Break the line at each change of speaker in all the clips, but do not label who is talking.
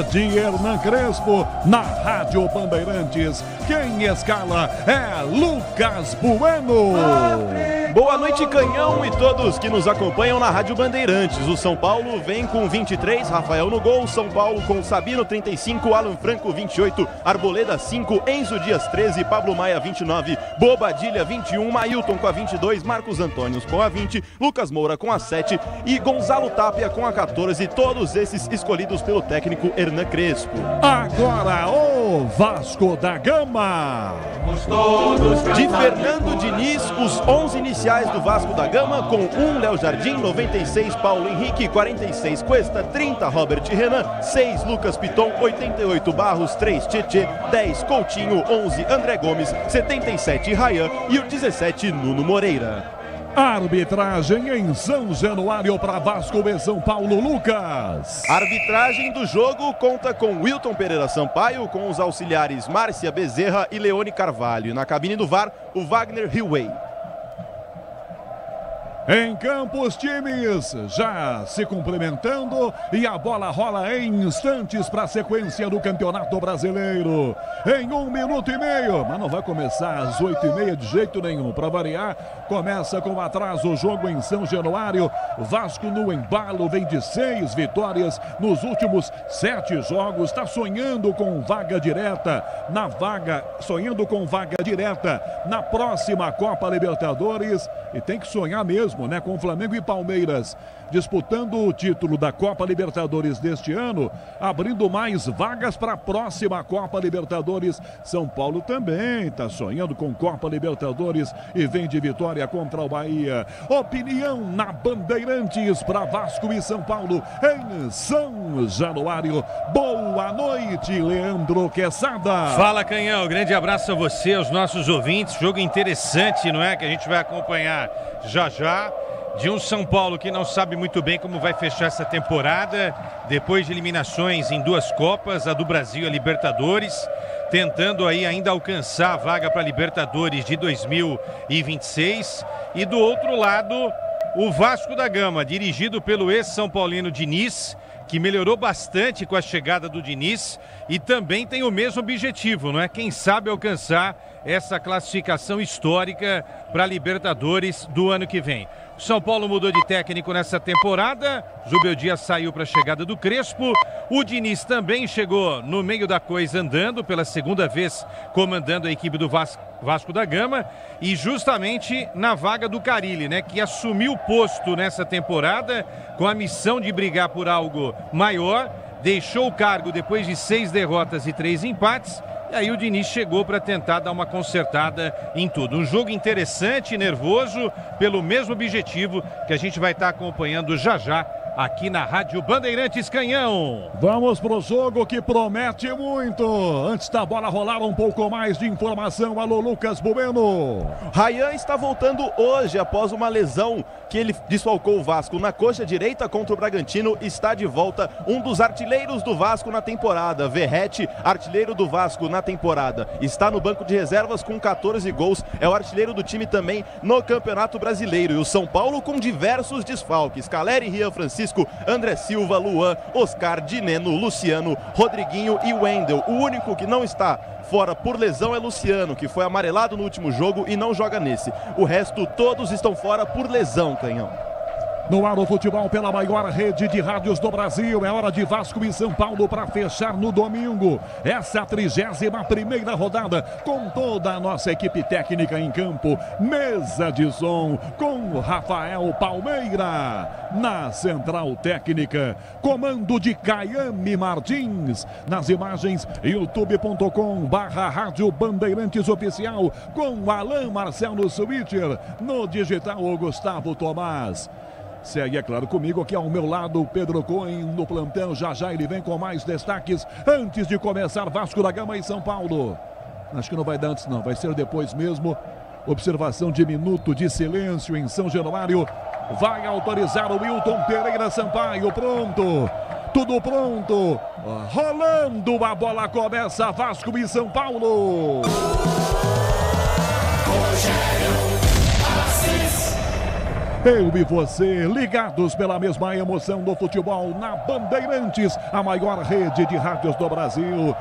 de Hernan Crespo, na Rádio Bandeirantes. Quem escala é Lucas Bueno.
Boa noite, Canhão, e todos que nos acompanham na Rádio Bandeirantes. O São Paulo vem com 23, Rafael no gol. São Paulo com Sabino 35, Alan Franco 28, Arboleda 5, Enzo Dias 13, Pablo Maia 29, Bobadilha 21, Mailton com a 22, Marcos Antônio com a 20, Lucas Moura com a 7 e Gonzalo Tapia com a 14, todos esses escolhidos pelo técnico Hernan Crespo.
Agora o Vasco da Gama.
De Fernando Diniz, os 11 iniciais do Vasco da Gama, com 1 Léo Jardim, 96 Paulo Henrique, 46 Cuesta, 30 Robert Renan, 6 Lucas Piton, 88 Barros, 3 Tietê, 10 Coutinho, 11 André Gomes, 77 Rayan e o 17 Nuno Moreira.
Arbitragem em São Januário para Vasco e São Paulo, Lucas.
A arbitragem do jogo conta com Wilton Pereira Sampaio, com os auxiliares Márcia Bezerra e Leone Carvalho. Na cabine do VAR, o Wagner Hillway.
Em campo, os times já se cumprimentando e a bola rola em instantes para a sequência do Campeonato Brasileiro. Em 1 minuto e meio, mas não vai começar às 8h30 de jeito nenhum. Para variar, começa com atraso o jogo em São Januário. Vasco no embalo, vem de 6 vitórias nos últimos 7 jogos. Está sonhando com vaga direta na próxima Copa Libertadores. E tem que sonhar mesmo, né? Com Flamengo e Palmeiras disputando o título da Copa Libertadores deste ano, abrindo mais vagas para a próxima Copa Libertadores. São Paulo também está sonhando com Copa Libertadores e vem de vitória contra o Bahia. Opinião na Bandeirantes para Vasco e São Paulo em São Januário. Boa noite, Leandro Quesada.
Fala, Canhão, grande abraço a você, aos nossos ouvintes. Jogo interessante, não é? Que a gente vai acompanhar já já, de um São Paulo que não sabe muito bem como vai fechar essa temporada, depois de eliminações em 2 Copas, a do Brasil e a Libertadores, tentando aí ainda alcançar a vaga para a Libertadores de 2026. E do outro lado, o Vasco da Gama, dirigido pelo ex-São Paulino Diniz, que melhorou bastante com a chegada do Diniz e também tem o mesmo objetivo, não é? Quem sabe alcançar essa classificação histórica para a Libertadores do ano que vem. O São Paulo mudou de técnico nessa temporada, Zubeldia saiu para a chegada do Crespo, o Diniz também chegou no meio da coisa andando, pela segunda vez comandando a equipe do Vasco da Gama, e justamente na vaga do Carille, né, que assumiu o posto nessa temporada com a missão de brigar por algo maior, deixou o cargo depois de 6 derrotas e 3 empates, e aí o Diniz chegou para tentar dar uma consertada em tudo. Um jogo interessante e nervoso, pelo mesmo objetivo que a gente vai estar acompanhando já já aqui na Rádio Bandeirantes, Canhão.
Vamos pro jogo que promete muito. Antes da bola rolar, um pouco mais de informação. Alô, Lucas Bueno.
Rayan está voltando hoje após uma lesão que ele desfalcou o Vasco na coxa direita contra o Bragantino. Está de volta um dos artilheiros do Vasco na temporada, Verratti, artilheiro do Vasco na temporada. Está no banco de reservas com 14 gols, é o artilheiro do time também no Campeonato Brasileiro. E o São Paulo com diversos desfalques, Caleri, Rian Francisco, André Silva, Luan, Oscar, Dineno, Luciano, Rodriguinho e Wendel. O único que não está fora por lesão é Luciano, que foi amarelado no último jogo e não joga nesse. O resto todos estão fora por lesão, Canhão.
No ar o futebol pela maior rede de rádios do Brasil. É hora de Vasco e São Paulo para fechar no domingo essa 31ª rodada com toda a nossa equipe técnica em campo. Mesa de som com Rafael Palmeira na central técnica. Comando de Caiame Martins. Nas imagens youtube.com/Rádio Bandeirantes Oficial com Alan Marcelo Switcher. No digital o Gustavo Tomás. Segue, é claro, comigo aqui ao meu lado, Pedro Cohen no plantão. Já já ele vem com mais destaques antes de começar Vasco da Gama e São Paulo. Acho que não vai dar antes não, vai ser depois mesmo. Observação de minuto de silêncio em São Januário. Vai autorizar o Wilton Pereira Sampaio. Pronto, tudo pronto. Rolando a bola, começa Vasco e São Paulo. Eu e você, ligados pela mesma emoção do futebol na Bandeirantes, a maior rede de rádios do Brasil.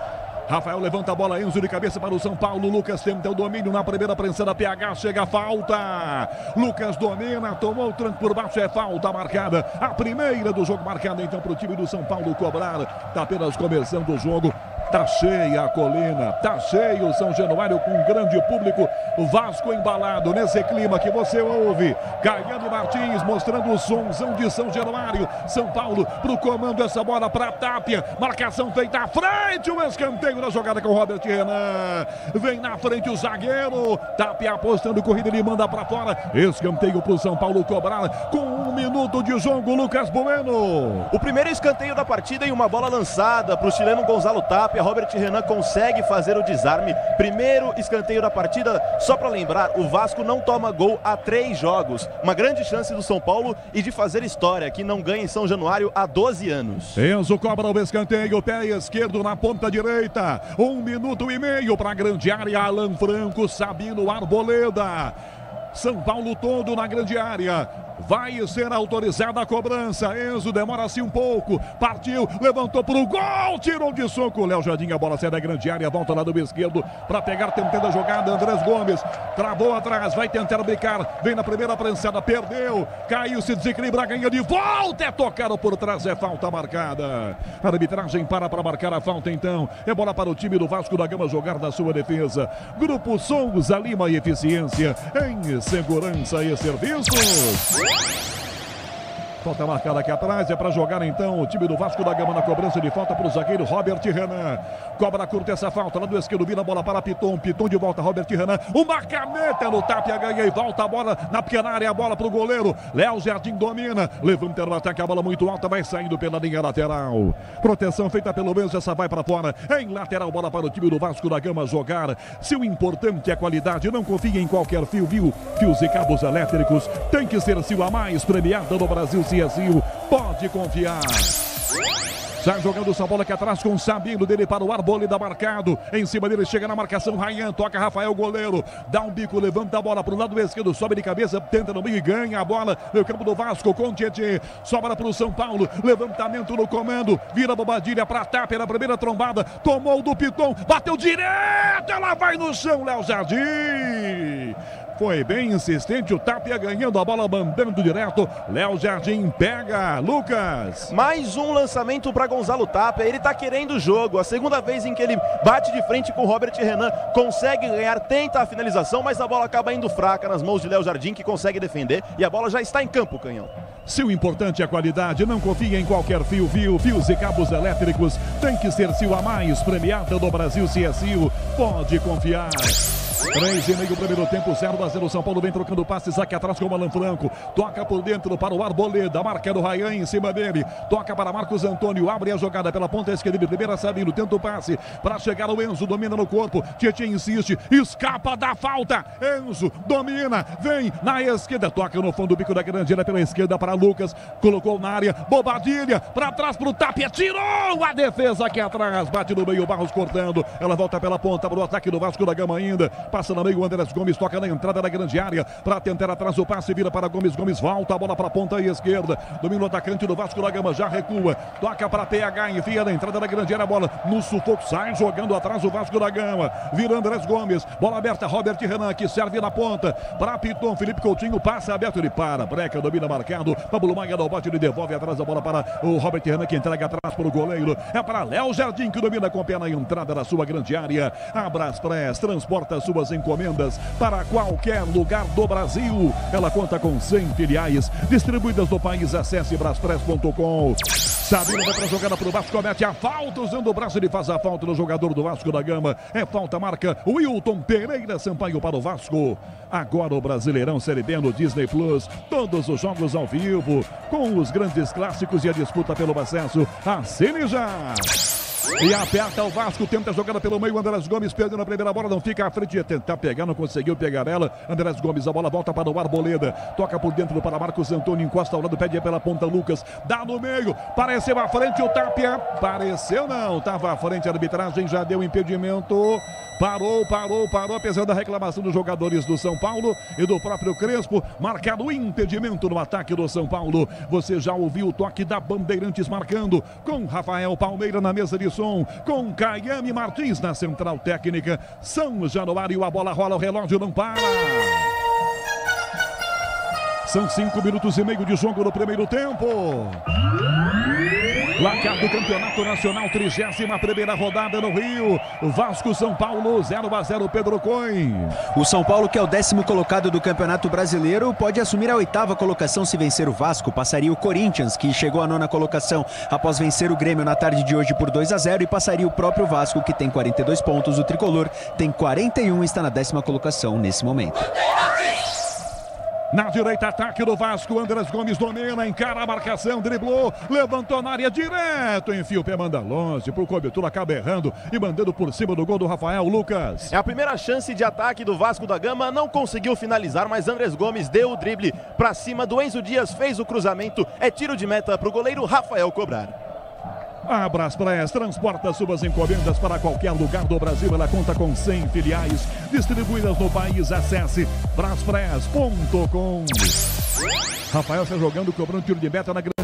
Rafael levanta a bola, Enzo de cabeça para o São Paulo. Lucas tenta o domínio na primeira prensa da PH. Chega a falta. Lucas domina, tomou o tranco por baixo. É falta marcada. A primeira do jogo marcada então para o time do São Paulo cobrar. Está apenas começando o jogo. Tá cheia a colina, tá cheio o São Januário com um grande público. O Vasco embalado nesse clima que você ouve. Caiane Martins mostrando o somzão de São Januário. São Paulo pro comando, essa bola para Tapia. Marcação feita à frente, o escanteio na jogada com o Robert Renan. Vem na frente o zagueiro. Tapia apostando corrida, ele manda para fora. Escanteio pro São Paulo cobrar com 1 minuto de jogo. Lucas Bueno.
O primeiro escanteio da partida e uma bola lançada para o chileno Gonzalo Tapia. Robert Renan consegue fazer o desarme. Primeiro escanteio da partida. Só para lembrar, o Vasco não toma gol há 3 jogos. Uma grande chance do São Paulo e de fazer história, que não ganha em São Januário há 12 anos.
Enzo cobra o escanteio, pé esquerdo na ponta direita. 1 minuto e meio para a grande área. Alan Franco, Sabino, Arboleda. São Paulo todo na grande área. Vai ser autorizada a cobrança. Enzo demora-se um pouco. Partiu, levantou para o gol. Tirou de soco. Léo Jardim, a bola sai da grande área. Volta lá do esquerdo para pegar, tentando a jogada. Andrés Gomes travou atrás. Vai tentar brincar. Vem na primeira prensada. Perdeu. Caiu, se desequilibra. Ganha de volta. É tocado por trás. É falta marcada. A arbitragem para marcar a falta então. É bola para o time do Vasco da Gama jogar na sua defesa. Grupo Souza Lima e Eficiência em segurança e serviços. Falta marcada aqui atrás, é para jogar então o time do Vasco da Gama na cobrança de falta para o zagueiro Robert Renan. Cobra curta essa falta, lá do esquerdo vira a bola para Piton, Piton de volta, Robert Renan, uma caneta no Tapia, ganha e volta a bola na pequena área, a bola para o goleiro, Léo Jardim domina, levanta no ataque, a bola muito alta, vai saindo pela linha lateral. Proteção feita pelo Enzo, essa vai para fora, em lateral, bola para o time do Vasco da Gama jogar. Se o importante é a qualidade, não confie em qualquer fio, viu? Fios e cabos elétricos, tem que ser Sil a mais premiada no Brasil. Sil, pode confiar. Sai jogando essa bola aqui atrás com o Sabino, dele para o Arboleda marcado. Em cima dele chega na marcação Ryan, toca Rafael, goleiro. Dá um bico, levanta a bola para o lado esquerdo, sobe de cabeça, tenta no meio e ganha a bola no campo do Vasco com o Tietê. Sobra para o São Paulo, levantamento no comando, vira Bobadilha para Tapia na primeira trombada. Tomou do Piton, bateu direto, ela vai no chão, Léo Jardim. Foi bem insistente, o Tapia ganhando a bola, mandando direto. Léo Jardim pega, Lucas.
Mais um lançamento para Gonzalo Tapia, ele tá querendo o jogo. A segunda vez em que ele bate de frente com o Robert Renan, consegue ganhar, tenta a finalização, mas a bola acaba indo fraca nas mãos de Léo Jardim, que consegue defender. E a bola já está em campo, Canhão.
Se o importante é a qualidade, não confie em qualquer fio, fios e cabos elétricos. Tem que ser Sil a mais premiada do Brasil. Se é Sil, pode confiar. 3,5 primeiro tempo, 0-0. São Paulo vem trocando passes aqui atrás com o Alan Franco. Toca por dentro para o Arboleda. Marca do Ryan em cima dele. Toca para Marcos Antônio. Abre a jogada pela ponta esquerda de primeira. Sabino tenta o passe para chegar o Enzo. Domina no corpo. Tietê insiste. Escapa da falta. Enzo domina. Vem na esquerda. Toca no fundo do bico da grande área pela esquerda para Lucas. Colocou na área. Bobadilha. Para trás para o Tapia. Tirou a defesa aqui atrás. Bate no meio. Barros cortando. Ela volta pela ponta para o ataque do Vasco da Gama ainda. Passa no meio, o Andrés Gomes toca na entrada da grande área para tentar atrás o passe, vira para Gomes, Gomes volta a bola para a ponta esquerda, domina o atacante do Vasco da Gama, já recua, toca para PH, enfia na entrada da grande área, a bola no sufoco, sai jogando atrás o Vasco da Gama, vira Andrés Gomes, bola aberta, Robert Renan que serve na ponta, para Piton, Felipe Coutinho, passa aberto, ele para, breca, domina marcado, Pablo Maia no bote, ele devolve atrás a bola para o Robert Renan que entrega atrás para o goleiro, é para Léo Jardim que domina com o pé na entrada da sua grande área, a Braspress transporta suas encomendas para qualquer lugar do Brasil. Ela conta com 100 filiais distribuídas no país. Acesse braspress.com. Sabino vai para a jogada para o Vasco, comete a falta usando o braço, ele faz a falta no jogador do Vasco da Gama. É falta, marca Wilton Pereira Sampaio para o Vasco. Agora o Brasileirão Série B no Disney Plus. Todos os jogos ao vivo, com os grandes clássicos e a disputa pelo acesso. Assine já! E aperta o Vasco, tenta a jogada pelo meio, Andrés Gomes perdeu na primeira bola, não fica à frente de tentar pegar, não conseguiu pegar ela. Andrés Gomes, a bola volta para o Arboleda, toca por dentro para Marcos Antônio, encosta ao lado, pede pela ponta Lucas, dá no meio, pareceu à frente o Tapia, pareceu não, estava à frente, a arbitragem já deu impedimento. Parou, apesar da reclamação dos jogadores do São Paulo e do próprio Crespo, marcado o impedimento no ataque do São Paulo. Você já ouviu o toque da Bandeirantes marcando, com Rafael Palmeira na mesa de som, com Caiame Martins na central técnica. São Januário, a bola rola, o relógio não para. São 5 minutos e meio de jogo no primeiro tempo. Placar do Campeonato Nacional, 31ª rodada no Rio. Vasco, São Paulo, 0-0, Pedro Coin.
O São Paulo, que é o 10º colocado do Campeonato Brasileiro, pode assumir a 8ª colocação se vencer o Vasco. Passaria o Corinthians, que chegou à 9ª colocação após vencer o Grêmio na tarde de hoje por 2-0, e passaria o próprio Vasco, que tem 42 pontos. O Tricolor tem 41 e está na 10ª colocação nesse momento.
Na direita, ataque do Vasco. Andrés Gomes domina, encara a marcação, driblou, levantou na área direto, enfia o pé, manda longe pro cobertura, acaba errando e mandando por cima do gol do Rafael Lucas.
É a primeira chance de ataque do Vasco da Gama, não conseguiu finalizar, mas Andrés Gomes deu o drible pra cima do Enzo Dias, fez o cruzamento, é tiro de meta pro goleiro Rafael cobrar.
A Braspress transporta suas encomendas para qualquer lugar do Brasil. Ela conta com 100 filiais distribuídas no país. Acesse braspress.com. Rafael está jogando, cobrando tiro de meta na grande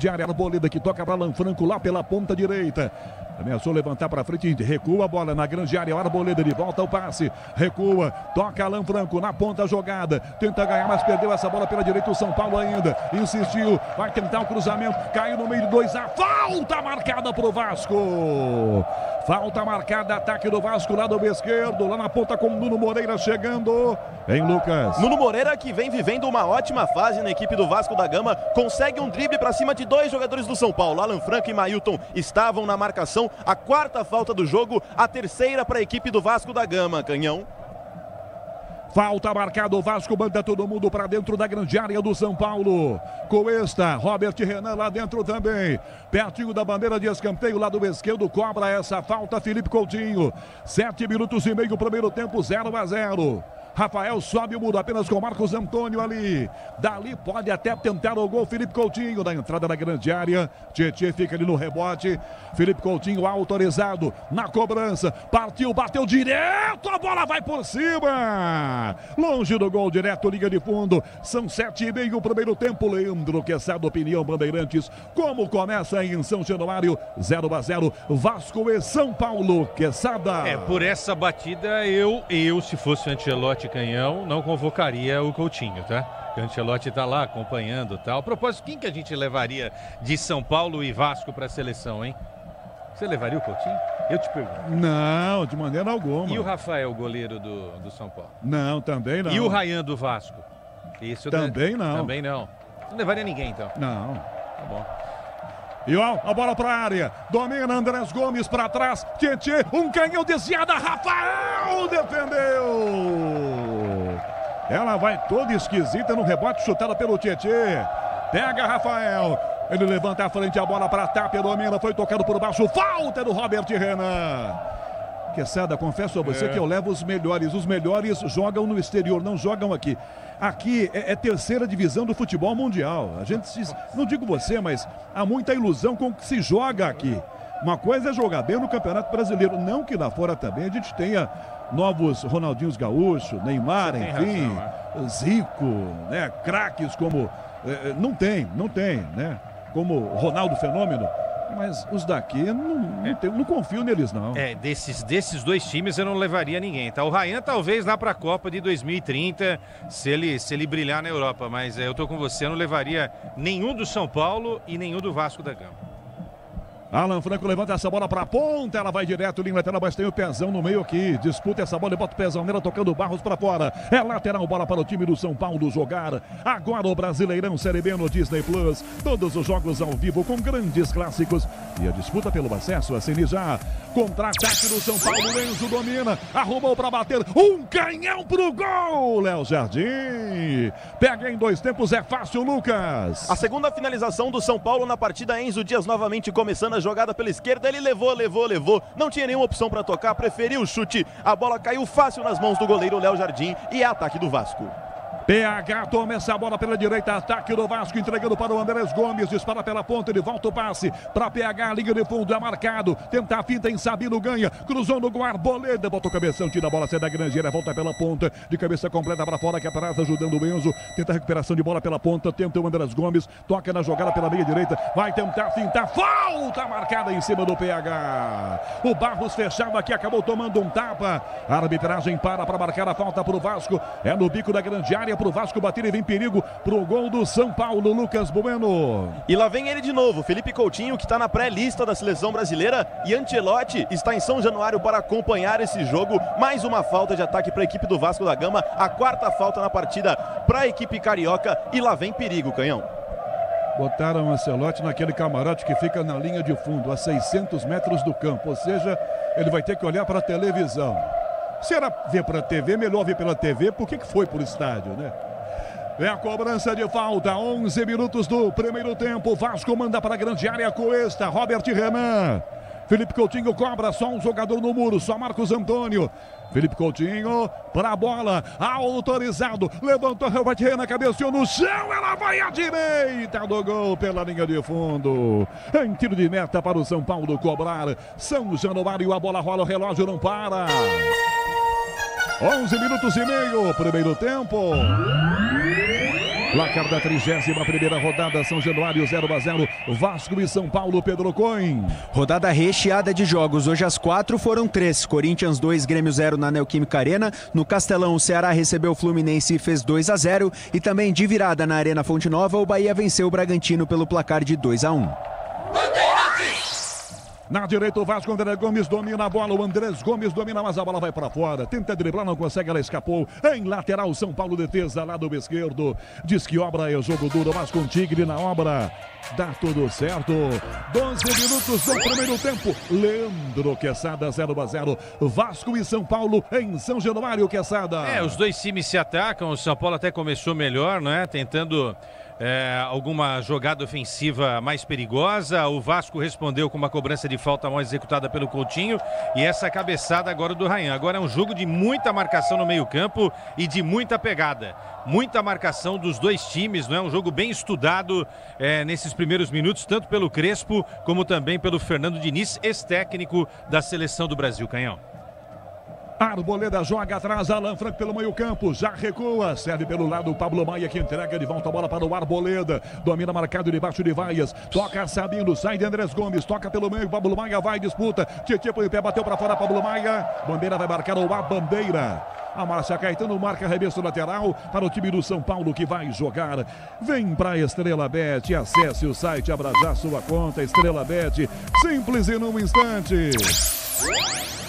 área. Arboleda que toca para Alan Franco lá pela ponta direita. Ameaçou levantar para frente, recua a bola na grande área. Arboleda de volta ao passe, recua, toca Alan Franco na ponta jogada. Tenta ganhar, mas perdeu essa bola pela direita. O São Paulo ainda insistiu, vai tentar o cruzamento, caiu no meio de 2A. Falta marcada para o Vasco. Falta marcada, ataque do Vasco, lado esquerdo, lá na ponta com Nuno Moreira chegando. Vem Lucas.
Nuno Moreira, que vem vivendo uma ótima fase na equipe do Vasco da Gama, consegue um drible para cima de 2 jogadores do São Paulo. Alan Franco e Mailton estavam na marcação. A 4ª falta do jogo, a 3ª para a equipe do Vasco da Gama, Canhão.
Falta marcada, o Vasco manda todo mundo para dentro da grande área do São Paulo. Cuesta, Robert Renan lá dentro também. Pertinho da bandeira de escanteio, lado esquerdo, cobra essa falta Felipe Coutinho. 7 minutos e meio, primeiro tempo, 0-0. Rafael sobe o muro apenas com Marcos Antônio ali. Dali pode até tentar o gol. Felipe Coutinho na entrada da grande área. Tietê fica ali no rebote. Felipe Coutinho autorizado na cobrança. Partiu, bateu direto. A bola vai por cima. Longe do gol, direto, liga de fundo. São 7:30 o primeiro tempo. Leandro Quesada, opinião Bandeirantes. Como começa aí em São Januário? 0-0. Vasco e São Paulo. Quesada.
Por essa batida, eu se fosse o Ancelotti Canhão, não convocaria o Coutinho, tá? O Ancelotti tá lá acompanhando e tal. A propósito, quem que a gente levaria de São Paulo e Vasco para a seleção, hein? Você levaria o Coutinho? Eu te pergunto.
Não, de maneira alguma.
E o Rafael, goleiro do São Paulo?
Não, também não.
E o Ryan do Vasco? Isso
também não.
Também não. Não levaria ninguém, então?
Não.
Tá bom.
E ó, a bola para a área, domina Andrés Gomes para trás, Tietê, um canhão desviado, Rafael defendeu. Ela vai toda esquisita no rebote, chutada pelo Tietê. Pega Rafael, ele levanta a frente, a bola para a Tapia, domina, foi tocado por baixo, falta do Robert Renan. Quesada, confesso a você que eu levo os melhores jogam no exterior, não jogam aqui. Aqui é terceira divisão do futebol mundial. A gente, não digo você, mas há muita ilusão com o que se joga aqui. Uma coisa é jogar bem no Campeonato Brasileiro, não que lá fora também a gente tenha novos Ronaldinhos Gaúcho, Neymar, enfim, razão, Zico, né, craques como... não tem, né, como Ronaldo Fenômeno. Mas os daqui, não confio neles, não.
Desses dois times eu não levaria ninguém, tá? O Ryan talvez lá para a Copa de 2030, se ele brilhar na Europa. Mas eu tô com você, eu não levaria nenhum do São Paulo e nenhum do Vasco da Gama.
Alan Franco levanta essa bola para a ponta, ela vai direto, linha lateral, mas tem o pezão no meio aqui, disputa essa bola e bota o pezão nela, tocando Barros para fora, é lateral, bola para o time do São Paulo jogar, agora o Brasileirão Série B no Disney Plus, todos os jogos ao vivo com grandes clássicos e a disputa pelo acesso, assine já, contra-ataque do São Paulo, Enzo domina, arrumou para bater, um canhão pro gol, Léo Jardim, pega em 2 tempos, é fácil, Lucas.
A segunda finalização do São Paulo na partida, Enzo Dias novamente começando a jogada pela esquerda, ele levou, não tinha nenhuma opção para tocar, preferiu o chute, a bola caiu fácil nas mãos do goleiro Léo Jardim e é ataque do Vasco.
PH toma essa bola pela direita, ataque do Vasco, entregando para o Andrés Gomes, dispara pela ponta, ele volta o passe para PH, liga de fundo, é marcado, tenta a finta em Sabino, ganha, cruzou no gol, Arboleda, bota o cabeção, tira a bola, sai da grande área, volta pela ponta, de cabeça completa para fora, aqui atrás, ajudando o Enzo, tenta a recuperação de bola pela ponta, tenta o Andrés Gomes, toca na jogada pela meia direita, vai tentar fintar, falta marcada em cima do PH. O Barros fechado aqui, acabou tomando um tapa, a arbitragem para marcar a falta para o Vasco, é no bico da grande área, para o Vasco bater e vem perigo para o gol do São Paulo, Lucas Bueno.
E lá vem ele de novo, Felipe Coutinho, que está na pré-lista da seleção brasileira, e Ancelotti está em São Januário para acompanhar esse jogo. Mais uma falta de ataque para a equipe do Vasco da Gama, a quarta falta na partida para a equipe carioca, e lá vem perigo, Canhão.
Botaram o Ancelotti naquele camarote que fica na linha de fundo, a 600 metros do campo, ou seja, ele vai ter que olhar para a televisão. Se era ver para a TV, melhor ver pela TV, por que foi para o estádio, né? É a cobrança de falta, 11 minutos do primeiro tempo, Vasco manda para a grande área, Cuesta, Robert Renan. Felipe Coutinho cobra, só um jogador no muro, só Marcos Antônio. Felipe Coutinho para a bola, autorizado, levantou Robert Renan, cabeceou no chão, ela vai à direita do gol pela linha de fundo. Em tiro de meta para o São Paulo cobrar, São Januário, a bola rola, o relógio não para. 11 minutos e meio, primeiro tempo. Placar da 31ª rodada, São Januário 0-0, Vasco e São Paulo, Pedro Coin.
Rodada recheada de jogos, hoje às 4 foram 3, Corinthians 2, Grêmio 0 na Neoquímica Arena, no Castelão o Ceará recebeu o Fluminense e fez 2-0, e também de virada na Arena Fonte Nova, o Bahia venceu o Bragantino pelo placar de 2-1.
Na direita o Vasco, André Gomes domina a bola, o Andrés Gomes domina, mas a bola vai para fora, tenta driblar, não consegue, ela escapou, em lateral, São Paulo, defesa, lado esquerdo, diz que obra é jogo duro, mas com Tigre na obra, dá tudo certo, 12 minutos do primeiro tempo, Leandro Quesada, 0-0, Vasco e São Paulo em São Januário, Quesada.
Os dois times se atacam, o São Paulo até começou melhor, não é? Tentando alguma jogada ofensiva mais perigosa, o Vasco respondeu com uma cobrança de falta mal executada pelo Coutinho e essa cabeçada agora do Rayan. Agora é um jogo de muita marcação no meio campo e de muita pegada, muita marcação dos dois times, não é? Um jogo bem estudado nesses primeiros minutos, tanto pelo Crespo como também pelo Fernando Diniz, ex-técnico da seleção do Brasil, Canhão.
Arboleda joga atrás, Alan Franco pelo meio campo, já recua, serve pelo lado o Pablo Maia que entrega de volta a bola para o Arboleda, domina marcado debaixo de vaias, toca Sabino, sai de Andrés Gomes, toca pelo meio, Pablo Maia vai, disputa, Tietê põe o pé, bateu para fora, Pablo Maia, bandeira vai marcar o A bandeira. A Márcia Caetano marca arremesso lateral para o time do São Paulo que vai jogar. Vem para a Estrela Bet, acesse o site, abra já sua conta, Estrela Bet, simples e num instante.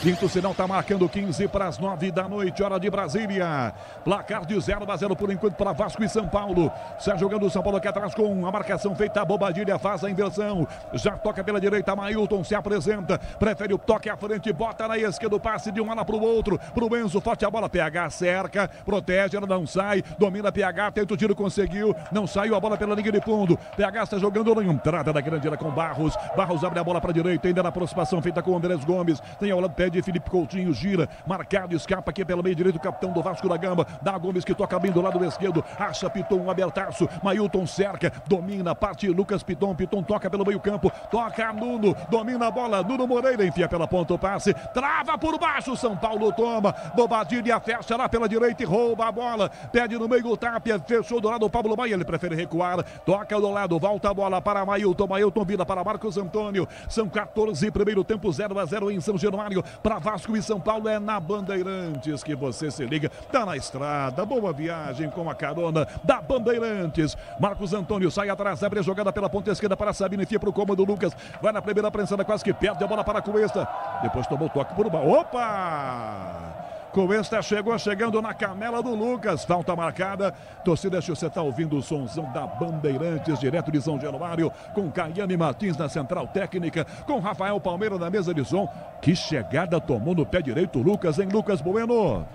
Quinto sinal está marcando 15 para as 9 da noite, hora de Brasília. Placar de 0-0 por enquanto para Vasco e São Paulo. Está jogando o São Paulo aqui atrás com a marcação feita. A Bobadilha faz a inversão. Já toca pela direita, Mailton se apresenta. Prefere o toque à frente, bota na esquerda o passe de um lado para o outro. Para o Enzo, forte a bola. PH cerca, protege, ela não sai. Domina PH, tenta o tiro, conseguiu. Não saiu a bola pela linha de fundo. PH está jogando na entrada da grande área com Barros. Barros abre a bola para a direita, ainda na aproximação feita com o Andrés Gomes. Tem ao lado pé de Felipe Coutinho, gira, marcado, escapa aqui pelo meio direito, o capitão do Vasco da Gama, dá Gomes que toca bem do lado esquerdo, acha Piton, um abertaço, Mailton cerca, domina, parte Lucas Piton, Piton toca pelo meio campo, toca Nuno, domina a bola, Nuno Moreira enfia pela ponta o passe, trava por baixo, São Paulo toma, Bobadilha fecha lá pela direita e rouba a bola, pede no meio o Tapia, fechou do lado o Pablo Maia, ele prefere recuar, toca do lado, volta a bola para Mailton, Mailton vira para Marcos Antônio, são 14, primeiro tempo 0-0 em São Januário, para Vasco e São Paulo é na Bandeirantes que você se liga, tá na estrada, boa viagem com a carona da Bandeirantes. Marcos Antônio sai atrás, abre a jogada pela ponta esquerda para Sabino, enfia para o cômodo Lucas, vai na primeira prensada, quase que perde a bola para Cuesta, depois tomou o toque por baixo, opa! Cuesta chegando na canela do Lucas, falta marcada, torcida, se você está ouvindo o sonzão da Bandeirantes, direto de São Januário, com Caiane Martins na central técnica, com Rafael Palmeira na mesa de som, que chegada tomou no pé direito o Lucas, hein, Lucas Bueno?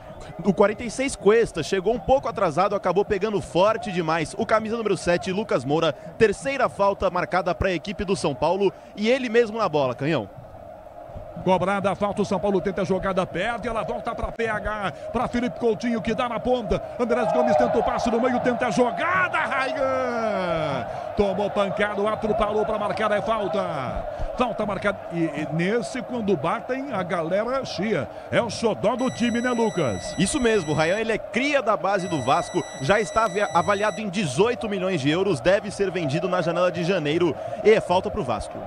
O 46 Cuesta chegou um pouco atrasado, acabou pegando forte demais. O camisa número 7, Lucas Moura, terceira falta marcada para a equipe do São Paulo e ele mesmo na bola, Canhão.
Cobrada a falta, o São Paulo tenta a jogada, perde, ela volta para PH, para Felipe Coutinho, que dá na ponta. Andrés Gomes tenta o passe no meio, tenta a jogada, Raigan! Tomou pancada, o árbitro parou para marcar, é falta. Falta marcada. E nesse, quando batem, a galera chia. É o xodó do time, né, Lucas?
Isso mesmo, o Ryan, ele é cria da base do Vasco, já está avaliado em 18 milhões de euros, deve ser vendido na janela de janeiro e é falta para o Vasco.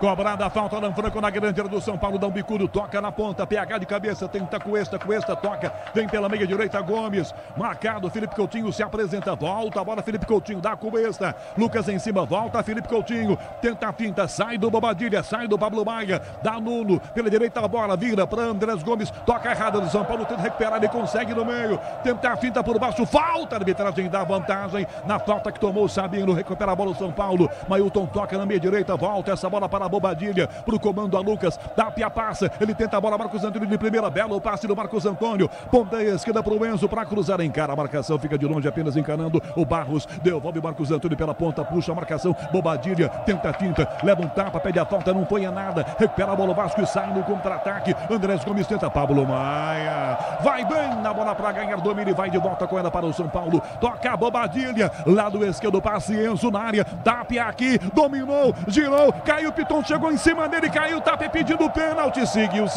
Cobrada a falta, Alan Franco na grande área do São Paulo, dá um bicudo, toca na ponta, PH de cabeça, tenta Cuesta, toca, vem pela meia direita, Gomes, marcado, Felipe Coutinho se apresenta, volta a bola, Felipe Coutinho dá Cuesta, Lucas em cima, volta, Felipe Coutinho, tenta a finta, sai do Bobadilha, sai do Pablo Maia, dá Nuno, pela direita a bola, vira para Andrés Gomes, toca errada do São Paulo, tenta recuperar, ele consegue no meio, tenta a finta por baixo, falta, a arbitragem dá vantagem, na falta que tomou o Sabino, recupera a bola o São Paulo, Mailton toca na meia direita, volta essa bola para Bobadilha, pro comando a Lucas, Tapia passa, ele tenta a bola, Marcos Antônio de primeira, belo passe do Marcos Antônio, ponta esquerda pro Enzo, para cruzar, encara a marcação, fica de longe apenas encarando o Barros, devolve o Marcos Antônio pela ponta, puxa a marcação, Bobadilha, tenta a tinta, leva um tapa, pede a falta, não foi a nada, recupera a bola o Vasco e sai no contra-ataque, Andrés Gomes tenta, Pablo Maia, vai bem na bola para ganhar domínio e vai de volta com ela para o São Paulo, toca a Bobadilha, lado esquerdo, passe Enzo na área, Tapia aqui, dominou, girou, caiu, Piton chegou em cima dele, caiu, Tapia pedindo pênalti, seguiu,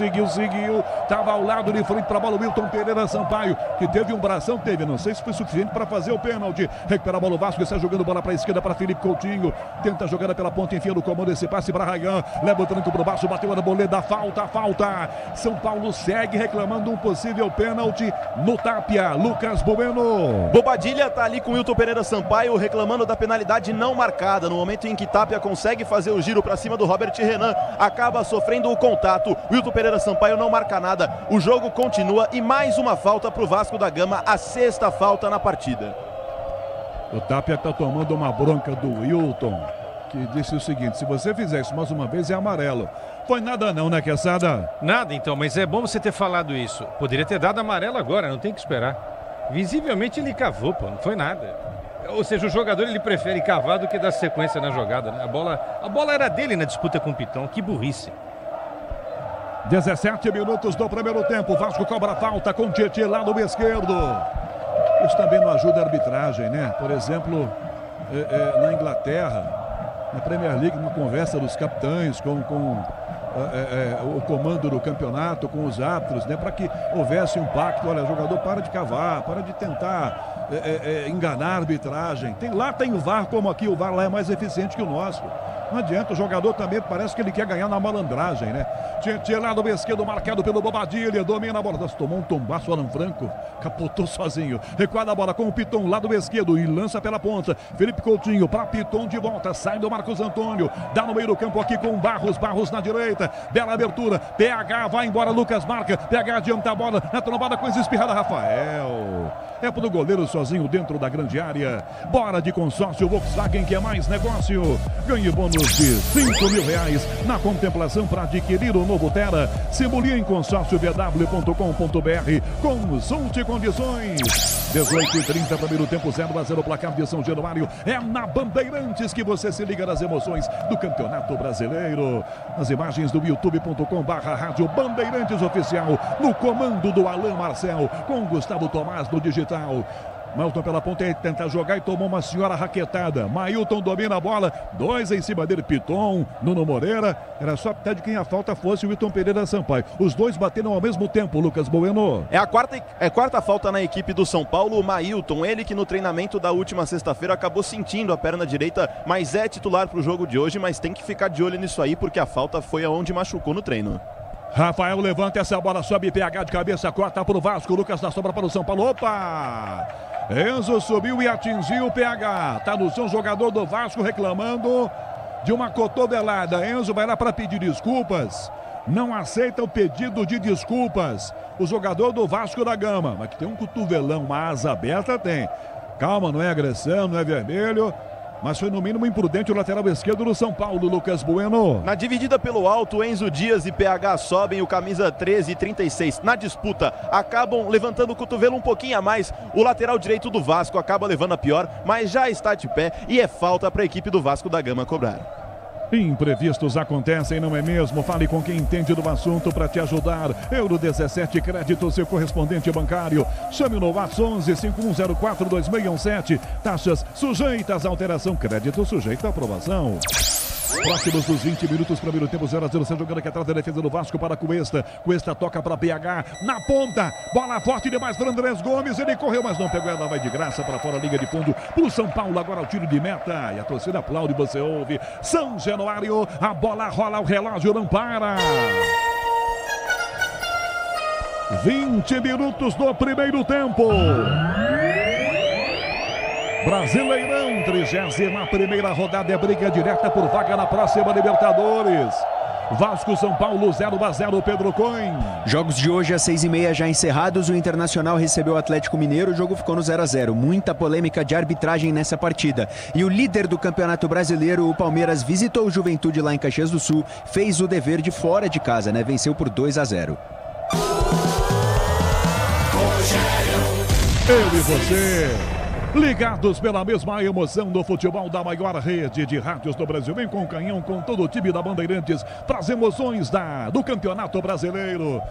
tava ao lado de frente para a bola, Wilton Pereira Sampaio, que teve um bração, não sei se foi suficiente para fazer o pênalti, recupera a bola o Vasco, está jogando bola para a esquerda para Felipe Coutinho, tenta a jogada pela ponta, enfia no comando esse passe para Raigan, leva o tranco para baixo, bateu a boleda, falta, São Paulo segue reclamando um possível pênalti no Tapia, Lucas Bueno.
Bobadilha tá ali com o Wilton Pereira Sampaio reclamando da penalidade não marcada, no momento em que Tapia consegue fazer o giro para cima do Robert Renan, acaba sofrendo o contato, Wilton Pereira Sampaio não marca nada, o jogo continua e mais uma falta para o Vasco da Gama, a sexta falta na partida.
O Tapia está tomando uma bronca do Wilton, que disse o seguinte, se você fizer isso mais uma vez é amarelo. Foi nada não, né, Quesada?
Nada então, mas é bom você ter falado isso. Poderia ter dado amarelo agora, não tem que esperar. Visivelmente ele cavou, pô, não foi nada. Ou seja, o jogador ele prefere cavar do que dar sequência na jogada, né? A bola era dele na disputa com o Piton, que burrice.
17 minutos do primeiro tempo, Vasco cobra a falta com Tietê lá no esquerdo. Isso também não ajuda a arbitragem, né? Por exemplo, na Inglaterra, na Premier League, uma conversa dos capitães com o comando do campeonato, com os árbitros, né? Para que houvesse um pacto, olha, jogador, para de cavar, para de tentar enganar a arbitragem. Tem o VAR, como aqui, o VAR lá é mais eficiente que o nosso. Não adianta, o jogador também parece que ele quer ganhar na malandragem, né? Tietê lá do esquerdo, marcado pelo Bobadilha, domina a bola, tomou um tombaço, Alan Franco, capotou sozinho, recuada a bola com o Piton lá do esquerdo e lança pela ponta, Felipe Coutinho para Piton de volta, sai do Marcos Antônio, dá no meio do campo aqui com Barros na direita, bela abertura, PH vai embora, Lucas marca, PH adianta a bola, na trombada com espirrada, Rafael, é pro goleiro sozinho dentro da grande área, bora de consórcio Volkswagen, que é mais negócio, ganhe bônus de R$5.000 na contemplação para adquirir o novo Terra. Simulia em consórciovw.com.br. Consulte condições. 18h30, primeiro tempo, 0-0, placar de São Januário. É na Bandeirantes que você se liga nas emoções do Campeonato Brasileiro. Nas imagens do youtube.com/rádio Bandeirantes Oficial, no comando do Alain Marcel, com Gustavo Tomás no digital. Mailton pela ponta, ele tenta jogar e tomou uma senhora raquetada. Mailton domina a bola, 2 em cima dele, Piton, Nuno Moreira. Era só até de quem a falta fosse o Wilton Pereira Sampaio. Os dois bateram ao mesmo tempo, Lucas Bueno.
É a quarta falta na equipe do São Paulo, o Mailton, ele que no treinamento da última sexta-feira acabou sentindo a perna direita, mas é titular para o jogo de hoje, mas tem que ficar de olho nisso aí, porque a falta foi aonde machucou no treino.
Rafael levanta essa bola, sobe PH de cabeça, corta para o Vasco, Lucas na sobra para o São Paulo, opa! Enzo subiu e atingiu o PH, tá no chão, jogador do Vasco reclamando de uma cotovelada. Enzo vai lá para pedir desculpas, não aceita o pedido de desculpas, o jogador do Vasco da Gama, mas que tem um cotovelão, uma asa aberta tem, calma, não é agressão, não é vermelho, mas foi no mínimo imprudente o lateral esquerdo do São Paulo, Lucas Bueno.
Na dividida pelo alto, Enzo Dias e PH sobem, o camisa 13 e 36 na disputa, acabam levantando o cotovelo um pouquinho a mais, o lateral direito do Vasco acaba levando a pior, mas já está de pé e é falta para a equipe do Vasco da Gama cobrar.
Imprevistos acontecem, não é mesmo? Fale com quem entende do assunto para te ajudar. Euro 17 Crédito, seu correspondente bancário. Chame no WhatsApp 11 5104 2617. Taxas sujeitas à alteração. Crédito sujeito à aprovação. Próximos dos 20 minutos, primeiro tempo, 0-0, Sérgio jogando aqui atrás da defesa do Vasco para Cuesta. Cuesta toca para PH, na ponta, bola forte demais para Andrés Gomes, ele correu, mas não pegou, ela vai de graça para fora, liga de fundo, pro São Paulo, agora o tiro de meta, e a torcida aplaude, você ouve, São Januário, a bola rola, o relógio não para. 20 minutos do primeiro tempo. Brasileirão, 31ª rodada, é briga direta por vaga na próxima Libertadores. Vasco, São Paulo, 0-0, Pedro Coin.
Jogos de hoje às 6h30 já encerrados, o Internacional recebeu o Atlético Mineiro, o jogo ficou no 0-0. Muita polêmica de arbitragem nessa partida. E o líder do Campeonato Brasileiro, o Palmeiras, visitou o Juventude lá em Caxias do Sul, fez o dever de fora de casa, né? Venceu por 2-0.
Eu e você, ligados pela mesma emoção do futebol da maior rede de rádios do Brasil. Vem com o canhão, com todo o time da Bandeirantes, para as emoções do Campeonato Brasileiro.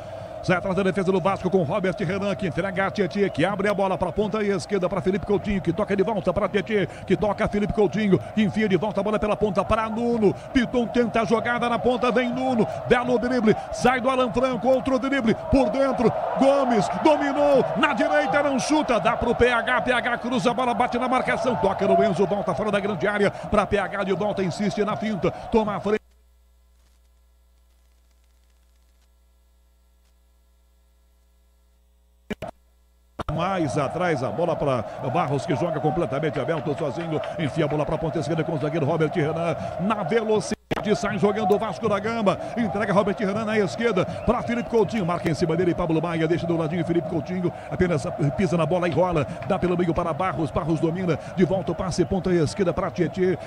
Sai atrás da defesa do Vasco com Robert Renan, que entrega a Tietê, que abre a bola para a ponta esquerda para Felipe Coutinho, que toca de volta para Tietê, que toca Felipe Coutinho, que enfia de volta a bola pela ponta para Nuno. Piton tenta a jogada na ponta, vem Nuno, belo drible, sai do Alan Franco, outro drible por dentro, Gomes dominou, na direita não chuta, dá para o PH cruza a bola, bate na marcação, toca no Enzo, volta fora da grande área, para PH de volta, insiste na finta, toma a frente. Mais atrás a bola para Barros, que joga completamente aberto sozinho, enfia a bola para a ponta esquerda com o zagueiro Robert Renan na velocidade, sai jogando o Vasco da Gama, entrega Robert Renan na esquerda para Felipe Coutinho, marca em cima dele Pablo Maia, deixa do ladinho Felipe Coutinho, apenas pisa na bola e rola, dá pelo meio para Barros domina, de volta o passe ponta esquerda para Tietê,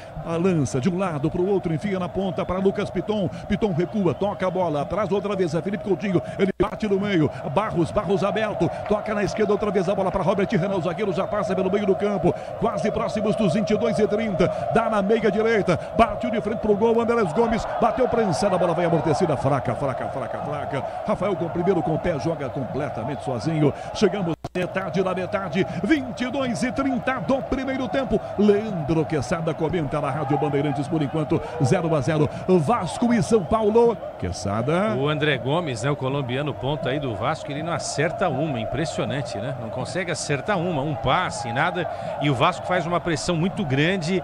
lança de um lado para o outro, enfia na ponta para Lucas Piton recua, toca a bola, atrás outra vez a Felipe Coutinho, ele bate no meio, Barros aberto, toca na esquerda outra vez a bola para Robert Renan, o zagueiro já passa pelo meio do campo, quase próximos dos 22:30, dá na meia direita, bateu de frente para o gol, Andrés Gomes, bateu prensada, a bola vai amortecida, fraca. Rafael com o primeiro com o pé, joga completamente sozinho. Chegamos metade da metade, 22:30 do primeiro tempo. Leandro Quesada comenta na Rádio Bandeirantes, por enquanto 0-0, Vasco e São Paulo. Quesada.
O André Gomes, né, o colombiano ponta aí do Vasco, ele não acerta uma, impressionante, né? Não consegue acertar um passe, nada. E o Vasco faz uma pressão muito grande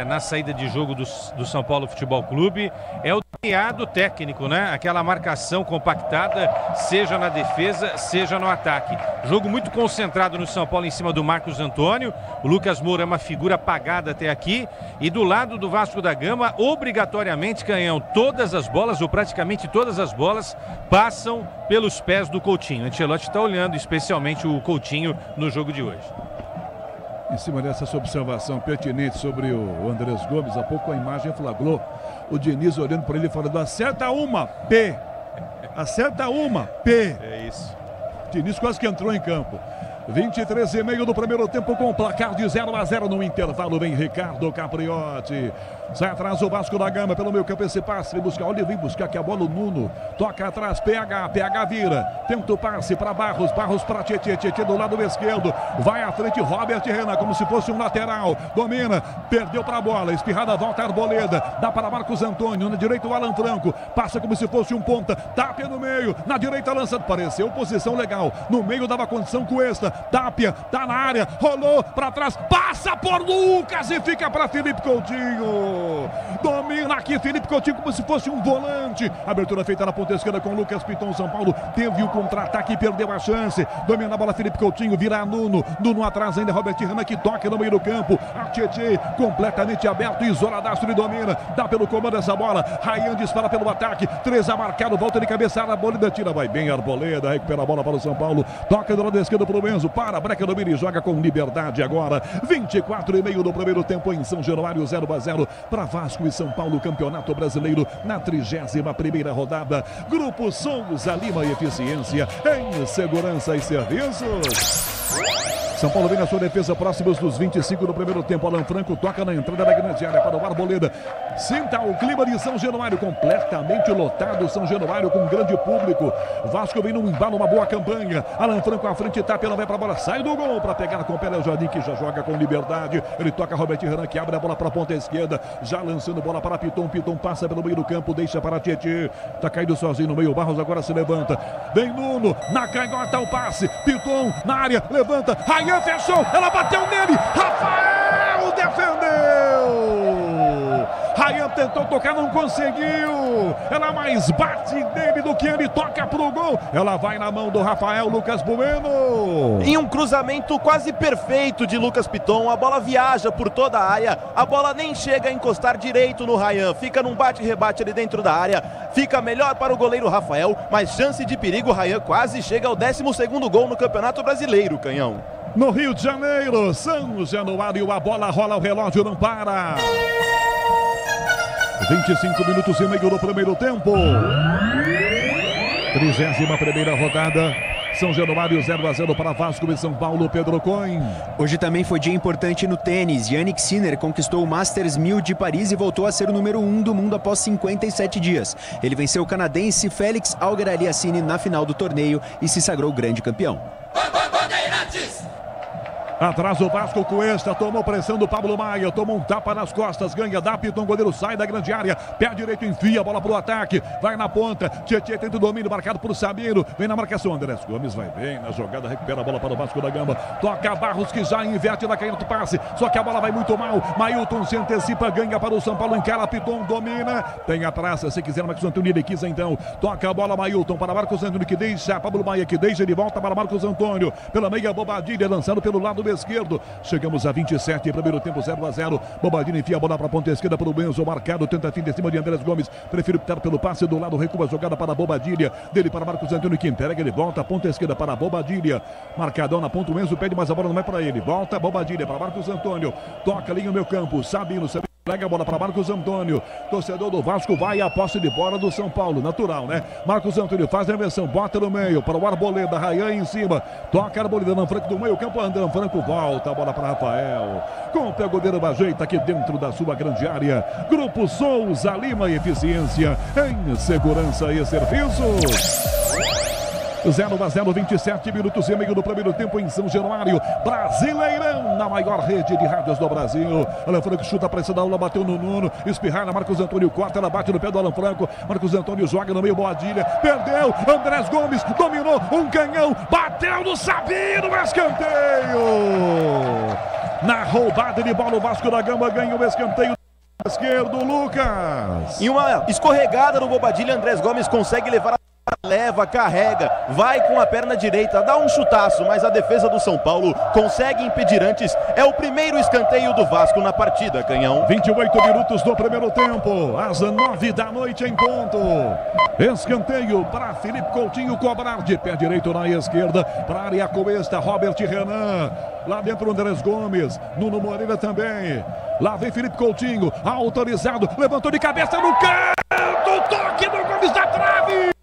na saída de jogo do São Paulo Futebol Clube. É o triado técnico, né? Aquela marcação compactada, seja na defesa, seja no ataque. Jogo muito concentrado no São Paulo em cima do Marcos Antônio. O Lucas Moura é uma figura apagada até aqui. E do lado do Vasco da Gama, obrigatoriamente, Canhão, todas as bolas, ou praticamente todas as bolas, passam pelos pés do Coutinho. Ancelotti está olhando especialmente o Coutinho no jogo de hoje.
Em cima dessa sua observação pertinente sobre o Andrés Gomes, há pouco a imagem flagrou o Diniz olhando para ele e falando: acerta uma, P. Acerta uma, P.
É isso.
Diniz quase que entrou em campo. 23:30 do primeiro tempo, com o placar de 0-0 no intervalo. Vem Ricardo Capriotti, sai atrás o Vasco da Gama pelo meio campo, esse passe, vem buscar aqui a bola, o Nuno toca atrás, PH vira, tenta o passe para Barros para Tietê do lado esquerdo, vai à frente Robert Renan como se fosse um lateral, domina, perdeu para a bola, espirrada, volta a Arboleda, dá para Marcos Antônio, na direita o Alan Franco, passa como se fosse um ponta, Tapia no meio, na direita lançando, pareceu posição legal, no meio dava condição Cuesta, Tapia, tá na área, rolou para trás, passa por Lucas e fica para Felipe Coutinho. Domina aqui Felipe Coutinho como se fosse um volante. Abertura feita na ponta esquerda com Lucas Piton. São Paulo teve o contra-ataque e perdeu a chance. Domina a bola Felipe Coutinho, vira Nuno atrás ainda, Robert Renan que toca no meio do campo. A Tietê completamente aberto, isoladaço, ele domina, dá pelo comando essa bola. Ryan dispara pelo ataque, 3 a marcado, volta de cabeça, a Arboleda tira, vai bem a Arboleda, recupera a bola para o São Paulo, toca do lado esquerdo para o Enzo, para Breca do Miri, joga com liberdade agora. 24:30 do primeiro tempo em São Januário, 0-0 para Vasco e São Paulo, Campeonato Brasileiro na 31ª rodada. Grupo Souza Lima e Eficiência em Segurança e Serviços. São Paulo vem na sua defesa, próximos dos 25 do primeiro tempo. Alan Franco toca na entrada da grande área para o Arboleda. Sinta o clima de São Januário, completamente lotado. São Januário com um grande público. Vasco vem num embalo, uma boa campanha. Alan Franco à frente, tá pela vai para a bola, sai do gol para pegar com o Pelé Jardim, que já joga com liberdade. Ele toca Robert Renan, que abre a bola para a ponta esquerda, já lançando bola para Piton. Piton passa pelo meio do campo, deixa para Tietê. Tá caído sozinho no meio. Barros agora se levanta. Vem Nuno, na canhota o passe. Piton na área, levanta. Rayan fechou, ela bateu nele. Rafael defendeu. Rayan tentou tocar, não conseguiu. Ela mais bate nele do que ele toca pro gol. Ela vai na mão do Rafael Lucas Bueno.
Em um cruzamento quase perfeito de Lucas Piton, a bola viaja por toda a área. A bola nem chega a encostar direito no Rayan. Fica num bate-rebate ali dentro da área. Fica melhor para o goleiro Rafael, mas chance de perigo. Rayan quase chega ao 12º gol no Campeonato Brasileiro, Canhão.
No Rio de Janeiro, São Januário, a bola rola, o relógio não para. 25 minutos e meio do primeiro tempo. 31ª rodada. São Januário 0-0 para Vasco e São Paulo. Pedro Coin.
Hoje também foi dia importante no tênis. Yannick Sinner conquistou o Masters 1000 de Paris e voltou a ser o número 1 do mundo após 57 dias. Ele venceu o canadense Félix Auger-Aliassime na final do torneio e se sagrou grande campeão.
Atrás o Vasco, Cuesta tomou pressão do Pablo Maia, tomou um tapa nas costas, ganha da Piton, goleiro sai da grande área, pé direito, enfia a bola pro ataque, vai na ponta, Tietê tenta o domínio, marcado por Sabino, vem na marcação, Andrés Gomes vai bem na jogada, recupera a bola para o Vasco da Gama, toca Barros que já inverte na canhota do passe, só que a bola vai muito mal, Mailton se antecipa, ganha para o São Paulo, encara Piton, domina, tem a praça, se quiser Marcos Antônio, ele quis então, toca a bola Mailton para Marcos Antônio que deixa, Pablo Maia que deixa, ele volta para Marcos Antônio, pela meia Bobadilha, lançando pelo lado esquerdo. Chegamos a 27, primeiro tempo 0-0. Bobadilha enfia a bola para a ponta esquerda para o Benzo, marcado, tenta fim de cima de Andrés Gomes. Prefere optar pelo passe do lado, recua a jogada para a Bobadilha. Dele para Marcos Antônio, que pega, ele volta, a ponta esquerda para a Bobadilha. Marcadão na ponta, o Benzo pede, mas a bola não é para ele. Volta a Bobadilha para Marcos Antônio. Toca ali no meu campo, Sabino. Pega a bola para Marcos Antônio, torcedor do Vasco, vai a posse de bola do São Paulo, natural, né? Marcos Antônio faz a inversão, bota no meio para o Arboleda, Rayan em cima, toca a Arboleda, Alan Franco do meio campo, Alan Franco volta a bola para Rafael, com o goleiro ajeita aqui dentro da sua grande área, Grupo Souza Lima, eficiência em segurança e serviços. 0-0, 27 minutos e meio do primeiro tempo em São Januário. Brasileirão, na maior rede de rádios do Brasil. Alan Franco chuta a pressão da aula, bateu no Nuno. Espirrada, Marcos Antônio corta, ela bate no pé do Alan Franco. Marcos Antônio joga no meio, Boadilha. Perdeu, Andrés Gomes dominou, um canhão. Bateu no Sabino, escanteio. Na roubada de bola, o Vasco da Gama ganha o escanteio. Esquerdo, Lucas.
Em uma escorregada no Bobadilha, Andrés Gomes consegue levar a leva, carrega, vai com a perna direita, dá um chutaço, mas a defesa do São Paulo consegue impedir antes. É o primeiro escanteio do Vasco na partida, Canhão.
28 minutos do primeiro tempo, às 9 da noite em ponto. Escanteio para Felipe Coutinho cobrar de pé direito na esquerda, para a área Cuesta, Robert Renan. Lá dentro Andrés Gomes, Nuno Moreira também. Lá vem Felipe Coutinho, autorizado, levantou de cabeça no canto, toque do Gomes da trave.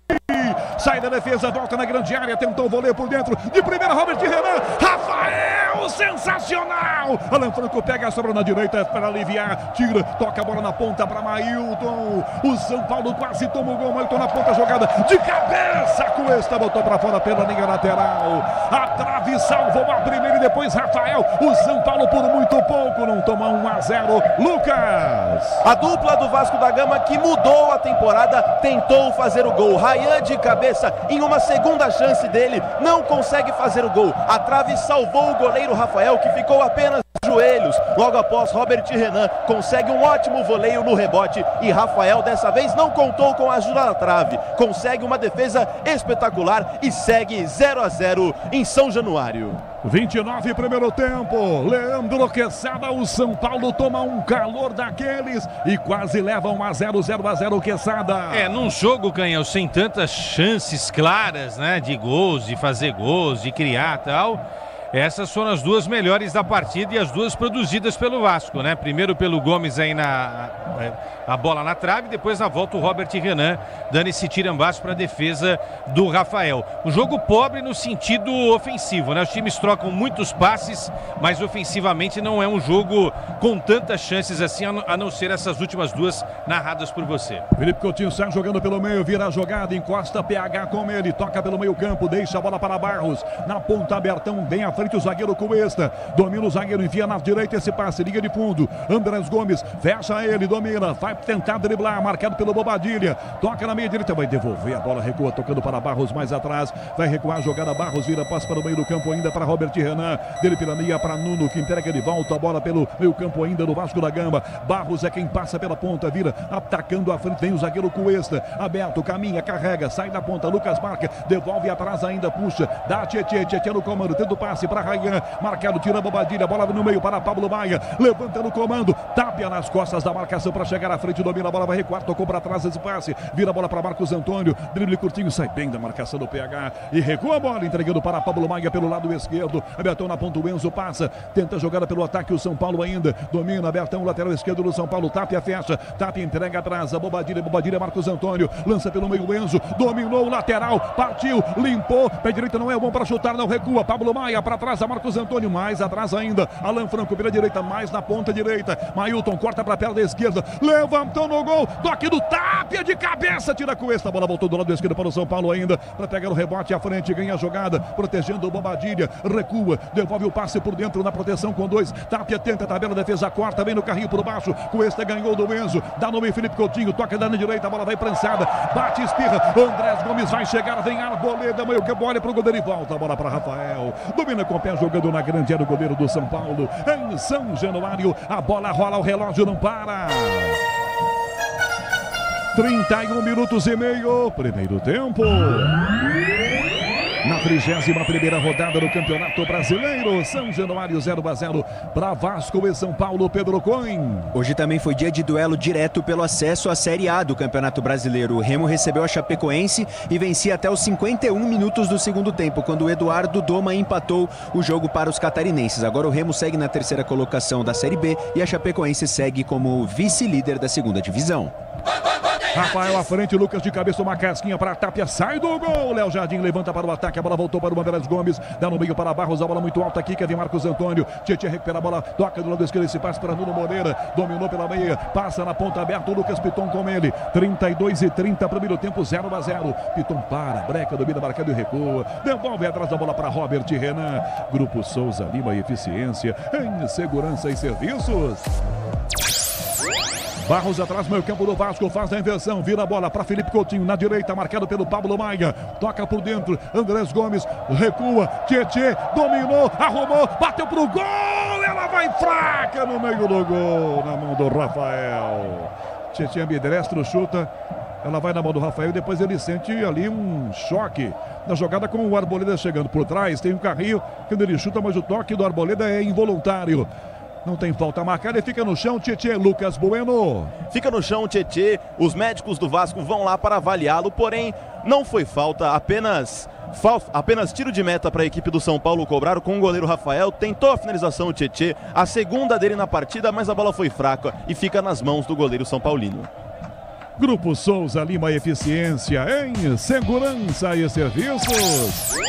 Sai da defesa, volta na grande área, tentou o voleio por dentro, de primeira Robert Renan, Rafael, sensacional! Alan Franco pega a sobra na direita para aliviar, tira, toca a bola na ponta para Mailton, o São Paulo quase toma o gol, Mailton na ponta, jogada de cabeça, Cuesta botou para fora pela linha lateral, a trave salvou a primeira e depois Rafael, o São Paulo por muito pouco não toma 1-0, Lucas!
A dupla do Vasco da Gama que mudou a temporada, tentou fazer o gol, Rayan de cabeça, em uma segunda chance dele, não consegue fazer o gol, a trave salvou o goleiro Rafael, que ficou apenas joelhos, logo após Robert Renan consegue um ótimo voleio no rebote e Rafael dessa vez não contou com a ajuda da trave, consegue uma defesa espetacular e segue 0-0 em São Januário.
29 primeiro tempo, Leandro Quesada, o São Paulo toma um calor daqueles e quase leva 0-0 Quesada.
Num jogo, Canhão, sem tantas chances claras, né, de gols, de fazer gols, de criar tal, Essas foram as duas melhores da partida e as duas produzidas pelo Vasco, né? Primeiro pelo Gomes aí a bola na trave, depois na volta o Robert Renan dando esse tirambaço para a defesa do Rafael. O jogo pobre no sentido ofensivo, né? Os times trocam muitos passes, mas ofensivamente não é um jogo com tantas chances assim, a não ser essas últimas duas narradas por você.
Felipe Coutinho sai jogando pelo meio, vira a jogada, encosta PH com ele, toca pelo meio campo, deixa a bola para Barros, na ponta abertão, bem à frente o zagueiro Cuesta, domina o zagueiro, envia na direita esse passe, liga de fundo, Andrés Gomes, fecha ele, domina, vai tentar driblar, marcado pelo Bobadilha, toca na meia direita, vai devolver a bola, recua, tocando para Barros mais atrás, vai recuar a jogada, Barros vira, passa para o meio do campo ainda para Robert Renan, dele pela meia para Nuno, que entrega de volta a bola pelo meio campo ainda do Vasco da Gama, Barros é quem passa pela ponta, vira, atacando a frente, vem o zagueiro Cuesta, aberto, caminha, carrega, sai da ponta, Lucas marca, devolve atrás ainda, puxa, dá Tietê no comando, tenta o passe para Rayan, marcado, tira a Bobadilha, bola no meio para Pablo Maia, levanta no comando, tapia nas costas da marcação para chegar à frente, domina a bola, vai recuar, tocou para trás esse passe, vira a bola para Marcos Antônio, drible curtinho, sai bem da marcação do PH e recua a bola, entregando para Pablo Maia pelo lado esquerdo, abertão na ponta, o Enzo passa, tenta jogada pelo ataque, o São Paulo ainda, domina, abertão, lateral esquerdo do São Paulo, Tapia fecha, Tapia entrega atrás, a Bobadilha, Marcos Antônio, lança pelo meio o Enzo, dominou o lateral, partiu, limpou, pé direita não é bom para chutar, não recua, Pablo Maia para trás, a Marcos Antônio, mais atrás ainda, Alan Franco pela direita, mais na ponta direita, Mailton corta para a perna esquerda, levantou no gol, toque do Tapia de cabeça, tira com esta, a bola voltou do lado esquerdo para o São Paulo ainda, para pegar o rebote à frente, ganha a jogada, protegendo o Bobadilha, recua, devolve o passe por dentro na proteção com dois, Tapia tenta, tabela, defesa corta, vem no carrinho por baixo, Cuesta ganhou do Enzo, dá no meio Felipe Coutinho, toca da direita, a bola vai prensada, bate, espirra, Andrés Gomes vai chegar, vem Arboleda, meio que olha para o goleiro e volta a bola para Rafael, domina com o pé jogando na grande área o goleiro do São Paulo, em São Januário, a bola rola, o relógio não para. 31 minutos e meio, primeiro tempo. Na 31ª rodada do Campeonato Brasileiro, São Januário 0-0 para Vasco e São Paulo, Pedro Coin.
Hoje também foi dia de duelo direto pelo acesso à Série A do Campeonato Brasileiro. O Remo recebeu a Chapecoense e vencia até os 51 minutos do segundo tempo, quando o Eduardo Doma empatou o jogo para os catarinenses. Agora o Remo segue na terceira colocação da Série B e a Chapecoense segue como vice-líder da segunda divisão.
Rafael à frente, Lucas de cabeça, uma casquinha para a Tapia, sai do gol, Léo Jardim levanta para o ataque, a bola voltou para o Andrés Gomes, dá no meio para Barros, a bola muito alta aqui, Kevin Marcos Antônio, Tietê recupera a bola, toca do lado esquerdo, esse passe para Nuno Moreira, dominou pela meia, passa na ponta aberta, o Lucas Piton com ele, 32:30, primeiro tempo, 0-0, Piton para, breca, domina, marcado e recua, devolve atrás da bola para Robert Renan, Grupo Souza Lima, eficiência em segurança e serviços. Barros atrás, meio campo do Vasco, faz a inversão, vira a bola para Felipe Coutinho, na direita, marcado pelo Pablo Maia, toca por dentro, Andrés Gomes, recua, Tietê, dominou, arrumou, bateu pro gol, ela vai fraca no meio do gol, na mão do Rafael. Tietê ambidestro, chuta, ela vai na mão do Rafael, depois ele sente ali um choque na jogada com o Arboleda chegando por trás, tem um carrinho, quando ele chuta, mas o toque do Arboleda é involuntário. Não tem falta marcada e fica no chão, Tietê, Lucas Bueno.
Fica no chão, Tietê, os médicos do Vasco vão lá para avaliá-lo, porém não foi falta, apenas tiro de meta para a equipe do São Paulo cobrar com o goleiro Rafael, tentou a finalização o Tietê, a segunda dele na partida, mas a bola foi fraca e fica nas mãos do goleiro São Paulino.
Grupo Souza Lima, eficiência em segurança e serviços.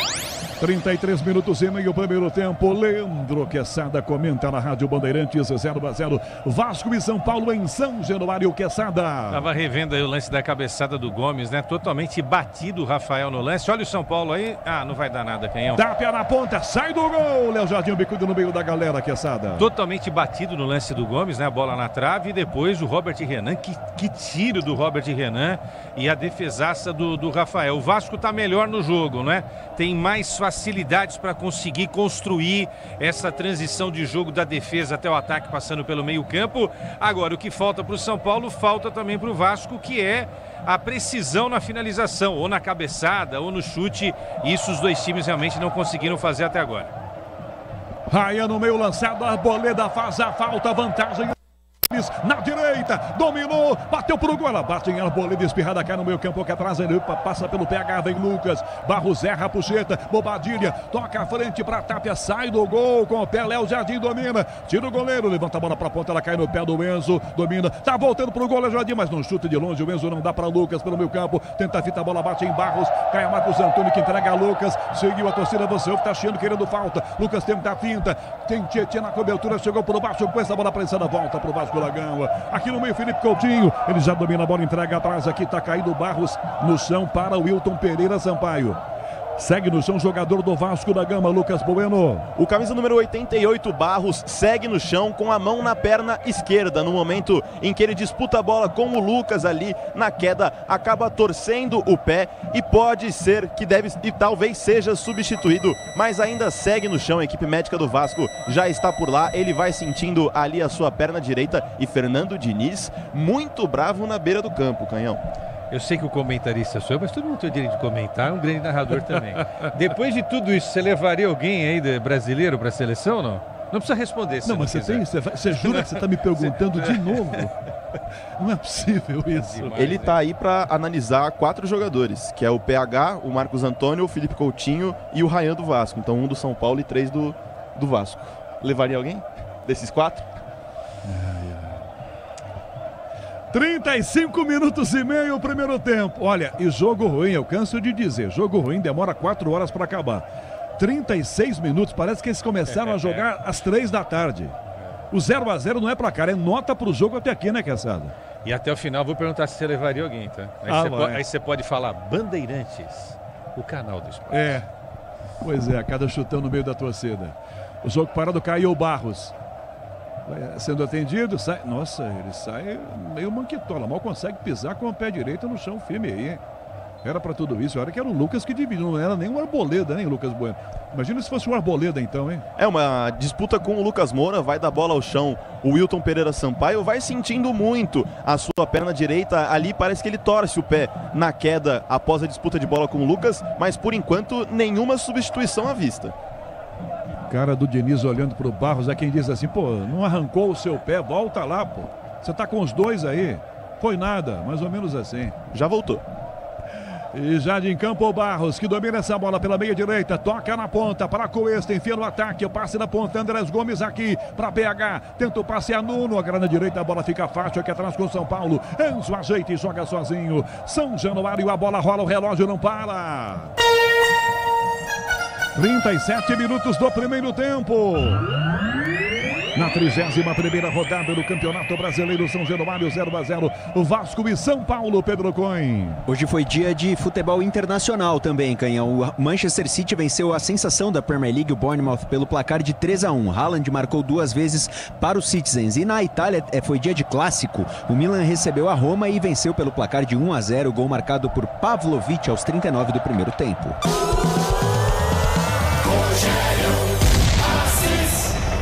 33 minutos e meio, primeiro tempo. Leandro Quesada comenta na Rádio Bandeirantes, 0-0. Vasco e São Paulo em São Januário. Quesada.
Tava revendo aí o lance da cabeçada do Gomes, né? Totalmente batido o Rafael no lance. Olha o São Paulo aí. Ah, não vai dar nada, Canhão.
Tapia na ponta, sai do gol. Léo Jardim bicudo no meio da galera, Quesada.
Totalmente batido no lance do Gomes, né? A bola na trave e depois o Robert Renan. Que tiro do Robert Renan e a defesaça do Rafael. O Vasco tá melhor no jogo, né? Tem mais facilidades para conseguir construir essa transição de jogo da defesa até o ataque, passando pelo meio campo. Agora, o que falta para o São Paulo, falta também para o Vasco, que é a precisão na finalização, ou na cabeçada, ou no chute. Isso os dois times realmente não conseguiram fazer até agora.
Raia no meio lançado, Arboleda faz a falta, vantagem Gomes na direita, dominou, bateu pro gol, ela bate em Arboleda, espirrada, cai no meio campo, que atrás ele passa pelo PH, vem Lucas, Barros erra a puxeta, Bobadilha, toca à frente pra Tapia, sai do gol com o pé, Léo Jardim domina, tira o goleiro, levanta a bola pra ponta, ela cai no pé do Enzo, domina, tá voltando pro gol, Léo Jardim, mas não chute de longe, o Enzo não dá pra Lucas pelo meio campo, tenta a fita, a bola bate em Barros, cai a Marcos Antônio que entrega a Lucas, seguiu a torcida, você tá cheio, querendo falta, Lucas tenta a finta, tem Tietê na cobertura, chegou por baixo, com essa bola prensada, volta pro Vasco da Gama, aqui no meio Felipe Coutinho, ele já domina a bola, entrega atrás, aqui tá caído Barros no chão para o Wilton Pereira Sampaio. Segue no chão o jogador do Vasco da Gama, Lucas Bueno.
O camisa número 88, Barros, segue no chão com a mão na perna esquerda. No momento em que ele disputa a bola com o Lucas ali na queda, acaba torcendo o pé e pode ser que deve e talvez seja substituído, mas ainda segue no chão. A equipe médica do Vasco já está por lá. Ele vai sentindo ali a sua perna direita e Fernando Diniz muito bravo na beira do campo, Canhão.
Eu sei que o comentarista sou eu, mas todo mundo tem o direito de comentar, um grande narrador também. Depois de tudo isso, você levaria alguém aí brasileiro para a seleção ou não? Não precisa responder.
Não, mas você jura que você está me perguntando de novo? Não é possível isso.
Ele está aí para analisar 4 jogadores, que é o PH, o Marcos Antônio, o Felipe Coutinho e o Rayan do Vasco. Então 1 do São Paulo e 3 do Vasco. Levaria alguém desses 4?
35 minutos e meio o primeiro tempo. Olha, e jogo ruim, eu canso de dizer. Jogo ruim demora 4 horas para acabar. 36 minutos, parece que eles começaram a jogar às 3 da tarde. O 0-0 não é placar, é nota pro jogo até aqui, né, Caçada?
E até o final vou perguntar se você levaria alguém, tá? Aí você pode falar Bandeirantes, o canal do esporte.
É, pois é, cada chutão no meio da torcida. O jogo parado, caiu o Barros. Sendo atendido, sai. Nossa, ele sai meio manquitola, mal consegue pisar com o pé direito no chão firme aí, hein? Era pra tudo isso, era que era o Lucas que dividiu, não era nem o Arboleda, hein, Lucas Bueno? Imagina se fosse o Arboleda então, hein?
É uma disputa com o Lucas Moura, vai dar bola ao chão, o Wilton Pereira Sampaio vai sentindo muito a sua perna direita, ali parece que ele torce o pé na queda após a disputa de bola com o Lucas, mas por enquanto nenhuma substituição à vista.
Cara do Diniz olhando pro Barros, é quem diz assim, pô, não arrancou o seu pé, volta lá, pô. Você tá com os dois aí. Foi nada, mais ou menos assim.
Já voltou.
E já de campo o Barros, que domina essa bola pela meia direita, toca na ponta para Cuesta, enfia no ataque, o passe na ponta, Andrés Gomes aqui para PH, tenta o passe a Nuno, agora na direita a bola fica fácil aqui atrás com o São Paulo, Enzo ajeita e joga sozinho, São Januário, a bola rola, o relógio não para. 37 minutos do primeiro tempo. Na 31ª rodada do Campeonato Brasileiro, São Januário 0-0, Vasco e São Paulo, Pedro Coin.
Hoje foi dia de futebol internacional também, Canhão. O Manchester City venceu a sensação da Premier League, o Bournemouth, pelo placar de 3-1. Haaland marcou 2 vezes para os Citizens. E na Itália foi dia de clássico. O Milan recebeu a Roma e venceu pelo placar de 1-0, gol marcado por Pavlovic aos 39 do primeiro tempo.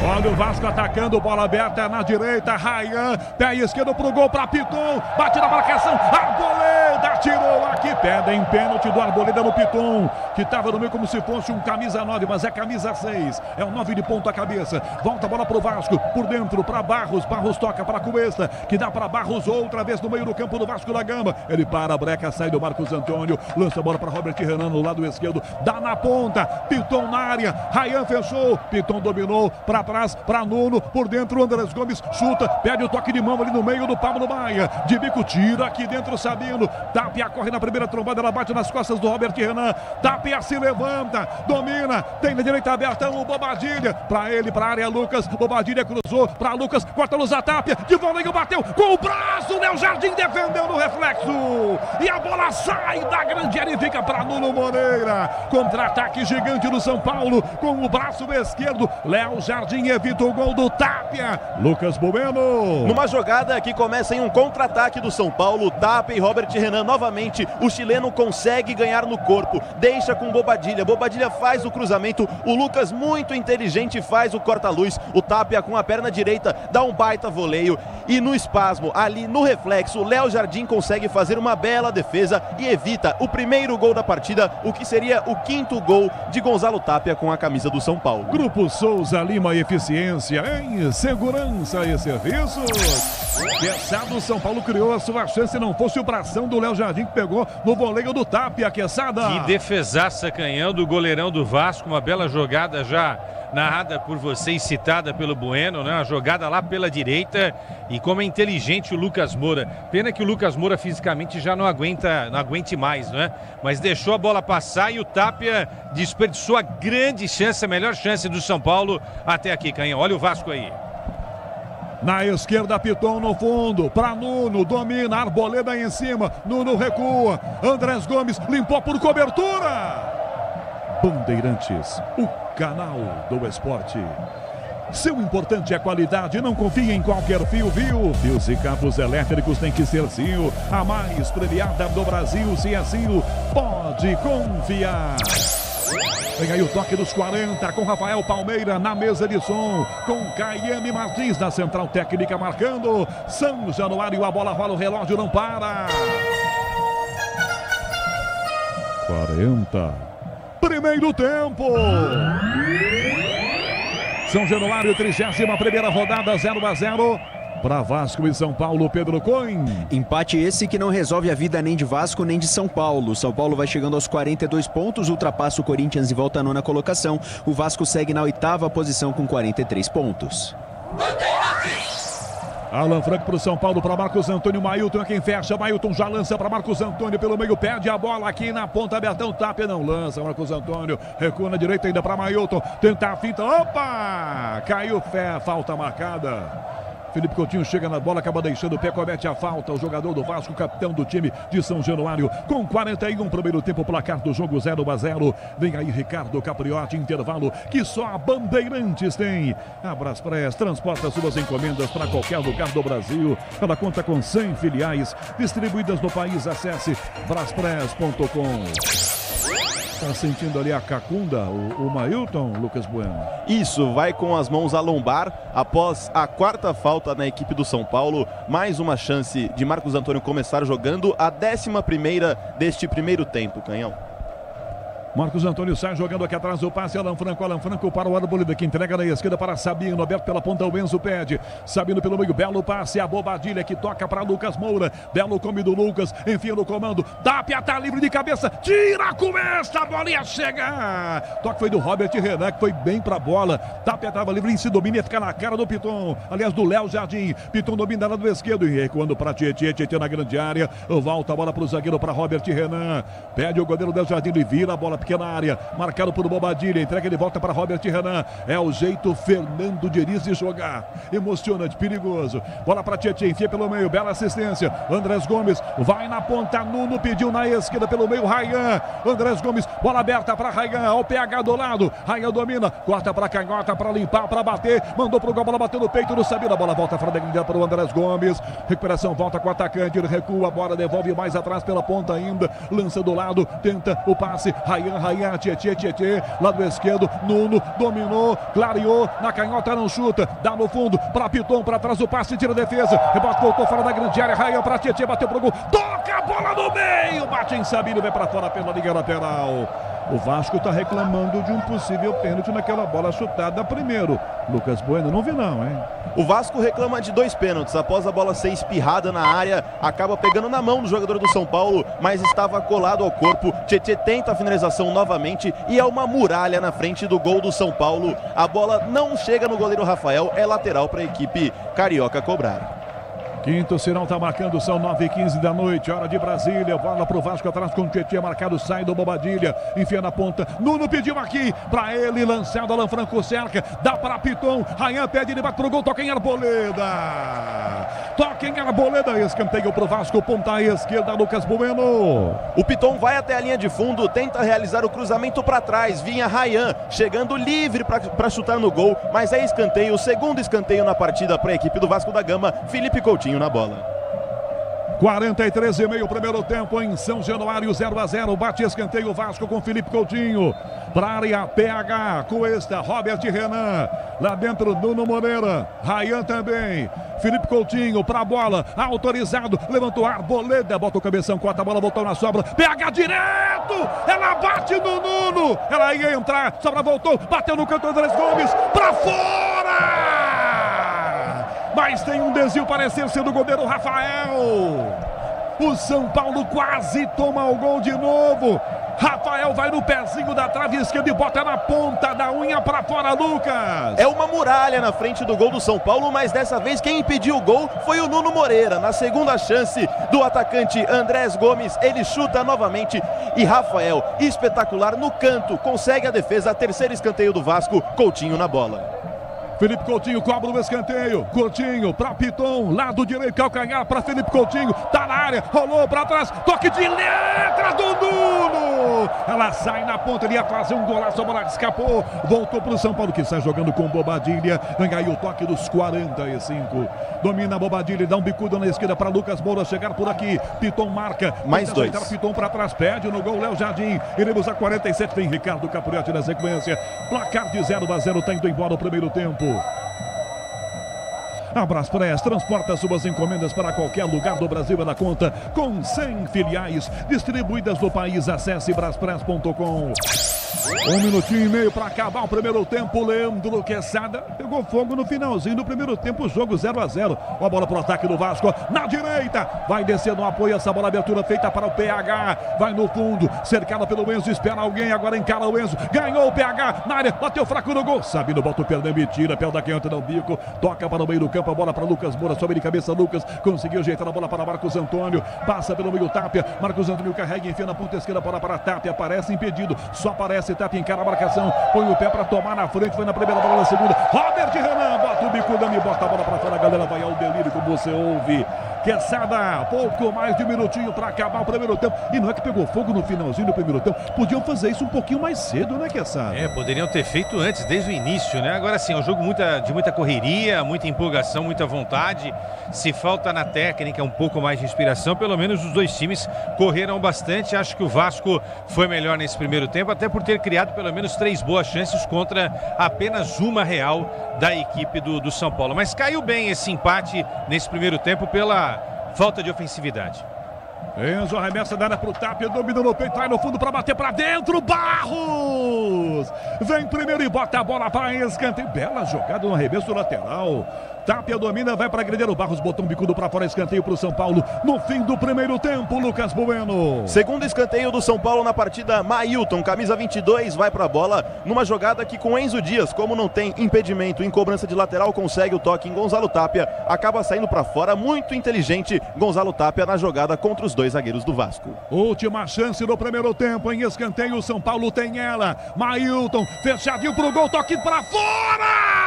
Olha o Vasco atacando, bola aberta na direita, Rayan, pé esquerdo pro gol para Piton, bate na marcação, Arboleda tirou aqui, pedem pênalti do Arboleda no Piton, que estava no meio como se fosse um camisa 9, mas é camisa 6, é um 9 de ponta cabeça, volta a bola pro Vasco, por dentro para Barros, Barros toca para Cuesta, que dá para Barros outra vez no meio do campo do Vasco da Gama, ele para a breca, sai do Marcos Antônio, lança a bola para Robert Renan no lado esquerdo, dá na ponta, Piton na área, Rayan fechou, Piton dominou para trás, para Nuno, por dentro o Andrés Gomes chuta, pede o toque de mão ali no meio do Pablo Maia, de bico tira aqui dentro Sabino, Tapia corre na primeira trombada, ela bate nas costas do Robert Renan, Tapia se levanta, domina, tem na direita aberta o Bobadilha, para ele, para a área Lucas, Bobadilha cruzou, para Lucas, corta luz a Tapia, de voleio bateu, com o braço, Léo Jardim defendeu no reflexo, e a bola sai da grande área e fica para Nuno Moreira, contra-ataque gigante do São Paulo, com o braço esquerdo, Léo Jardim evita o gol do Tapia, Lucas Bueno.
Numa jogada que começa em um contra-ataque do São Paulo, Tapia e Robert Renan novamente, os chileno consegue ganhar no corpo, deixa com Bobadilla. Bobadilla faz o cruzamento, o Lucas muito inteligente faz o corta-luz, o Tapia com a perna direita dá um baita voleio e no espasmo, ali no reflexo, Léo Jardim consegue fazer uma bela defesa e evita o primeiro gol da partida, o que seria o 5º gol de Gonzalo Tapia com a camisa do São Paulo.
Grupo Souza Lima, eficiência em segurança e serviços. Queçada, o São Paulo criou a sua chance, não fosse o bração do Léo Jardim que pegou no voleio do Tapia, Queçada.
Que defesaça, Canhão, do goleirão do Vasco, uma bela jogada já narrada por você e citada pelo Bueno, né? Uma jogada lá pela direita e como é inteligente o Lucas Moura. Pena que o Lucas Moura fisicamente já não aguente mais, né? Mas deixou a bola passar e o Tapia desperdiçou a grande chance, a melhor chance do São Paulo até aqui, Canhão. Olha o Vasco aí.
Na esquerda, Piton no fundo, para Nuno, domina, Arboleda em cima, Nuno recua, Andrés Gomes limpou por cobertura. Bandeirantes, o canal do esporte. Seu importante é qualidade, não confie em qualquer fio, viu? Fios e cabos elétricos tem que ser Sil, a mais premiada do Brasil. Se é Sil, pode confiar. Vem aí o toque dos 40 com Rafael Palmeira na mesa de som, com Caiane Martins na central técnica marcando. São Januário, a bola rola, o relógio não para. 40. Primeiro tempo. São Januário, 31ª rodada, 0-0. Para Vasco e São Paulo, Pedro Coin.
Empate esse que não resolve a vida nem de Vasco nem de São Paulo. São Paulo vai chegando aos 42 pontos, ultrapassa o Corinthians e volta à 9ª colocação. O Vasco segue na 8ª posição com 43 pontos.
Alan Franco para o São Paulo, para Marcos Antônio. Mailton é quem fecha, Mailton já lança para Marcos Antônio pelo meio, perde a bola aqui na ponta, Bertão Tapia não lança, Marcos Antônio recua na direita ainda para Mailton, tenta a finta, opa, caiu, falta marcada. Felipe Coutinho chega na bola, acaba deixando o pé, comete a falta. O jogador do Vasco, capitão do time de São Januário, com 41, primeiro tempo, placar do jogo 0-0. Vem aí Ricardo Capriotti, intervalo que só a Bandeirantes tem. A Braspress transporta suas encomendas para qualquer lugar do Brasil. Ela conta com 100 filiais distribuídas no país. Acesse braspress.com. Tá sentindo ali a cacunda, o Mailton, Lucas Bueno?
Isso, vai com as mãos à lombar após a 4ª falta na equipe do São Paulo. Mais uma chance de Marcos Antônio começar jogando a 11ª deste primeiro tempo, Canhão.
Marcos Antônio sai jogando aqui atrás o passe, Alan Franco para o Arboleda, que entrega na esquerda para Sabino, aberto pela ponta, o Enzo pede, Sabino pelo meio, belo passe, a Bobadilla que toca para Lucas Moura, belo come do Lucas, enfia no comando, Tapia tá livre de cabeça, tira, começa, a bola ia chegar, toque foi do Robert Renan, que foi bem pra bola, Tapia tava livre, em se domina, ia ficar na cara do Piton, aliás do Léo Jardim, Piton domina lá do esquerdo, e recuando para Tietê na grande área, volta a bola pro zagueiro, para Robert Renan, pede o goleiro Léo Jardim, ele vira a bola, pequena área, marcado por Bobadilla, entrega de volta para Robert Renan, é o jeito Fernando Diniz de jogar, emocionante, perigoso, bola para Tietê, enfia pelo meio, bela assistência, Andrés Gomes, vai na ponta, Nuno pediu na esquerda pelo meio, Rayan, Andrés Gomes, bola aberta para Rayan, ao PH do lado, Rayan domina, corta para canhota, para limpar, para bater, mandou pro gol, bola bateu no peito do Sabino, a bola volta fora da grande para o Andrés Gomes, recuperação, volta com o atacante, ele recua, a bola devolve mais atrás pela ponta ainda, lança do lado, tenta o passe, Rayan, Tietê, lado esquerdo, Nuno, dominou, clareou, na canhota não chuta, dá no fundo, para Piton, para trás o passe, tira a defesa, rebote, voltou fora da grande área, Rayan para Tietê, bateu pro gol, toca a bola no meio, bate em Sabino, vai para fora pela linha lateral. O Vasco está reclamando de um possível pênalti naquela bola chutada primeiro. Lucas Bueno, não vi não, hein?
O Vasco reclama de 2 pênaltis. Após a bola ser espirrada na área, acaba pegando na mão do jogador do São Paulo, mas estava colado ao corpo. Tietê tenta a finalização novamente e é uma muralha na frente do gol do São Paulo. A bola não chega no goleiro Rafael, é lateral para a equipe carioca cobrar.
Quinto sinal tá marcando, são 9h15 da noite, hora de Brasília, bola pro Vasco atrás com o Tietê marcado, sai do Bobadilla, enfia na ponta, Nuno pediu aqui, pra ele, lançado, Alan Franco cerca, dá para Piton, Rayan pede, ele bate pro gol, toca em Arboleda, escanteio pro Vasco, ponta esquerda, Lucas Bueno.
O Piton vai até a linha de fundo, tenta realizar o cruzamento para trás, vinha Rayan, chegando livre para chutar no gol, mas é escanteio, o segundo escanteio na partida para a equipe do Vasco da Gama, Felipe Coutinho na bola.
43,5 primeiro tempo em São Januário, 0-0. Bate escanteio Vasco com Felipe Coutinho. Para a área, PH, Cuesta, Robert Renan. Lá dentro, Nuno Moreira. Rayan também. Felipe Coutinho para a bola. Autorizado. Levantou Arboleda. Bota o cabeção, corta a bola, voltou na sobra. PH direto. Ela bate no Nuno. Ela ia entrar. Sobra voltou. Bateu no canto Andrés Gomes. Para fora! Mas tem um desvio, parecer ser do goleiro Rafael. O São Paulo quase toma o gol de novo. Rafael vai no pezinho da trave esquerda e bota na ponta da unha para fora, Lucas.
É uma muralha na frente do gol do São Paulo, mas dessa vez quem impediu o gol foi o Nuno Moreira. Na segunda chance do atacante Andrés Gomes, ele chuta novamente e Rafael, espetacular no canto, consegue a defesa. Terceiro escanteio do Vasco, Coutinho na bola.
Felipe Coutinho cobra o escanteio. Coutinho para Piton, lado direito, calcanhar para Felipe Coutinho. Tá na área, rolou para trás, toque de letra do Nuno. Ela sai na ponta, ele ia fazer um golaço, a bola escapou. Voltou para o São Paulo, que sai jogando com Bobadilha. Ganha aí o toque dos 45. Domina a Bobadilha, dá um bicudo na esquerda para Lucas Moura chegar por aqui. Piton marca.
Mais dois.
Piton para trás, pede no gol, Léo Jardim. Iremos a 47, tem Ricardo Capriati na sequência. Placar de 0-0, tá indo embora o primeiro tempo. A Braspress transporta suas encomendas para qualquer lugar do Brasil e da conta, com 100 filiais distribuídas no país. Acesse braspress.com. 1 minutinho e meio para acabar o primeiro tempo. Leandro Quesada pegou fogo no finalzinho do primeiro tempo, jogo 0-0. A bola para o ataque do Vasco, na direita, vai descer no apoio, essa bola abertura feita para o PH, vai no fundo, cercada pelo Enzo, espera alguém, agora encara o Enzo, ganhou o PH, na área, bateu fraco no gol, Sabino bota o perdão e tira, pé da canhota no bico, toca para o meio do campo, a bola para Lucas Moura, sobe de cabeça Lucas, conseguiu ajeitar a bola para Marcos Antônio, passa pelo meio Tapia, Marcos Antônio carrega, enfia na ponta esquerda, bola para Tapia, aparece impedido, só aparece Tapia, encara a marcação, põe o pé para tomar na frente, foi na primeira bola, na segunda, Robert Renan, bota o bico, e bota a bola para fora, a galera vai ao delírio, como você ouve. Quesada, pouco mais de um minutinho para acabar o primeiro tempo. E não é que pegou fogo no finalzinho do primeiro tempo. Podiam fazer isso um pouquinho mais cedo, né, Quesada?
Poderiam ter feito antes, desde o início, né? Agora sim, é um jogo de muita correria, muita empolgação, muita vontade. Se falta na técnica um pouco mais de inspiração, pelo menos os dois times correram bastante. Acho que o Vasco foi melhor nesse primeiro tempo, até por ter criado pelo menos 3 boas chances contra apenas uma real da equipe do São Paulo. Mas caiu bem esse empate nesse primeiro tempo pela falta de ofensividade.
Enzo arremessa da área pro Tapia, domina no peito, vai no fundo para bater para dentro, Barros! Vem primeiro e bota a bola para escanteio, bela jogada no arremesso lateral. Tapia domina, vai para agredir o Barros, botou um bicudo para fora, escanteio para o São Paulo no fim do primeiro tempo, Lucas Bueno.
Segundo escanteio do São Paulo na partida, Mailton, camisa 22, vai para a bola numa jogada que com Enzo Dias, como não tem impedimento em cobrança de lateral, consegue o toque em Gonzalo Tapia, acaba saindo para fora, muito inteligente Gonzalo Tapia na jogada contra os dois zagueiros do Vasco.
Última chance do primeiro tempo, em escanteio, o São Paulo tem ela, Mailton, fechadinho pro gol, toque para fora!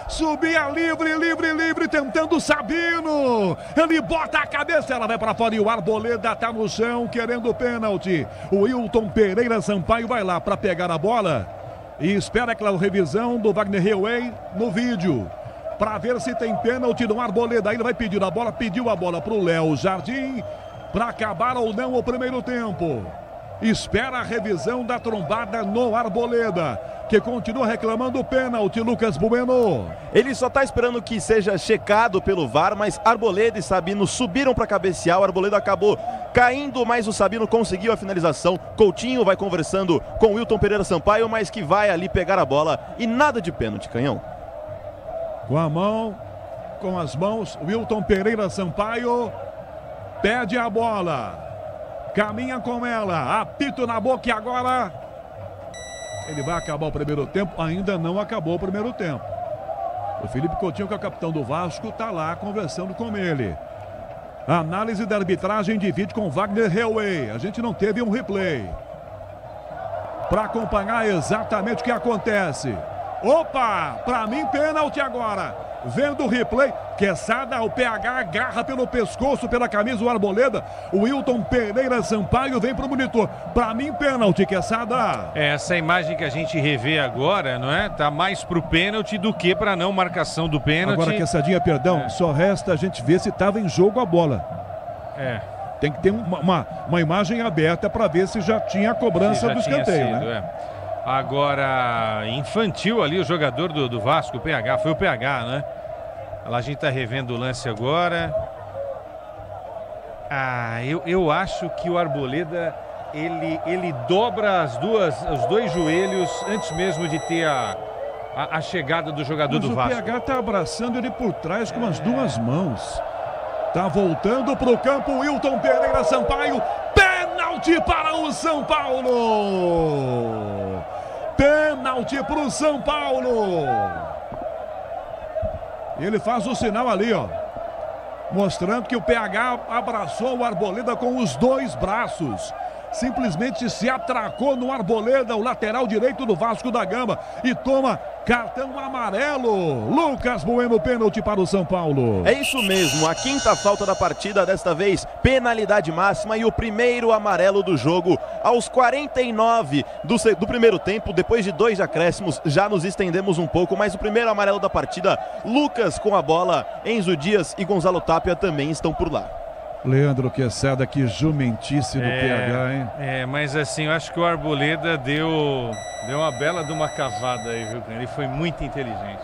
Subia livre, tentando Sabino. Ele bota a cabeça, ela vai para fora e o Arboleda tá no chão, querendo o pênalti. O Wilton Pereira Sampaio vai lá para pegar a bola e espera aquela revisão do Wagner Heuwey no vídeo, para ver se tem pênalti no Arboleda. Aí ele vai pedir a bola, pediu a bola pro Léo Jardim, para acabar ou não o primeiro tempo. Espera a revisão da trombada no Arboleda, que continua reclamando o pênalti, Lucas Bueno.
Ele só está esperando que seja checado pelo VAR, mas Arboleda e Sabino subiram para cabecear, o Arboleda acabou caindo, mas o Sabino conseguiu a finalização. Coutinho vai conversando com o Wilton Pereira Sampaio, mas que vai ali pegar a bola e nada de pênalti, Canhão.
Com as mãos, Wilton Pereira Sampaio pede a bola. Caminha com ela, apito na boca e agora ele vai acabar o primeiro tempo. Ainda não acabou o primeiro tempo. O Felipe Coutinho, que é o capitão do Vasco, está lá conversando com ele. A análise da arbitragem de vídeo com Wagner Heuwey. A gente não teve um replay para acompanhar exatamente o que acontece. Opa, para mim pênalti agora. vendo o replay, Quesada, o PH agarra pelo pescoço, pela camisa o Arboleda, o Wilton Pereira Sampaio vem pro monitor. Pra mim, pênalti, Quesada.
Essa imagem que a gente revê agora, não é? Tá mais pro pênalti do que pra não marcação do pênalti.
Agora, Quessadinha, perdão, só resta a gente ver se tava em jogo a bola. Tem que ter uma imagem aberta para ver se já tinha a cobrança do escanteio, né?
Agora, infantil ali o jogador do Vasco, o PH, foi o PH, né? A gente tá revendo o lance agora. Eu acho que o Arboleda, ele dobra os dois joelhos antes mesmo de ter a chegada do jogador do Vasco.
O PH tá abraçando ele por trás com as duas mãos. Tá voltando pro campo, Wilton Pereira Sampaio. Pênalti para o São Paulo. Pênalti para o São Paulo. Ele faz o sinal ali, ó, mostrando que o PH abraçou o Arboleda com os dois braços. Simplesmente se atracou no Arboleda, o lateral direito do Vasco da Gama, e toma cartão amarelo. Lucas Bueno, pênalti para o São Paulo.
É isso mesmo, a quinta falta da partida, desta vez penalidade máxima e o primeiro amarelo do jogo aos 49 do primeiro tempo. Depois de 2 acréscimos, já nos estendemos um pouco, mas o primeiro amarelo da partida. Lucas com a bola, Enzo Dias e Gonzalo Tapia também estão por lá.
Leandro Quesada, que jumentice do PH, hein?
Mas assim, eu acho que o Arboleda deu uma bela de uma cavada aí, viu? Ele foi muito inteligente.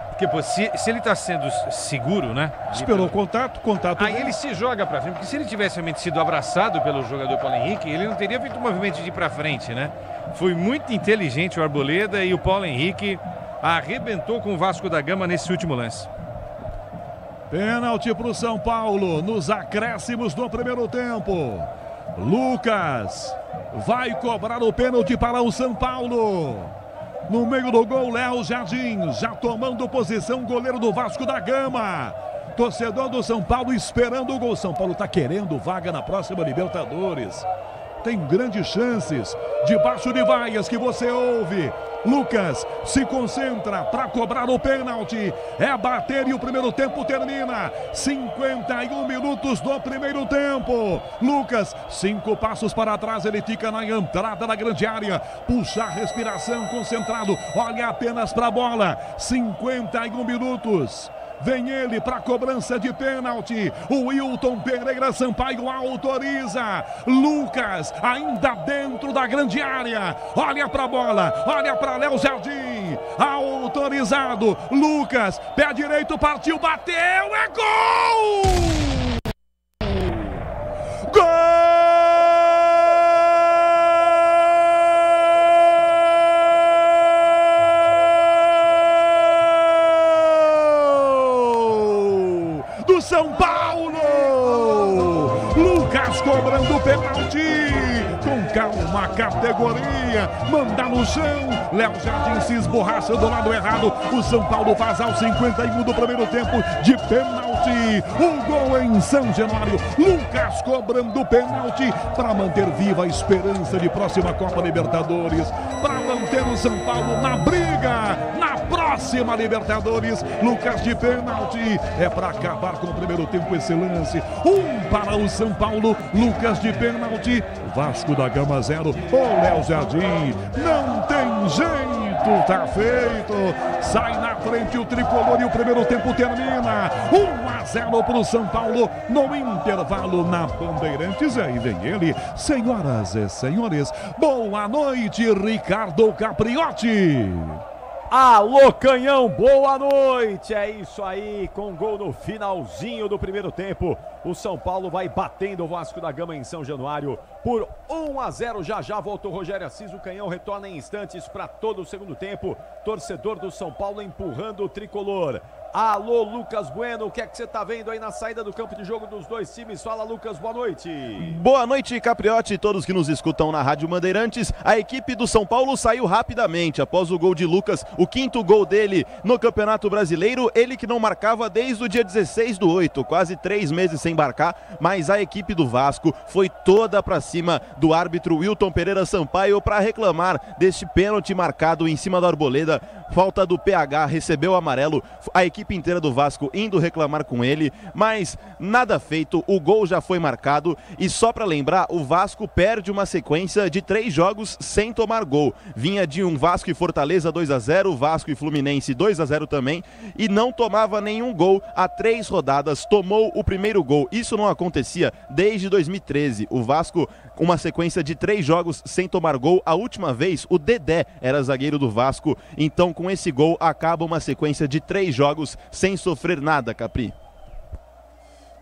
Porque, pô, se ele tá sendo seguro, né?
Esperou o contato.
Aí ele se joga pra frente, porque se ele tivesse realmente sido abraçado pelo jogador Paulo Henrique, ele não teria feito o movimento de ir pra frente, né? Foi muito inteligente o Arboleda e o Paulo Henrique arrebentou com o Vasco da Gama nesse último lance.
Pênalti para o São Paulo nos acréscimos do primeiro tempo. Lucas vai cobrar o pênalti para o São Paulo. No meio do gol, Léo Jardim já tomando posição, goleiro do Vasco da Gama. Torcedor do São Paulo esperando o gol. São Paulo está querendo vaga na próxima Libertadores. Tem grandes chances. Debaixo de vaias que você ouve. Lucas se concentra para cobrar o pênalti. É bater e o primeiro tempo termina. 51 minutos do primeiro tempo. Lucas, 5 passos para trás. Ele fica na entrada da grande área. Puxa a respiração, concentrado. Olha apenas para a bola. 51 minutos. Vem ele para a cobrança de pênalti. O Wilton Pereira Sampaio autoriza. Lucas ainda dentro da grande área. Olha para a bola. Olha para Léo Jardim. Autorizado. Lucas, pé direito, partiu, bateu. É gol! Gol! São Paulo! Lucas cobrando pênalti. Com calma, categoria. Manda no chão. Léo Jardim se esborracha do lado errado. O São Paulo faz aos 51 do primeiro tempo de pênalti. Um gol em São Januário. Lucas cobrando pênalti para manter viva a esperança de próxima Copa Libertadores. Para manter o São Paulo na briga. Na próxima Libertadores. Lucas de pênalti. É para acabar com o primeiro tempo esse lance. Para o São Paulo. Lucas de pênalti. Vasco da Gama 0. O Léo Jardim. Não tem jeito. Tá feito. Sai na frente o tricolor e o primeiro tempo termina. 1-0 para o São Paulo no intervalo na Bandeirantes. Aí vem ele. Senhoras e senhores, boa noite, Ricardo Capriotti.
Alô, Canhão, boa noite, é isso aí, com gol no finalzinho do primeiro tempo, o São Paulo vai batendo o Vasco da Gama em São Januário por 1-0, já volta o Rogério Assis, o Canhão retorna em instantes para todo o segundo tempo, torcedor do São Paulo empurrando o tricolor. Alô, Lucas Bueno, o que é que você tá vendo aí na saída do campo de jogo dos dois times? Fala, Lucas, boa noite.
Boa noite, Capriotti e todos que nos escutam na Rádio Bandeirantes. A equipe do São Paulo saiu rapidamente após o gol de Lucas, o 5º gol dele no Campeonato Brasileiro, ele que não marcava desde o dia 16/8, quase 3 meses sem marcar, mas a equipe do Vasco foi toda para cima do árbitro Wilton Pereira Sampaio para reclamar deste pênalti marcado em cima do Arboleda. Falta do PH, recebeu o amarelo. A equipe equipe inteira do Vasco indo reclamar com ele, mas nada feito, o gol já foi marcado e só para lembrar, o Vasco perde uma sequência de 3 jogos sem tomar gol. Vinha de um Vasco e Fortaleza 2-0, Vasco e Fluminense 2-0 também e não tomava nenhum gol há 3 rodadas, tomou o primeiro gol. Isso não acontecia desde 2013. O Vasco, uma sequência de 3 jogos sem tomar gol. A última vez, o Dedé era zagueiro do Vasco. Então, com esse gol, acaba uma sequência de 3 jogos sem sofrer nada, Capri.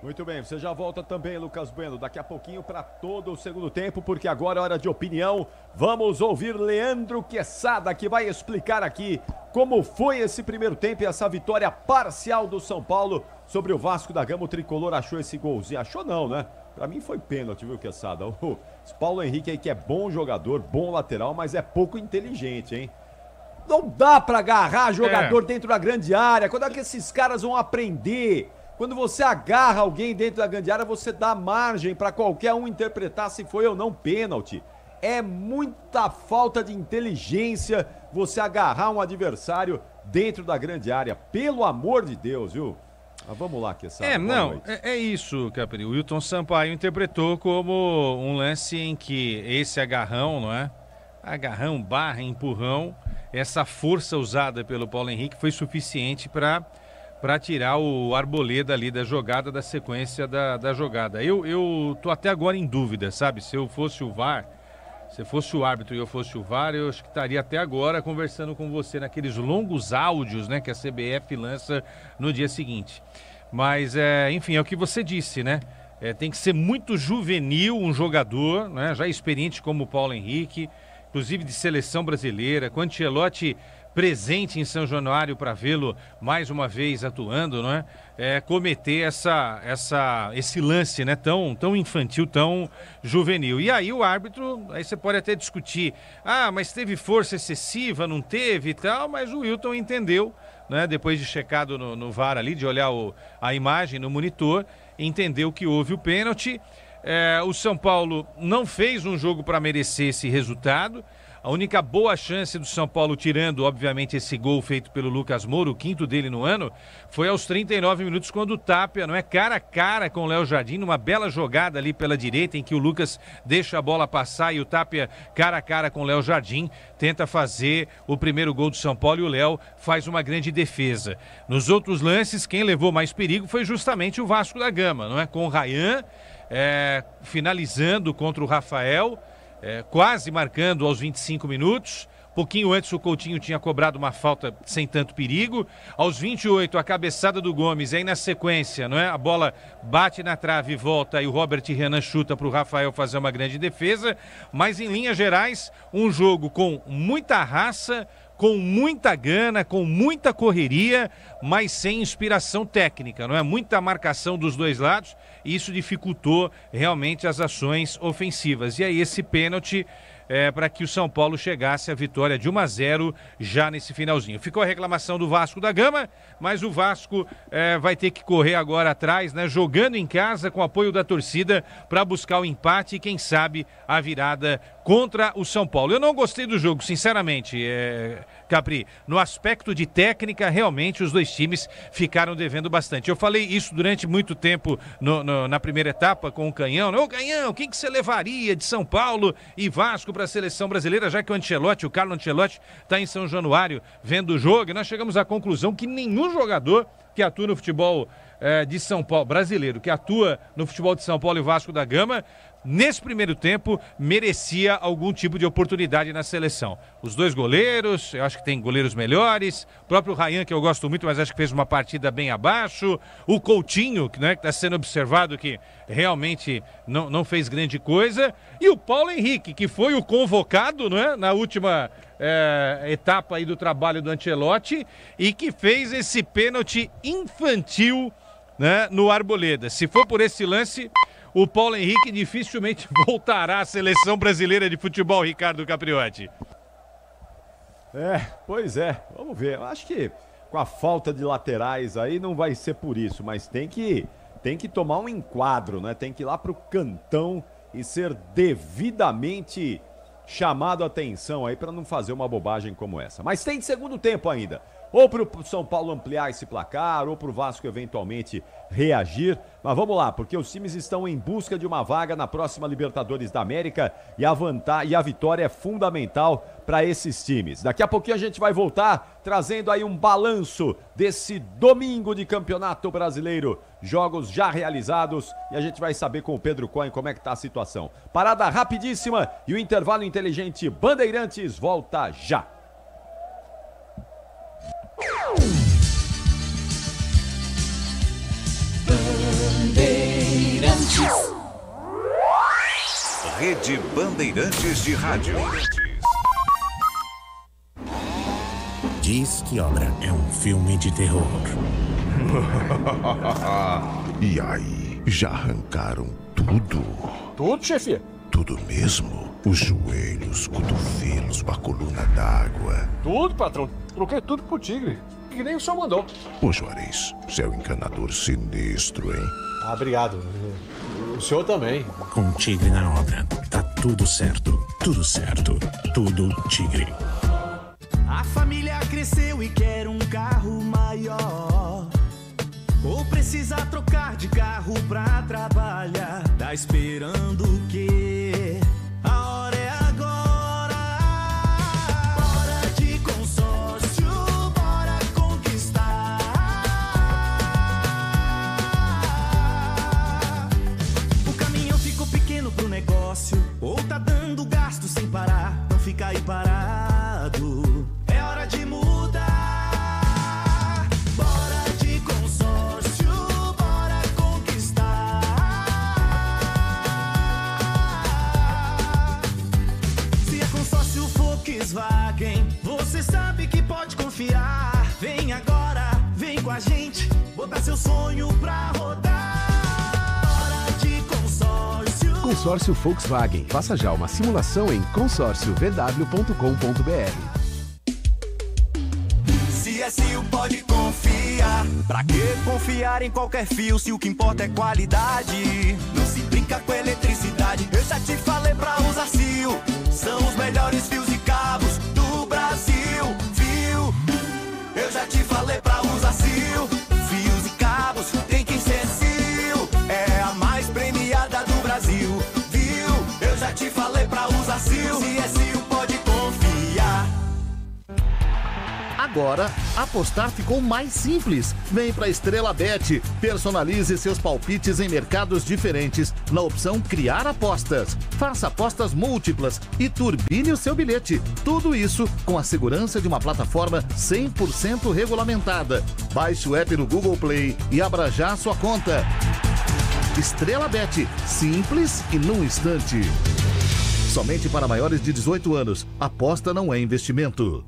Muito bem, você já volta também, Lucas Bueno, daqui a pouquinho para todo o segundo tempo, porque agora é hora de opinião. Vamos ouvir Leandro Quesada, que vai explicar aqui como foi esse primeiro tempo e essa vitória parcial do São Paulo sobre o Vasco da Gama. O tricolor achou esse golzinho, achou não, né? Pra mim foi pênalti, viu, Quesada? O Paulo Henrique aí, que é bom jogador, bom lateral, mas é pouco inteligente, hein? Não dá pra agarrar jogador dentro da grande área. Quando é que esses caras vão aprender? Quando você agarra alguém dentro da grande área, você dá margem para qualquer um interpretar se foi ou não pênalti. É muita falta de inteligência você agarrar um adversário dentro da grande área. Pelo amor de Deus, viu? Mas vamos lá, Quesada.
É isso, Capri. O Wilton Sampaio interpretou como um lance em que esse agarrão, não é? Agarrão barra empurrão, essa força usada pelo Paulo Henrique foi suficiente para tirar o Arboleda ali da jogada, da sequência da jogada. Eu tô até agora em dúvida, sabe? Se eu fosse o VAR, se fosse o árbitro e eu fosse o VAR, eu acho que estaria até agora conversando com você naqueles longos áudios, né, que a CBF lança no dia seguinte. Mas, enfim, é o que você disse, né? Tem que ser muito juvenil um jogador, né, já experiente como o Paulo Henrique, inclusive de seleção brasileira, com Ancelotti presente em São Januário para vê-lo mais uma vez atuando, não é? Cometer esse lance, né? Tão infantil, tão juvenil. E aí o árbitro, aí você pode até discutir, mas teve força excessiva, não teve e tal, mas o Wilton entendeu, né? Depois de checado no VAR ali, de olhar a imagem no monitor, entendeu que houve o pênalti. O São Paulo não fez um jogo para merecer esse resultado. A única boa chance do São Paulo, tirando, obviamente, esse gol feito pelo Lucas Moura, o 5º dele no ano, foi aos 39 minutos, quando o Tapia, não é, cara a cara com o Léo Jardim, numa bela jogada ali pela direita, em que o Lucas deixa a bola passar e o Tapia, cara a cara com o Léo Jardim, tenta fazer o primeiro gol do São Paulo e o Léo faz uma grande defesa. Nos outros lances, quem levou mais perigo foi justamente o Vasco da Gama, não é? Com o Ryan, finalizando contra o Rafael, quase marcando aos 25 minutos. Pouquinho antes o Coutinho tinha cobrado uma falta sem tanto perigo. Aos 28, a cabeçada do Gomes, aí na sequência, não é? A bola bate na trave e volta, e o Robert Renan chuta para o Rafael fazer uma grande defesa. Mas em linhas gerais, um jogo com muita raça, com muita gana, com muita correria, mas sem inspiração técnica, não é? Muita marcação dos dois lados, e isso dificultou realmente as ações ofensivas. E aí esse pênalti para que o São Paulo chegasse à vitória de 1-0 já nesse finalzinho. Ficou a reclamação do Vasco da Gama, mas o Vasco vai ter que correr agora atrás, né? Jogando em casa com apoio da torcida para buscar o empate e quem sabe a virada contra o São Paulo. Eu não gostei do jogo, sinceramente, Capri. No aspecto de técnica, realmente os dois times ficaram devendo bastante. Eu falei isso durante muito tempo na primeira etapa com o Canhão. Ô Canhão, quem que você levaria de São Paulo e Vasco para a seleção brasileira, já que o Carlo Ancelotti está em São Januário vendo o jogo, e nós chegamos à conclusão que nenhum jogador que atua no futebol de São Paulo, brasileiro, que atua no futebol de São Paulo e Vasco da Gama, nesse primeiro tempo, merecia algum tipo de oportunidade na seleção. Os dois goleiros, eu acho que tem goleiros melhores, o próprio Ryan, que eu gosto muito, mas acho que fez uma partida bem abaixo, o Coutinho, né, que está sendo observado que realmente não fez grande coisa, e o Paulo Henrique, que foi o convocado, né, na última etapa aí do trabalho do Ancelotti, e que fez esse pênalti infantil, né, no Arboleda. Se for por esse lance, o Paulo Henrique dificilmente voltará à seleção brasileira de futebol, Ricardo Capriotti.
Pois é, vamos ver. Eu acho que com a falta de laterais aí não vai ser por isso, mas tem que tomar um enquadro, né? Tem que ir lá pro cantão e ser devidamente chamado a atenção aí para não fazer uma bobagem como essa. Mas tem segundo tempo ainda. ou para o São Paulo ampliar esse placar, ou para o Vasco eventualmente reagir. Mas vamos lá, porque os times estão em busca de uma vaga na próxima Libertadores da América e a vitória é fundamental para esses times. Daqui a pouquinho a gente vai voltar trazendo aí um balanço desse domingo de Campeonato Brasileiro. Jogos já realizados e a gente vai saber com o Pedro Cohen como é que tá a situação. Parada rapidíssima e o intervalo inteligente Bandeirantes volta já.
Bandeirantes. Rede Bandeirantes de Rádio.
Diz que Obra é um filme de terror.
E aí, já arrancaram tudo?
Tudo, chefia?
Tudo mesmo? Os joelhos, cotovelos, a coluna d'água.
Tudo, patrão. Troquei tudo pro Tigre, que nem o senhor mandou.
Ô Juarez, você é um encanador sinistro, hein?
Ah, obrigado. O senhor também.
Com Tigre na obra, tá tudo certo. Tudo certo. Tudo Tigre.
A família cresceu e quer um carro maior. Ou precisa trocar de carro pra trabalhar. Tá esperando o quê? A hora é agora. Bora de consórcio, bora conquistar. O caminhão ficou pequeno pro negócio, ou tá dando gasto sem parar. Não fica aí parado. É hora de mudar. Bora de consórcio, bora conquistar. Se é consórcio Volkswagen, você sabe que pode confiar. Vem agora, vem com a gente, botar seu sonho pra rodar. Bora de consórcio.
Consórcio Volkswagen. Faça já uma simulação em consórciovw.com.br.
CSU pode confiar. Pra que confiar em qualquer fio se o que importa é qualidade? Não se brinca com eletricidade. Eu já te falei pra usar Sil. São os melhores fios e cabos do Brasil. Viu? Eu já te falei pra usar Sil. Fios e cabos tem que ser Sil. É a mais premiada do Brasil. Viu? Eu já te falei pra usar Sil. CSU pode confiar.
Agora, apostar ficou mais simples. Vem pra Estrela Bet. Personalize seus palpites em mercados diferentes na opção Criar Apostas. Faça apostas múltiplas e turbine o seu bilhete. Tudo isso com a segurança de uma plataforma 100% regulamentada. Baixe o app no Google Play e abra já a sua conta. Estrela Bet. Simples e num instante. Somente para maiores de 18 anos. Aposta não é investimento.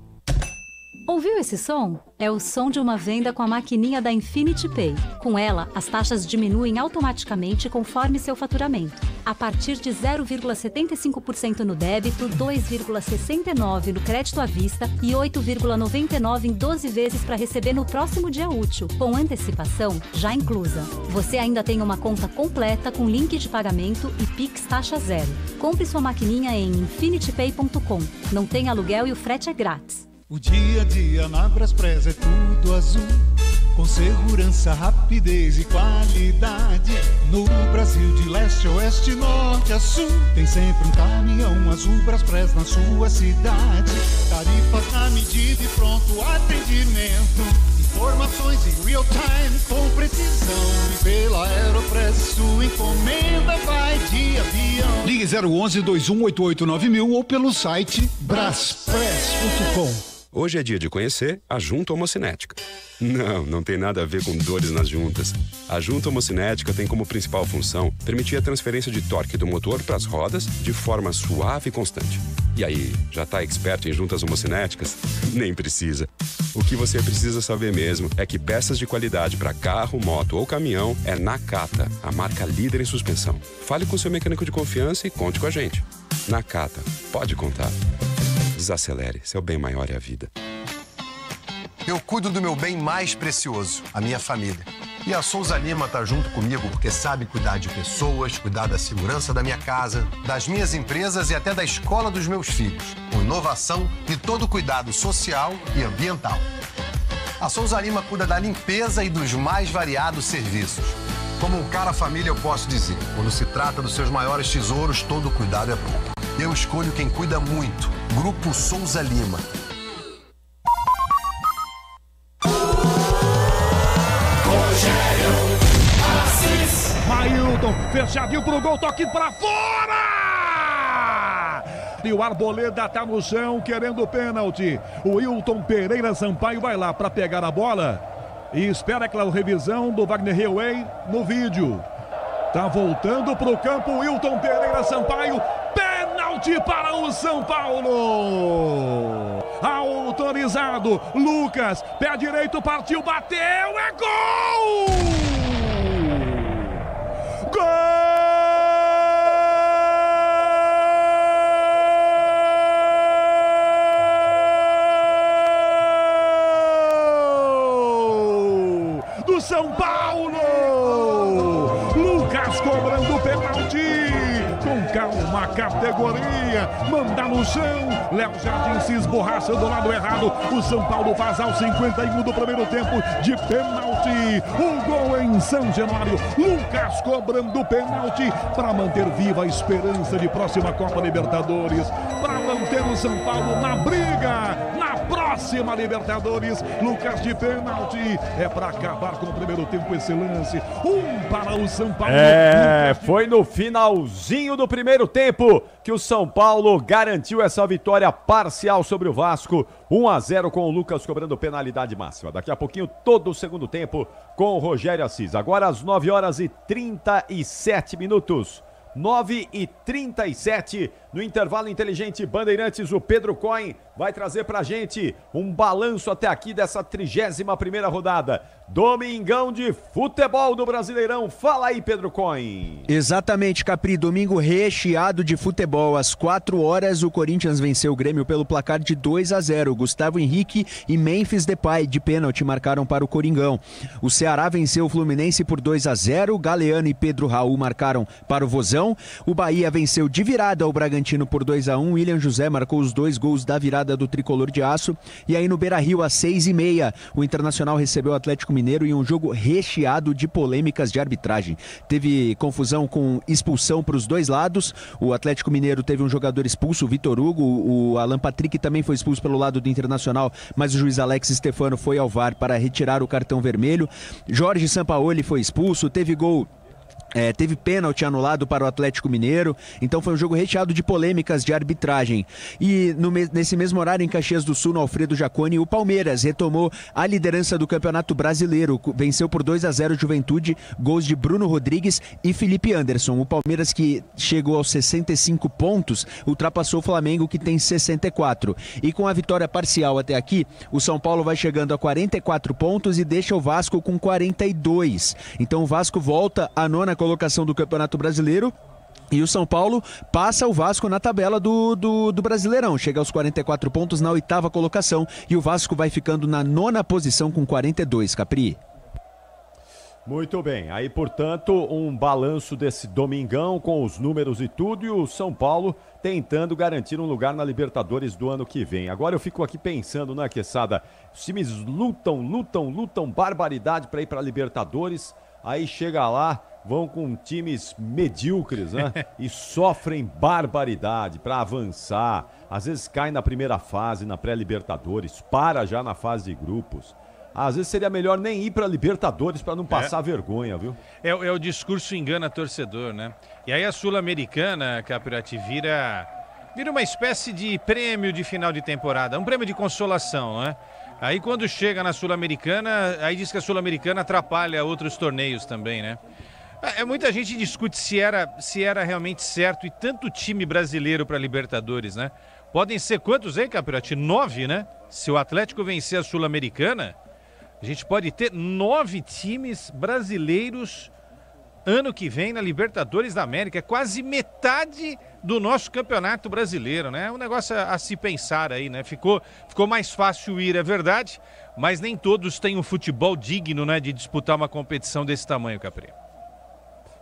Ouviu esse som? É o som de uma venda com a maquininha da Infinity Pay. Com ela, as taxas diminuem automaticamente conforme seu faturamento. A partir de 0,75% no débito, 2,69% no crédito à vista e 8,99% em 12 vezes para receber no próximo dia útil, com antecipação já inclusa. Você ainda tem uma conta completa com link de pagamento e Pix taxa zero. Compre sua maquininha em infinitypay.com. Não tem aluguel e o frete é grátis.
O dia a dia na Braspress é tudo azul, com segurança, rapidez e qualidade. No Brasil de leste a oeste, norte a sul, tem sempre um caminhão azul Braspress na sua cidade. Tarifas na medida e pronto atendimento. Informações em real time com precisão. E pela Aeropress sua encomenda vai de avião. Ligue 011-2188-9000 ou pelo site braspress.com.
Hoje é dia de conhecer a Junta Homocinética. Não tem nada a ver com dores nas juntas. A Junta Homocinética tem como principal função permitir a transferência de torque do motor para as rodas de forma suave e constante. E aí, já tá expert em juntas homocinéticas? Nem precisa. O que você precisa saber mesmo é que peças de qualidade para carro, moto ou caminhão é Nakata, a marca líder em suspensão. Fale com seu mecânico de confiança e conte com a gente. Nakata, pode contar. Desacelere, seu bem maior é a vida.
Eu cuido do meu bem mais precioso, a minha família. E a Souza Lima tá junto comigo porque sabe cuidar de pessoas, cuidar da segurança da minha casa, das minhas empresas e até da escola dos meus filhos, com inovação e todo cuidado social e ambiental. A Souza Lima cuida da limpeza e dos mais variados serviços. Como um cara família, eu posso dizer, quando se trata dos seus maiores tesouros, todo cuidado é bom. Eu escolho quem cuida muito. Grupo Souza Lima.
Mailton, fechadinho pro gol, toque pra fora! E o Arboleda tá no chão, querendo pênalti. O Wilton Pereira Sampaio vai lá pra pegar a bola e espera aquela revisão do Wagner Heuwey no vídeo. Tá voltando pro campo, Wilton Pereira Sampaio, pênalti para o São Paulo! Autorizado, Lucas, pé direito, partiu, bateu, é gol! Gol do São Paulo! Lucas cobrando pênalti. Com calma, categoria, manda no chão. Léo Jardim se esborracha do lado errado. O São Paulo faz aos 51 do primeiro tempo de pênalti. O gol em São Januário. Lucas cobrando pênalti para manter viva a esperança de próxima Copa Libertadores. Para manter o São Paulo na briga, na próxima Libertadores. Lucas de pênalti. É para acabar com o primeiro tempo esse lance. Para o São Paulo.
Foi no finalzinho do primeiro tempo que o São Paulo garantiu essa vitória parcial sobre o Vasco. 1-0 com o Lucas cobrando penalidade máxima. Daqui a pouquinho todo o segundo tempo com o Rogério Assis. Agora às 9h37. 9h37, no intervalo inteligente Bandeirantes, o Pedro Cohen vai trazer pra gente um balanço até aqui dessa 31ª rodada. Domingão de futebol do Brasileirão. Fala aí, Pedro Cohen.
Exatamente, Capri, domingo recheado de futebol. Às 4 horas, o Corinthians venceu o Grêmio pelo placar de 2-0. Gustavo Henrique e Memphis Depay de pênalti marcaram para o Coringão. O Ceará venceu o Fluminense por 2-0. Galeano e Pedro Raul marcaram para o Vozão. O Bahia venceu de virada o Bragantino por 2-1. William José marcou os 2 gols da virada do Tricolor de Aço. E aí no Beira-Rio, às 6h30, o Internacional recebeu o Atlético Mineiro em um jogo recheado de polêmicas de arbitragem. Teve confusão com expulsão para os dois lados. O Atlético Mineiro teve um jogador expulso, o Vitor Hugo. O Alan Patrick também foi expulso pelo lado do Internacional, mas o juiz Alex Stefano foi ao VAR para retirar o cartão vermelho. Jorge Sampaoli foi expulso, teve gol. Teve pênalti anulado para o Atlético Mineiro, então foi um jogo recheado de polêmicas de arbitragem. E nesse mesmo horário, em Caxias do Sul, no Alfredo Jaconi, o Palmeiras retomou a liderança do Campeonato Brasileiro, venceu por 2-0 Juventude, gols de Bruno Rodrigues e Felipe Anderson. O Palmeiras, que chegou aos 65 pontos, ultrapassou o Flamengo, que tem 64. E com a vitória parcial até aqui, o São Paulo vai chegando a 44 pontos e deixa o Vasco com 42. Então o Vasco volta à 9ª colocação do Campeonato Brasileiro e o São Paulo passa o Vasco na tabela do Brasileirão, chega aos 44 pontos na 8ª colocação e o Vasco vai ficando na 9ª posição com 42, Capri.
Muito bem, aí portanto um balanço desse domingão com os números e tudo, e o São Paulo tentando garantir um lugar na Libertadores do ano que vem. Agora eu fico aqui pensando, né, Quesada, os times lutam barbaridade para ir para a Libertadores, aí chega lá, vão com times medíocres, né? E sofrem barbaridade para avançar. Às vezes cai na primeira fase, na pré-Libertadores, para já na fase de grupos. Às vezes seria melhor nem ir para Libertadores para não passar vergonha, viu?
É o discurso engana torcedor, né? E aí a Sul-Americana, Capirati, vira uma espécie de prêmio de final de temporada, um prêmio de consolação, né? Aí quando chega na Sul-Americana, aí diz que a Sul-Americana atrapalha outros torneios também, né? Muita gente discute se era realmente certo e tanto time brasileiro para Libertadores, né? Podem ser quantos aí, Capirati? 9, né? Se o Atlético vencer a Sul-Americana, a gente pode ter 9 times brasileiros ano que vem na Libertadores da América. É quase metade do nosso campeonato brasileiro, né? É um negócio a se pensar aí, né? Ficou mais fácil ir, é verdade, mas nem todos têm um futebol digno, né, de disputar uma competição desse tamanho, Capri.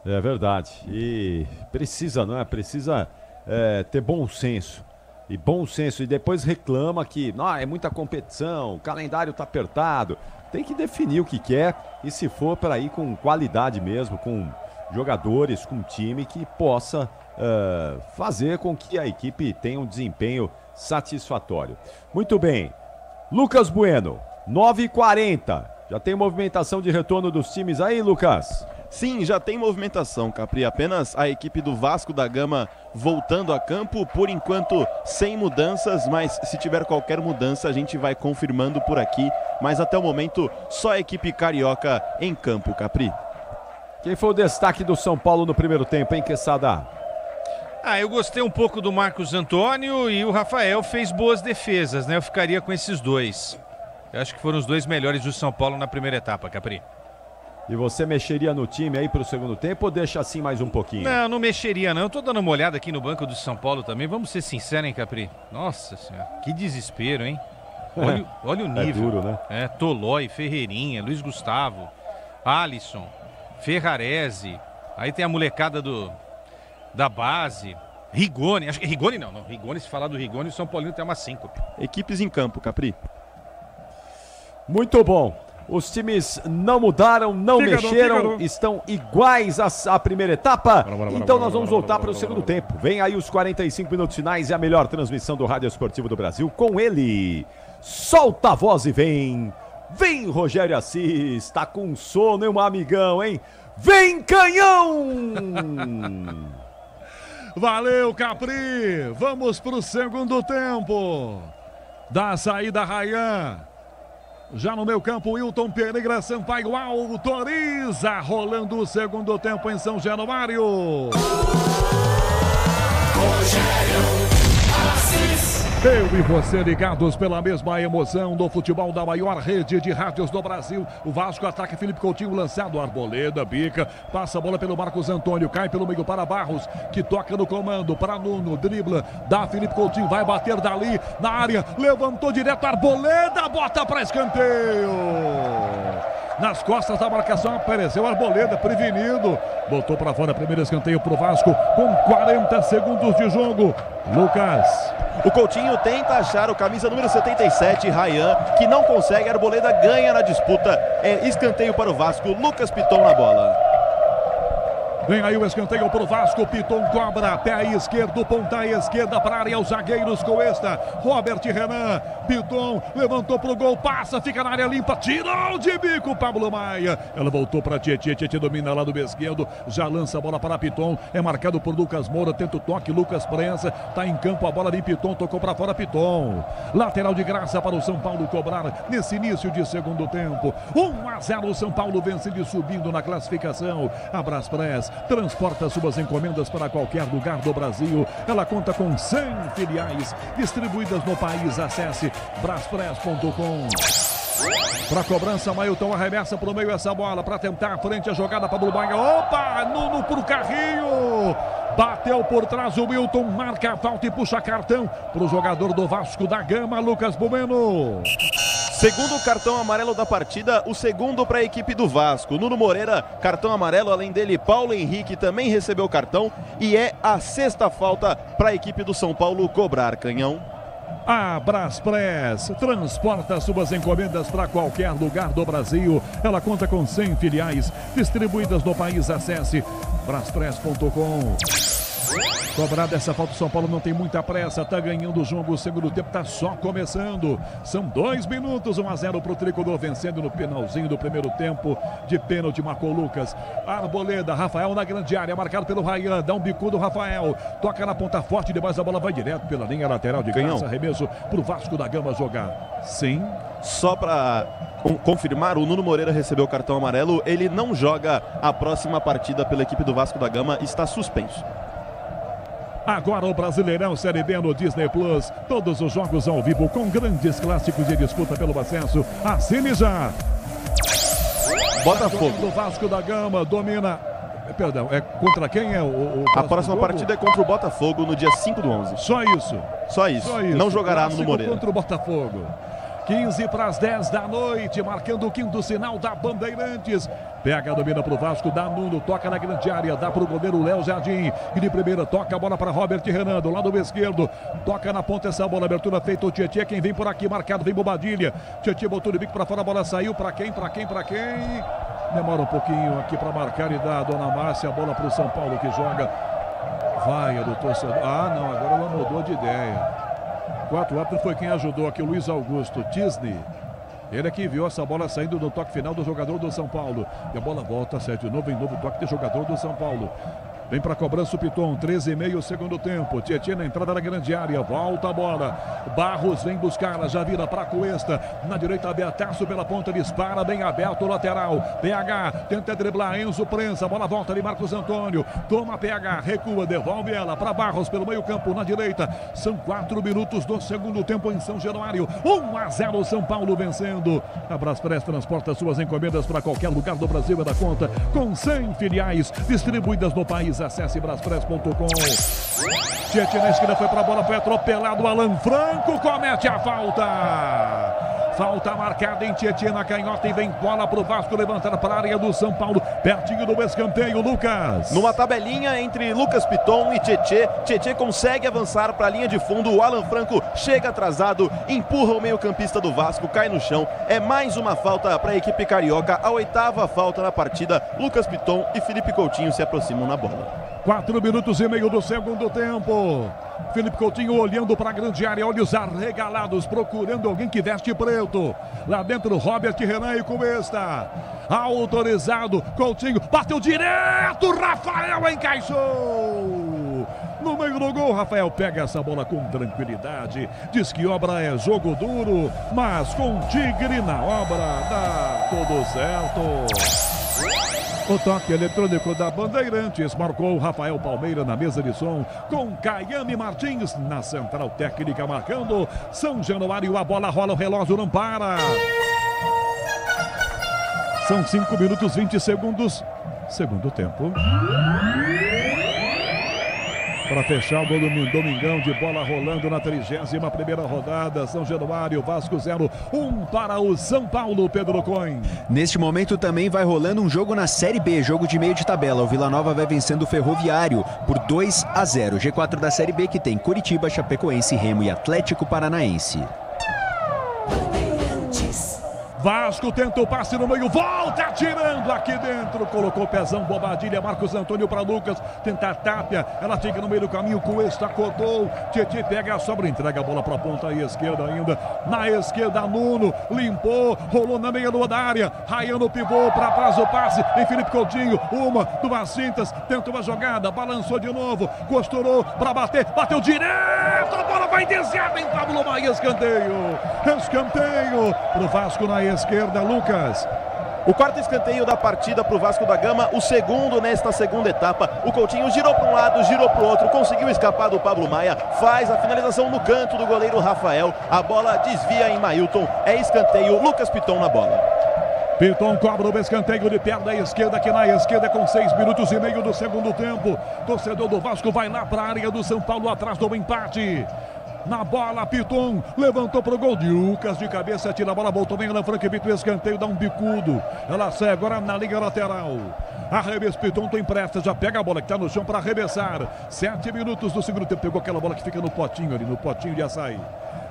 É verdade. E precisa, não é? Precisa ter bom senso. e bom senso, e depois reclama que é muita competição, o calendário tá apertado. Tem que definir o que quer e se for para ir com qualidade mesmo, com jogadores, com um time que possa fazer com que a equipe tenha um desempenho satisfatório. Muito bem, Lucas Bueno, 9h40, já tem movimentação de retorno dos times aí, Lucas?
Sim, já tem movimentação, Capri. Apenas a equipe do Vasco da Gama voltando a campo, por enquanto sem mudanças, mas se tiver qualquer mudança a gente vai confirmando por aqui. Mas até o momento só a equipe carioca em campo, Capri.
Quem foi o destaque do São Paulo no primeiro tempo, hein, Quesada?
Eu gostei um pouco do Marcos Antônio e o Rafael fez boas defesas, né? Eu ficaria com esses dois. Eu acho que foram os dois melhores do São Paulo na primeira etapa, Capri.
E você mexeria no time aí pro segundo tempo ou deixa assim mais um pouquinho?
Não mexeria não. Eu tô dando uma olhada aqui no banco do São Paulo também. Vamos ser sinceros, hein, Capri? Nossa senhora, que desespero, hein? Olha o nível.
É duro, né?
Tolói, Ferreirinha, Luiz Gustavo, Alisson, Ferrarese. Aí tem a molecada da base. Rigoni. Acho que Rigoni não. Rigoni, se falar do Rigoni, o São Paulino tem uma síncope.
Equipes em campo, Capri.
Muito bom. Os times não mudaram, não mexeram, estão iguais à primeira etapa. Então nós vamos voltar para o segundo tempo. Vem aí os 45 minutos finais e a melhor transmissão do Rádio Esportivo do Brasil com ele. Solta a voz e vem. Vem, Rogério Assis. Tá com sono, hein, meu amigão, hein? Vem, Canhão!
Valeu, Capri. Vamos para o segundo tempo. Da saída, Rayan. Já no meu campo, Wilton Pereira Sampaio autoriza, rolando o segundo tempo em São Januário. Eu e você ligados pela mesma emoção do futebol da maior rede de rádios do Brasil. O Vasco ataca, Felipe Coutinho lançado, Arboleda, bica, passa a bola pelo Marcos Antônio, cai pelo meio para Barros, que toca no comando para Nuno, dribla, dá Felipe Coutinho, vai bater dali na área, levantou direto, Arboleda, bota para escanteio. Nas costas da marcação apareceu Arboleda, prevenido, botou para fora, primeiro escanteio para o Vasco, com 40 segundos de jogo. Lucas.
O Coutinho tenta achar o camisa número 77, Rayan, que não consegue, Arboleda ganha na disputa, escanteio para o Vasco, Lucas Piton na bola.
Vem aí o escanteio para o Vasco, Piton cobra, pé esquerdo, ponta esquerda para a área, os zagueiros com esta, Robert Renan, Piton levantou para o gol, passa, fica na área limpa, tirou de bico, Pablo Maia, ela voltou para Tietê, Tietê domina lá do esquerdo, já lança a bola para Piton, é marcado por Lucas Moura, tenta o toque, Lucas prensa, tá em campo, a bola de Piton, tocou para fora, Piton, lateral de graça para o São Paulo cobrar nesse início de segundo tempo, 1-0 o São Paulo vencendo e subindo na classificação, a Braspress transporta suas encomendas para qualquer lugar do Brasil. Ela conta com 100 filiais distribuídas no país. Acesse braspress.com. Para cobrança, Mailton arremessa para o meio essa bola para tentar frente a jogada para o Maia. Opa, Nuno pro carrinho. Bateu por trás o Wilton, marca a falta e puxa cartão para o jogador do Vasco da Gama, Lucas Bueno.
Segundo cartão amarelo da partida, o segundo para a equipe do Vasco. Nuno Moreira, cartão amarelo, além dele, Paulo Henrique também recebeu cartão e é a sexta falta para a equipe do São Paulo cobrar, Canhão.
A Braspress transporta suas encomendas para qualquer lugar do Brasil. Ela conta com 100 filiais distribuídas no país. Acesse braspress.com. Cobrada essa falta, o São Paulo não tem muita pressa, tá ganhando o jogo, o segundo tempo tá só começando. São 2 minutos, 1-0 pro Tricolor, vencendo no finalzinho do primeiro tempo, de pênalti, marcou Lucas. Arboleda, Rafael na grande área, marcado pelo Rayan, dá um bicudo Rafael, toca na ponta forte, demais a bola vai direto pela linha lateral de graça, arremesso pro Vasco da Gama jogar. Sim.
Só para confirmar, o Nuno Moreira recebeu o cartão amarelo, ele não joga a próxima partida pela equipe do Vasco da Gama, está suspenso.
Agora o Brasileirão Série B no Disney Plus. Todos os jogos ao vivo com grandes clássicos de disputa pelo acesso. Assine já.
Botafogo.
Do Vasco da Gama domina. Perdão, é contra quem é
a próxima partida é contra o Botafogo no dia 5/11.
Só isso.
Só isso. Não jogará no Moreira.
Contra o Botafogo. 15 para as 10 da noite, marcando o quinto sinal da Bandeirantes. Pega, domina pro Vasco, dá Nuno, toca na grande área, dá pro goleiro Léo Jardim. E de primeira toca a bola para Robert Renan, do lado esquerdo. Toca na ponta essa bola, abertura feita o Tietê. Quem vem por aqui, marcado, vem Bobadilha. Tietê botou de bico para fora, a bola saiu. Para quem? Demora um pouquinho aqui para marcar e dá a Dona Márcia, a bola pro São Paulo que joga. Vai, do torcedor. Ah, não, agora ela mudou de ideia. 4 árbitro foi quem ajudou aqui, o Luiz Augusto Tisney. Ele é que viu essa bola saindo do toque final do jogador do São Paulo. E a bola volta, sai de novo em novo toque de jogador do São Paulo. Vem para a cobrança o Piton, 13,5 segundo tempo. Tietê na entrada da grande área, volta a bola. Barros vem buscar, já vira para Cuesta. Na direita, Beataço pela ponta, dispara bem aberto o lateral. PH tenta driblar, Enzo prensa, a bola volta ali, Marcos Antônio. Toma PH, recua, devolve ela para Barros pelo meio campo, na direita. São 4 minutos do segundo tempo em São Januário. 1-0 São Paulo vencendo. A Braspress transporta suas encomendas para qualquer lugar do Brasil e da conta. Com 100 filiais distribuídas no país. Acesse braspress.com. Tietê na esquerda foi para a bola, foi atropelado. Alan Franco comete a falta. Falta marcada em Tietê na canhota e vem bola para o Vasco levantar para a área do São Paulo. Pertinho do escanteio, Lucas.
Numa tabelinha entre Lucas Piton e Tietê. Tietê consegue avançar para a linha de fundo. O Alan Franco chega atrasado, empurra o meio-campista do Vasco, cai no chão. É mais uma falta para a equipe carioca. A 8ª falta na partida. Lucas Piton e Felipe Coutinho se aproximam na bola.
4 minutos e meio do segundo tempo. Felipe Coutinho olhando para a grande área, olhos arregalados, procurando alguém que veste preto. Lá dentro, Robert Renan e Cuesta. Autorizado, Coutinho, bateu direto, Rafael encaixou. No meio do gol, Rafael pega essa bola com tranquilidade. Diz que obra é jogo duro, mas com Tigre na obra dá tudo certo. O toque eletrônico da Bandeirantes marcou Rafael Palmeira na mesa de som, com Caiane Martins na central técnica marcando. São Januário, a bola rola, o relógio não para. São 5 minutos 20 segundos, segundo tempo. Para fechar o gol do Domingão, de bola rolando na 31ª rodada. São Januário, Vasco 0, 1 para o São Paulo, Pedro Coin.
Neste momento também vai rolando um jogo na Série B, jogo de meio de tabela. O Vila Nova vai vencendo o Ferroviário por 2-0. G4 da Série B que tem Curitiba, Chapecoense, Remo e Atlético Paranaense.
Vasco tenta o passe no meio, volta atirando aqui dentro, colocou o pezão, Bobadilha, Marcos Antônio para Lucas, tenta a Tapia, ela fica no meio do caminho, Cuesta cortou, Tietê pega a sobra, entrega a bola para a ponta esquerda ainda, na esquerda Nuno, limpou, rolou na meia lua da área, raiando o pivô para trás o passe, em Felipe Coutinho, uma, 2 cintas, tenta uma jogada, balançou de novo, costurou para bater, bateu direto, a bola vai desviada em Pablo Maia, escanteio pro Vasco na esquerda, Lucas.
O 4º escanteio da partida para o Vasco da Gama, o segundo nesta segunda etapa. O Coutinho girou para um lado, girou para o outro, conseguiu escapar do Pablo Maia, faz a finalização no canto do goleiro Rafael, a bola desvia em Mailton, é escanteio, Lucas Piton na bola.
Piton cobra o escanteio de perna esquerda, aqui na esquerda com 6 minutos e meio do segundo tempo. Torcedor do Vasco vai lá para a área do São Paulo, atrás do empate. Na bola, Piton levantou pro gol. Lucas de cabeça, tira a bola, voltou bem na Franca, o escanteio, dá um bicudo. Ela sai agora na linha lateral. Arremesso, Piton tem pressa, já pega a bola que tá no chão para arremessar. 7 minutos do segundo tempo, pegou aquela bola que fica no potinho ali, no potinho de açaí.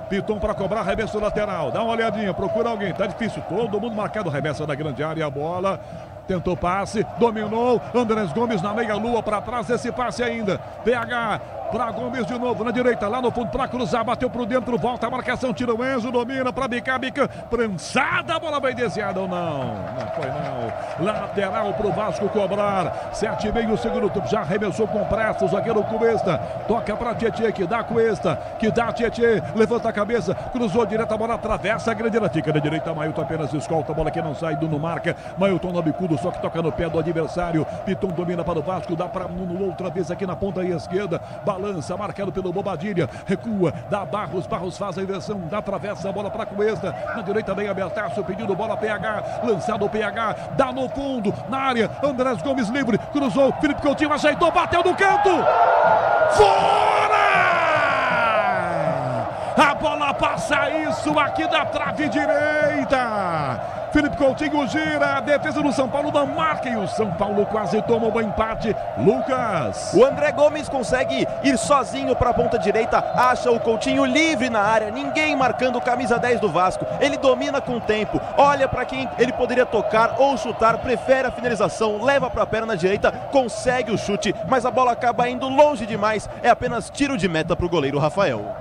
Piton para cobrar, arremesso lateral, dá uma olhadinha, procura alguém, tá difícil, todo mundo marcado, arremessa da grande área, a bola, tentou passe, dominou, Andrés Gomes na meia-lua para trás, esse passe ainda, PH para Gomes de novo, na direita, lá no fundo para cruzar, bateu por dentro, volta a marcação, tira o Enzo, domina para bica, prensada, a bola vai desviada ou não? Não foi não, lateral para o Vasco cobrar, 7,5 segundo tempo, já arremessou com pressa, o zagueiro Cuesta, toca para Tietê, que dá Cuesta, que dá Tietê, levanta a cabeça, cruzou direto, a bola atravessa a grande área, fica na direita, Mailton apenas escolta, a bola que não sai, Nuno marca, Mailton no bicudo, só que toca no pé do adversário, Piton domina para o Vasco, dá para Nuno outra vez aqui na ponta esquerda, balança, marcado pelo Bobadilha, recua, dá Barros faz a inversão, dá travessa a bola para Cuesta, na direita vem abertaço, pedindo bola PH, lançado o PH, dá no fundo, na área, Andrés Gomes livre, cruzou, Felipe Coutinho ajeitou, bateu no canto, fora! A bola bola passa isso aqui da trave direita. Felipe Coutinho gira, a defesa do São Paulo não marca e o São Paulo quase toma o empate. Lucas.
O André Gomes consegue ir sozinho para a ponta direita, acha o Coutinho livre na área, ninguém marcando camisa 10 do Vasco. Ele domina com o tempo, olha para quem ele poderia tocar ou chutar, prefere a finalização, leva para a perna direita, consegue o chute, mas a bola acaba indo longe demais. É apenas tiro de meta para o goleiro Rafael.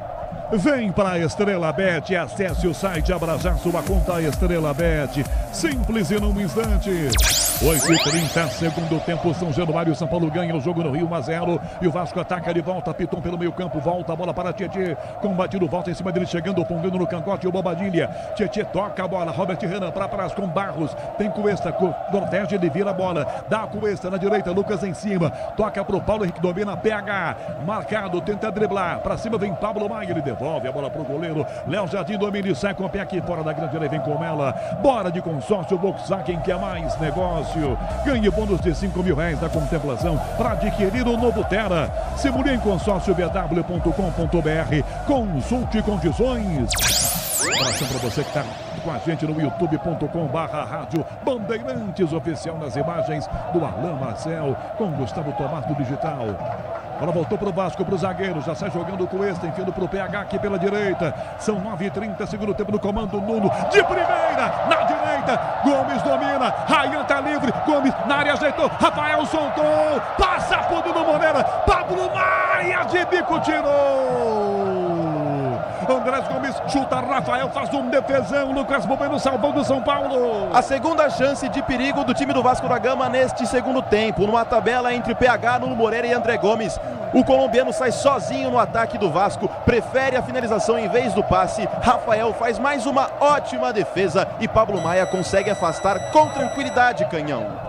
Vem para a Estrela Bet, acesse o site, abra já sua conta Estrela Bet. Simples e num instante. 8h30, segundo tempo, São Januário, São Paulo ganha o jogo no Rio 1-0. E o Vasco ataca de volta, Piton pelo meio campo, volta a bola para Tietê. Combatido, volta em cima dele, chegando, pongando no cangote o Bobadilha. Tietê toca a bola, Robert Renan para trás com Barros. Tem Cuesta, protege, ele vira a bola. Dá a Cuesta na direita, Lucas em cima. Toca pro Paulo Henrique, domina, pega. Marcado, tenta driblar. Para cima vem Pablo Maia, ele devolve a bola pro goleiro. Léo Jardim domina e sai com o pé aqui fora da grande área, vem com ela. Bora de consórcio Volkswagen, quer mais negócio. Ganhe bônus de R$5.000 da contemplação para adquirir o novo Terra. Simule em consórciobw.com.br. Consulte condições. Abração para você que está com a gente no youtube.com/rádio Bandeirantes Oficial, nas imagens do Alain Marcel com Gustavo Tomás do Digital. Bola voltou para o Vasco, para o zagueiro, já sai jogando com este, enfiando para o PH aqui pela direita. São 9h30, segundo tempo no comando, Nuno de primeira, na direita, Gomes domina, Rayan tá livre, Gomes na área ajeitou, Rafael soltou, passa por Dudu Moreira, Pablo Maia de bico tirou. Andrés Gomes chuta, Rafael faz um defesão, Lucas Bueno salvando o São Paulo.
A segunda chance de perigo do time do Vasco da Gama neste segundo tempo, numa tabela entre PH, Nuno Moreira e André Gomes. O colombiano sai sozinho no ataque do Vasco, prefere a finalização em vez do passe. Rafael faz mais uma ótima defesa e Pablo Maia consegue afastar com tranquilidade, Canhão.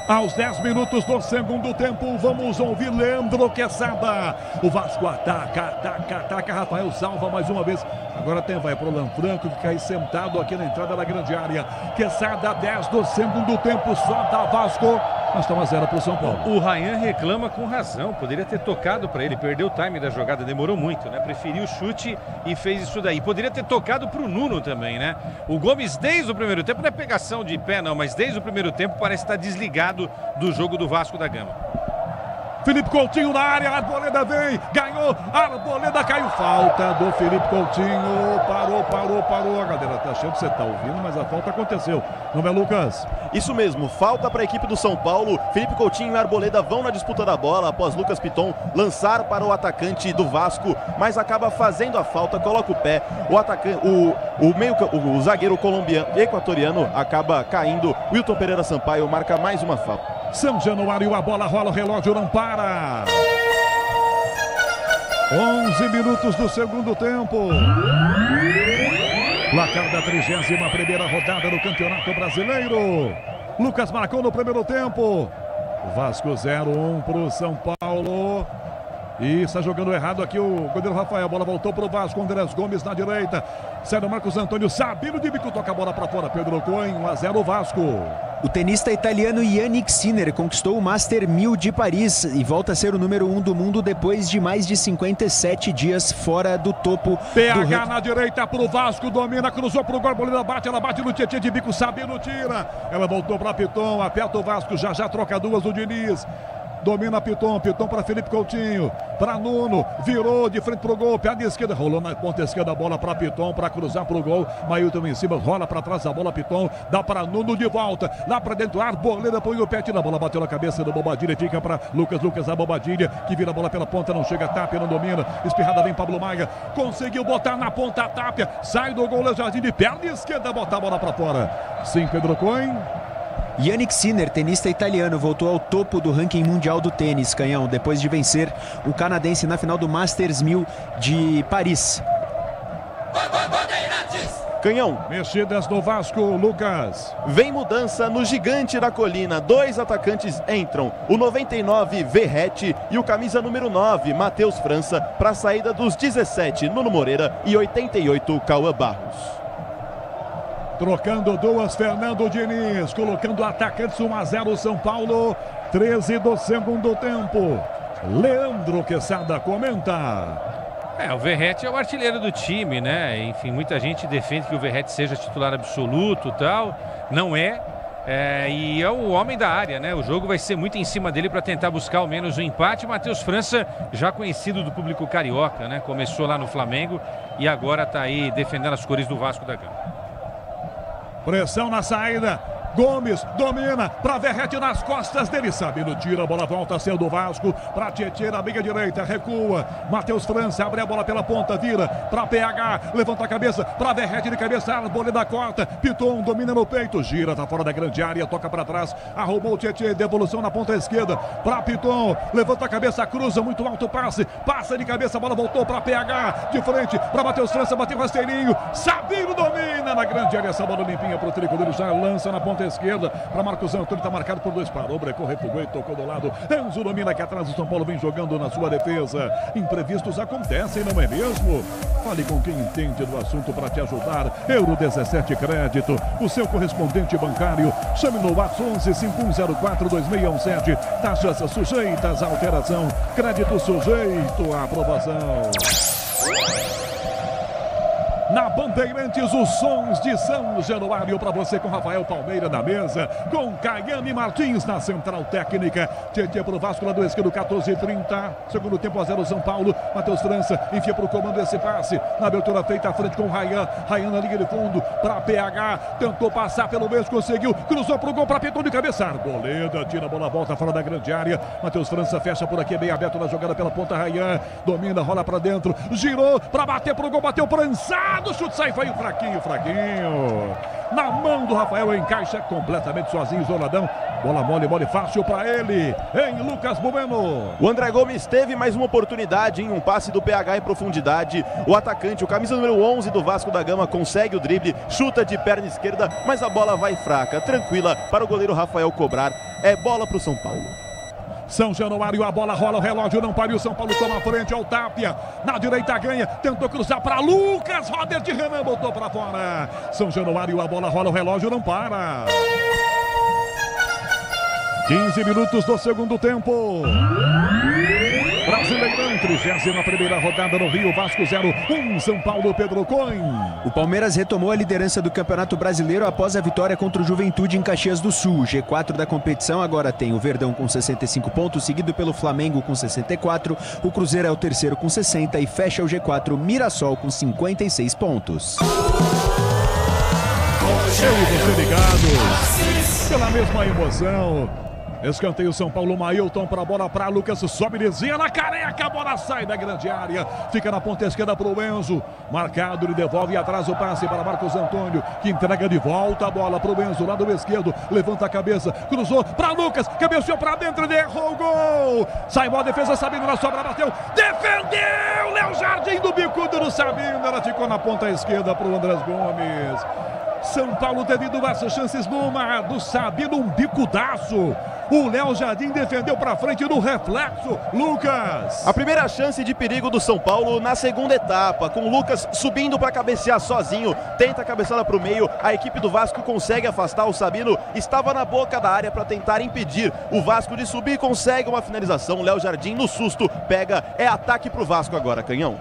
Aos 10 minutos do segundo tempo, vamos ouvir Leandro Quesada. O Vasco ataca, Rafael salva mais uma vez. Agora vai pro Lanfranco, que cai sentado aqui na entrada da grande área. Quesada, 10 do segundo tempo, só da Vasco. Mas está 1-0 para o São Paulo.
O Rayan reclama com razão, poderia ter tocado para ele, perdeu o time da jogada, demorou muito, né? Preferiu o chute e fez isso daí. Poderia ter tocado para o Nuno também, né? O Gomes, desde o primeiro tempo, não é pegação de pé não, mas desde o primeiro tempo parece estar desligado do jogo do Vasco da Gama.
Felipe Coutinho na área, Arboleda vem, ganhou, Arboleda caiu, falta do Felipe Coutinho, parou, a galera tá achando que você tá ouvindo, mas a falta aconteceu, não é, Lucas?
Isso mesmo, falta para a equipe do São Paulo, Felipe Coutinho e Arboleda vão na disputa da bola, após Lucas Piton lançar para o atacante do Vasco, mas acaba fazendo a falta, coloca o pé, o atacante, o zagueiro colombiano, equatoriano, acaba caindo, Wilton Pereira Sampaio marca mais uma falta.
São Januário, a bola rola, o relógio não para. 11 minutos do segundo tempo. Placar da 31ª rodada do Campeonato Brasileiro. Lucas marcou no primeiro tempo. Vasco 0-1 para o São Paulo. E está jogando errado aqui o goleiro Rafael. A bola voltou para o Vasco. Andrés Gomes na direita. Sai Marcos Antônio. Sabino de bico. Toca a bola para fora. Pedro Coen. 1-0 Vasco.
O tenista italiano Yannick Sinner conquistou o Master 1000 de Paris e volta a ser o número 1 do mundo depois de mais de 57 dias fora do topo.
PH na direita para o Vasco. Domina. Cruzou para o gol. Ela bate no Tietê de bico. Sabino tira. Ela voltou para Piton. Aperta o Vasco. Já troca duas do Diniz. Domina Piton para Felipe Coutinho, para Nuno, virou de frente pro gol, perna esquerda, rolou na ponta esquerda a bola para Piton, para cruzar pro gol, Mailton em cima, rola para trás a bola, Piton, dá para Nuno de volta, lá para dentro, Arboleda põe o pé, tira a bola, bateu na cabeça do Bobadilha e fica para Lucas, a Bobadilha, que vira a bola pela ponta, não chega, Tapia, não domina, espirrada vem Pablo Maia, conseguiu botar na ponta a Tapia, sai do gol, Léo Jardim de perna esquerda, botar a bola para fora. Sim, Pedro Coen.
Yannick Sinner, tenista italiano, voltou ao topo do ranking mundial do tênis, Canhão, depois de vencer o canadense na final do Masters 1000 de Paris.
Canhão.
Mexidas no Vasco, Lucas.
Vem mudança no gigante da colina. Dois atacantes entram. O 99, Verrete, e o camisa número 9, Matheus França, para a saída dos 17, Nuno Moreira, e 88, Cauã Barros.
Trocando duas, Fernando Diniz, colocando atacantes 1-0 São Paulo, 13 do segundo tempo. Leandro Quesada comenta.
O Verratti é o artilheiro do time, né? Enfim, muita gente defende que o Verratti seja titular absoluto e tal. Não é. E é o homem da área, né? O jogo vai ser muito em cima dele para tentar buscar ao menos um empate. Matheus França, já conhecido do público carioca, né? Começou lá no Flamengo e agora está aí defendendo as cores do Vasco da Gama.
Pressão na saída. Gomes domina para Verratti nas costas dele. Sabino tira, a bola volta sendo o Vasco para Tietê na meia direita, recua. Matheus França abre a bola pela ponta, vira para PH, levanta a cabeça para Verratti de cabeça, Arboleda corta. Piton domina no peito, gira, tá fora da grande área, toca para trás, arrumou o Tietê, devolução na ponta esquerda para Piton, levanta a cabeça, cruza muito alto passe, passa de cabeça, a bola voltou para PH, de frente para Matheus França, bateu rasteirinho. Sabino domina na grande área, essa bola limpinha para o tricolor, já lança na ponta esquerda para Marcos Antônio, está marcado por 2, parou, brecou, refugou e tocou do lado. Enzo domina aqui atrás, o São Paulo vem jogando na sua defesa. Imprevistos acontecem, não é mesmo? Fale com quem entende do assunto para te ajudar. Euro 17 Crédito, o seu correspondente bancário. Chame no WhatsApp 11 5104 2617. Taxas sujeitas à alteração. Crédito sujeito à aprovação. Na Bandeirantes, os sons de São Januário para você com Rafael Palmeira na mesa, com Caiane Martins na central técnica. Tietê pro Vasco, lá do esquerdo, 14h30. Segundo tempo, 1-0 São Paulo. Matheus França enfia pro comando esse passe. Na abertura feita à frente com o Ryan. Ryan na linha de fundo para PH. Tentou passar pelo meio, conseguiu. Cruzou pro gol para Piton de cabeça. Arboleda tira a bola, volta fora da grande área. Matheus França fecha por aqui, bem aberto na jogada pela ponta. Ryan domina, rola para dentro. Girou para bater pro gol, bateu prensado. O chute sai, foi fraquinho. Na mão do Rafael, encaixa completamente sozinho, isoladão. Bola mole fácil para ele, em Lucas Bueno.
O André Gomes teve mais uma oportunidade em um passe do PH em profundidade. O atacante, o camisa número 11 do Vasco da Gama, consegue o drible, chuta de perna esquerda, mas a bola vai fraca, tranquila para o goleiro Rafael cobrar. É bola para o São Paulo.
São Januário, a bola rola, o relógio não para e o São Paulo toma a frente ao Tapia. Na direita ganha, tentou cruzar para Lucas, Robert Renan botou para fora. São Januário, a bola rola, o relógio não para. 15 minutos do segundo tempo. Brasileirão, 31ª rodada no Rio, Vasco 0-1, São Paulo, Pedro Coin.
O Palmeiras retomou a liderança do Campeonato Brasileiro após a vitória contra o Juventude em Caxias do Sul. O G4 da competição agora tem o Verdão com 65 pontos, seguido pelo Flamengo com 64, o Cruzeiro é o terceiro com 60 e fecha o G4 Mirassol com 56 pontos.
Eu e você ligados, pela mesma emoção. Escanteio São Paulo, Mailton para a bola para Lucas, sobe, desvia na careca, a bola sai da grande área, fica na ponta esquerda para o Enzo, marcado, ele devolve atrás o passe para Marcos Antônio, que entrega de volta a bola para o Enzo, lado esquerdo, levanta a cabeça, cruzou para Lucas, cabeceou para dentro, derrou o gol, sai boa defesa, Sabino na sobra, bateu, defendeu, Léo Jardim do bicudo do Sabino, ela ficou na ponta esquerda para o Andrés Gomes. São Paulo teve duas chances, numa do Sabino, um bicudaço. O Léo Jardim defendeu para frente no reflexo. Lucas.
A primeira chance de perigo do São Paulo na segunda etapa, com o Lucas subindo para cabecear sozinho. Tenta a cabeçada para o meio. A equipe do Vasco consegue afastar o Sabino. Estava na boca da área para tentar impedir o Vasco de subir. Consegue uma finalização. Léo Jardim no susto pega. É ataque para o Vasco agora, Canhão.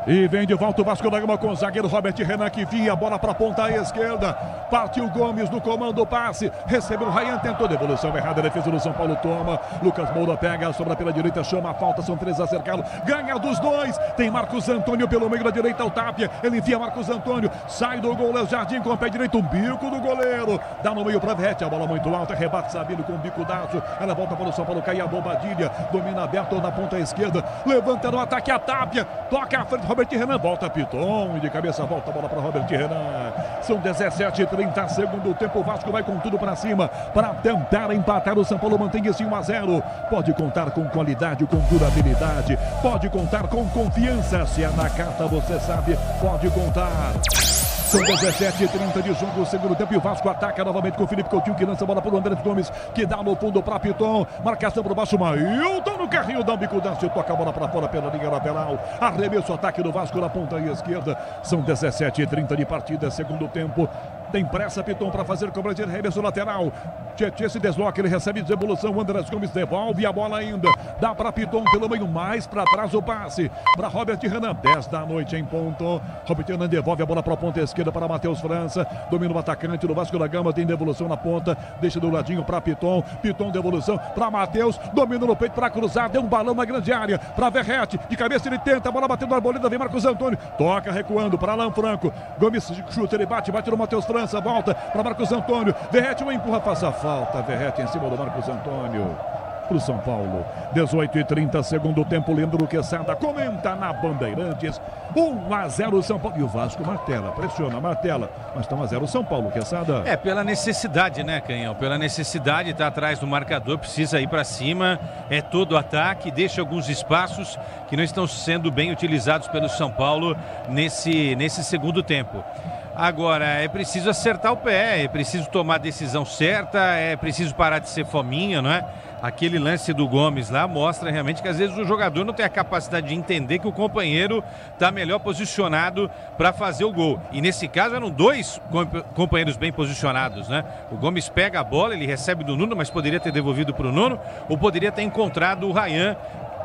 E vem de volta o Vasco da Gama com o zagueiro Robert Renan, que via a bola para a ponta esquerda. Partiu Gomes no comando, passe. Recebeu o Ryan, tentou devolução errada. A defesa do São Paulo toma. Lucas Moura pega a sobra pela direita, chama a falta. São 3 a cercá-lo. Ganha dos dois. Tem Marcos Antônio pelo meio da direita, o Tapia. Ele envia Marcos Antônio. Sai do gol, Léo Jardim com o pé direito. Um bico do goleiro. Dá no meio para Verratti. A bola muito alta. Rebate Sabino com o bico daço. Ela volta para o São Paulo. Cai a Bobadilha. Domina aberto na ponta esquerda. Levanta no ataque a Tapia. Toca a frente. Robert Renan, volta Piton, e de cabeça volta a bola para Robert Renan. São 17h30, segundo tempo, o Vasco vai com tudo para cima, para tentar empatar. O São Paulo mantém esse 1-0, pode contar com qualidade, com durabilidade, pode contar com confiança, se é na carta você sabe, pode contar. São 17h30 de jogo, segundo tempo, e o Vasco ataca novamente com o Felipe Coutinho, que lança a bola para o Andrés Gomes, que dá no fundo para Piton, marcação por baixo, Mailton no carrinho, dá um bicudaço, toca a bola para fora pela linha lateral, arremesso, ataque do Vasco na ponta esquerda. São 17h30 de partida, segundo tempo. Tem pressa, Piton, para fazer cobrança de arremesso lateral. Tietê se desloca, ele recebe devolução. Andrés Gomes devolve a bola ainda. Dá para Piton pelo meio, mais para trás o passe. Para Robert Renan, 10 da noite em ponto. Robert Renan devolve a bola para a ponta esquerda para Matheus França. Domina o atacante do Vasco da Gama, tem devolução na ponta. Deixa do ladinho para Piton. Piton, devolução para Matheus. Domina no peito para cruzar. Deu um balão na grande área. Para Verrete. De cabeça ele tenta. A bola batendo na Arboleda. Vem Marcos Antônio. Toca recuando para Alan Franco. Gomes chuta, ele bate no Matheus França. Volta para Marcos Antônio. Verrete o empurra, passa a falta. Verrete em cima do Marcos Antônio. Para o São Paulo. 18:30, segundo tempo. Leandro Quesada comenta na Bandeirantes. 1-0 São Paulo. E o Vasco martela, pressiona, martela. Mas está 1-0 São Paulo, Quesada.
É, pela necessidade, né, Canhão? Pela necessidade, tá atrás do marcador, precisa ir para cima. É todo ataque, deixa alguns espaços que não estão sendo bem utilizados pelo São Paulo nesse segundo tempo. Agora, é preciso acertar o pé, é preciso tomar a decisão certa, é preciso parar de ser fominha, não é? Aquele lance do Gomes lá mostra realmente que às vezes o jogador não tem a capacidade de entender que o companheiro está melhor posicionado para fazer o gol. E nesse caso eram dois companheiros bem posicionados, né? O Gomes pega a bola, ele recebe do Nuno, mas poderia ter devolvido para o Nuno, ou poderia ter encontrado o Ryan.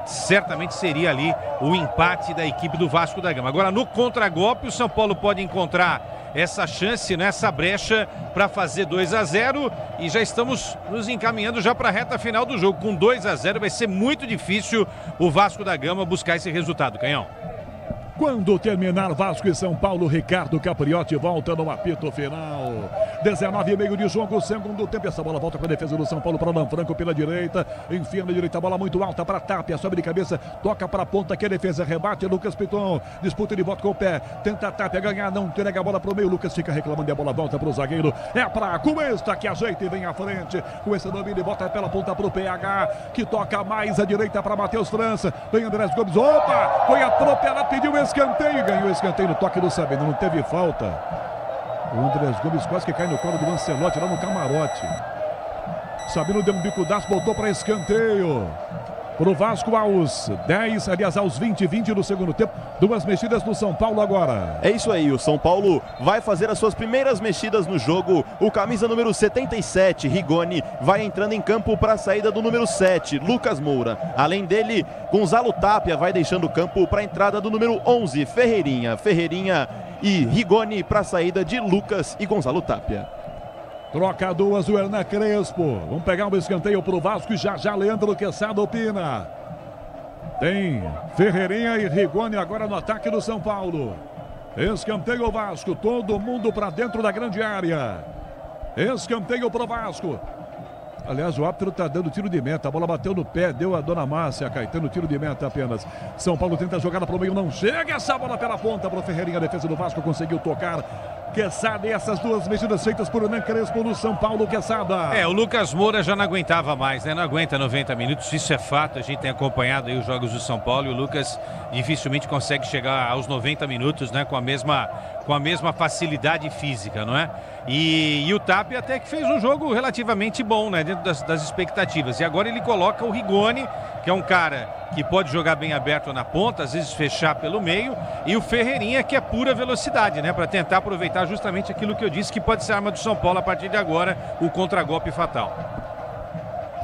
Certamente seria ali o empate da equipe do Vasco da Gama. Agora, no contragolpe, o São Paulo pode encontrar essa chance, essa brecha para fazer 2-0 e já estamos nos encaminhando já para a reta final do jogo. Com 2-0 vai ser muito difícil o Vasco da Gama buscar esse resultado, Canhão.
Quando terminar Vasco e São Paulo, Ricardo Capriotti volta no apito final. 19,5 de jogo, segundo tempo. Essa bola volta para a defesa do São Paulo, para Alan Franco pela direita. Enfia na direita, bola muito alta para Tapia, sobe de cabeça, toca para a ponta, que a defesa rebate. Lucas Piton, disputa de volta com o pé. Tenta a Tapia ganhar, não entrega a bola para o meio. Lucas fica reclamando e a bola volta para o zagueiro. É para Cuesta que ajeita e vem à frente. Cuesta domina e bota pela ponta para o PH, que toca mais à direita para Matheus França. Vem Andrés Gomes, opa! Foi atropelado, pediu escanteio, ganhou escanteio no toque do Sabino, não teve falta. O Andrés Gomes quase que cai no colo do Ancelotti lá no camarote. Sabino deu um bicudaço, voltou para escanteio. Pro Vasco aos 10, aliás, aos 20 do segundo tempo. Duas mexidas no São Paulo agora.
É isso aí, o São Paulo vai fazer as suas primeiras mexidas no jogo. O camisa número 77, Rigoni, vai entrando em campo para a saída do número 7, Lucas Moura. Além dele, Gonzalo Tapia vai deixando o campo para a entrada do número 11, Ferreirinha. Ferreirinha e Rigoni para a saída de Lucas e Gonzalo Tapia.
Troca duas o Hernan Crespo. Vamos pegar um escanteio pro Vasco e já Leandro Quesada opina. Tem Ferreirinha e Rigoni agora no ataque do São Paulo. Escanteio o Vasco, todo mundo para dentro da grande área. Escanteio pro Vasco. Aliás, o árbitro está dando tiro de meta. A bola bateu no pé, deu a dona Márcia Caetano, tiro de meta apenas. São Paulo tenta jogar para o meio, não chega. Essa bola pela ponta para o Ferreirinha. A defesa do Vasco conseguiu tocar. Quesada, e essas duas medidas feitas por Hernan Crespo no São Paulo, Quesada.
O Lucas Moura já não aguentava mais, né? Não aguenta 90 minutos, isso é fato. A gente tem acompanhado aí os jogos do São Paulo e o Lucas dificilmente consegue chegar aos 90 minutos, né? Com a mesma facilidade física, não é? E o Tapia até que fez um jogo relativamente bom, né? Dentro das expectativas. E agora ele coloca o Rigoni, que é um cara que pode jogar bem aberto na ponta, às vezes fechar pelo meio, e o Ferreirinha, que é pura velocidade, né? Para tentar aproveitar justamente aquilo que eu disse, que pode ser a arma do São Paulo a partir de agora, o contragolpe fatal.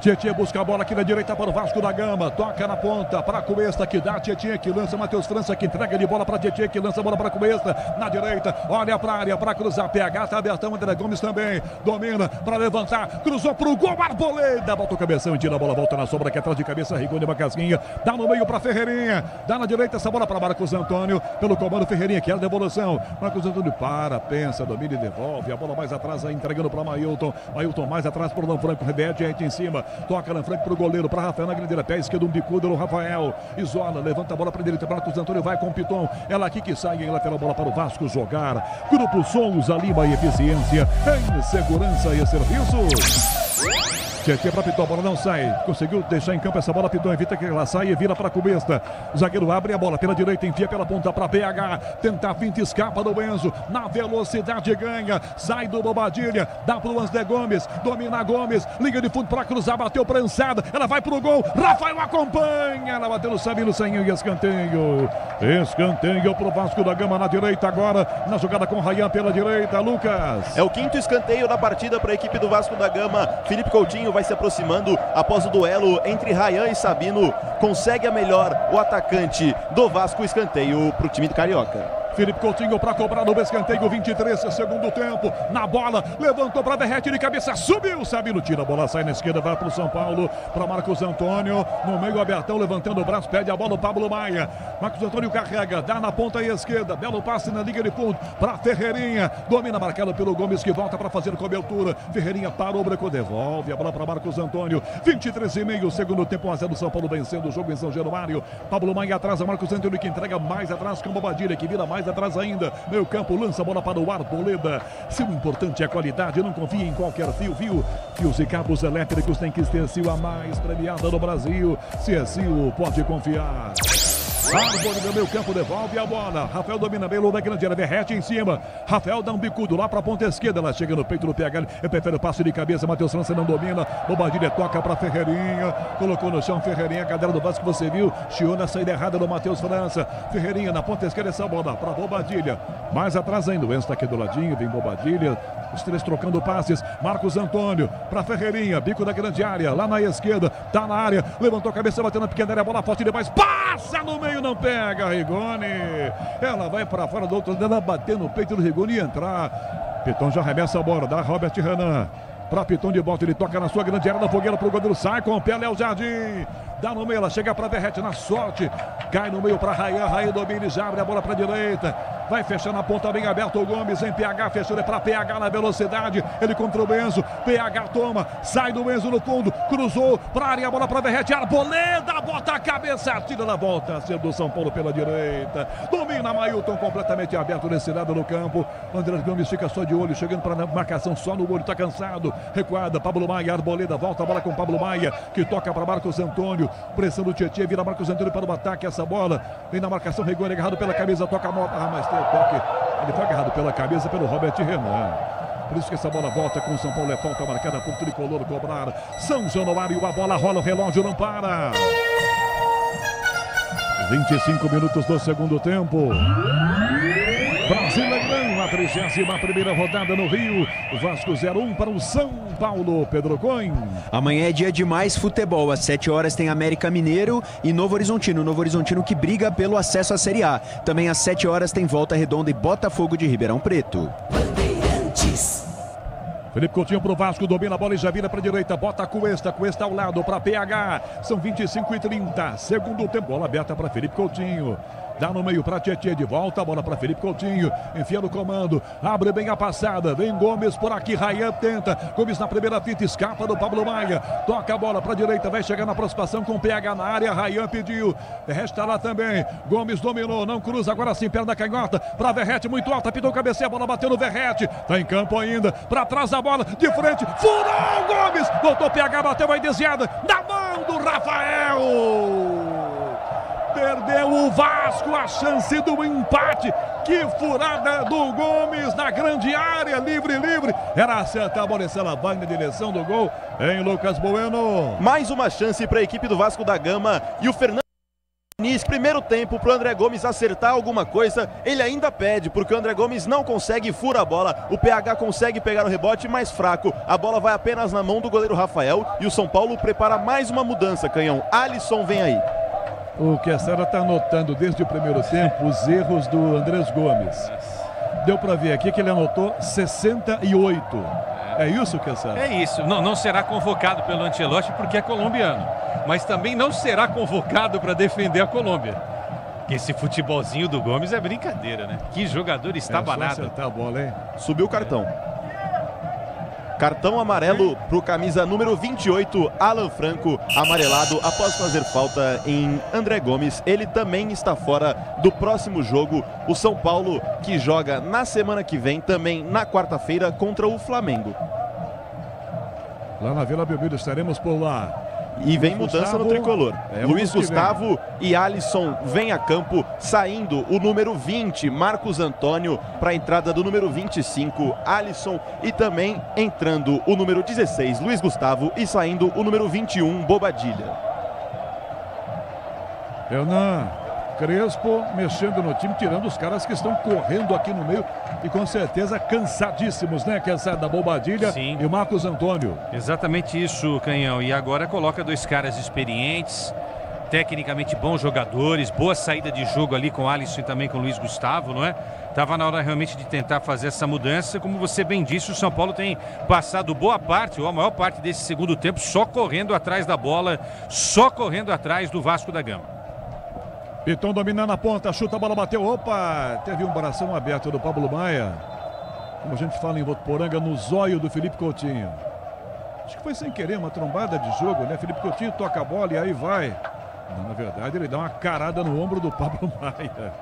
Tietê busca a bola aqui na direita para o Vasco da Gama. Toca na ponta para Cuesta, que dá Tietê, que lança Matheus França, que entrega de bola para Tietê, que lança a bola para Cuesta. Na direita, olha para a área para cruzar. PH tá abertão, André Gomes também. Domina para levantar, cruzou para o gol. Arboleda, bota o cabeção e tira a bola, volta na sombra aqui atrás de cabeça. Rigoni, uma casquinha, dá no meio para Ferreirinha. Dá na direita essa bola para Marcos Antônio. Pelo comando, Ferreirinha, que era a devolução. Marcos Antônio para, pensa, domina e devolve. A bola mais atrás, entregando para Mailton. Mailton mais atrás para o Alan Franco. Reverte, em cima. Toca Alan Franco pro goleiro, para Rafael na grande pé esquerdo, um bicudo no Rafael, isola, levanta a bola para direita, Marcos Antônio vai com o Piton, ela aqui que sai em lateral, bola para o Vasco jogar. Grupo Souza Lima e Eficiência em Segurança e Serviços. Tietê para Piton, a bola não sai. Conseguiu deixar em campo essa bola. Piton evita que ela saia e vira para Cuesta. O zagueiro abre a bola pela direita, enfia pela ponta para PH. Tenta a finta, escapa do Enzo. Na velocidade ganha. Sai do Bobadilha. Dá para o André Gomes. Domina Gomes. Liga de fundo para cruzar. Bateu prensada. Ela vai para o gol. Rafael acompanha. Ela bateu no Sabino Sainho e escanteio. Escanteio para o Vasco da Gama na direita agora. Na jogada com o Rayan pela direita. Lucas.
É o quinto escanteio da partida para a equipe do Vasco da Gama. Felipe Coutinho vai se aproximando após o duelo entre Rayan e Sabino. Consegue a melhor o atacante do Vasco, escanteio para o time do Carioca.
Felipe Coutinho para cobrar no escanteio, 23, segundo tempo, na bola, levantou para Verrete de cabeça, subiu, Sabino tira a bola, sai na esquerda, vai para o São Paulo, para Marcos Antônio, no meio abertão, levantando o braço, pede a bola o Pablo Maia, Marcos Antônio carrega, dá na ponta esquerda, belo passe na liga de fundo, para Ferreirinha, domina marcado pelo Gomes, que volta para fazer cobertura, Ferreirinha parou, brecou, devolve a bola para Marcos Antônio, 23,5, segundo tempo, 1 a 0 São Paulo vencendo o jogo em São Januário, Pablo Maia atrás, Marcos Antônio que entrega mais atrás com Bobadilha, que vira mais atrás ainda, meio campo, lança a bola para o Arboleda. Se o importante é a qualidade, não confia em qualquer fio, viu? Fios e cabos elétricos tem que ter Sil a mais premiada no Brasil. Se é Sil, pode confiar. Árvore do meio campo, devolve a bola. Rafael domina bem, da grande área, Verrete em cima. Rafael dá um bicudo lá para a ponta esquerda. Ela chega no peito do PH. Ele prefere o passe de cabeça. Matheus França não domina. Bobadilha toca para Ferreirinha. Colocou no chão Ferreirinha. A cadeira do Vasco você viu. Chiou na saída errada do Matheus França. Ferreirinha na ponta esquerda. Essa bola para Bobadilha. Mais atrás ainda. O Enzo está aqui do ladinho. Vem Bobadilha. Os três trocando passes. Marcos Antônio para Ferreirinha. Bico da grande área. Lá na esquerda. Tá na área. Levantou a cabeça. Bateu na pequena área. Bola forte demais. Passa no meio. Não pega, Rigoni. Ela vai para fora do outro, ela bater no peito do Rigoni e entrar. Piton já arremessa a bola, dá Robert Renan. Para Piton de volta, ele toca na sua grande área da fogueira para o goleiro, sai com o pé, Léo Jardim. Dá no meio, ela chega para Verrete na sorte. Cai no meio para Rayan, Rayan domina e já abre a bola para a direita. Vai fechando a ponta bem aberta o Gomes em PH, fechou ele para PH na velocidade. Ele contra o Enzo, PH toma, sai do Enzo no fundo, cruzou para a área, a bola para Verrete, Arboleda, bota a cabeça, tira na volta, sendo do São Paulo pela direita. Domina Mailton completamente aberto nesse lado no campo. André Gomes fica só de olho, chegando para a marcação só no olho, tá cansado. Recuada, Pablo Maia, Arboleda, volta a bola com Pablo Maia, que toca para Marcos Antônio. Pressão do Tietê, vira Marcos Antônio para o ataque, essa bola vem na marcação, Rigoni agarrado pela camisa, toca a moto, mas tem o toque, ele foi agarrado pela cabeça pelo Robert Renan. Por isso que essa bola volta com o São Paulo, é falta marcada por Tricolor cobrar. São Januário, a bola rola, o relógio não para. 25 minutos do segundo tempo. Brasileirão, a 31ª rodada no Rio. Vasco 0-1 para o São Paulo, Pedro Coin.
Amanhã é dia de mais futebol. Às 7 horas tem América Mineiro e Novo Horizontino. Novo Horizontino que briga pelo acesso à Série A. Também às 7 horas tem Volta Redonda e Botafogo de Ribeirão Preto.
Bandeirantes.
Felipe Coutinho pro Vasco, domina a bola e já vira para a direita, bota a Cuesta ao lado para PH. São 25:30, segundo tempo, bola aberta para Felipe Coutinho. Dá no meio para Tietê, de volta, a bola para Felipe Coutinho, enfia no comando, abre bem a passada, vem Gomes por aqui, Rayan tenta, Gomes na primeira fita, escapa do Pablo Maia, toca a bola para a direita, vai chegar na aproximação com o PH na área, Rayan pediu, resta lá também, Gomes dominou, não cruza, agora sim, perna canhota, para Verrete, muito alta, pitou cabeceia, a bola bateu no Verrete, tá em campo ainda, para trás a bola, de frente, furou Gomes, voltou PH, bateu, vai desviada, na mão do Rafael! Perdeu o Vasco a chance do empate. Que furada do Gomes na grande área, livre. Era acertar a bola, ela vai na direção do gol em Lucas Bueno.
Mais uma chance para a equipe do Vasco da Gama e o Fernando Diniz, primeiro tempo para o André Gomes acertar alguma coisa, ele ainda pede, porque o André Gomes não consegue, fura a bola, o PH consegue pegar o rebote, mais fraco, a bola vai apenas na mão do goleiro Rafael e o São Paulo prepara mais uma mudança, Canhão. Alisson vem aí.
O que a Sara está anotando desde o primeiro tempo, os erros do Andrés Gomes. Deu para ver aqui que ele anotou 68. É isso, Kessara?
É isso. Não será convocado pelo Ancelotti porque é colombiano. Mas também não será convocado para defender a Colômbia. Esse futebolzinho do Gomes é brincadeira, né? Que jogador estabanado.
Tá a bola, hein?
Subiu o cartão. Cartão amarelo para o camisa número 28, Alan Franco, amarelado após fazer falta em André Gomes. Ele também está fora do próximo jogo. O São Paulo, que joga na semana que vem, também na quarta-feira, contra o Flamengo.
Lá na Vila Belmiro estaremos por lá.
E vem mudança no tricolor. Luiz Gustavo e Alisson vêm a campo, saindo o número 20, Marcos Antônio, para a entrada do número 25, Alisson, e também entrando o número 16, Luiz Gustavo, e saindo o número 21, Bobadilha.
Hernan Crespo mexendo no time, tirando os caras que estão correndo aqui no meio e com certeza cansadíssimos, né? Que é essa da Bobadilha.
Sim.
E o Marcos Antônio.
Exatamente isso, Canhão. E agora coloca dois caras experientes, tecnicamente bons jogadores, boa saída de jogo ali com o Alisson e também com o Luiz Gustavo, não é? Tava na hora realmente de tentar fazer essa mudança. Como você bem disse, o São Paulo tem passado boa parte, ou a maior parte desse segundo tempo, só correndo atrás da bola, só correndo atrás do Vasco da Gama.
Piton dominando a ponta, chuta a bola, bateu. Opa, teve um bração aberto do Pablo Maia. Como a gente fala em Votuporanga, no zóio do Felipe Coutinho. Acho que foi sem querer, uma trombada de jogo, né? Felipe Coutinho toca a bola e aí vai. Não, na verdade, ele dá uma carada no ombro do Pablo Maia.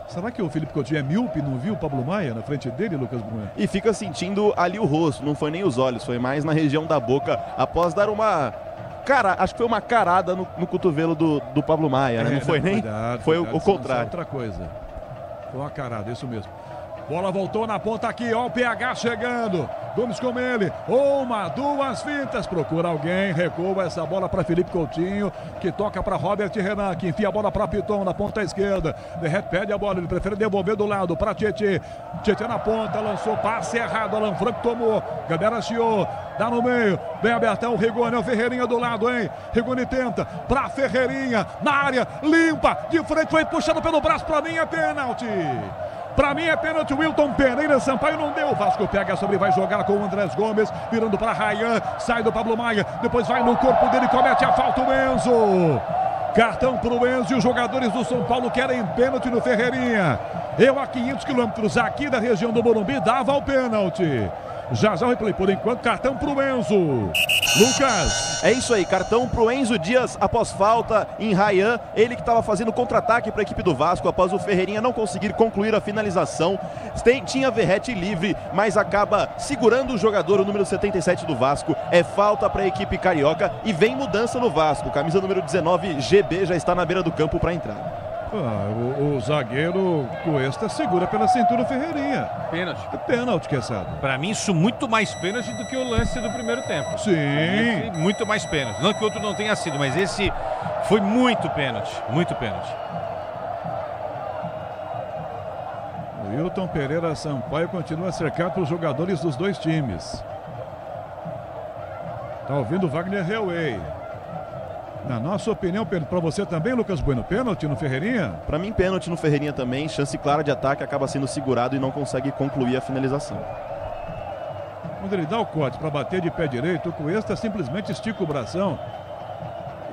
Será que o Felipe Coutinho é míope, não viu o Pablo Maia na frente dele, Lucas Brunner?
E fica sentindo ali o rosto, não foi nem os olhos, foi mais na região da boca, após dar uma... Cara, acho que foi uma carada no cotovelo do Pablo Maia, né? Não foi nem... Foi o contrário.
Outra coisa. Foi uma carada, isso mesmo. Bola voltou na ponta aqui, ó o PH chegando. Gomes com ele. Uma, duas fintas. Procura alguém, recua essa bola para Felipe Coutinho, que toca para Robert Renan, que enfia a bola para Piton na ponta esquerda. Derrete, pede a bola, ele prefere devolver do lado para Tietê. Tietê na ponta, lançou, passe errado. Alan Franco tomou. Galera chiou, dá no meio. Bem abertão o Rigoni, é o Ferreirinha do lado, hein? Rigoni tenta para Ferreirinha, na área, limpa, de frente, foi puxado pelo braço, para mim é pênalti. Pra mim é pênalti, Wilton Pereira Sampaio não deu. O Vasco pega sobre, vai jogar com o Andrés Gomes, virando para Rayan, sai do Pablo Maia, depois vai no corpo dele, comete a falta o Enzo. Cartão pro Enzo e os jogadores do São Paulo querem pênalti no Ferreirinha. Eu a 500 quilômetros aqui da região do Morumbi dava o pênalti. Já o replay, por enquanto, cartão pro Enzo. Lucas.
É isso aí, cartão pro Enzo Dias após falta em Rayan. Ele que estava fazendo contra-ataque para a equipe do Vasco após o Ferreirinha não conseguir concluir a finalização. Tinha Verrete livre, mas acaba segurando o jogador, o número 77 do Vasco. É falta para a equipe carioca e vem mudança no Vasco. Camisa número 19, GB, já está na beira do campo para entrar.
O zagueiro Cuesta segura pela cintura o Ferreirinha.
Pênalti.
É pênalti, que é sabe.
Pra mim, isso muito mais pênalti do que o lance do primeiro tempo.
Sim.
Esse, muito mais pênalti. Não que o outro não tenha sido, mas esse foi muito pênalti. Muito pênalti.
O Wilton Pereira Sampaio continua cercado pelos jogadores dos dois times. Tá ouvindo o Wagner Hellway. Na nossa opinião, para você também, Lucas Bueno, pênalti no Ferreirinha?
Para mim, pênalti no Ferreirinha também. Chance clara de ataque, acaba sendo segurado e não consegue concluir a finalização.
Quando ele dá o corte para bater de pé direito, o Cuesta simplesmente estica o bração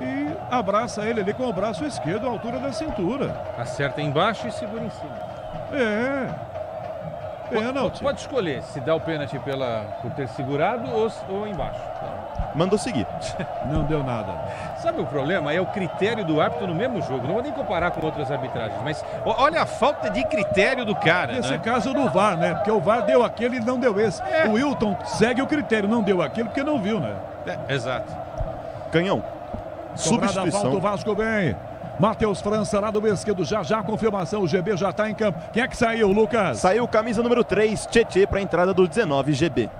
e abraça ele ali com o braço esquerdo à altura da cintura.
Acerta embaixo e segura em cima.
É. Pênalti.
Pode escolher se dá o pênalti por ter segurado ou embaixo.
Mandou seguir.
Não deu nada.
Sabe o problema? É o critério do árbitro no mesmo jogo. Não vou nem comparar com outras arbitragens, mas olha a falta de critério do cara.
Nesse
né?
caso do VAR, né? Porque o VAR deu aquele e não deu esse. É. O Wilton segue o critério, não deu aquilo porque não viu, né?
Exato.
Canhão. Substituição.
Volta o Vasco bem. Matheus França lá do esquerdo, já a confirmação, o GB já está em campo. Quem é que saiu, Lucas?
Saiu camisa número 3, Tietê, para a entrada do 19, GB.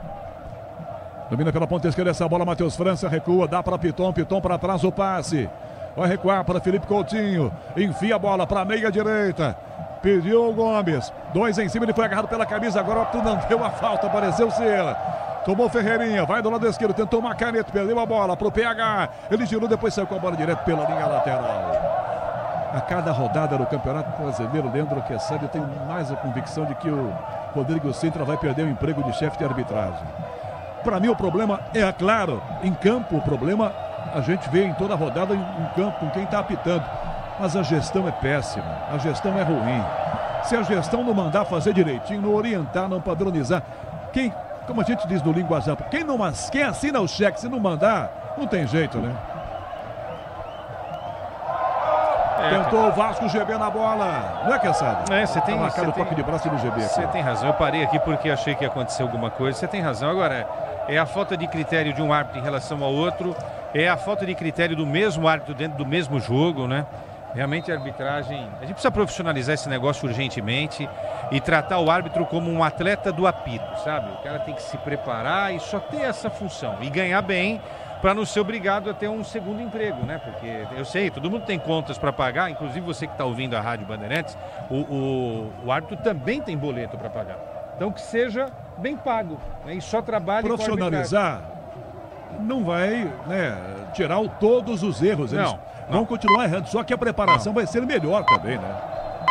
Domina pela ponta esquerda essa bola, Matheus França recua, dá para Piton para trás o passe. Vai recuar para Felipe Coutinho, enfia a bola para a meia direita. Pediu o Gomes, 2 em cima, ele foi agarrado pela camisa, agora tu não deu a falta, pareceu ser. Tomou Ferreirinha, vai do lado esquerdo, tentou uma caneta, perdeu a bola pro PH. Ele girou, depois saiu com a bola direto pela linha lateral. A cada rodada do Campeonato Brasileiro, Leandro Quessade tem mais a convicção de que o Rodrigo Sintra vai perder o emprego de chefe de arbitragem. Para mim o problema é, claro, em campo, o problema a gente vê em toda a rodada em campo com quem está apitando. Mas a gestão é péssima, a gestão é ruim. Se a gestão não mandar fazer direitinho, não orientar, não padronizar, como a gente diz no linguajar, quem assina o cheque, se não mandar, não tem jeito, né? Tentou o Vasco, o GB na bola. Não é, Quessado?
Você tem
marcado o toque de braço do GB.
Você tem razão. Eu parei aqui porque achei que ia acontecer alguma coisa. Você tem razão. Agora, é a falta de critério de um árbitro em relação ao outro, é a falta de critério do mesmo árbitro dentro do mesmo jogo, né? Realmente a arbitragem, a gente precisa profissionalizar esse negócio urgentemente e tratar o árbitro como um atleta do apito, sabe? O cara tem que se preparar e só ter essa função e ganhar bem para não ser obrigado a ter um segundo emprego, né? Porque eu sei, todo mundo tem contas para pagar, inclusive você que está ouvindo a Rádio Bandeirantes, o árbitro também tem boleto para pagar. Então que seja bem pago, né? E só trabalhe com a arbitragem.
Profissionalizar não vai, né, tirar todos os erros. Eles vão continuar errando, só que a preparação vai ser melhor também, né?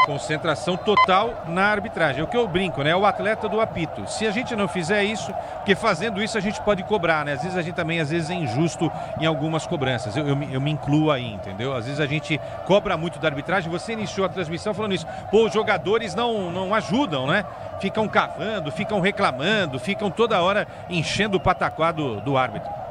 Concentração total na arbitragem. É o que eu brinco, né? O atleta do apito. Se a gente não fizer isso, porque fazendo isso a gente pode cobrar, né? Às vezes a gente também, é injusto em algumas cobranças. Eu me incluo aí, entendeu? Às vezes a gente cobra muito da arbitragem. Você iniciou a transmissão falando isso. Pô, os jogadores não ajudam, né? Ficam cavando, ficam reclamando, ficam toda hora enchendo o pataquá do árbitro.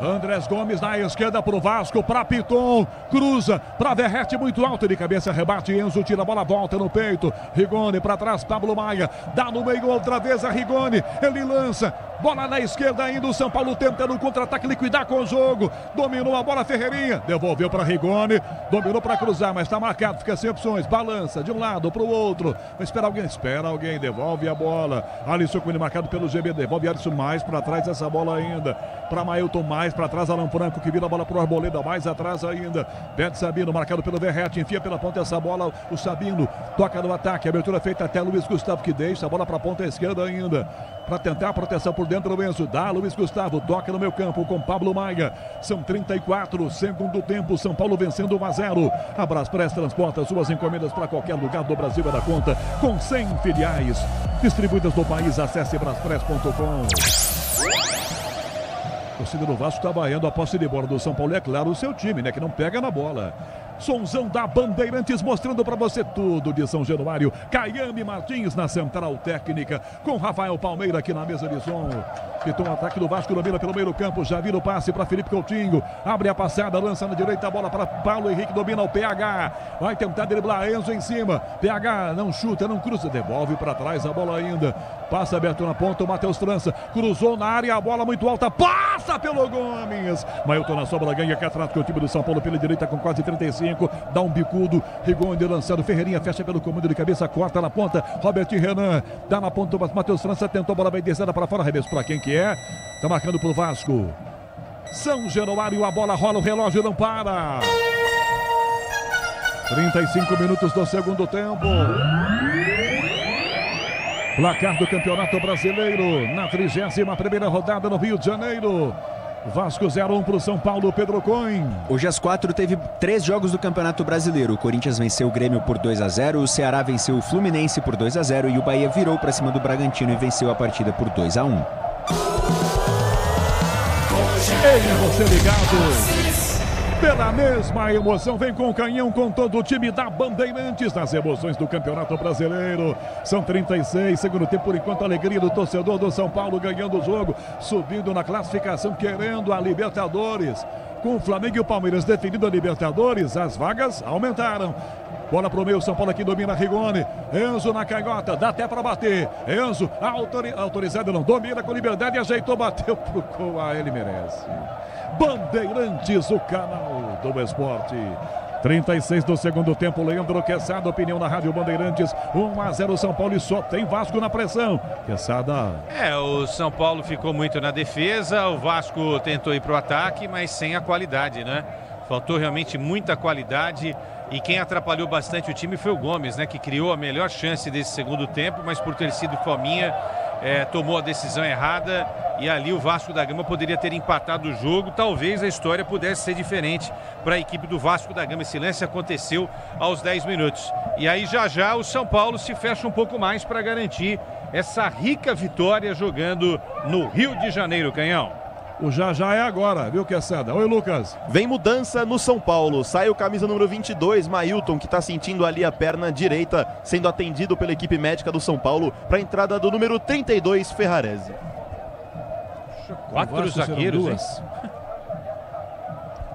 Andrés Gomes na esquerda pro Vasco, para Piton, cruza para Verrete, muito alto de cabeça, rebate, Enzo tira a bola, volta no peito, Rigoni para trás, Pablo Maia, dá no meio outra vez a Rigoni, ele lança, bola na esquerda ainda, o São Paulo tenta no contra-ataque liquidar com o jogo, dominou a bola Ferreirinha, devolveu para Rigoni, dominou para cruzar, mas está marcado, fica sem opções, balança de um lado para o outro, vai esperar alguém, devolve a bola, Alisson com ele marcado pelo GB, devolve Alisson mais para trás essa bola ainda, para Mailton mais para trás, Alan Franco que vira a bola pro Arboleda, mais atrás ainda, Beto Sabino marcado pelo Verrete, enfia pela ponta essa bola, o Sabino toca no ataque, abertura feita até Luiz Gustavo que deixa a bola para a ponta esquerda ainda, para tentar a proteção por dentro do Enzo, dá Luiz Gustavo, toca no meio campo com Pablo Maia, são 34, segundo tempo, São Paulo vencendo 1-0, a Braspress transporta suas encomendas para qualquer lugar do Brasil e da conta, com 100 filiais distribuídas no país, acesse braspress.com. O torcida do Vasco está vaiando a posse de bola do São Paulo, é claro, o seu time, né, que não pega na bola. Sonzão da Bandeirantes mostrando para você tudo de São Januário. Caiame Martins na central técnica, com Rafael Palmeira aqui na mesa de som. Piton, ataque do Vasco, domina pelo meio do campo, já vira o passe para Felipe Coutinho, abre a passada, lança na direita a bola para Paulo Henrique, domina o PH, vai tentar driblar, Enzo em cima, PH não chuta, não cruza, devolve para trás a bola ainda, passa aberto na ponta, o Matheus França, cruzou na área, a bola muito alta, passa pelo Gomes, Mailton na sobra, ganha aqui atrás com o time do São Paulo pela direita com quase 35, dá um bicudo, Rigoni lançado, Ferreirinha fecha pelo comando de cabeça, corta na ponta, Robert Renan, dá na ponta, Matheus França tentou, a bola bem descida para fora, arremesso para quem que é, tá marcando pro Vasco, São Januário, a bola rola, o relógio não para, 35 minutos do segundo tempo. Placar do Campeonato Brasileiro na 31ª rodada no Rio de Janeiro. Vasco 0-1 para o São Paulo, Pedro Coin.
Hoje às 4 teve 3 jogos do Campeonato Brasileiro. O Corinthians venceu o Grêmio por 2-0, o Ceará venceu o Fluminense por 2-0 e o Bahia virou para cima do Bragantino e venceu a partida por 2-1.
Ei, você ligado pela mesma emoção, vem com o canhão com todo o time da Bandeirantes nas emoções do Campeonato Brasileiro. São 36, segundo tempo, por enquanto, a alegria do torcedor do São Paulo ganhando o jogo, subindo na classificação, querendo a Libertadores. Com o Flamengo e o Palmeiras definindo a Libertadores, as vagas aumentaram. Bola pro meio, São Paulo aqui domina Rigoni, Enzo na canhota, dá até para bater, Enzo autorizado, não domina com liberdade, ajeitou, bateu pro gol, ele merece. Bandeirantes, o canal do esporte. 36 do segundo tempo, Leandro Quesada, opinião na Rádio Bandeirantes, 1-0 São Paulo e só tem Vasco na pressão. Quesada.
O São Paulo ficou muito na defesa, o Vasco tentou ir pro ataque, mas sem a qualidade, né? Faltou realmente muita qualidade e quem atrapalhou bastante o time foi o Gomes, né? Que criou a melhor chance desse segundo tempo, mas por ter sido fominha, tomou a decisão errada e ali o Vasco da Gama poderia ter empatado o jogo. Talvez a história pudesse ser diferente para a equipe do Vasco da Gama. Esse lance aconteceu aos 10 minutos. E aí já o São Paulo se fecha um pouco mais para garantir essa rica vitória jogando no Rio de Janeiro, Canhão.
O já é agora, viu, Quesada? Oi, Lucas.
Vem mudança no São Paulo. Sai o camisa número 22, Mailton, que está sentindo ali a perna direita, sendo atendido pela equipe médica do São Paulo, para a entrada do número 32, Ferrarese.
4 zagueiros, hein?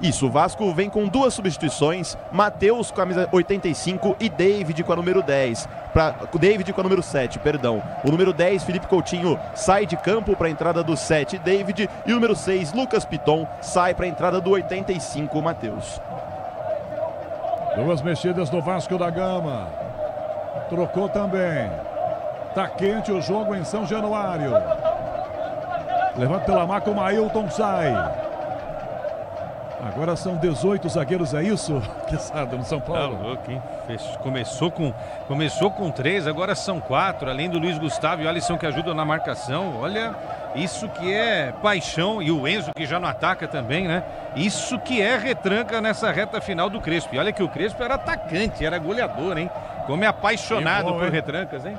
Isso, o Vasco vem com 2 substituições, Matheus com a camisa 85 e David com a número 10. David com a número 7, perdão. O número 10, Felipe Coutinho, sai de campo para a entrada do 7, David. E o número 6, Lucas Piton, sai para a entrada do 85, Matheus.
2 mexidas do Vasco da Gama. Trocou também. Tá quente o jogo em São Januário. Levanta pela marca, o Mailton sai. Agora são 18 zagueiros, é isso? Que sabe, no São Paulo.
Tá louco, hein? Começou com 3, agora são 4. Além do Luiz Gustavo e o Alisson que ajudam na marcação. Olha, isso que é paixão. E o Enzo que já não ataca também, né? Isso que é retranca nessa reta final do Crespo. E olha que o Crespo era atacante, era goleador, hein? Como é apaixonado por retrancas, hein?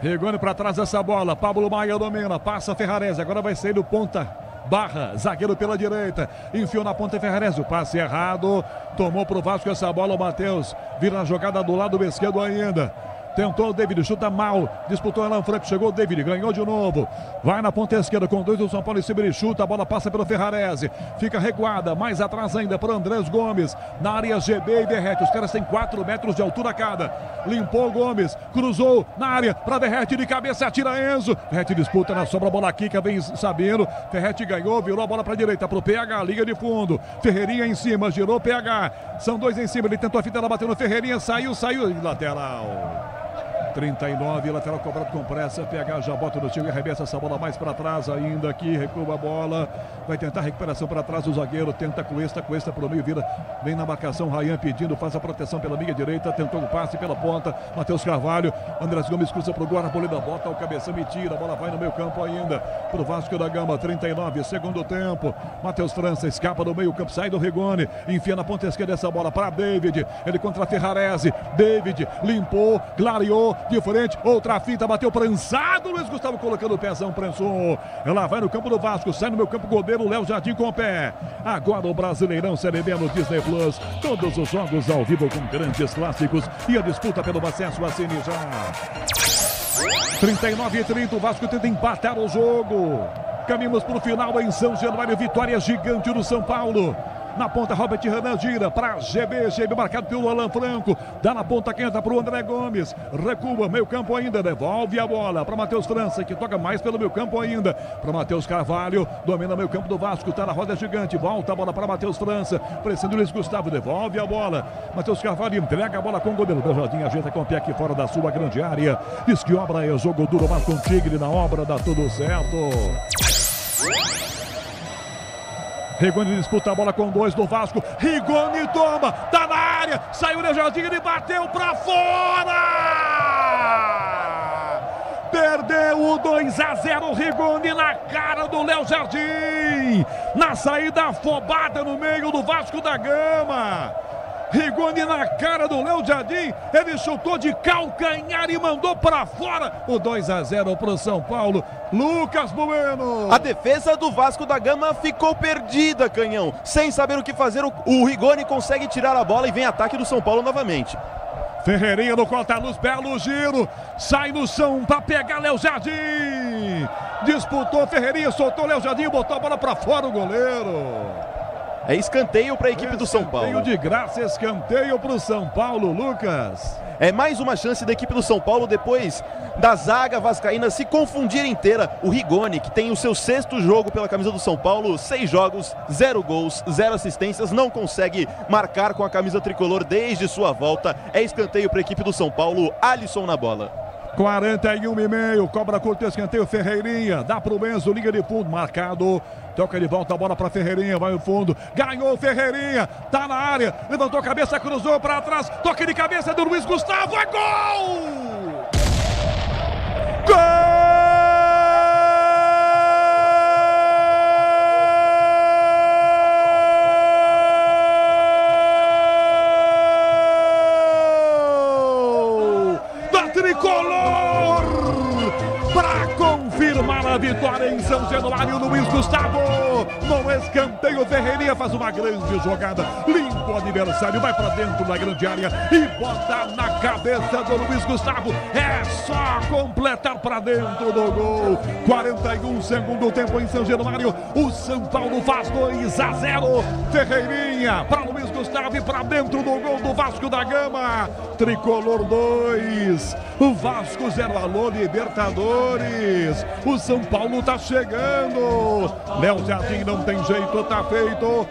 Rigoni para trás dessa bola. Pablo Maia domina, passa Ferrarese. Agora vai sair do ponta. Barra, zagueiro pela direita, enfiou na ponta Ferrarese, o passe errado, tomou pro Vasco essa bola, o Matheus vira a jogada do lado esquerdo ainda. Tentou o David, chuta mal, disputou Alan Franco, chegou o David, ganhou de novo. Vai na ponta esquerda com 2 do São Paulo em cima, ele chuta, a bola passa pelo Ferrarese. Fica recuada, mais atrás ainda para Andrés Gomes. Na área GB e Verrete, os caras têm 4 metros de altura cada. Limpou o Gomes, cruzou na área para Verrete de cabeça, atira Enzo. Verrete disputa na sobra, a bola quica, vem Sabino. Verrete ganhou, virou a bola para a direita, para o PH, liga de fundo. Ferreirinha em cima, girou PH. São 2 em cima, ele tentou a fita, ela bateu no Ferreirinha, saiu, lateral. 39, lateral cobrado com pressa, PH já bota no tiro e arremessa essa bola mais para trás ainda aqui, recua a bola, vai tentar recuperação para trás, o zagueiro tenta Cuesta para o meio, vira, vem na marcação, Rayan pedindo, faz a proteção pela meia direita, tentou o passe pela ponta, Matheus Carvalho, Andrés Gomes cruza pro Guarda, Bolida bota o cabeção e tira, a bola vai no meio campo ainda, pro Vasco da Gama, 39, segundo tempo, Matheus França escapa do meio campo, sai do Rigoni, enfia na ponta esquerda essa bola para David, ele contra Ferrarese, David limpou, clareou, de frente, outra fita, bateu prensado, Luiz Gustavo colocando o pezão, prensou, ela vai no campo do Vasco, sai no meu campo, goleiro Léo Jardim com o pé, agora o Brasileirão Série B no Disney Plus, todos os jogos ao vivo com grandes clássicos e a disputa pelo acesso a Cine já. 39-30, o Vasco tenta empatar o jogo, caminhamos para o final em São Januário, vitória gigante do São Paulo. Na ponta, Robert Renan gira para GB marcado pelo Alan Franco. Dá na ponta, quenta para o André Gomes. Recua, meio campo ainda, devolve a bola para Matheus França, que toca mais pelo meio campo ainda. Para Matheus Carvalho, domina meio campo do Vasco, está na roda gigante. Volta a bola para Matheus França, pressão do Luiz Gustavo, devolve a bola. Matheus Carvalho entrega a bola com o goleiro. O Jardim ajeita com o pé aqui fora da sua grande área. Diz que obra é jogo duro, mas com o Tigre na obra dá tudo certo. Rigoni disputa a bola com 2 do Vasco. Rigoni toma, tá na área, saiu o Jardim, ele bateu pra fora! Perdeu o 2-0, Rigoni na cara do Léo Jardim. Na saída afobada no meio do Vasco da Gama. Rigoni na cara do Léo Jardim, ele chutou de calcanhar e mandou para fora o 2-0 para o São Paulo. Lucas Bueno.
A defesa do Vasco da Gama ficou perdida, Canhão. Sem saber o que fazer, o Rigoni consegue tirar a bola e vem ataque do São Paulo novamente.
Ferreirinha no corta-luz, belo giro, sai no chão para pegar Léo Jardim. Disputou Ferreirinha, soltou Léo Jardim, botou a bola para fora o goleiro.
É escanteio para a equipe do São Paulo.
Escanteio de graça, escanteio para o São Paulo, Lucas.
É mais uma chance da equipe do São Paulo depois da zaga vascaína se confundir inteira. O Rigoni, que tem o seu 6º jogo pela camisa do São Paulo, 6 jogos, 0 gols, 0 assistências, não consegue marcar com a camisa tricolor desde sua volta. É escanteio para a equipe do São Paulo, Alisson na bola.
41,5, cobra curto, escanteio, Ferreirinha, dá pro Enzo, liga de fundo, marcado, toca de volta a bola para Ferreirinha, vai no fundo, ganhou Ferreirinha, tá na área, levantou a cabeça, cruzou para trás, toque de cabeça do Luiz Gustavo, é gol! Gol! Tricolor para confirmar confirmar a vitória em São Januário. Luiz Gustavo, no escanteio, Ferreirinha faz uma grande jogada, limpa o adversário, vai para dentro da grande área e bota na cabeça do Luiz Gustavo. É só completar para dentro do gol. 41 segundo tempo em São Januário. O São Paulo faz 2-0. Ferreirinha para Luiz Gustavo e para dentro do gol do Vasco da Gama. Tricolor 2, o Vasco 0. Alô, Libertadores. O São Paulo tá chegando. Léo Jardim não tem jeito, tá feito.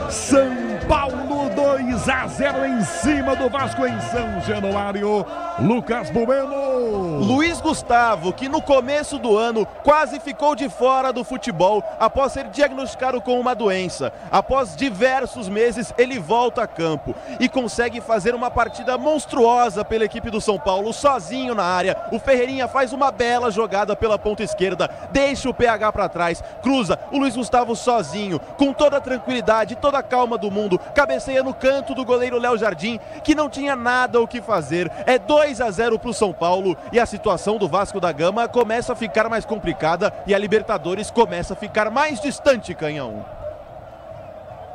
São Paulo 2-0 em cima do Vasco em São Januário. Lucas Bueno.
Luiz Gustavo, que no começo do ano quase ficou de fora do futebol após ser diagnosticado com uma doença. Após diversos meses, ele volta a campo e consegue fazer uma partida monstruosa pela equipe do São Paulo, sozinho na área. O Ferreirinha faz uma bela jogada pela ponta esquerda, deixa o PH para trás, cruza o Luiz Gustavo sozinho, com toda a tranquilidade, toda a calma do mundo, cabeceia no canto do goleiro Léo Jardim, que não tinha nada o que fazer. É 2-0 para o São Paulo e a situação do Vasco da Gama começa a ficar mais complicada e a Libertadores começa a ficar mais distante, Canhão.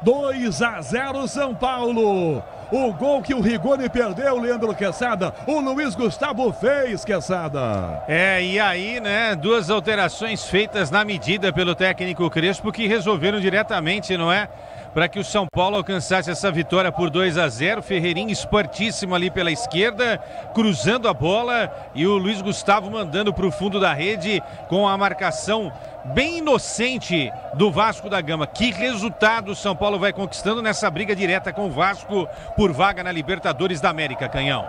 2-0 São Paulo. O gol que o Rigoni perdeu, Leandro Quesada, o Luiz Gustavo fez, Quesada.
E aí, né, duas alterações feitas na medida pelo técnico Crespo que resolveram diretamente, não é? Para que o São Paulo alcançasse essa vitória por 2-0. Ferreirinha esportíssimo ali pela esquerda, cruzando a bola, e o Luiz Gustavo mandando para o fundo da rede com a marcação bem inocente do Vasco da Gama. Que resultado o São Paulo vai conquistando nessa briga direta com o Vasco por vaga na Libertadores da América, Canhão.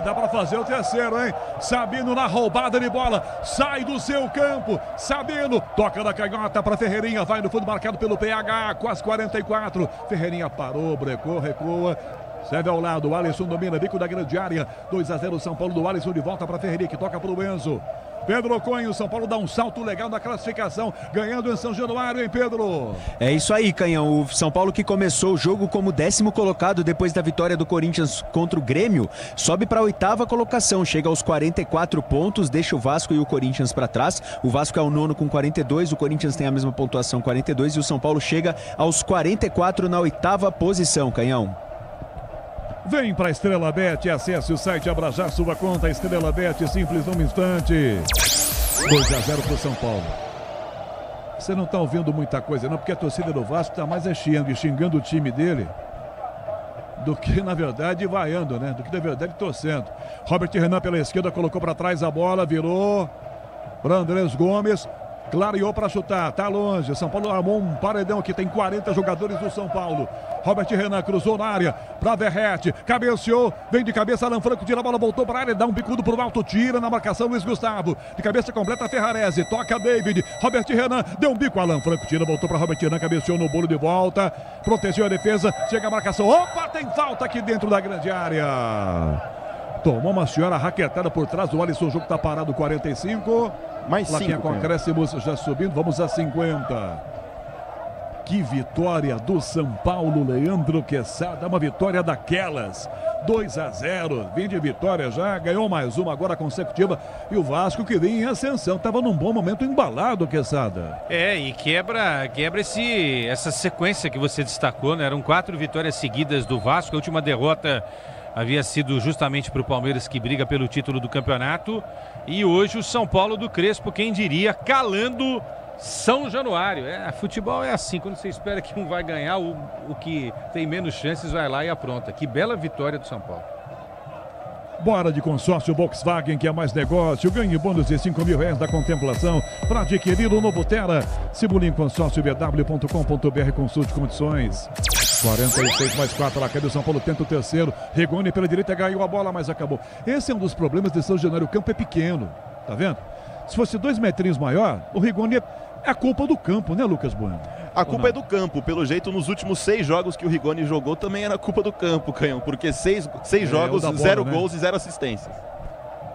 Dá pra fazer o terceiro, hein? Sabino na roubada de bola, sai do seu campo. Sabino toca na canhota pra Ferreirinha, vai no fundo marcado pelo PH, quase 44. Ferreirinha parou, brecou, recua. Serve ao lado, o Alisson domina, bico da grande área. 2-0 São Paulo, do Alisson de volta pra Ferreirinha, que toca pro Enzo. Pedro Cunha, o São Paulo dá um salto legal na classificação, ganhando em São Januário, hein, Pedro?
É isso aí, Canhão. O São Paulo, que começou o jogo como 10º colocado depois da vitória do Corinthians contra o Grêmio, sobe para a 8ª colocação, chega aos 44 pontos, deixa o Vasco e o Corinthians para trás. O Vasco é o 9º com 42, o Corinthians tem a mesma pontuação, 42, e o São Paulo chega aos 44 na 8ª posição, Canhão.
Vem para Estrela Bet, acesse o site, abra já sua conta, Estrela Bet, simples num instante. 2-0 para o São Paulo. Você não está ouvindo muita coisa não, porque a torcida do Vasco está mais xingando o time dele do que na verdade vaiando, né? Do que na verdade torcendo. Robert Renan pela esquerda colocou para trás a bola, virou para Andrés Gomes. Clareou para chutar, tá longe. São Paulo armou um paredão aqui, tem 40 jogadores do São Paulo. Robert Renan cruzou na área para Verrete, cabeceou, vem de cabeça, Alan Franco tira a bola, voltou para a área, dá um bicudo pro alto, tira na marcação Luiz Gustavo. De cabeça completa Ferrarese, toca David, Robert Renan, deu um bico, Alan Franco tira, voltou para Robert Renan, cabeceou no bolo de volta, protegeu a defesa, chega a marcação, opa, tem falta aqui dentro da grande área. Tomou uma senhora raquetada por trás do Alisson, o jogo tá parado, 45.
Mais 5.
Com acréscimos já subindo, vamos a 50. Que vitória do São Paulo, Leandro Quesada, uma vitória daquelas. 2-0, vem de vitória já, ganhou mais uma agora consecutiva. E o Vasco, que vem em ascensão, estava num bom momento embalado, Quesada.
E quebra essa sequência que você destacou, né? Eram 4 vitórias seguidas do Vasco, a última derrota havia sido justamente para o Palmeiras, que briga pelo título do campeonato. E hoje o São Paulo do Crespo, quem diria, calando São Januário. Futebol é assim, quando você espera que um vai ganhar, o que tem menos chances vai lá e apronta. Que bela vitória do São Paulo.
Bora de consórcio Volkswagen, que é mais negócio. Ganhe bônus de R$5.000 da contemplação para adquirir o novo Terra. Simule em consórciobw.com.br, consulte condições. 46 mais 4, lá cadê o São Paulo, tenta o terceiro. Rigoni pela direita, ganhou a bola, mas acabou. Esse é um dos problemas de São Januário, o campo é pequeno, tá vendo? Se fosse 2 metrinhos maior, o Rigoni é a culpa do campo, né, Lucas Bueno?
A culpa é do campo, pelo jeito nos últimos 6 jogos que o Rigoni jogou também era culpa do campo, Canhão, porque 6 jogos, bola, 0 gols e 0 assistências.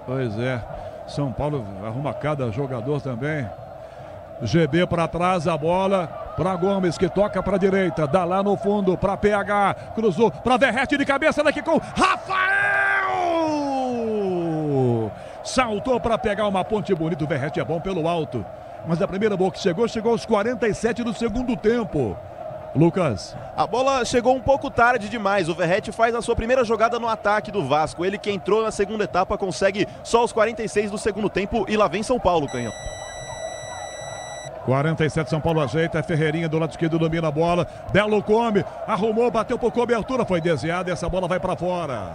Pois é, São Paulo arruma cada jogador também. GB para trás, a bola para Gomes, que toca para a direita, dá lá no fundo para PH, cruzou para Verrete de cabeça, daqui com Rafael! saltou para pegar uma ponte bonita. O Verratti é bom pelo alto. Mas a primeira bola que chegou aos 47 do segundo tempo. Lucas.
A bola chegou um pouco tarde demais. O Verratti faz a sua primeira jogada no ataque do Vasco. Ele que entrou na segunda etapa consegue só os 46 do segundo tempo e lá vem São Paulo, Canhão.
47, São Paulo ajeita, Ferreirinha do lado esquerdo domina a bola, Belo come, arrumou, bateu por cobertura, foi desviada e essa bola vai para fora.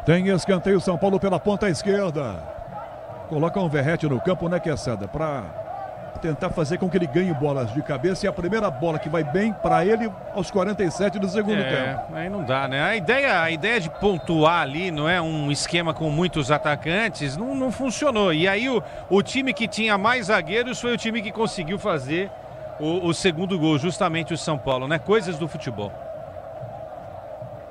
Tem escanteio São Paulo pela ponta esquerda. Coloca um Verratti no campo, né, Quesada, para tentar fazer com que ele ganhe bolas de cabeça, e a primeira bola que vai bem para ele aos 47 do segundo tempo.
Aí não dá, né? A ideia de pontuar ali, não é um esquema com muitos atacantes, não funcionou. E aí o time que tinha mais zagueiros foi o time que conseguiu fazer o segundo gol, justamente o São Paulo, né? Coisas do futebol.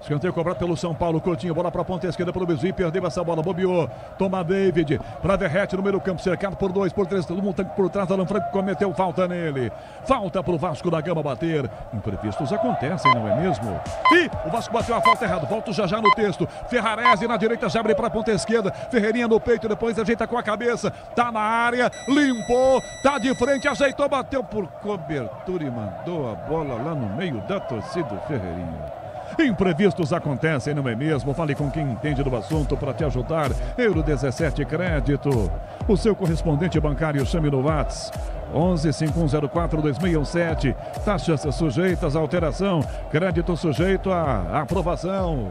Escanteio cobrado pelo São Paulo, Coutinho, bola para a ponta esquerda pelo Bezuí, perdeu essa bola, bobeou, toma David, para Verratti no meio do campo, cercado por 2, por 3, todo mundo por trás, Alan Franco cometeu falta nele, falta para o Vasco da Gama bater, imprevistos acontecem, não é mesmo? E o Vasco bateu a falta errada, volta já no texto, Ferrarese na direita, já abre para a ponta esquerda, Ferreirinha no peito, depois ajeita com a cabeça, tá na área, limpou, tá de frente, ajeitou, bateu por cobertura e mandou a bola lá no meio da torcida, Ferreirinha. Imprevistos acontecem, não é mesmo? Fale com quem entende do assunto para te ajudar. Euro 17 Crédito. O seu correspondente bancário, chame no WhatsApp 11-5104-2617. Taxas sujeitas à alteração. Crédito sujeito à aprovação.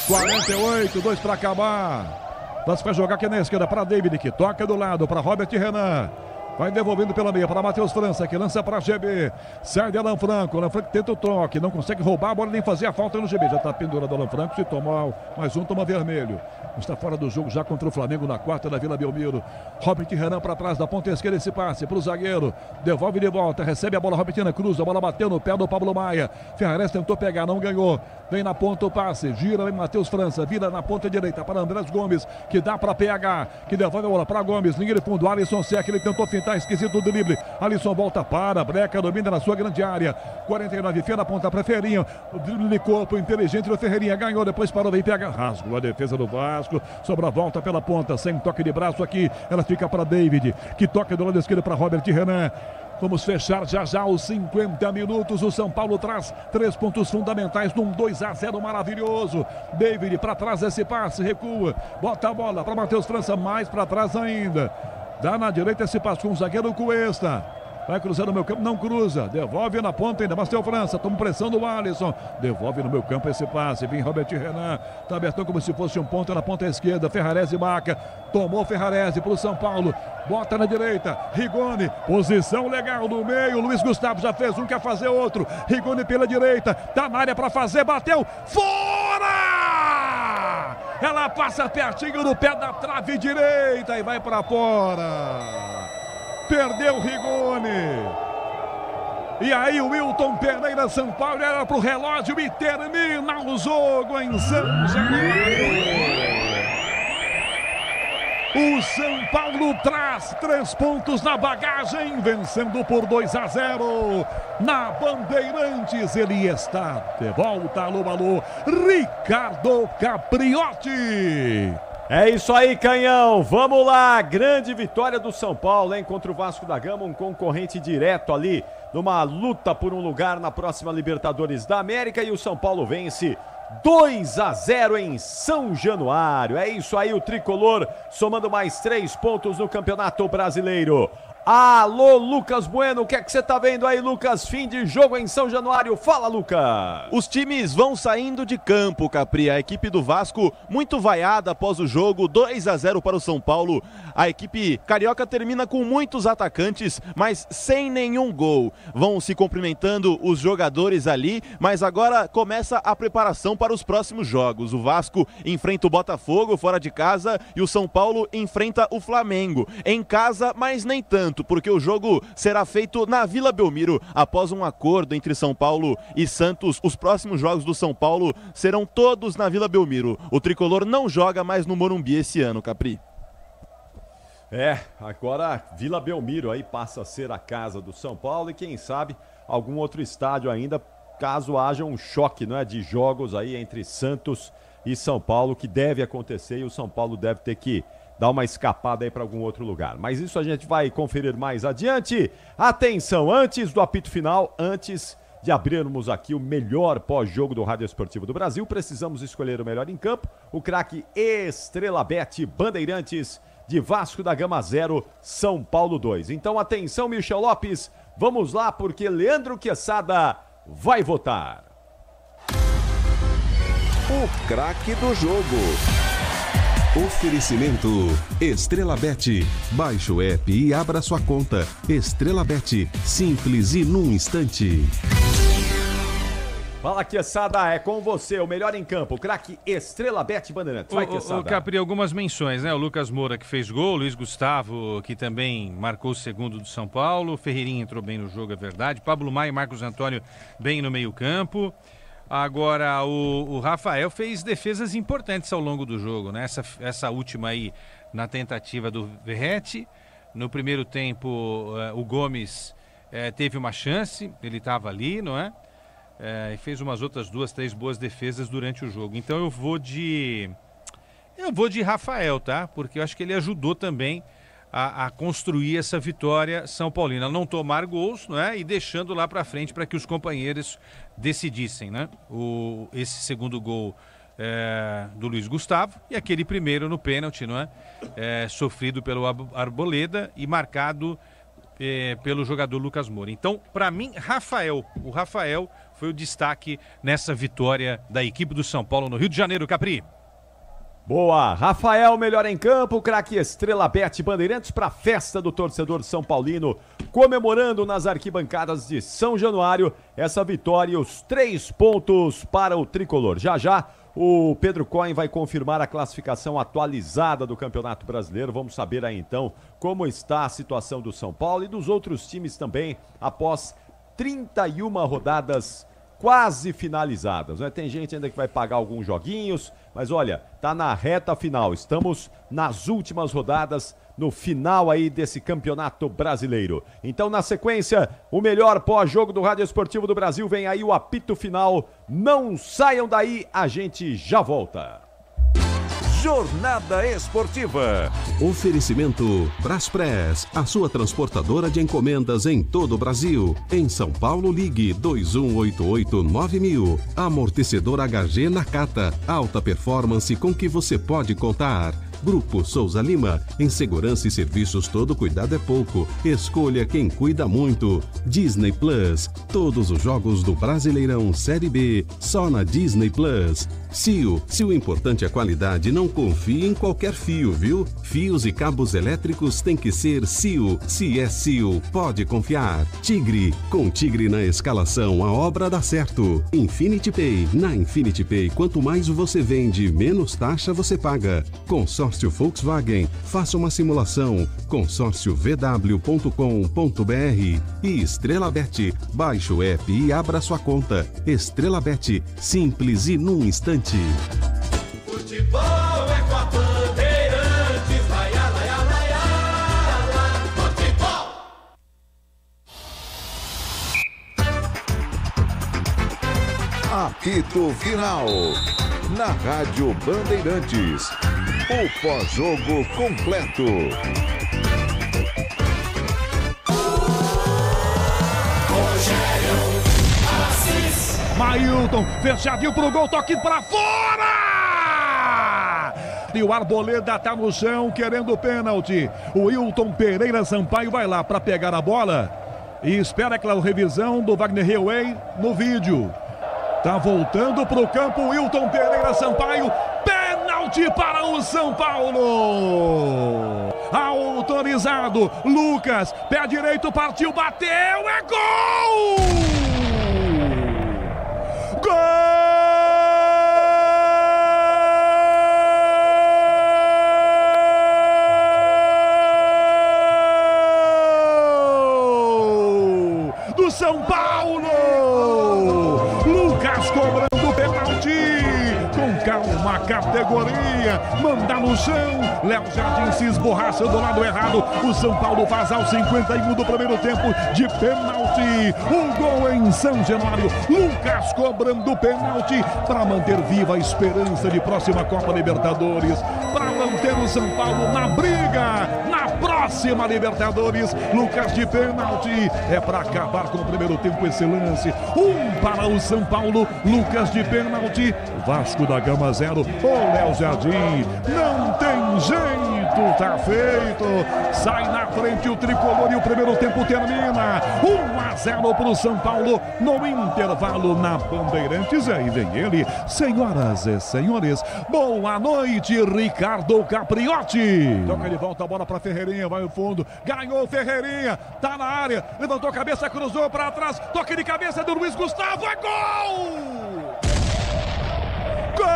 48, 2 para acabar. Vasco vai jogar aqui na esquerda para David, que toca do lado para Robert Renan. Vai devolvendo pela meia para Matheus França, que lança para GB. Sai de Alan Franco. Alan Franco tenta o troque, não consegue roubar a bola nem fazer a falta no GB. Já está pendurado Alan Franco. Se tomar mais um, toma vermelho. Está fora do jogo já contra o Flamengo na quarta da Vila Belmiro. Robert Renan para trás da ponta esquerda. Esse passe para o zagueiro. Devolve de volta. Recebe a bola. Robert Renan cruza. A bola bateu no pé do Pablo Maia. Ferrarese tentou pegar, não ganhou. Vem na ponta o passe. Gira, vem Matheus França. Vira na ponta direita para Andrés Gomes, que dá para PH. Que devolve a bola para Gomes. Linha de fundo. Alisson Seca. Ele tentou fintar. Esquisito o drible. Alisson volta para. Breca domina na sua grande área. 49. Fia na ponta para Ferreirinha. O drible de corpo inteligente do Ferreirinha. Ganhou. Depois parou. Vem PH. Rasgo a defesa do Vasco. Sobra a volta pela ponta. Sem toque de braço aqui. Ela fica para David. Que toca do lado esquerdo para Robert Renan. Vamos fechar já os 50 minutos. O São Paulo traz 3 pontos fundamentais num 2-0 maravilhoso. David para trás esse passe, recua, bota a bola para Matheus França, mais para trás ainda. Dá na direita esse passe com o zagueiro Cuesta. Vai cruzar no meu campo, não cruza. Devolve na ponta ainda, Matheus França. Toma pressão do Alisson. Devolve no meu campo esse passe. Vem Robert Renan. Tá abertão como se fosse um ponto na ponta esquerda. Ferrarese marca. Tomou Ferrarese pro São Paulo. Bota na direita. Rigoni. Posição legal no meio. Luiz Gustavo já fez um, quer fazer outro. Rigoni pela direita. Tá na área para fazer. Bateu. Fora! Ela passa pertinho no pé da trave direita e vai para fora. Perdeu o Rigoni. E aí o Wilton Pereira, São Paulo, era pro relógio e termina o jogo em São Januário. O São Paulo traz 3 pontos na bagagem, vencendo por 2-0 na Bandeirantes. Ele está de volta. Alô, alô, Ricardo Capriotti.
É isso aí, Canhão. Vamos lá. Grande vitória do São Paulo, hein? Contra o Vasco da Gama, um concorrente direto ali numa luta por um lugar na próxima Libertadores da América. E o São Paulo vence 2-0 em São Januário. É isso aí, o tricolor somando mais 3 pontos no Campeonato Brasileiro. Alô, Lucas Bueno, o que é que você tá vendo aí, Lucas? Fim de jogo em São Januário. Fala, Lucas.
Os times vão saindo de campo, Capri. A equipe do Vasco muito vaiada após o jogo, 2-0 para o São Paulo. A equipe carioca termina com muitos atacantes, mas sem nenhum gol. Vão se cumprimentando os jogadores ali, mas agora começa a preparação para os próximos jogos. O Vasco enfrenta o Botafogo fora de casa e o São Paulo enfrenta o Flamengo em casa, mas nem tanto, porque o jogo será feito na Vila Belmiro. Após um acordo entre São Paulo e Santos, os próximos jogos do São Paulo serão todos na Vila Belmiro. O tricolor não joga mais no Morumbi esse ano, Capri.
Agora Vila Belmiro aí passa a ser a casa do São Paulo e quem sabe algum outro estádio ainda, caso haja um choque, não é, de jogos aí entre Santos e São Paulo, que deve acontecer, e o São Paulo deve ter que dar uma escapada aí para algum outro lugar. Mas isso a gente vai conferir mais adiante. Atenção, antes do apito final, antes de abrirmos aqui o melhor pós-jogo do Rádio Esportivo do Brasil, precisamos escolher o melhor em campo, o craque Estrela Bet Bandeirantes de Vasco da Gama 0, São Paulo 2. Então atenção, Michel Lopes, vamos lá porque Leandro Quesada vai votar.
O craque do jogo. Oferecimento Estrela Bet. Baixe o app e abra sua conta. Estrela Bet, simples e num instante.
Fala, Quesada, é com você, o melhor em campo, o craque Estrela Bet Bandeirantes. Vai, Quesada.
Capri, algumas menções, né? O Lucas Moura, que fez gol, o Luiz Gustavo, que também marcou o segundo do São Paulo, o Ferreirinha entrou bem no jogo, é verdade, Pablo Maia e Marcos Antônio bem no meio-campo. Agora, o Rafael fez defesas importantes ao longo do jogo, né? Essa última aí na tentativa do Verratti. No primeiro tempo, o Gomes teve uma chance, ele estava ali, não é? E fez umas outras 2, 3 boas defesas durante o jogo. Então eu vou de Rafael, tá? Porque eu acho que ele ajudou também a construir essa vitória São Paulina, não tomar gols, não é? E deixando lá para frente para que os companheiros decidissem, né? Esse segundo gol do Luiz Gustavo e aquele primeiro no pênalti, não é? Sofrido pelo Arboleda e marcado pelo jogador Lucas Moura. Então, para mim, o Rafael foi o destaque nessa vitória da equipe do São Paulo no Rio de Janeiro, Capri.
Boa, Rafael, melhor em campo, craque Estrela Bet Bandeirantes para a festa do torcedor São Paulino, comemorando nas arquibancadas de São Januário essa vitória e os 3 pontos para o tricolor. Já, o Pedro Cohen vai confirmar a classificação atualizada do Campeonato Brasileiro. Vamos saber aí então como está a situação do São Paulo e dos outros times também após 31 rodadas quase finalizadas, né? Tem gente ainda que vai pagar alguns joguinhos, mas olha, tá na reta final, estamos nas últimas rodadas, no final aí desse Campeonato Brasileiro. Então, na sequência, o melhor pós-jogo do Rádio Esportivo do Brasil, vem aí o apito final, não saiam daí, a gente já volta.
Jornada Esportiva. Oferecimento Braspress, a sua transportadora de encomendas em todo o Brasil. Em São Paulo, ligue 2188-9000. Amortecedor HG Nakata, alta performance com que você pode contar. Grupo Souza Lima, em segurança e serviços todo cuidado é pouco. Escolha quem cuida muito. Disney Plus, todos os jogos do Brasileirão Série B, só na Disney Plus. CIO, se o importante é a qualidade, não confie em qualquer fio, viu? Fios e cabos elétricos tem que ser CIO. Se é CIO, pode confiar. Tigre, com Tigre na escalação, a obra dá certo. Infinity Pay, na Infinity Pay, quanto mais você vende, menos taxa você paga. Consórcio Volkswagen, faça uma simulação. consórciovw.com.br. E Estrela Bet, baixe o app e abra sua conta. Estrela Bet, simples e num instante.
Futebol é com a Bandeirantes, laia, laia, laia, futebol.
Apito final. Na Rádio Bandeirantes. O pós-jogo completo.
Mailton, fechadinho pro gol, toque pra fora! E o Arboleda tá no chão, querendo o pênalti. O Wilton Pereira Sampaio vai lá pra pegar a bola e espera aquela revisão do Wagner Heuwey no vídeo. Tá voltando pro campo o Wilton Pereira Sampaio. Pênalti para o São Paulo. Autorizado. Lucas, pé direito, partiu, bateu, é gol! Gol do São Paulo! Lucas cobrando pênalti com calma, categoria, manda no chão, Léo Jardim se esborracha do lado errado, o São Paulo faz aos 51 do primeiro tempo de pênalti, um gol em São Januário, Lucas cobrando pênalti para manter viva a esperança de próxima Copa Libertadores, para manter o São Paulo na briga, na próxima Libertadores. Lucas de pênalti, é para acabar com o primeiro tempo esse lance. 1 para o São Paulo, Lucas de pênalti, Vasco da Gama 0. Ô Léo Jardim, não tem jeito, tá feito. Sai na frente o tricolor e o primeiro tempo termina 1-0 para o São Paulo no intervalo na Bandeirantes. Aí vem ele, senhoras e senhores, boa noite, Ricardo Capriotti. Toca de volta a bola para Ferreirinha, vai no fundo, ganhou Ferreirinha, tá na área, levantou a cabeça, cruzou para trás, toque de cabeça do Luiz Gustavo, é gol! Gol!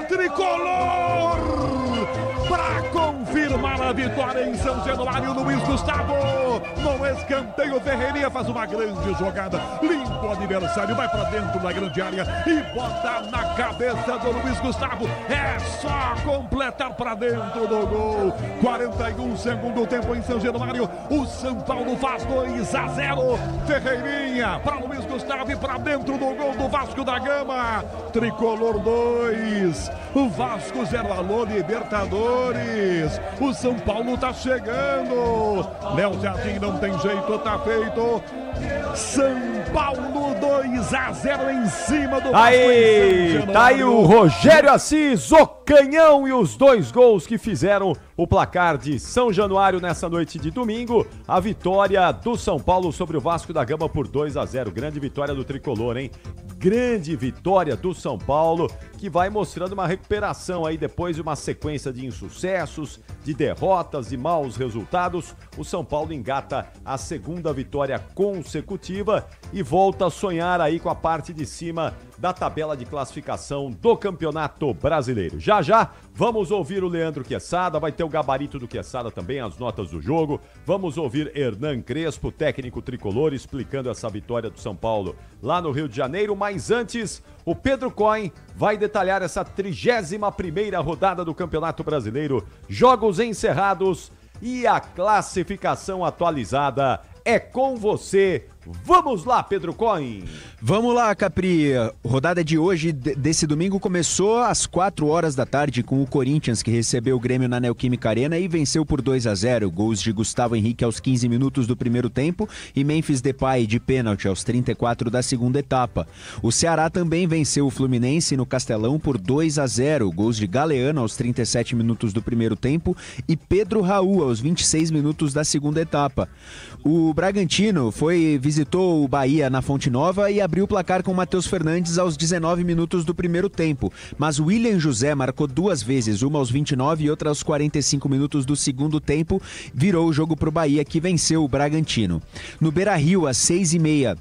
Tricolor, para confirmar a vitória em São Januário, Luiz Gustavo, no escanteio, Ferreirinha faz uma grande jogada, limpa o adversário, vai para dentro da grande área e bota na cabeça do Luiz Gustavo, é só completar para dentro do gol. 41 segundo tempo em São Januário, o São Paulo faz 2-0, Ferreirinha para Luiz Gustavo e para dentro do gol do Vasco da Gama. Tricolor 2, o Vasco 0. Alô, Libertadores, o São Paulo tá chegando. Léo Jardim, não tem jeito, tá feito. São Paulo 2-0 em cima do Vasco.
Aí, tá aí o Rogério Assis, o canhão, e os 2 gols que fizeram o placar de São Januário nessa noite de domingo. A vitória do São Paulo sobre o Vasco da Gama por 2-0. Grande vitória do tricolor, hein? Grande vitória do São Paulo, que vai mostrando uma recuperação aí depois de uma sequência de insucessos, de derrotas e maus resultados. O São Paulo engata a segunda vitória consecutiva e volta a sonhar aí com a parte de cima da tabela de classificação do Campeonato Brasileiro. Já, vamos ouvir o Leandro Quesada, vai ter o gabarito do Quesada também, as notas do jogo. Vamos ouvir Hernan Crespo, técnico tricolor, explicando essa vitória do São Paulo lá no Rio de Janeiro. Mas antes, o Pedro Cohen vai detalhar essa 31ª rodada do Campeonato Brasileiro, jogos encerrados e a classificação atualizada. É com você. Vamos lá, Pedro Cohen.
Vamos lá, Capri. Rodada de hoje, desse domingo, começou às 4 horas da tarde com o Corinthians, que recebeu o Grêmio na Neoquímica Arena e venceu por 2-0. Gols de Gustavo Henrique aos 15 minutos do primeiro tempo e Memphis Depay de pênalti aos 34 da segunda etapa. O Ceará também venceu o Fluminense no Castelão por 2-0. Gols de Galeano aos 37 minutos do primeiro tempo e Pedro Raul aos 26 minutos da segunda etapa. O Bragantino visitou o Bahia na Fonte Nova e abriu o placar com Matheus Fernandes aos 19 minutos do primeiro tempo. Mas William José marcou 2 vezes, uma aos 29 e outra aos 45 minutos do segundo tempo. Virou o jogo para o Bahia, que venceu o Bragantino. No Beira-Rio, às 6h30,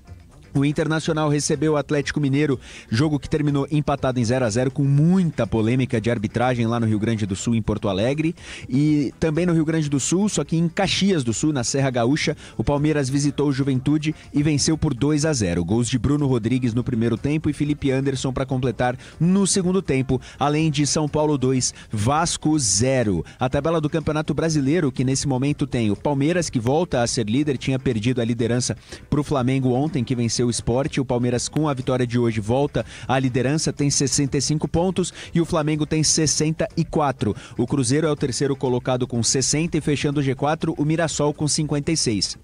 o Internacional recebeu o Atlético Mineiro, jogo que terminou empatado em 0-0 com muita polêmica de arbitragem lá no Rio Grande do Sul, em Porto Alegre, e também no Rio Grande do Sul, só que em Caxias do Sul, na Serra Gaúcha, o Palmeiras visitou o Juventude e venceu por 2-0. Gols de Bruno Rodrigues no primeiro tempo e Felipe Anderson para completar no segundo tempo, além de São Paulo 2, Vasco 0. A tabela do Campeonato Brasileiro, que nesse momento tem o Palmeiras, que volta a ser líder, tinha perdido a liderança para o Flamengo ontem, que venceu o Sport. O Palmeiras, com a vitória de hoje, volta à liderança, tem 65 pontos e o Flamengo tem 64. O Cruzeiro é o terceiro colocado com 60 e fechando o G4, o Mirassol com 56.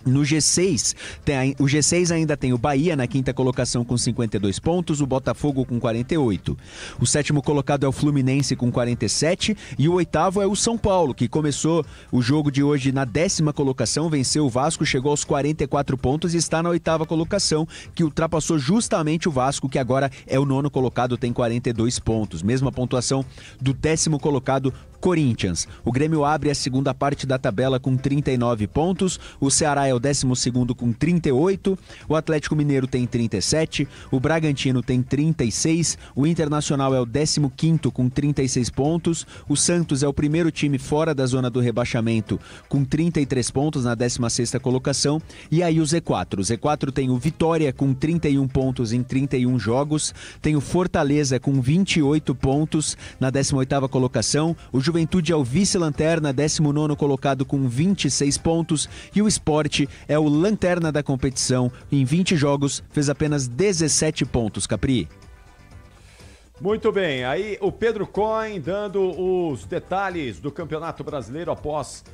No G6, o G6 ainda tem o Bahia na quinta colocação com 52 pontos, o Botafogo com 48. O sétimo colocado é o Fluminense com 47 e o oitavo é o São Paulo, que começou o jogo de hoje na 10ª colocação, venceu o Vasco, chegou aos 44 pontos e está na 8ª colocação, que ultrapassou justamente o Vasco, que agora é o 9º colocado, tem 42 pontos. Mesma pontuação do 10º colocado, Corinthians. O Grêmio abre a segunda parte da tabela com 39 pontos, o Ceará é o 12º com 38, o Atlético Mineiro tem 37, o Bragantino tem 36, o Internacional é o 15º com 36 pontos, o Santos é o primeiro time fora da zona do rebaixamento com 33 pontos na 16ª colocação, e aí o Z4. O Z4 tem o Vitória com 31 pontos em 31 jogos, tem o Fortaleza com 28 pontos na 18ª colocação, o Juventude é o vice-lanterna, 19º colocado com 26 pontos. E o Sport é o lanterna da competição. Em 20 jogos, fez apenas 17 pontos, Capri.
Muito bem, aí o Pedro Cohen dando os detalhes do Campeonato Brasileiro após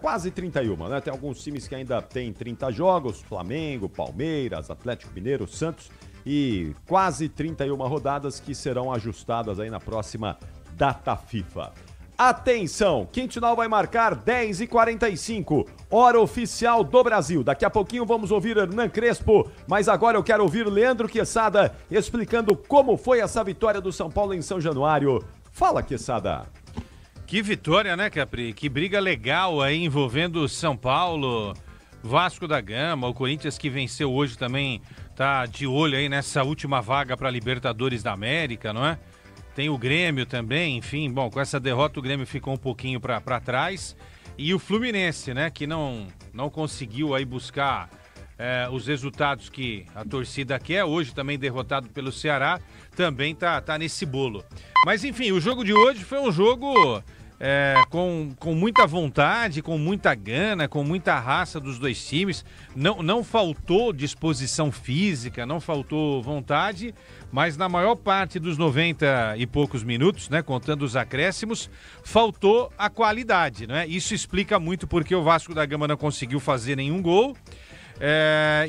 quase 31, né? Tem alguns times que ainda têm 30 jogos, Flamengo, Palmeiras, Atlético Mineiro, Santos, e quase 31 rodadas que serão ajustadas aí na próxima data FIFA. Atenção, Quintonal vai marcar 10h45, hora oficial do Brasil. Daqui a pouquinho vamos ouvir Hernan Crespo, mas agora eu quero ouvir Leandro Quesada explicando como foi essa vitória do São Paulo em São Januário. Fala, Quesada.
Que vitória, né, Capri? Que briga legal aí envolvendo o São Paulo, Vasco da Gama, o Corinthians que venceu hoje também tá de olho aí nessa última vaga para Libertadores da América, não é? Tem o Grêmio também, enfim, bom, com essa derrota o Grêmio ficou um pouquinho para trás. E o Fluminense, né, que não conseguiu aí buscar os resultados que a torcida quer, hoje também derrotado pelo Ceará, também tá nesse bolo. Mas enfim, o jogo de hoje foi um jogo com muita vontade, com muita gana, com muita raça dos dois times. Não faltou disposição física, não faltou vontade, mas na maior parte dos 90 e poucos minutos, né, contando os acréscimos, faltou a qualidade, né? Isso explica muito porque o Vasco da Gama não conseguiu fazer nenhum gol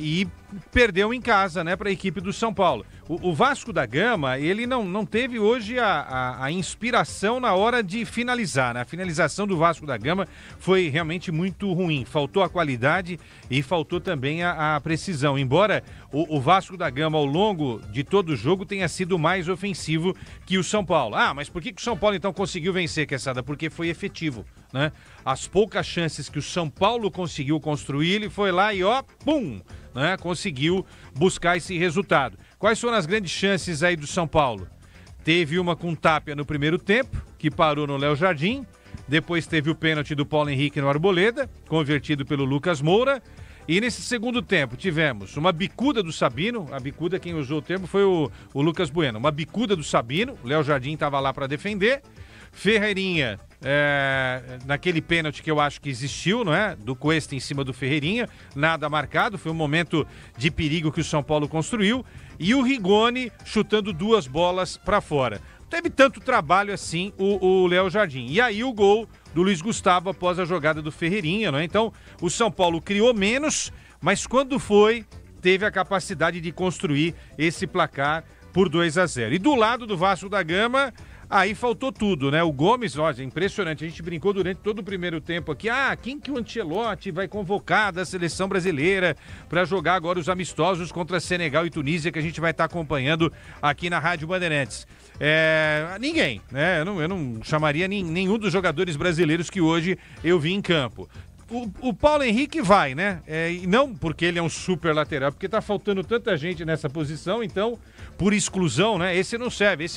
e perdeu em casa, né, para a equipe do São Paulo. O Vasco da Gama, ele não teve hoje a inspiração na hora de finalizar, né? A finalização do Vasco da Gama foi realmente muito ruim. Faltou a qualidade e faltou também a precisão. Embora o Vasco da Gama, ao longo de todo o jogo, tenha sido mais ofensivo que o São Paulo. Ah, mas por que o São Paulo, então, conseguiu vencer, Quesada? Porque foi efetivo, né? As poucas chances que o São Paulo conseguiu construir, ele foi lá e pum! Né, conseguiu buscar esse resultado. Quais foram as grandes chances aí do São Paulo? Teve uma com Tapia no primeiro tempo, que parou no Léo Jardim. Depois teve o pênalti do Paulo Henrique no Arboleda, convertido pelo Lucas Moura. E nesse segundo tempo tivemos uma bicuda do Sabino. A bicuda, quem usou o termo foi o Lucas Bueno. Uma bicuda do Sabino, o Léo Jardim estava lá para defender. Ferreirinha, naquele pênalti que eu acho que existiu, não é? Do Cuesta em cima do Ferreirinha, nada marcado, foi um momento de perigo que o São Paulo construiu, e o Rigoni chutando duas bolas para fora. Não teve tanto trabalho assim o Léo Jardim. E aí o gol do Luiz Gustavo após a jogada do Ferreirinha, não é? Então o São Paulo criou menos, mas quando foi, teve a capacidade de construir esse placar por 2-0. E do lado do Vasco da Gama, aí faltou tudo, né? O Gomes, olha, impressionante. A gente brincou durante todo o primeiro tempo aqui. Quem que o Ancelotti vai convocar da seleção brasileira para jogar agora os amistosos contra Senegal e Tunísia, que a gente vai estar acompanhando aqui na Rádio Bandeirantes? Ninguém, né? Eu não chamaria nenhum dos jogadores brasileiros que hoje eu vi em campo. O Paulo Henrique vai, né? E não porque ele é um super lateral, porque tá faltando tanta gente nessa posição, então, por exclusão, né? Esse não serve,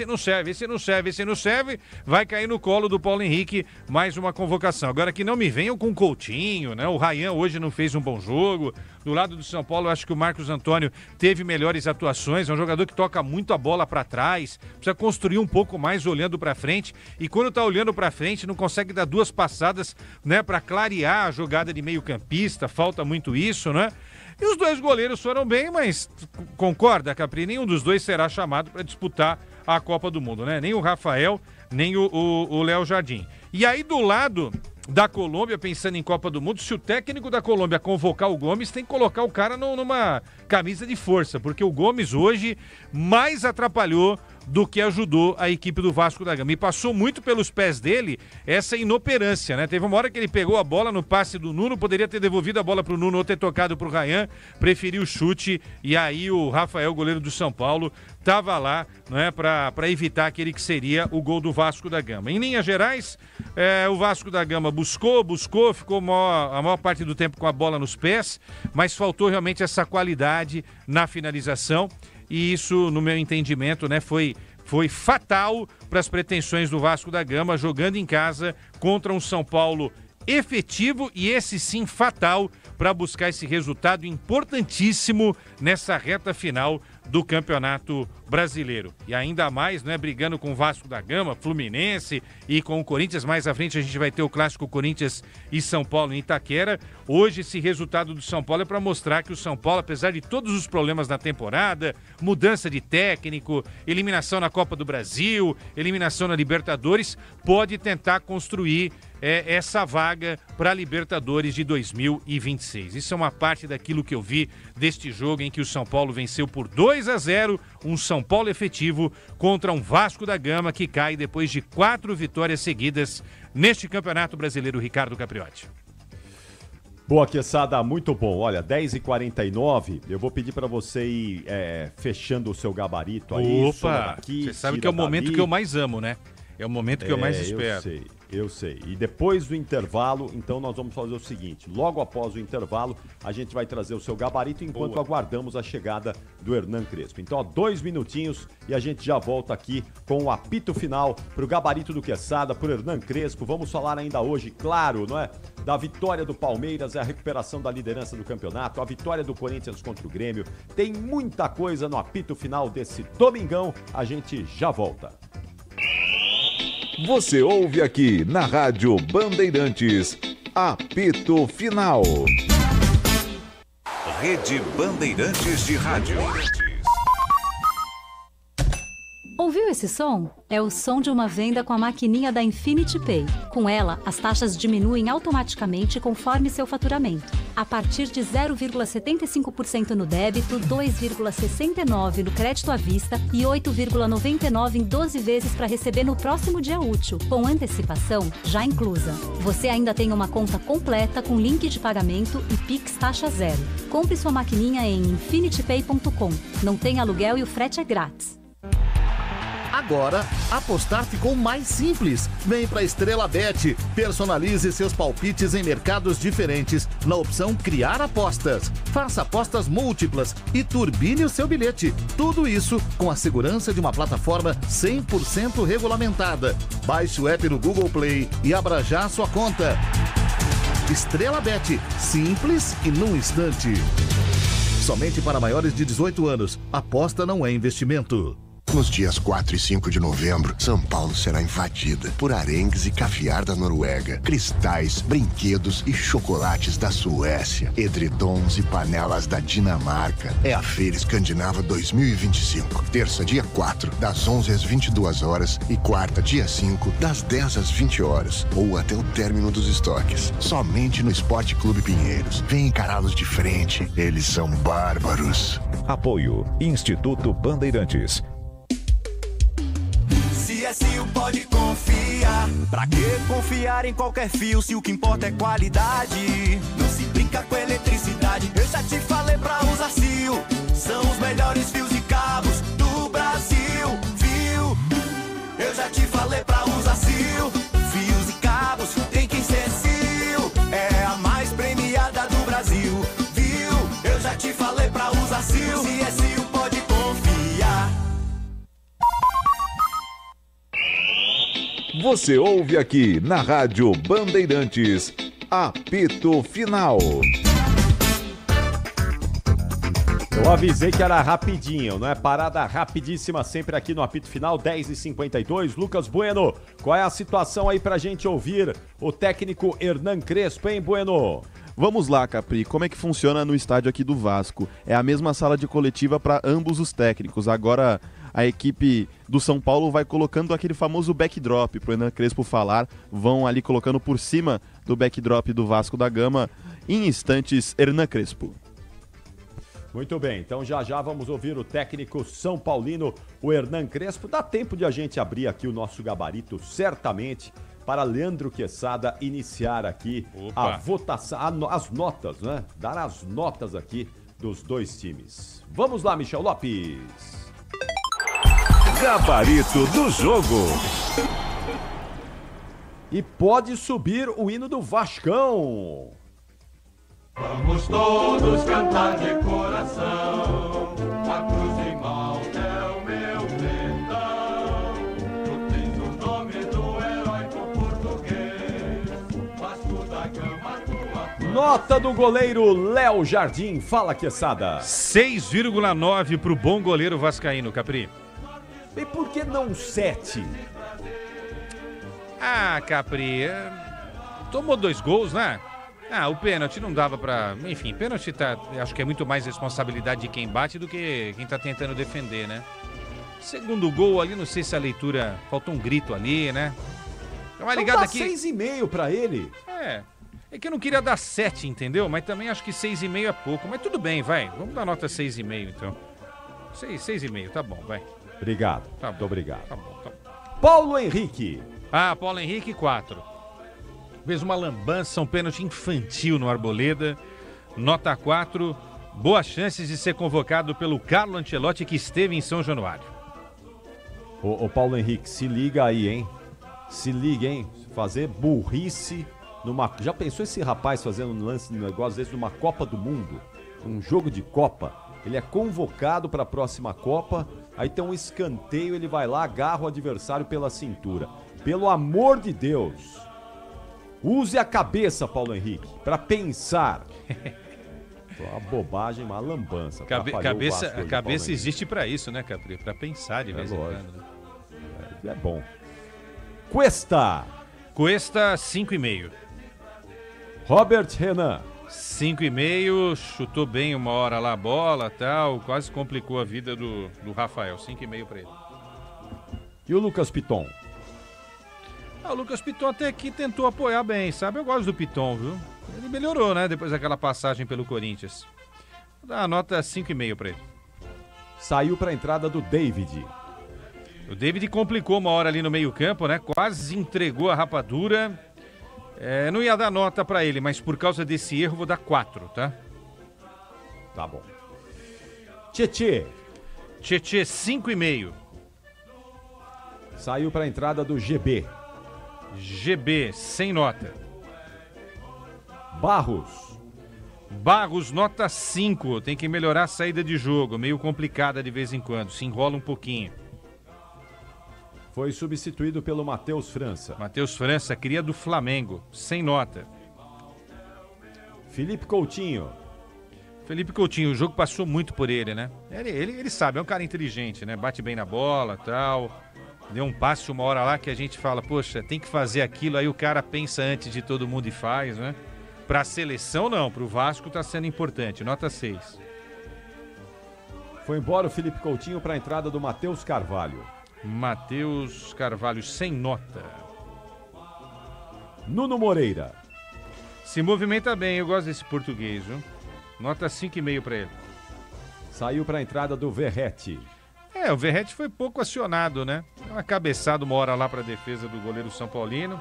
vai cair no colo do Paulo Henrique mais uma convocação. Agora que não me venham com o Coutinho, né? O Ryan hoje não fez um bom jogo. Do lado do São Paulo, eu acho que o Marcos Antônio teve melhores atuações, é um jogador que toca muito a bola para trás, precisa construir um pouco mais olhando para frente, e quando tá olhando para frente não consegue dar duas passadas, né, para clarear a jogada de meio-campista, falta muito isso, né? E os dois goleiros foram bem, mas concorda, Capri? Nenhum dos dois será chamado para disputar a Copa do Mundo, né? Nem o Rafael, nem o Léo Jardim. E aí do lado da Colômbia, pensando em Copa do Mundo, se o técnico da Colômbia convocar o Gomes, tem que colocar o cara numa camisa de força, porque o Gomes hoje mais atrapalhou do que ajudou a equipe do Vasco da Gama. E passou muito pelos pés dele essa inoperância, né? Teve uma hora que ele pegou a bola no passe do Nuno, poderia ter devolvido a bola pro Nuno ou ter tocado pro Ryan, preferiu o chute, e aí o Rafael, goleiro do São Paulo, tava lá, né, para evitar aquele que seria o gol do Vasco da Gama. Em linhas gerais, o Vasco da Gama buscou, ficou a maior parte do tempo com a bola nos pés, mas faltou realmente essa qualidade na finalização. E isso, no meu entendimento, né, foi fatal para as pretensões do Vasco da Gama, jogando em casa contra um São Paulo efetivo, e esse sim fatal para buscar esse resultado importantíssimo nessa reta final do Campeonato brasileiro. E ainda mais, né, brigando com o Vasco da Gama, Fluminense e com o Corinthians. Mais à frente a gente vai ter o clássico Corinthians e São Paulo em Itaquera. Hoje esse resultado do São Paulo é para mostrar que o São Paulo, apesar de todos os problemas na temporada, mudança de técnico, eliminação na Copa do Brasil, eliminação na Libertadores, pode tentar construir essa vaga para a Libertadores de 2026. Isso é uma parte daquilo que eu vi deste jogo em que o São Paulo venceu por 2-0, um São Paulo efetivo contra um Vasco da Gama que cai depois de 4 vitórias seguidas neste Campeonato Brasileiro, Ricardo Capriotti.
Boa, Queçada, muito bom. Olha, 10h49, eu vou pedir para você ir fechando o seu gabarito aí.
Opa, você sabe que é o momento que eu mais amo, né? É o momento que eu mais espero.
Eu sei. E depois do intervalo, então nós vamos fazer o seguinte. Logo após o intervalo, a gente vai trazer o seu gabarito enquanto aguardamos a chegada do Hernan Crespo. Então, ó, 2 minutinhos e a gente já volta aqui com o apito final pro gabarito do Queçada, pro Hernan Crespo. Vamos falar ainda hoje, claro, não é? Da vitória do Palmeiras, a recuperação da liderança do campeonato, a vitória do Corinthians contra o Grêmio. Tem muita coisa no apito final desse domingão. A gente já volta.
Você ouve aqui na Rádio Bandeirantes, apito final. Rede Bandeirantes de Rádio.
Ouviu esse som? É o som de uma venda com a maquininha da Infinity Pay. Com ela, as taxas diminuem automaticamente conforme seu faturamento. A partir de 0,75% no débito, 2,69% no crédito à vista e 8,99% em 12 vezes para receber no próximo dia útil, com antecipação já inclusa. Você ainda tem uma conta completa com link de pagamento e Pix taxa zero. Compre sua maquininha em infinitypay.com. Não tem aluguel e o frete é grátis.
Agora, apostar ficou mais simples. Vem para Estrela Bet. Personalize seus palpites em mercados diferentes na opção Criar Apostas. Faça apostas múltiplas e turbine o seu bilhete. Tudo isso com a segurança de uma plataforma 100% regulamentada. Baixe o app no Google Play e abra já a sua conta. Estrela Bet. Simples e num instante. Somente para maiores de 18 anos. Aposta não é investimento.
Nos dias 4 e 5 de novembro, São Paulo será invadida por arengues e caviar da Noruega, cristais, brinquedos e chocolates da Suécia, edredons e panelas da Dinamarca. É a Feira Escandinava 2025. Terça, dia 4, das 11 às 22 horas e quarta, dia 5, das 10 às 20 horas, ou até o término dos estoques. Somente no Esporte Clube Pinheiros. Vem encará-los de frente. Eles são bárbaros.
Apoio Instituto Bandeirantes.
CSU pode confiar. Pra que confiar em qualquer fio se o que importa é qualidade? Não se brinca com eletricidade. Eu já te falei pra usar CIO. São os melhores fios e cabos do Brasil, viu? Eu já te falei pra usar CIO. Fios e cabos tem que ser CIO. É a mais premiada do Brasil, viu? Eu já te falei pra usar CIO. CSU pode confiar.
Você ouve aqui na Rádio Bandeirantes, apito final.
Eu avisei que era rapidinho, não é? Parada rapidíssima sempre aqui no apito final, 10h52. Lucas Bueno, qual é a situação aí pra gente ouvir o técnico Hernan Crespo, hein, Bueno?
Vamos lá, Capri, como é que funciona no estádio aqui do Vasco? É a mesma sala de coletiva para ambos os técnicos. Agora a equipe do São Paulo vai colocando aquele famoso backdrop para o Hernan Crespo falar. Vão ali colocando por cima do backdrop do Vasco da Gama. Em instantes, Hernan Crespo.
Muito bem, então já vamos ouvir o técnico São Paulino, o Hernan Crespo. Dá tempo de a gente abrir aqui o nosso gabarito, certamente, para Leandro Queçada iniciar aqui a votação, as notas, né? Dar as notas aqui dos dois times. Vamos lá, Michel Lopes.
Gabarito do jogo.
E pode subir o hino do Vascão.
Vamos todos cantar de coração. A cruz em malta é o meu perdão. Tu tens o nome do heróico português. Vasco da Gama, tua
Nota do goleiro Léo Jardim. Fala, Queçada.
6,9 pro bom goleiro vascaíno, Capri.
E por que não 7?
Ah, Capri, tomou 2 gols, né? Ah, o pênalti não dava pra... Enfim, pênalti acho que é muito mais responsabilidade de quem bate do que quem tá tentando defender, né? Segundo gol ali, não sei se a leitura... Faltou um grito ali, né? Uma ligada aqui...
6,5 pra ele.
É que eu não queria dar 7, entendeu? Mas também acho que 6,5 é pouco. Mas tudo bem, vai. Vamos dar nota 6,5, então. 6,5, tá bom, vai.
Obrigado.
Tá bom.
Muito obrigado.
Tá bom.
Paulo Henrique.
Ah, Paulo Henrique, 4. Fez uma lambança, um pênalti infantil no Arboleda. Nota 4. Boas chances de ser convocado pelo Carlo Ancelotti, que esteve em São Januário.
Ô Paulo Henrique, se liga aí, hein? Se liga, hein? Fazer burrice numa... Já pensou esse rapaz fazendo um lance, um negócio desse numa Copa do Mundo? Um jogo de Copa? Ele é convocado para a próxima Copa, aí tem um escanteio, ele vai lá, agarra o adversário pela cintura. Pelo amor de Deus! Use a cabeça, Paulo Henrique, para pensar. Uma bobagem, uma lambança.
A cabeça existe para isso, né, Capri? Para pensar de vez em quando.
É bom. Cuesta,
5,5.
Robert Renan.
5,5, chutou bem uma hora lá a bola, tal, quase complicou a vida do Rafael. 5,5 para ele.
E o Lucas Piton?
O Lucas Piton até aqui tentou apoiar bem, sabe? Eu gosto do Piton, viu? Ele melhorou, né? Depois daquela passagem pelo Corinthians. Vou dar a nota 5,5 para ele.
Saiu para a entrada do David.
O David complicou uma hora ali no meio-campo, né? Quase entregou a rapadura. Não ia dar nota para ele, mas por causa desse erro vou dar 4, tá?
Tá bom. Tietê,
5,5.
Saiu para a entrada do GB.
Sem nota.
Barros,
nota 5. Tem que melhorar a saída de jogo. Meio complicada de vez em quando. Se enrola um pouquinho.
Foi substituído pelo Matheus França.
Matheus França, cria do Flamengo. Sem nota.
Felipe Coutinho,
o jogo passou muito por ele, né? Ele sabe, é um cara inteligente, né? Bate bem na bola, tal. Deu um passe uma hora lá que a gente fala, poxa, tem que fazer aquilo, aí o cara pensa antes de todo mundo e faz, né? Pra seleção não, pro Vasco tá sendo importante, nota 6.
Foi embora o Felipe Coutinho para a entrada do Matheus Carvalho.
Matheus Carvalho, sem nota.
Nuno Moreira.
Se movimenta bem, eu gosto desse português, viu? Nota 5,5 para ele.
Saiu para a entrada do Verratti.
O Verratti foi pouco acionado, né? Uma cabeçada uma hora lá para a defesa do goleiro São Paulino.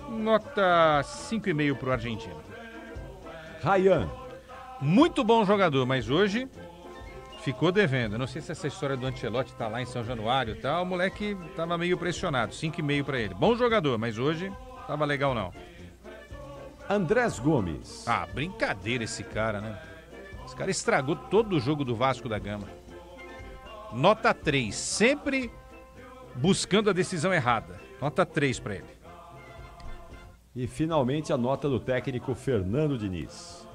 Nota 5,5 para o argentino.
Ryan.
Muito bom jogador, mas hoje ficou devendo. Não sei se essa história do Ancelotti tá lá em São Januário e tal. O moleque tava meio pressionado. 5,5 para ele. Bom jogador, mas hoje tava legal não.
Andrés Gomes.
Brincadeira esse cara, né? Esse cara estragou todo o jogo do Vasco da Gama. Nota 3. Sempre buscando a decisão errada. Nota 3 para ele.
E finalmente a nota do técnico Fernando Diniz.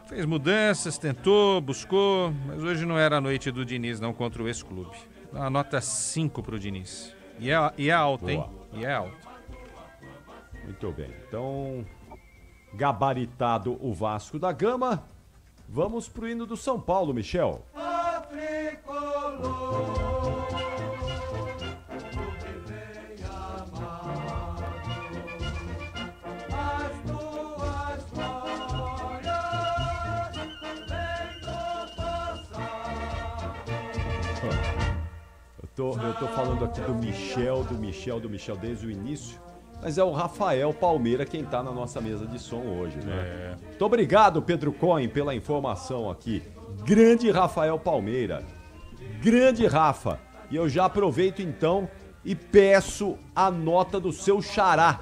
Fez mudanças, tentou, buscou, mas hoje não era a noite do Diniz não contra o ex-clube. Dá uma nota 5 pro Diniz. E é alta, hein? E é alta.
Muito bem. Então, gabaritado o Vasco da Gama, vamos pro hino do São Paulo, Michel. Eu tô falando aqui do Michel desde o início, mas é o Rafael Palmeira quem tá na nossa mesa de som hoje, né? Muito obrigado, Pedro Cohen, pela informação aqui. Grande Rafael Palmeira. Grande Rafa. E eu já aproveito então e peço a nota do seu xará,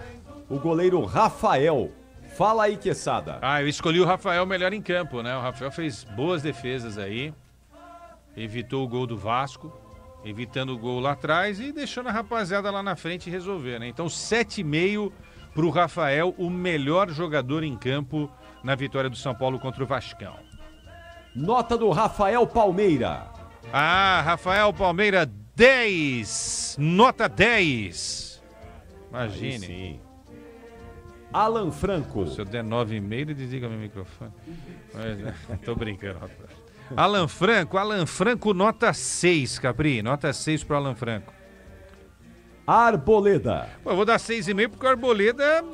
o goleiro Rafael. Fala aí, Queçada.
Eu escolhi o Rafael melhor em campo, né? O Rafael fez boas defesas aí, evitou o gol do Vasco, evitando o gol lá atrás e deixando a rapaziada lá na frente resolver, né? Então 7,5 para o Rafael o melhor jogador em campo na vitória do São Paulo contra o Vascão.
Nota do Rafael Palmeira.
Rafael Palmeira, 10. Nota 10. Imagine.
Sim. Alan Franco.
Se eu der 9,5, ele desliga meu microfone. Mas, tô brincando, Rafael. Alan Franco, nota 6, Capri. Nota 6 pro Alan Franco.
Arboleda.
Pô, eu vou dar 6,5 porque o Arboleda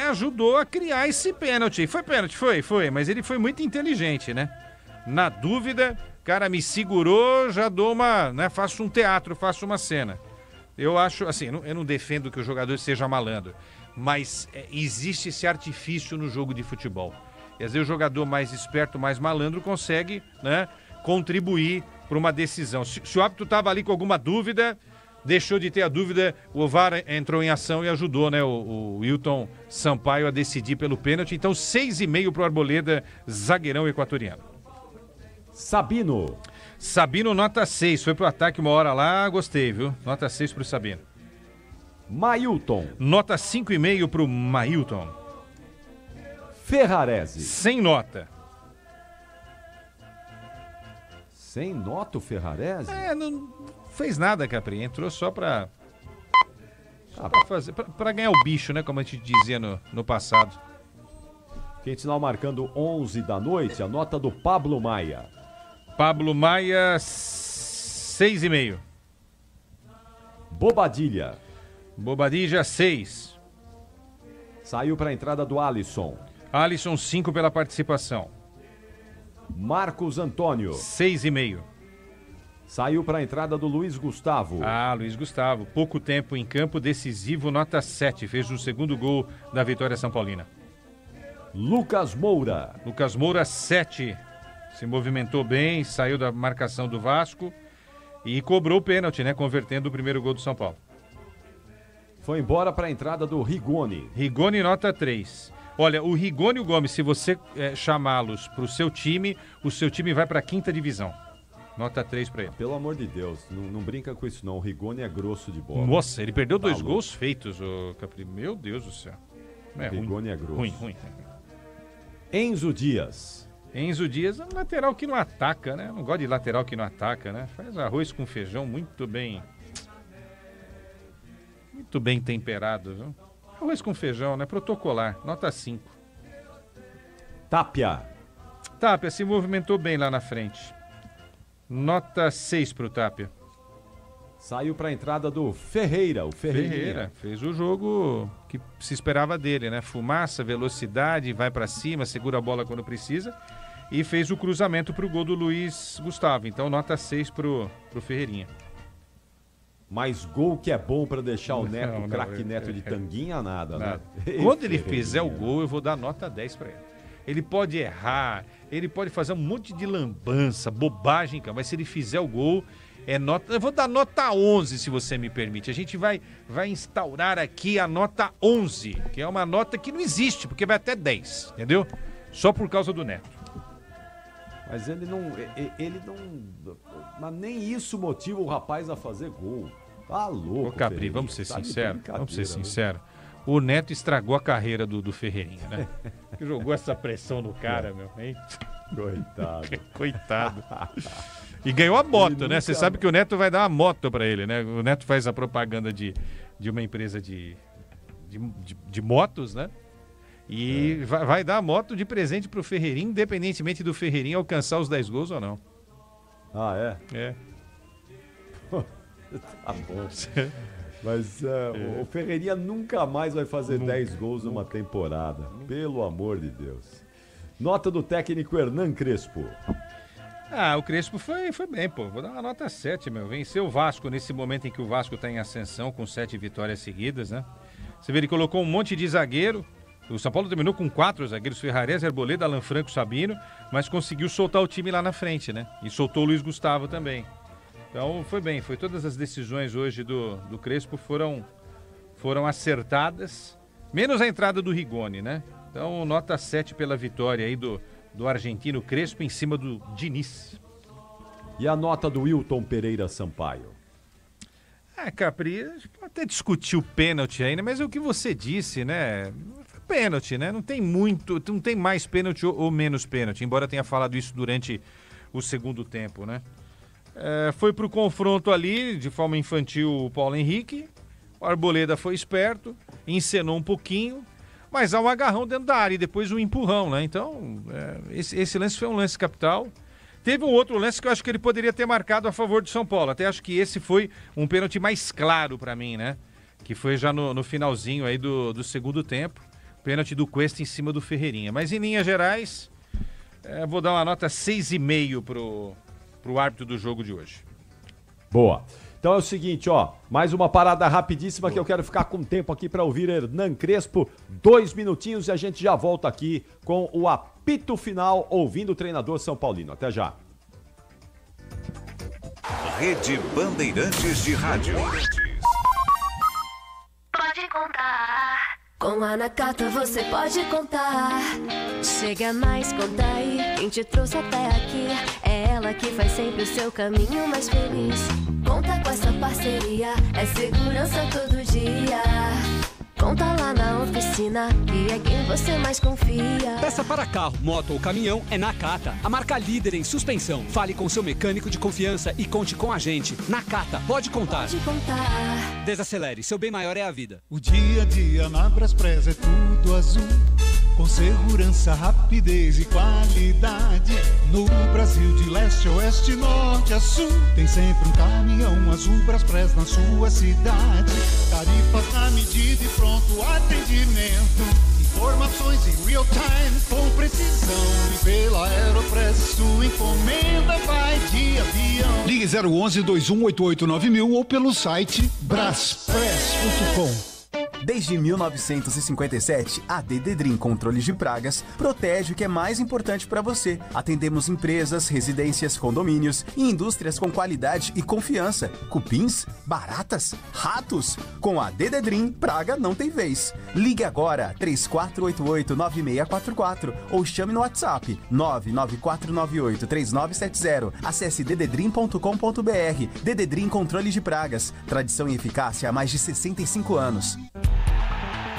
ajudou a criar esse pênalti. Foi pênalti, foi. Mas ele foi muito inteligente, né? Na dúvida, cara, me segurou, já dou uma, né? Faço um teatro, faço uma cena. Eu acho, assim, eu não defendo que o jogador seja malandro, mas existe esse artifício no jogo de futebol. E às vezes o jogador mais esperto, mais malandro, consegue, né, contribuir para uma decisão. Se o árbitro estava ali com alguma dúvida, deixou de ter a dúvida, o VAR entrou em ação e ajudou, né, o Wilton Sampaio a decidir pelo pênalti. Então 6,5 para o Arboleda, zagueirão equatoriano. Sabino, nota 6. Foi pro ataque uma hora lá, gostei, viu? Nota 6 pro Sabino.
Mailton.
Nota 5,5 pro Mailton.
Ferrarese.
Sem nota.
Sem nota o Ferrarese?
Não fez nada, Capri. Entrou só pra fazer, pra ganhar o bicho, né? Como a gente dizia no passado.
Quente sinal marcando 11 da noite, a nota do Pablo Maia.
Pablo Maia, 6,5.
Bobadilha.
Bobadilha, 6.
Saiu para a entrada do Alisson.
Alisson, 5 pela participação.
Marcos Antônio.
6,5.
Saiu para a entrada do Luiz Gustavo.
Luiz Gustavo. Pouco tempo em campo, decisivo, nota 7. Fez o segundo gol da vitória São Paulina.
Lucas Moura.
Lucas Moura, 7. Se movimentou bem, saiu da marcação do Vasco e cobrou o pênalti, né? Convertendo o primeiro gol do São Paulo.
Foi embora para a entrada do Rigoni.
Rigoni, nota 3. Olha, o Rigoni e o Gomes, se você chamá-los para o seu time vai para a 5ª divisão. Nota 3 para ele.
Pelo amor de Deus, não brinca com isso não. O Rigoni é grosso de bola.
Nossa, ele perdeu 2 gols feitos, o Capri. Meu Deus do céu.
O Rigoni é grosso.
Ruim.
Enzo Dias.
Enzo Dias é um lateral que não ataca, né? Não gosto de lateral que não ataca, né? Faz arroz com feijão muito bem temperado, viu? Arroz com feijão, né? Protocolar. Nota 5.
Tapia
se movimentou bem lá na frente. Nota 6 pro Tapia.
Saiu para a entrada do Ferreira, o
Ferreira fez o jogo que se esperava dele, né? Fumaça, velocidade, vai para cima, segura a bola quando precisa e fez o cruzamento pro gol do Luiz Gustavo. Então nota 6 pro Ferreirinha.
Mas gol que é bom para deixar o Neto, o craque Neto de tanguinha, nada, né?
Quando ele fizer o gol, eu vou dar nota 10 para ele. Ele pode errar, ele pode fazer um monte de lambança, bobagem, cara, mas se ele fizer o gol, eu vou dar nota 11, se você me permite. A gente vai instaurar aqui a nota 11, que é uma nota que não existe, porque vai até 10, entendeu? Só por causa do Neto.
Mas ele não, mas nem isso motiva o rapaz a fazer gol. Tá louco.
Ô, Capri, vamos ser sinceros. O Neto estragou a carreira do Ferreirinha, né? Que jogou essa pressão no cara, meu. Hein? Coitado. E ganhou a moto, né? Você sabe que o Neto vai dar uma moto pra ele, né? O Neto faz a propaganda de uma empresa de motos, né? E vai dar a moto de presente pro Ferreirinha, independentemente do Ferreirinha alcançar os 10 gols ou não.
Ah, é?
É.
Tá bom. Mas o Ferreirinha nunca mais vai fazer 10 gols numa temporada. Pelo amor de Deus. Nota do técnico Hernan Crespo.
O Crespo foi bem, pô. Vou dar uma nota 7, meu. Venceu o Vasco nesse momento em que o Vasco tá em ascensão, com 7 vitórias seguidas, né? Você vê, ele colocou um monte de zagueiro. O São Paulo terminou com 4 zagueiros: Ferrarese, Arboleda, Alan Franco, Sabino, mas conseguiu soltar o time lá na frente, né? E soltou o Luiz Gustavo também. Então foi bem, todas as decisões hoje do Crespo foram acertadas, menos a entrada do Rigoni, né? Então nota 7 pela vitória aí do argentino Crespo em cima do Diniz.
E a nota do Wilton Pereira Sampaio?
Capri, até discutir o pênalti aí, né? Mas é o que você disse, né? Pênalti, né? Não tem mais pênalti ou menos pênalti, embora tenha falado isso durante o segundo tempo, né? Foi pro confronto ali, de forma infantil, o Paulo Henrique. O Arboleda foi esperto, encenou um pouquinho, mas há um agarrão dentro da área e depois um empurrão, né? Então, esse lance foi um lance capital. Teve um outro lance que eu acho que ele poderia ter marcado a favor de São Paulo. Até acho que esse foi um pênalti mais claro para mim, né? Que foi já no finalzinho aí do segundo tempo. Pênalti do Cuesta em cima do Ferreirinha. Mas em linhas gerais, vou dar uma nota 6,5 pro árbitro do jogo de hoje.
Boa. Então é o seguinte, ó, mais uma parada rapidíssima que eu quero ficar com tempo aqui para ouvir Hernan Crespo. 2 minutinhos e a gente já volta aqui com o apito final, ouvindo o treinador São Paulino. Até já.
Rede Bandeirantes de Rádio.
Pode contar. Com a Nakata você pode contar. Chega mais, conta aí. Quem te trouxe até aqui é ela que faz sempre o seu caminho mais feliz. Conta com essa parceria, é segurança todo dia. Conta lá na oficina, que é quem você mais confia.
Peça para carro, moto ou caminhão é Nakata, a marca líder em suspensão. Fale com seu mecânico de confiança e conte com a gente. Nakata, pode contar.
Pode contar.
Desacelere, seu bem maior é a vida.
O dia a dia na Braspress é tudo azul, com segurança, rapidez e qualidade. No Brasil de leste a oeste, norte a sul, tem sempre um caminhão azul Braspress na sua cidade. Tarifas na medida e pronto atendimento. Informações em real time com precisão. E pela Aeropress sua encomenda vai de avião.
Ligue 011 2188 9000 ou pelo site braspress.com.
Desde 1957, a Dededrim Controles de Pragas protege o que é mais importante para você. Atendemos empresas, residências, condomínios e indústrias com qualidade e confiança. Cupins, baratas, ratos. Com a Dededrim, praga não tem vez. Ligue agora 3488-9644 ou chame no WhatsApp 99498-3970. Acesse dededrim.com.br. Dededrim Controles de Pragas. Tradição e eficácia há mais de 65 anos.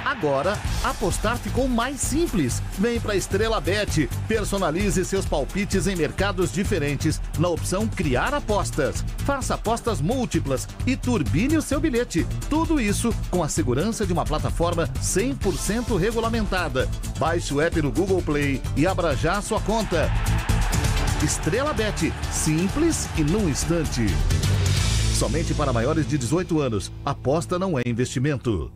Agora, apostar ficou mais simples. Vem pra Estrela Bet. Personalize seus palpites em mercados diferentes na opção Criar Apostas. Faça apostas múltiplas e turbine o seu bilhete. Tudo isso com a segurança de uma plataforma 100% regulamentada. Baixe o app no Google Play e abra já a sua conta. Estrela Bet. Simples e num instante. Somente para maiores de 18 anos. Aposta não é investimento.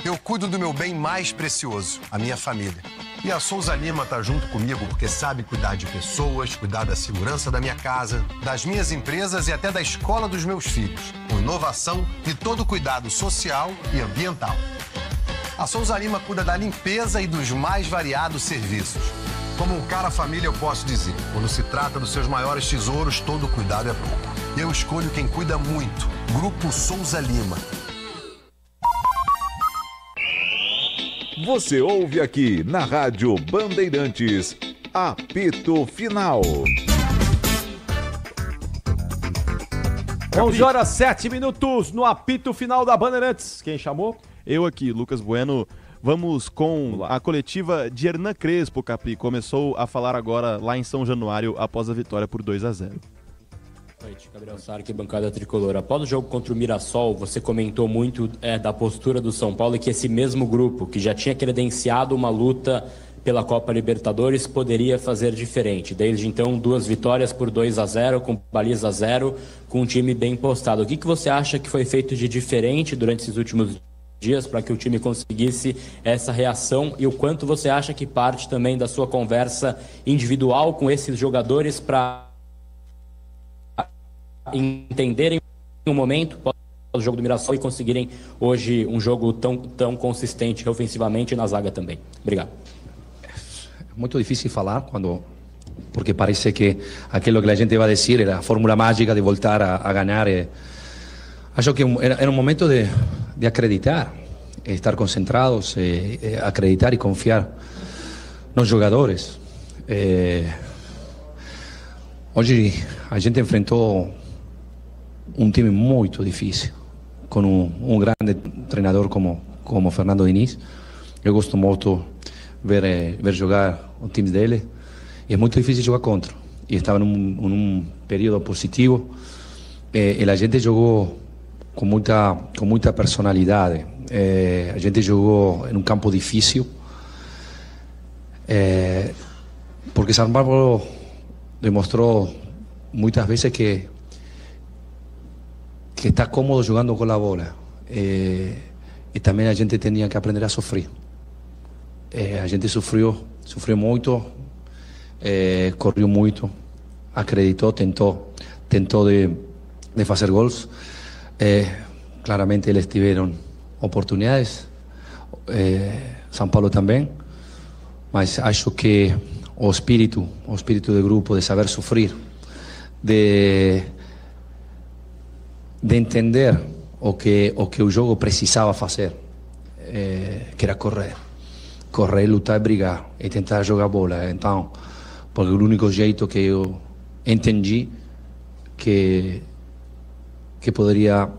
Eu cuido do meu bem mais precioso, a minha família. E a Souza Lima tá junto comigo porque sabe cuidar de pessoas, cuidar da segurança da minha casa, das minhas empresas e até da escola dos meus filhos, com inovação e todo cuidado social e ambiental. A Souza Lima cuida da limpeza e dos mais variados serviços. Como um cara família, eu posso dizer, quando se trata dos seus maiores tesouros, todo cuidado é pouco. Eu escolho quem cuida muito, Grupo Souza Lima.
Você ouve aqui na Rádio Bandeirantes, apito final.
11h07 no apito final da Bandeirantes. Quem chamou?
Eu aqui, Lucas Bueno. Vamos com a coletiva de Hernan Crespo, Capri. Começou a falar agora lá em São Januário após a vitória por 2-0.
Boa noite, Gabriel Sá, arquibancada tricolor. Após o jogo contra o Mirassol, você comentou muito da postura do São Paulo e que esse mesmo grupo, que já tinha credenciado uma luta pela Copa Libertadores, poderia fazer diferente. Desde então, 2 vitórias por 2-0, com baliza 0, com um time bem postado. O que você acha que foi feito de diferente durante esses últimos dias para que o time conseguisse essa reação e o quanto você acha que parte também da sua conversa individual com esses jogadores para entenderem o momento do jogo do Mirassol e conseguirem hoje um jogo tão consistente ofensivamente na zaga também. Obrigado.
Muito difícil falar porque parece que aquilo que a gente vai dizer era a fórmula mágica de voltar a ganhar. Acho que era um momento de acreditar, estar concentrados, acreditar e confiar nos jogadores. Hoje a gente enfrentou um time muito difícil, com um grande treinador como Fernando Diniz. Eu gosto muito ver jogar o time dele, e é muito difícil jogar contra. E estava num período positivo, e a gente jogou com muita personalidade. A gente jogou em um campo difícil, porque São Paulo demonstrou muitas vezes que está cómodo jogando com a bola, e também a gente tinha que aprender a sofrer. A gente sofreu muito, correu muito, acreditou, tentou de fazer gols. Claramente eles tiveram oportunidades, São Paulo também, mas acho que o espírito do grupo, de saber sofrer, de entender o que o jogo precisava fazer, que era correr, lutar e brigar e tentar jogar bola. Então, porque o único jeito que eu entendi que poderia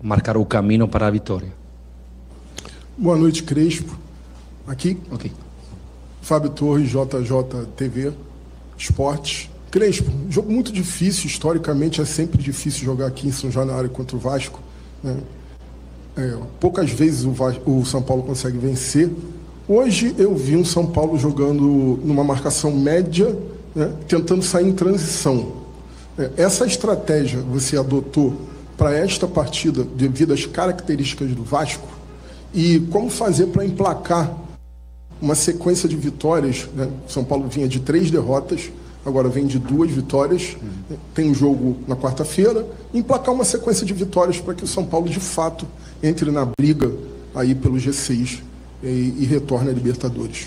marcar o caminho para a vitória.
Boa noite, Crespo. Aqui.
Ok.
Fábio Torres, JJ TV Esportes. Crespo, jogo muito difícil, historicamente é sempre difícil jogar aqui em São Januário contra o Vasco, né? Poucas vezes o São Paulo consegue vencer. Hoje eu vi um São Paulo jogando numa marcação média, né, tentando sair em transição. Essa estratégia você adotou para esta partida devido às características do Vasco? E como fazer para emplacar uma sequência de vitórias, né? São Paulo vinha de 3 derrotas, agora vem de 2 vitórias, tem um jogo na quarta-feira, emplacar uma sequência de vitórias para que o São Paulo de fato entre na briga aí pelo G6 e retorne à Libertadores.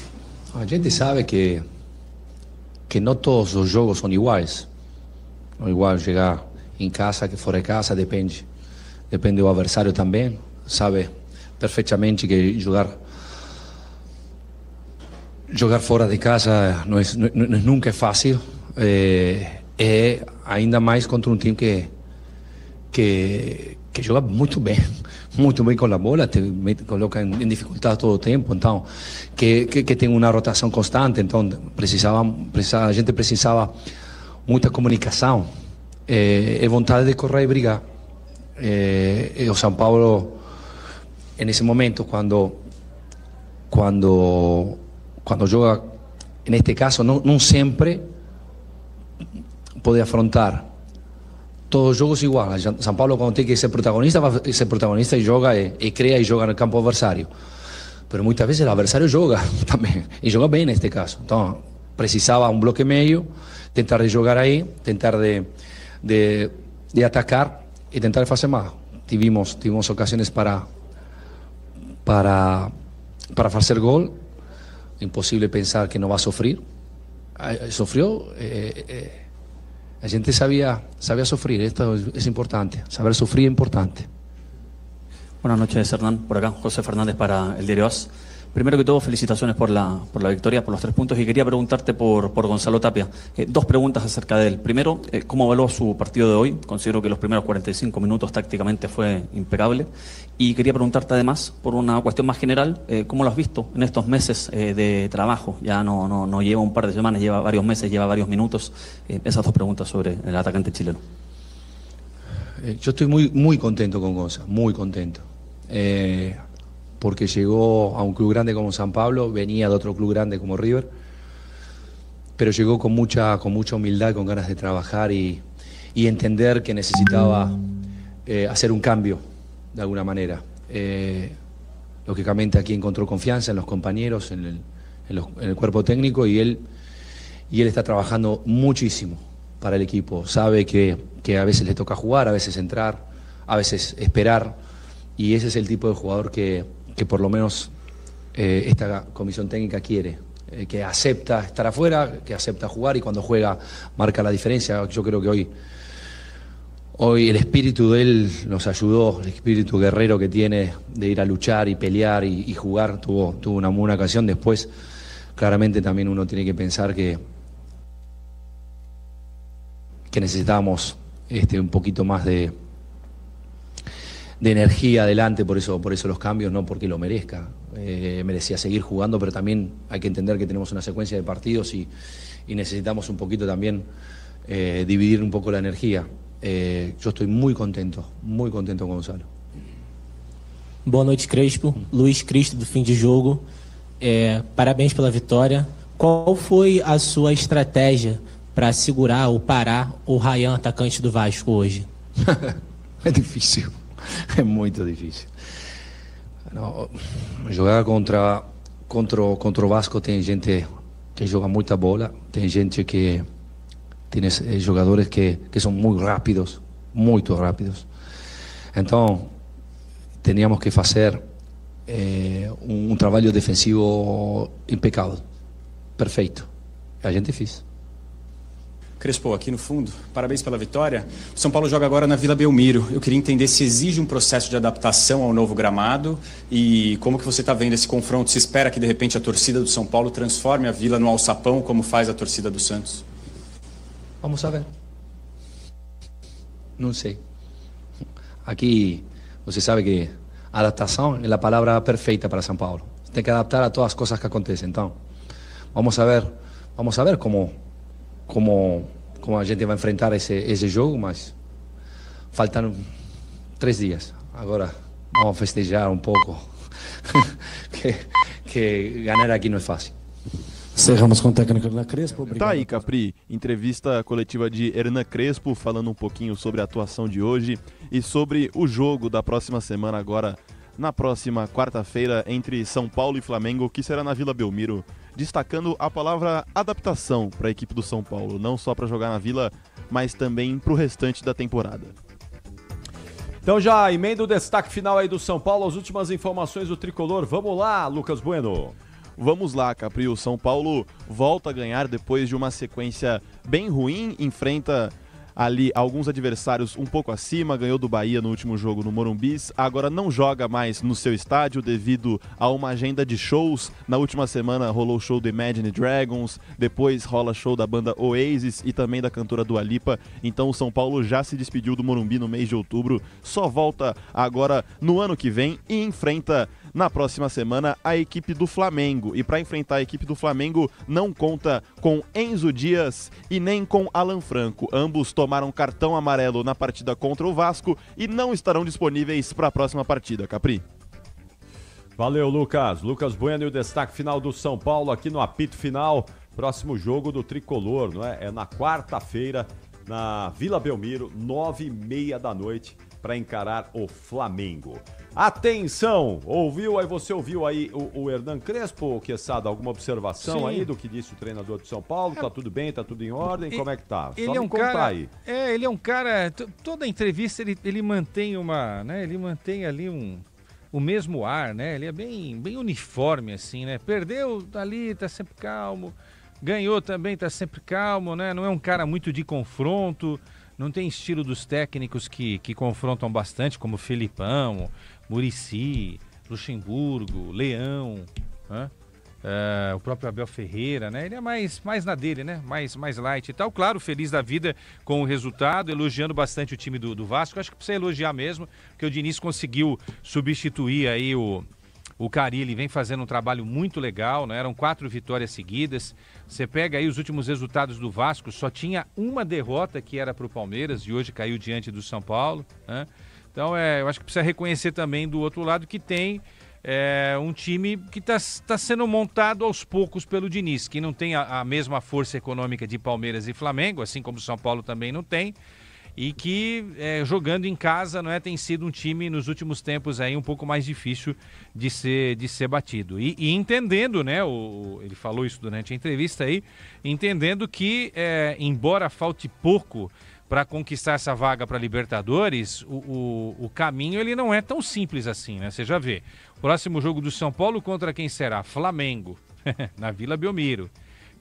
A gente sabe que não todos os jogos são iguais. Não é igual chegar em casa que fora de casa, depende do adversário também. Sabe perfeitamente que jogar fora de casa nunca é fácil, ainda mais contra um time que joga muito bem com a bola, te coloca em dificuldade todo o tempo, então que tem uma rotação constante, então a gente precisava muita comunicação, vontade de correr e brigar. O São Paulo, nesse momento, quando joga, neste caso, não sempre pode afrontar todos os jogos igual. São Paulo, quando tem que ser protagonista, vai ser protagonista e joga e cria e joga no campo adversário. Mas muitas vezes o adversário joga também, e joga bem neste caso. Então, precisava um bloque meio, tentar de jogar aí, tentar de atacar e tentar fazer mais. Tivemos ocasiões para fazer gol. Impossível pensar que não vai sofrer. Sofreu. A gente sabía sufrir, esto es importante, saber sufrir es importante.
Buenas noches, Hernán, por acá, José Fernández para el Diario AS. Primero que todo, felicitaciones por la victoria, por los 3 puntos, y quería preguntarte por Gonzalo Tapia. 2 preguntas acerca de él. Primero, ¿cómo evaluó su partido de hoy? Considero que los primeros 45 minutos tácticamente fue impecable. Y quería preguntarte además, por una cuestión más general, ¿cómo lo has visto en estos meses de trabajo? Ya no lleva un par de semanas, lleva varios meses, lleva varios minutos. Esas 2 preguntas sobre el atacante chileno.
Yo estoy muy contento con Gonzalo, muy contento. Porque llegó a un club grande como San Pablo, venía de otro club grande como River, pero llegó con mucha humildad, con ganas de trabajar y entender que necesitaba hacer un cambio de alguna manera. Lógicamente aquí encontró confianza en los compañeros, en el cuerpo técnico, y él está trabajando muchísimo para el equipo. Sabe que a veces le toca jugar, a veces entrar, a veces esperar, y ese es el tipo de jugador que por lo menos esta comisión técnica quiere, que acepta estar afuera, que acepta jugar, y cuando juega marca la diferencia. Yo creo que hoy el espíritu de él nos ayudó, el espíritu guerrero que tiene de ir a luchar y pelear y jugar, tuvo una buena ocasión. Después, claramente también uno tiene que pensar que necesitábamos un poquito más de de energía adelante, por eso los cambios, no porque lo merezca. Merecía seguir jugando, pero también hay que entender que tenemos una secuencia de partidos y necesitamos un poquito también dividir un poco la energía. Yo estoy muy contento com Gonzalo.
Boa noite, Crespo. Luiz Cristo, do Fim de Jogo. Parabéns pela vitória. Qual foi a sua estratégia para segurar ou parar o Ryan, atacante do Vasco, hoje?
É difícil, é muito difícil. Não, jogar contra o Vasco tem gente que joga muita bola, tem gente que tem jogadores que são muito rápidos. Então, teníamos que fazer um trabalho defensivo impecável, perfeito. A gente fez.
Crespo, aqui no fundo, parabéns pela vitória. O São Paulo joga agora na Vila Belmiro. Eu queria entender se exige um processo de adaptação ao novo gramado e como que você está vendo esse confronto. Se espera que, de repente, a torcida do São Paulo transforme a Vila no alçapão, como faz a torcida do Santos?
Vamos a ver. Não sei. Aqui, você sabe que adaptação é a palavra perfeita para São Paulo. Você tem que adaptar a todas as coisas que acontecem. Então, vamos a ver como a gente vai enfrentar esse jogo, mas faltam 3 dias. Agora vamos festejar um pouco, que ganhar aqui não é fácil.
Cerramos com o técnico Hernan Crespo. Obrigado.
Tá aí, Capri, entrevista coletiva de Hernan Crespo, falando um pouquinho sobre a atuação de hoje e sobre o jogo da próxima semana agora, na próxima quarta-feira, entre São Paulo e Flamengo, que será na Vila Belmiro, destacando a palavra adaptação para a equipe do São Paulo, não só para jogar na Vila, mas também para o restante da temporada.
Então já emenda o destaque final aí do São Paulo, as últimas informações do Tricolor. Vamos lá, Lucas Bueno.
Vamos lá, Capri, o São Paulo volta a ganhar depois de uma sequência bem ruim, enfrenta ali alguns adversários um pouco acima, ganhou do Bahia no último jogo no Morumbi, agora não joga mais no seu estádio devido a uma agenda de shows. Na última semana rolou o show do Imagine Dragons, depois rola show da banda Oasis e também da cantora Dua Lipa, então o São Paulo já se despediu do Morumbi no mês de outubro, só volta agora no ano que vem e enfrenta na próxima semana a equipe do Flamengo. E para enfrentar a equipe do Flamengo não conta com Enzo Dias e nem com Alan Franco. Ambos tomaram cartão amarelo na partida contra o Vasco e não estarão disponíveis para a próxima partida, Capri.
Valeu, Lucas. Lucas Bueno e o destaque final do São Paulo aqui no apito final. Próximo jogo do Tricolor, não é? É na quarta-feira, na Vila Belmiro, 9h30 da noite, para encarar o Flamengo. Atenção! Você ouviu aí o Hernan Crespo, Quesada, alguma observação? Sim. Aí do que disse o treinador de São Paulo? Tá tudo bem, tá tudo em ordem? Como é que tá?
Ele é um cara, ele é um cara, toda entrevista ele mantém uma, né? Ele mantém ali o mesmo ar, né? Ele é bem uniforme assim, né? Perdeu ali, tá sempre calmo. Ganhou também, tá sempre calmo, né? Não é um cara muito de confronto. Não tem estilo dos técnicos que confrontam bastante, como Felipão, Muricy, Luxemburgo, Leão, né? O próprio Abel Ferreira, né? Ele é mais na dele, né? Mais light e tal. Claro, feliz da vida com o resultado, elogiando bastante o time do Vasco. Acho que precisa elogiar mesmo, porque o Diniz conseguiu substituir aí o Carille. Ele vem fazendo um trabalho muito legal, né? Eram 4 vitórias seguidas. Você pega aí os últimos resultados do Vasco, só tinha uma derrota que era para o Palmeiras e hoje caiu diante do São Paulo, né? Então eu acho que precisa reconhecer também do outro lado que tem um time que está sendo montado aos poucos pelo Diniz, que não tem a mesma força econômica de Palmeiras e Flamengo, assim como o São Paulo também não tem, e que jogando em casa, não é, tem sido um time nos últimos tempos aí um pouco mais difícil de ser batido. E entendendo, né, ele falou isso durante a entrevista aí, entendendo que embora falte pouco para conquistar essa vaga para Libertadores, o caminho ele não é tão simples assim, né? Você já vê. Próximo jogo do São Paulo contra quem será? Flamengo, na Vila Belmiro,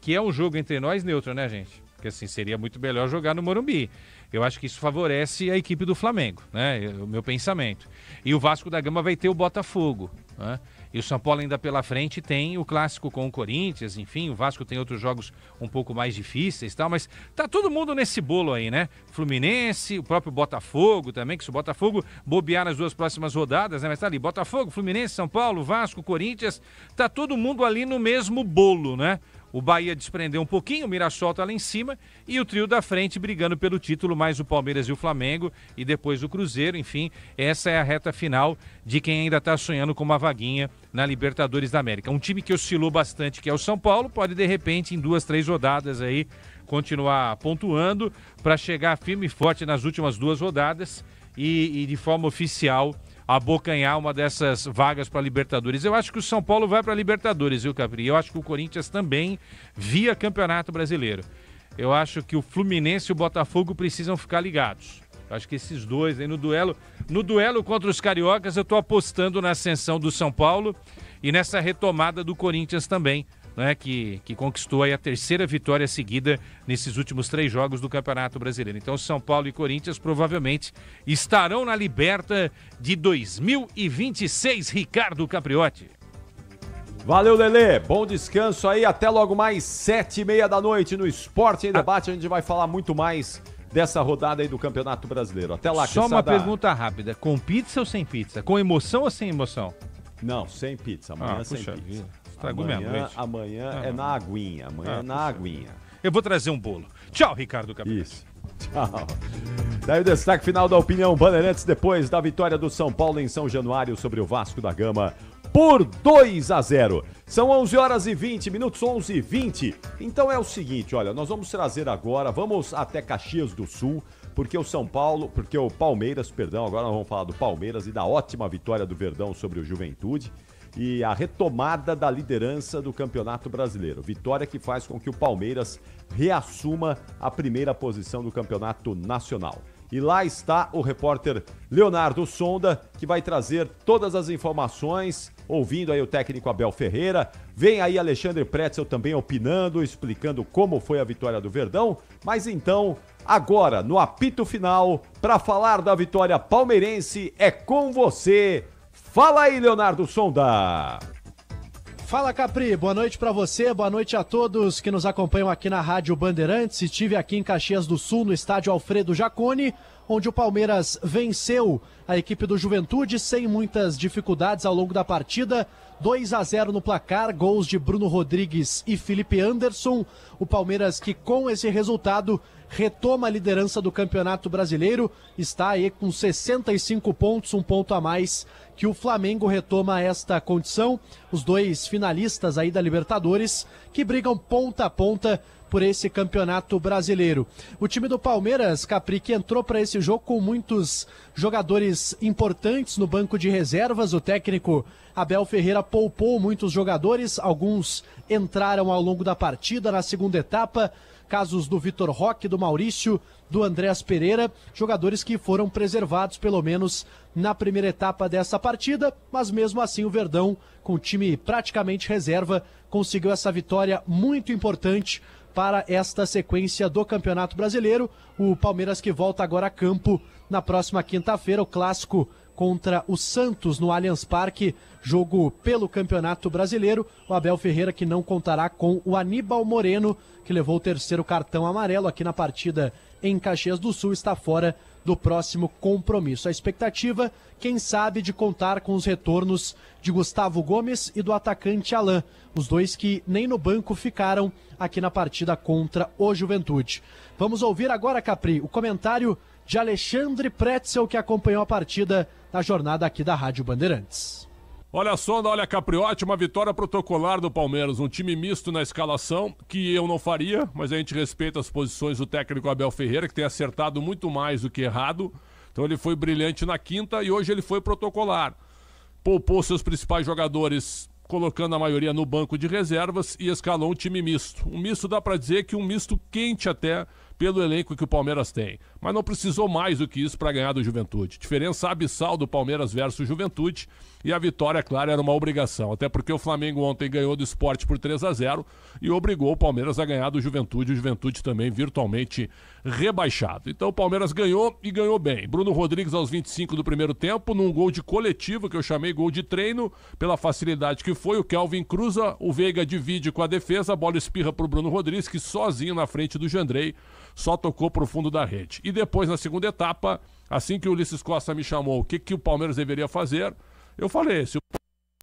que é um jogo entre nós neutro, né, gente? Porque assim, seria muito melhor jogar no Morumbi. Eu acho que isso favorece a equipe do Flamengo, né? O meu pensamento. E o Vasco da Gama vai ter o Botafogo, né? E o São Paulo ainda pela frente tem o clássico com o Corinthians, enfim, o Vasco tem outros jogos um pouco mais difíceis e tal, mas tá todo mundo nesse bolo aí, né? Fluminense, o próprio Botafogo também, que se o Botafogo bobear nas 2 próximas rodadas, né? Mas tá ali, Botafogo, Fluminense, São Paulo, Vasco, Corinthians, tá todo mundo ali no mesmo bolo, né? O Bahia desprendeu um pouquinho, o Mirassol tá lá em cima e o trio da frente brigando pelo título, mais o Palmeiras e o Flamengo e depois o Cruzeiro, enfim, essa é a reta final de quem ainda tá sonhando com uma vaguinha na Libertadores da América. Um time que oscilou bastante, que é o São Paulo, pode de repente em 2, 3 rodadas aí continuar pontuando para chegar firme e forte nas últimas 2 rodadas e de forma oficial abocanhar uma dessas vagas para Libertadores. Eu acho que o São Paulo vai para Libertadores, viu, Capri? Eu acho que o Corinthians também via Campeonato Brasileiro. Eu acho que o Fluminense e o Botafogo precisam ficar ligados. Eu acho que esses dois aí no duelo contra os cariocas, eu estou apostando na ascensão do São Paulo e nessa retomada do Corinthians também, né, que conquistou aí a 3ª vitória seguida nesses últimos 3 jogos do Campeonato Brasileiro. Então São Paulo e Corinthians provavelmente estarão na Liberta de 2026, Ricardo Capriotti.
Valeu, Lelê, bom descanso aí, até logo mais 7h30 da noite no Esporte em Debate, a gente vai falar muito mais dessa rodada aí do Campeonato Brasileiro. Até lá,
Só uma pergunta rápida, com pizza ou sem pizza? Com emoção ou sem emoção?
Não, sem pizza, amanhã sem pizza.
Vida. Estragou minha noite.
Amanhã é na aguinha. Amanhã é na aguinha.
Eu vou trazer um bolo. Tchau, Ricardo Cabrera.
Isso. Tchau. Daí o destaque final da opinião Bandeirantes depois da vitória do São Paulo em São Januário sobre o Vasco da Gama por 2-0. São 11h20, 11h20. Então é o seguinte, olha, nós vamos trazer agora, vamos até Caxias do Sul, porque o Palmeiras, agora nós vamos falar do Palmeiras e da ótima vitória do Verdão sobre o Juventude. E a retomada da liderança do Campeonato Brasileiro. Vitória que faz com que o Palmeiras reassuma a 1ª posição do Campeonato Nacional. E lá está o repórter Leonardo Sonda, que vai trazer todas as informações, ouvindo aí o técnico Abel Ferreira. Vem aí Alexandre Pretzel também opinando, explicando como foi a vitória do Verdão. Mas então, agora, no apito final, para falar da vitória palmeirense, é com você. Fala aí, Leonardo Sonda.
Fala, Capri. Boa noite para você, boa noite a todos que nos acompanham aqui na Rádio Bandeirantes. Estive aqui em Caxias do Sul, no estádio Alfredo Jaconi, onde o Palmeiras venceu a equipe do Juventude sem muitas dificuldades ao longo da partida. 2-0 no placar, gols de Bruno Rodrigues e Felipe Anderson. O Palmeiras que com esse resultado retoma a liderança do Campeonato Brasileiro, está aí com 65 pontos, um ponto a mais que o Flamengo retoma esta condição. Os 2 finalistas aí da Libertadores que brigam ponta a ponta por esse Campeonato Brasileiro. O time do Palmeiras, Capri, que entrou para esse jogo com muitos jogadores importantes no banco de reservas. O técnico Abel Ferreira poupou muitos jogadores, alguns entraram ao longo da partida na segunda etapa, casos do Vitor Roque, do Maurício, do Andrés Pereira, jogadores que foram preservados pelo menos na primeira etapa dessa partida, mas mesmo assim o Verdão, com o time praticamente reserva, conseguiu essa vitória muito importante para esta sequência do Campeonato Brasileiro. O Palmeiras que volta agora a campo na próxima quinta-feira, o clássico contra o Santos no Allianz Parque, jogo pelo Campeonato Brasileiro. O Abel Ferreira que não contará com o Aníbal Moreno, que levou o 3º cartão amarelo aqui na partida em Caxias do Sul, está fora do próximo compromisso. A expectativa, quem sabe, de contar com os retornos de Gustavo Gomes e do atacante Alain, os 2 que nem no banco ficaram aqui na partida contra o Juventude. Vamos ouvir agora, Capri, o comentário de Alexandre Pretzel, que acompanhou a partida na jornada aqui da Rádio Bandeirantes.
Olha só, olha, Capriotti, uma vitória protocolar do Palmeiras, um time misto na escalação, que eu não faria, mas a gente respeita as posições do técnico Abel Ferreira, que tem acertado muito mais do que errado. Então ele foi brilhante na quinta e hoje ele foi protocolar. Poupou seus principais jogadores, colocando a maioria no banco de reservas e escalou um time misto. Um misto dá pra dizer que um misto quente até, pelo elenco que o Palmeiras tem. Mas não precisou mais do que isso para ganhar do Juventude. Diferença abissal do Palmeiras versus Juventude, e a vitória, claro, era uma obrigação. Até porque o Flamengo ontem ganhou do Sport por 3-0 e obrigou o Palmeiras a ganhar do Juventude. O Juventude também virtualmente rebaixado. Então o Palmeiras ganhou e ganhou bem. Bruno Rodrigues aos 25 do primeiro tempo, num gol de coletivo, que eu chamei gol de treino, pela facilidade que foi. O Kelvin cruza, o Veiga divide com a defesa, a bola espirra para o Bruno Rodrigues, que sozinho na frente do Jandrei só tocou para o fundo da rede. E depois, na segunda etapa, assim que o Ulisses Costa me chamou, o que o Palmeiras deveria fazer, eu falei, se o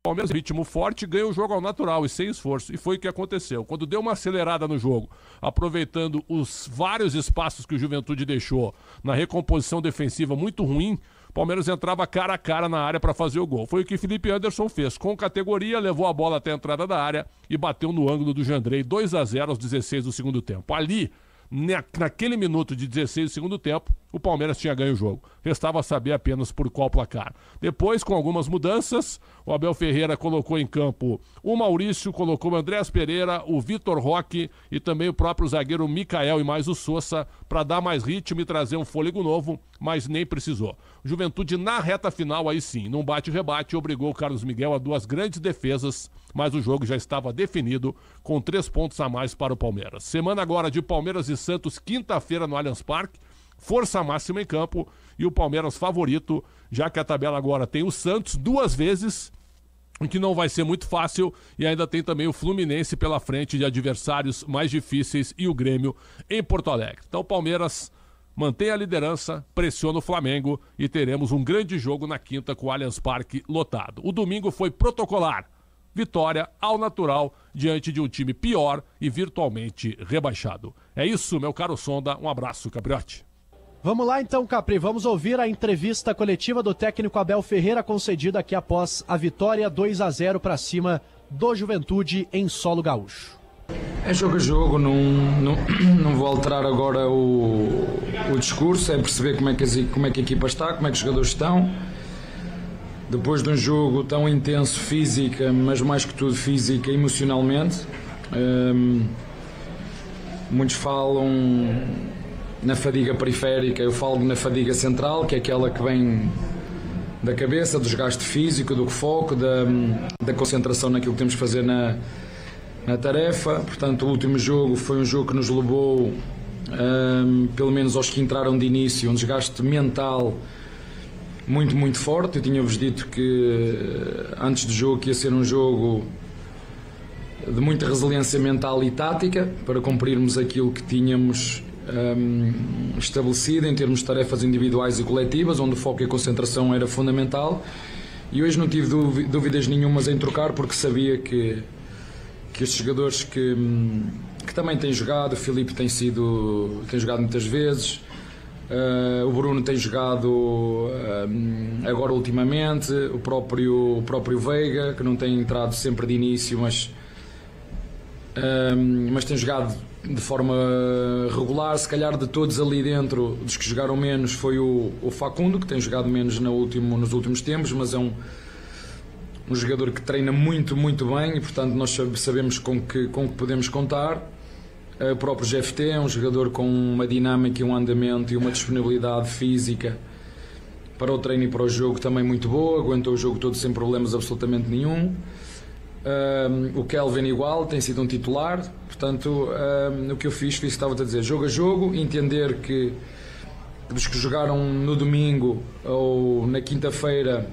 Palmeiras é ritmo forte, ganha o jogo ao natural e sem esforço. E foi o que aconteceu. Quando deu uma acelerada no jogo, aproveitando os vários espaços que o Juventude deixou na recomposição defensiva muito ruim, o Palmeiras entrava cara a cara na área para fazer o gol. Foi o que Felipe Anderson fez. Com categoria, levou a bola até a entrada da área e bateu no ângulo do Jandrei, 2-0 aos 16 do segundo tempo. Ali, naquele minuto de 16 do segundo tempo, o Palmeiras tinha ganho o jogo. Restava saber apenas por qual placar. Depois, com algumas mudanças, o Abel Ferreira colocou em campo o Maurício, colocou o Andrés Pereira, o Vitor Roque e também o próprio zagueiro Mikael e mais o Sousa para dar mais ritmo e trazer um fôlego novo, mas nem precisou. Juventude na reta final, aí sim, num bate-rebate, obrigou o Carlos Miguel a 2 grandes defesas, mas o jogo já estava definido com 3 pontos a mais para o Palmeiras. Semana agora de Palmeiras e Santos, quinta-feira no Allianz Parque, força máxima em campo e o Palmeiras favorito, já que a tabela agora tem o Santos 2 vezes, o que não vai ser muito fácil, e ainda tem também o Fluminense pela frente de adversários mais difíceis e o Grêmio em Porto Alegre. Então o Palmeiras mantém a liderança, pressiona o Flamengo e teremos um grande jogo na quinta com o Allianz Parque lotado. O domingo foi protocolar. Vitória ao natural diante de um time pior e virtualmente rebaixado. É isso, meu caro Sonda. Um abraço, Capriotti.
Vamos lá então, Capri. Vamos ouvir a entrevista coletiva do técnico Abel Ferreira, concedida aqui após a vitória 2-0 para cima do Juventude em solo gaúcho.
É jogo a jogo, não vou alterar agora o discurso, é perceber como é que a equipa está, como é que os jogadores estão. Depois de um jogo tão intenso física, mas mais que tudo física e emocionalmente, muitos falam na fadiga periférica, eu falo na fadiga central, que é aquela que vem da cabeça, do desgaste físico, do foco, da concentração naquilo que temos que fazer na tarefa. Portanto, o último jogo foi um jogo que nos levou, pelo menos aos que entraram de início, um desgaste mental muito, muito forte. Eu tinha-vos dito que antes do jogo que ia ser um jogo de muita resiliência mental e tática para cumprirmos aquilo que tínhamos estabelecido em termos de tarefas individuais e coletivas, onde o foco e a concentração era fundamental, e hoje não tive dúvidas nenhumas em trocar, porque sabia que estes jogadores que também têm jogado, o Filipe tem jogado muitas vezes, o Bruno tem jogado agora ultimamente, o próprio Veiga, que não tem entrado sempre de início, mas tem jogado de forma regular. Se calhar de todos ali dentro, dos que jogaram menos, foi o Facundo, que tem jogado menos nos últimos tempos, mas é um jogador que treina muito, muito bem e, portanto, nós sabemos com que podemos contar. O próprio GFT é um jogador com uma dinâmica e um andamento e uma disponibilidade física para o treino e para o jogo também muito boa, aguentou o jogo todo sem problemas absolutamente nenhum. O Kelvin igual, tem sido um titular. Portanto, o que eu fiz, estava a dizer, jogo a jogo, entender que dos que jogaram no domingo ou na quinta-feira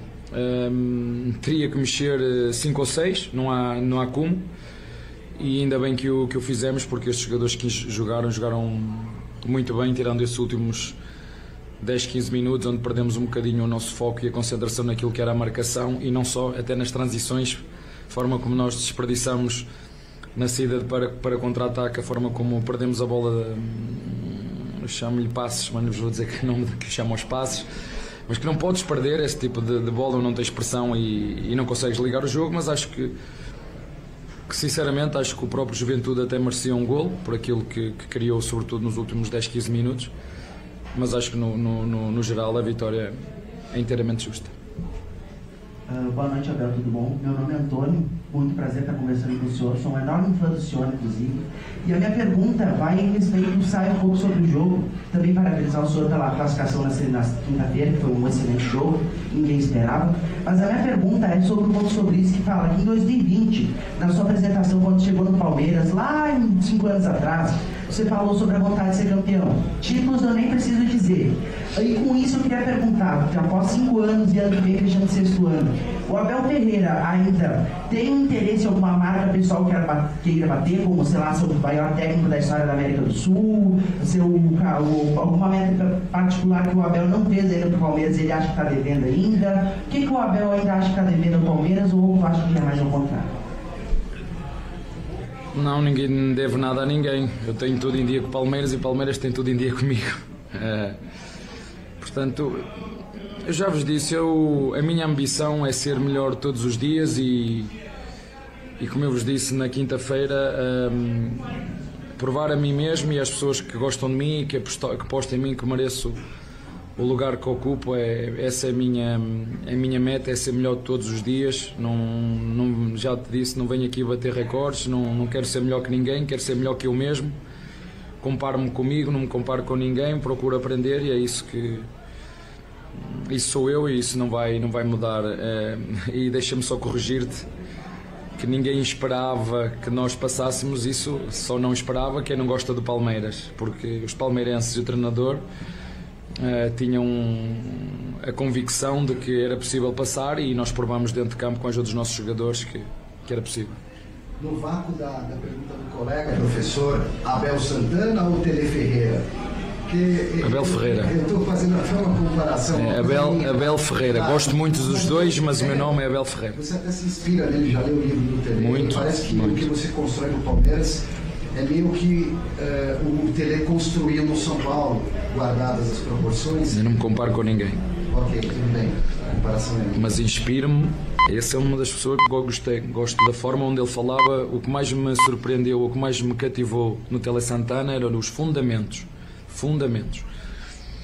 teria que mexer 5 ou 6, não há como, e ainda bem que o fizemos, porque estes jogadores que jogaram muito bem, tirando esses últimos 10, 15 minutos onde perdemos um bocadinho o nosso foco e a concentração naquilo que era a marcação, e não só, até nas transições, a forma como nós desperdiçamos na saída para contra-ataque, a forma como perdemos a bola, chamo-lhe passes, mas não vos vou dizer que não que chamo aos passes, mas que não podes perder esse tipo de bola, não tens pressão e não consegues ligar o jogo. Mas acho que sinceramente acho que o próprio Juventude até merecia um golo por aquilo que criou, sobretudo nos últimos 10, 15 minutos, mas acho que no geral a vitória é inteiramente justa.
Boa noite, Abel, tudo bom? Meu nome é Antônio, muito prazer estar conversando com o senhor, sou um enorme fã do senhor, inclusive. E a minha pergunta vai em respeito, sai um pouco sobre o jogo, também parabenizar o senhor pela classificação na quinta-feira, que foi um excelente jogo, ninguém esperava. Mas a minha pergunta é sobre o ponto sobre isso, que fala que em 2020, na sua apresentação, quando chegou no Palmeiras, lá em 5 anos atrás, você falou sobre a vontade de ser campeão. Títulos eu nem preciso dizer. E com isso eu queria perguntar, porque após 5 anos e ano que vem fechando o 6º ano, o Abel Ferreira ainda tem um interesse em alguma marca pessoal que queira bater, como, sei lá, ser o maior técnico da história da América do Sul, ser alguma meta particular que o Abel não fez ainda para o Palmeiras, ele acha que está devendo ainda? O que o Abel ainda acha que está devendo ao Palmeiras, ou acha que é mais ao contrário?
Não, ninguém deve nada a ninguém. Eu tenho tudo em dia com o Palmeiras e o Palmeiras tem tudo em dia comigo. Portanto, eu já vos disse, a minha ambição é ser melhor todos os dias e como eu vos disse na quinta-feira, provar a mim mesmo e às pessoas que gostam de mim e que apostam em mim que mereço o lugar que ocupo. Essa é a minha meta, é ser melhor todos os dias. Não, já te disse, não venho aqui bater recordes, não quero ser melhor que ninguém, quero ser melhor que eu mesmo. Comparo-me comigo, não me comparo com ninguém, procuro aprender e é isso que... Isso sou eu e isso não vai mudar. E deixa-me só corrigir-te, que ninguém esperava que nós passássemos isso, só não esperava quem não gosta do Palmeiras, porque os palmeirenses e o treinador tinham a convicção de que era possível passar e nós provamos dentro de campo com a ajuda dos nossos jogadores que era possível.
No vácuo da pergunta do colega, professor, Abel Santana ou Tele Ferreira?
Abel Ferreira.
Eu estou fazendo uma comparação.
Abel Ferreira. Gosto muito dos dois, mas o meu nome é Abel Ferreira.
Você até se inspira nele, já leu o livro do Tele.
Muito.
Parece que
muito.
O que você constrói no Palmeiras é meio que o Tele construiu no São Paulo, guardadas as proporções.
Eu não me comparo com ninguém.
Ok, tudo bem. A comparação é...
Mas inspira-me. Essa é uma das pessoas que eu gostei. Gosto da forma onde ele falava. O que mais me surpreendeu, o que mais me cativou no Tele Santana eram os fundamentos.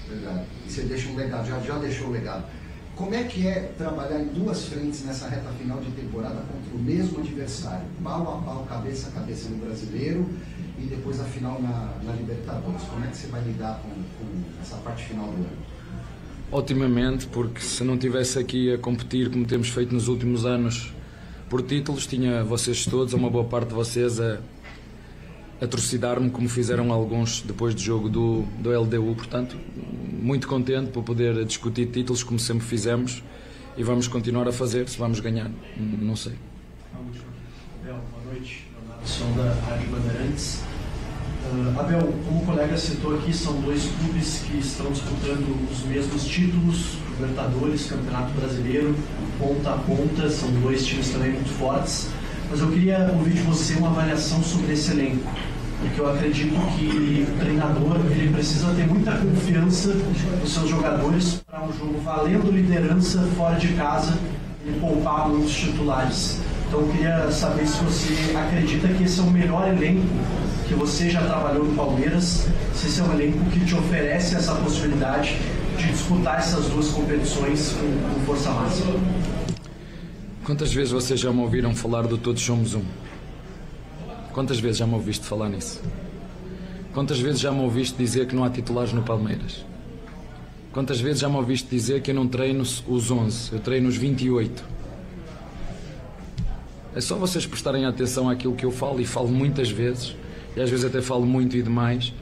Verdade. E você deixa um legado, já deixou um legado. Como é que é trabalhar em duas frentes nessa reta final de temporada contra o mesmo adversário? Pau a pau, cabeça a cabeça no Brasileiro e depois a final na Libertadores. Como é que você vai lidar com essa parte final do ano?
Otimamente, porque se não estivesse aqui a competir como temos feito nos últimos anos por títulos, tinha vocês todos, uma boa parte de vocês a atrocidar-me como fizeram alguns depois do jogo do LDU. Portanto, muito contente por poder discutir títulos como sempre fizemos e vamos continuar a fazer. Se vamos ganhar, não sei.
Abel, boa noite. Leonardo Som da Rádio Bandeirantes. Abel, como o colega citou aqui, são dois clubes que estão disputando os mesmos títulos, Libertadores, Campeonato Brasileiro, ponta a ponta, são dois times também muito fortes. Mas eu queria ouvir de você uma avaliação sobre esse elenco, porque eu acredito que o treinador ele precisa ter muita confiança nos seus jogadores para um jogo valendo liderança fora de casa e poupar muitos titulares. Então eu queria saber se você acredita que esse é o melhor elenco que você já trabalhou no Palmeiras, se esse é um elenco que te oferece essa possibilidade de disputar essas duas competições com força máxima.
Quantas vezes vocês já me ouviram falar do Todos Somos Um? Quantas vezes já me ouviste falar nisso? Quantas vezes já me ouviste dizer que não há titulares no Palmeiras? Quantas vezes já me ouviste dizer que eu não treino os 11, eu treino os 28? É só vocês prestarem atenção àquilo que eu falo, e falo muitas vezes, e às vezes até falo muito e demais.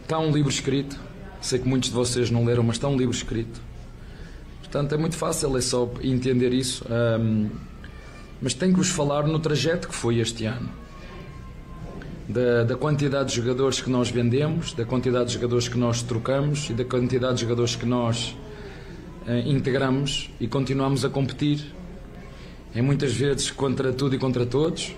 Está um livro escrito, sei que muitos de vocês não leram, mas está um livro escrito. Portanto, é muito fácil, é só entender isso. Mas tenho que vos falar no trajeto que foi este ano. Da quantidade de jogadores que nós vendemos, da quantidade de jogadores que nós trocamos e da quantidade de jogadores que nós integramos e continuamos a competir. É muitas vezes contra tudo e contra todos,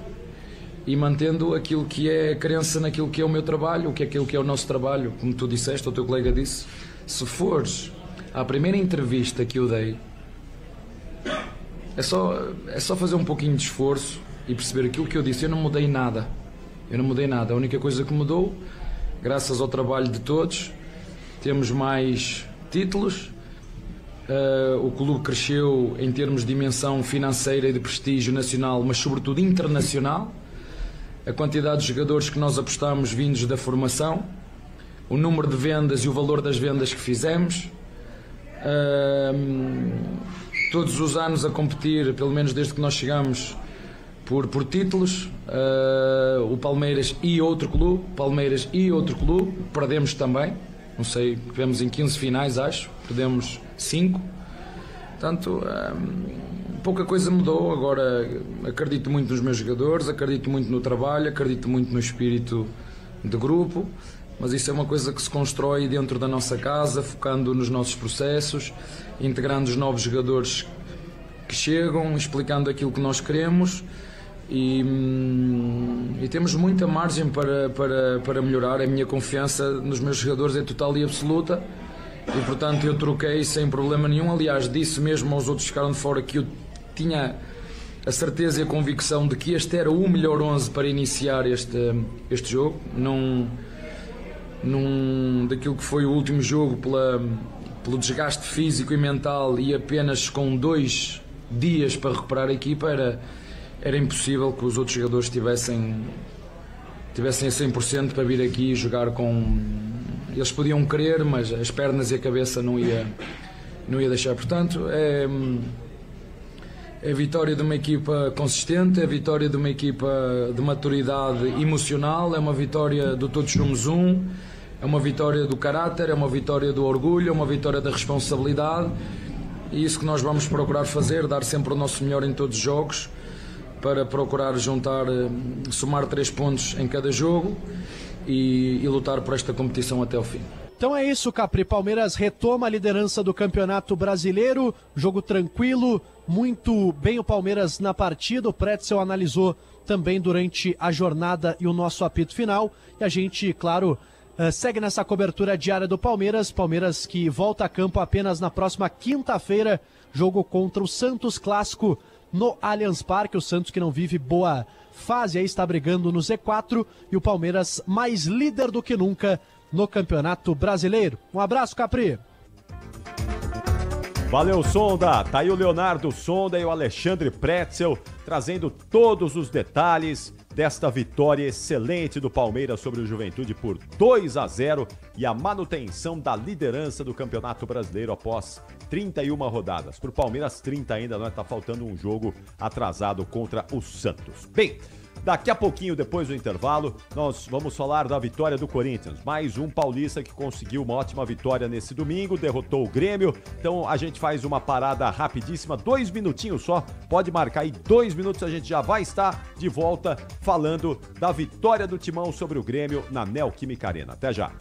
e mantendo aquilo que é a crença naquilo que é o meu trabalho, aquilo que é o nosso trabalho. Como tu disseste, o teu colega disse, se fores à primeira entrevista que eu dei, é só fazer um pouquinho de esforço e perceber aquilo que eu disse. Eu não mudei nada. A única coisa que mudou, graças ao trabalho de todos, temos mais títulos, O clube cresceu em termos de dimensão financeira e de prestígio nacional, mas sobretudo internacional. A quantidade de jogadores que nós apostamos vindos da formação, o número de vendas e o valor das vendas que fizemos, todos os anos a competir, pelo menos desde que nós chegamos, por títulos, o Palmeiras e outro clube, perdemos também, não sei, tivemos em 15 finais, acho, perdemos 5, portanto, pouca coisa mudou. Agora acredito muito nos meus jogadores, acredito muito no trabalho, acredito muito no espírito de grupo, mas isso é uma coisa que se constrói dentro da nossa casa, focando nos nossos processos, integrando os novos jogadores que chegam, explicando aquilo que nós queremos. E temos muita margem para melhorar. A minha confiança nos meus jogadores é total e absoluta e, portanto, eu troquei sem problema nenhum. Aliás, disse mesmo aos outros que ficaram de fora que eu tinha a certeza e a convicção de que este era o melhor 11 para iniciar este jogo, daquilo que foi o último jogo, pelo desgaste físico e mental, e apenas com 2 dias para recuperar a equipa, era impossível que os outros jogadores estivessem a 100% para vir aqui e jogar com... Eles podiam querer, mas as pernas e a cabeça não ia deixar. Portanto, é a vitória de uma equipa consistente, é a vitória de uma equipa de maturidade emocional, é uma vitória do todos somos um, é uma vitória do caráter, é uma vitória do orgulho, é uma vitória da responsabilidade, e isso que nós vamos procurar fazer, dar sempre o nosso melhor em todos os jogos, para procurar somar 3 pontos em cada jogo e lutar por esta competição até o fim.
Então é isso, Capri. Palmeiras retoma a liderança do Campeonato Brasileiro, jogo tranquilo, muito bem o Palmeiras na partida. O Pretzel analisou também durante a jornada e o nosso apito final. E a gente, claro, segue nessa cobertura diária do Palmeiras. Palmeiras que volta a campo apenas na próxima quinta-feira, jogo contra o Santos, clássico no Allianz Parque. O Santos, que não vive boa fase, aí está brigando no Z4, e o Palmeiras mais líder do que nunca no Campeonato Brasileiro. Um abraço, Capri.
Valeu, Sonda. Tá aí o Leonardo Sonda e o Alexandre Pretzel trazendo todos os detalhes desta vitória excelente do Palmeiras sobre o Juventude por 2-0 e a manutenção da liderança do Campeonato Brasileiro após 31 rodadas. Para o Palmeiras, 30 ainda, não é? Tá faltando um jogo atrasado contra o Santos. Bem, daqui a pouquinho, depois do intervalo, nós vamos falar da vitória do Corinthians. Mais um paulista que conseguiu uma ótima vitória nesse domingo, derrotou o Grêmio. Então a gente faz uma parada rapidíssima, 2 minutinhos só. Pode marcar aí 2 minutos, a gente já vai estar de volta falando da vitória do Timão sobre o Grêmio na Neoquímica Arena. Até já.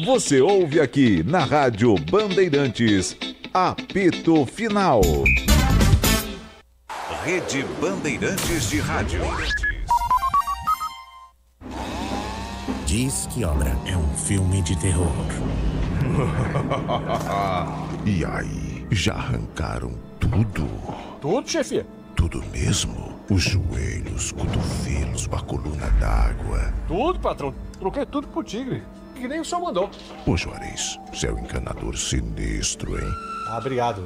Você ouve aqui na Rádio Bandeirantes, apito final. Rede Bandeirantes de Rádio.
Diz que Obra é um filme de terror.
E aí, já arrancaram tudo?
Tudo, chefe?
Tudo mesmo? Os joelhos, cotovelos, a coluna d'água.
Tudo, patrão. Troquei tudo pro Tigre. Que nem o senhor mandou.
Ô, Juarez, você é um encanador sinistro, hein?
Ah, obrigado.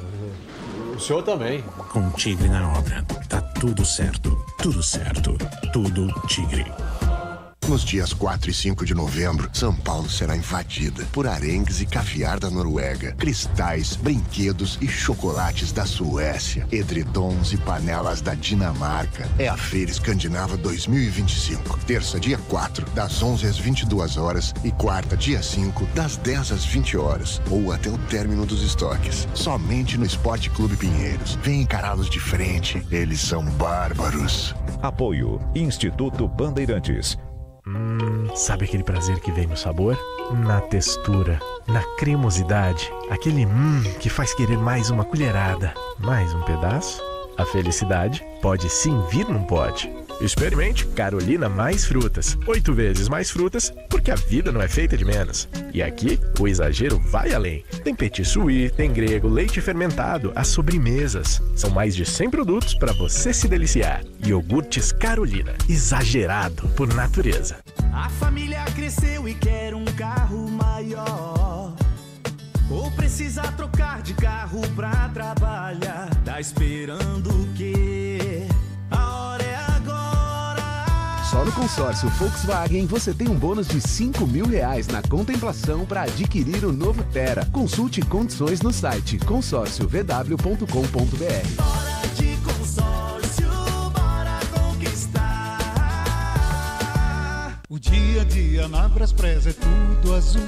O senhor também.
Com Tigre na obra, tá tudo certo. Tudo certo. Tudo Tigre.
Nos dias 4 e 5 de novembro, São Paulo será invadida por arengues e caviar da Noruega, cristais, brinquedos e chocolates da Suécia, edredons e panelas da Dinamarca. É a Feira Escandinava 2025. Terça, dia 4, das 11 às 22 horas e quarta, dia 5, das 10 às 20 horas, ou até o término dos estoques. Somente no Esporte Clube Pinheiros. Vem encará-los de frente, eles são bárbaros.
Apoio Instituto Bandeirantes.
Sabe aquele prazer que vem no sabor? Na textura, na cremosidade, aquele que faz querer mais uma colherada, mais um pedaço? A felicidade pode sim vir num pote. Experimente Carolina Mais Frutas. 8 vezes mais frutas, porque a vida não é feita de menos. E aqui, o exagero vai além. Tem petit suí, tem grego, leite fermentado, as sobremesas. São mais de 100 produtos para você se deliciar. Iogurtes Carolina. Exagerado por natureza.
A família cresceu e quer um carro maior. O
precisa trocar de carro pra trabalhar. Tá esperando o quê? A hora é agora.
Só no consórcio Volkswagen você tem um bônus de R$5.000 na contemplação para adquirir o novo Tera. Consulte condições no site consórciovw.com.br.
Hora de consórcio, bora conquistar.
O dia a dia na Braspress é tudo azul,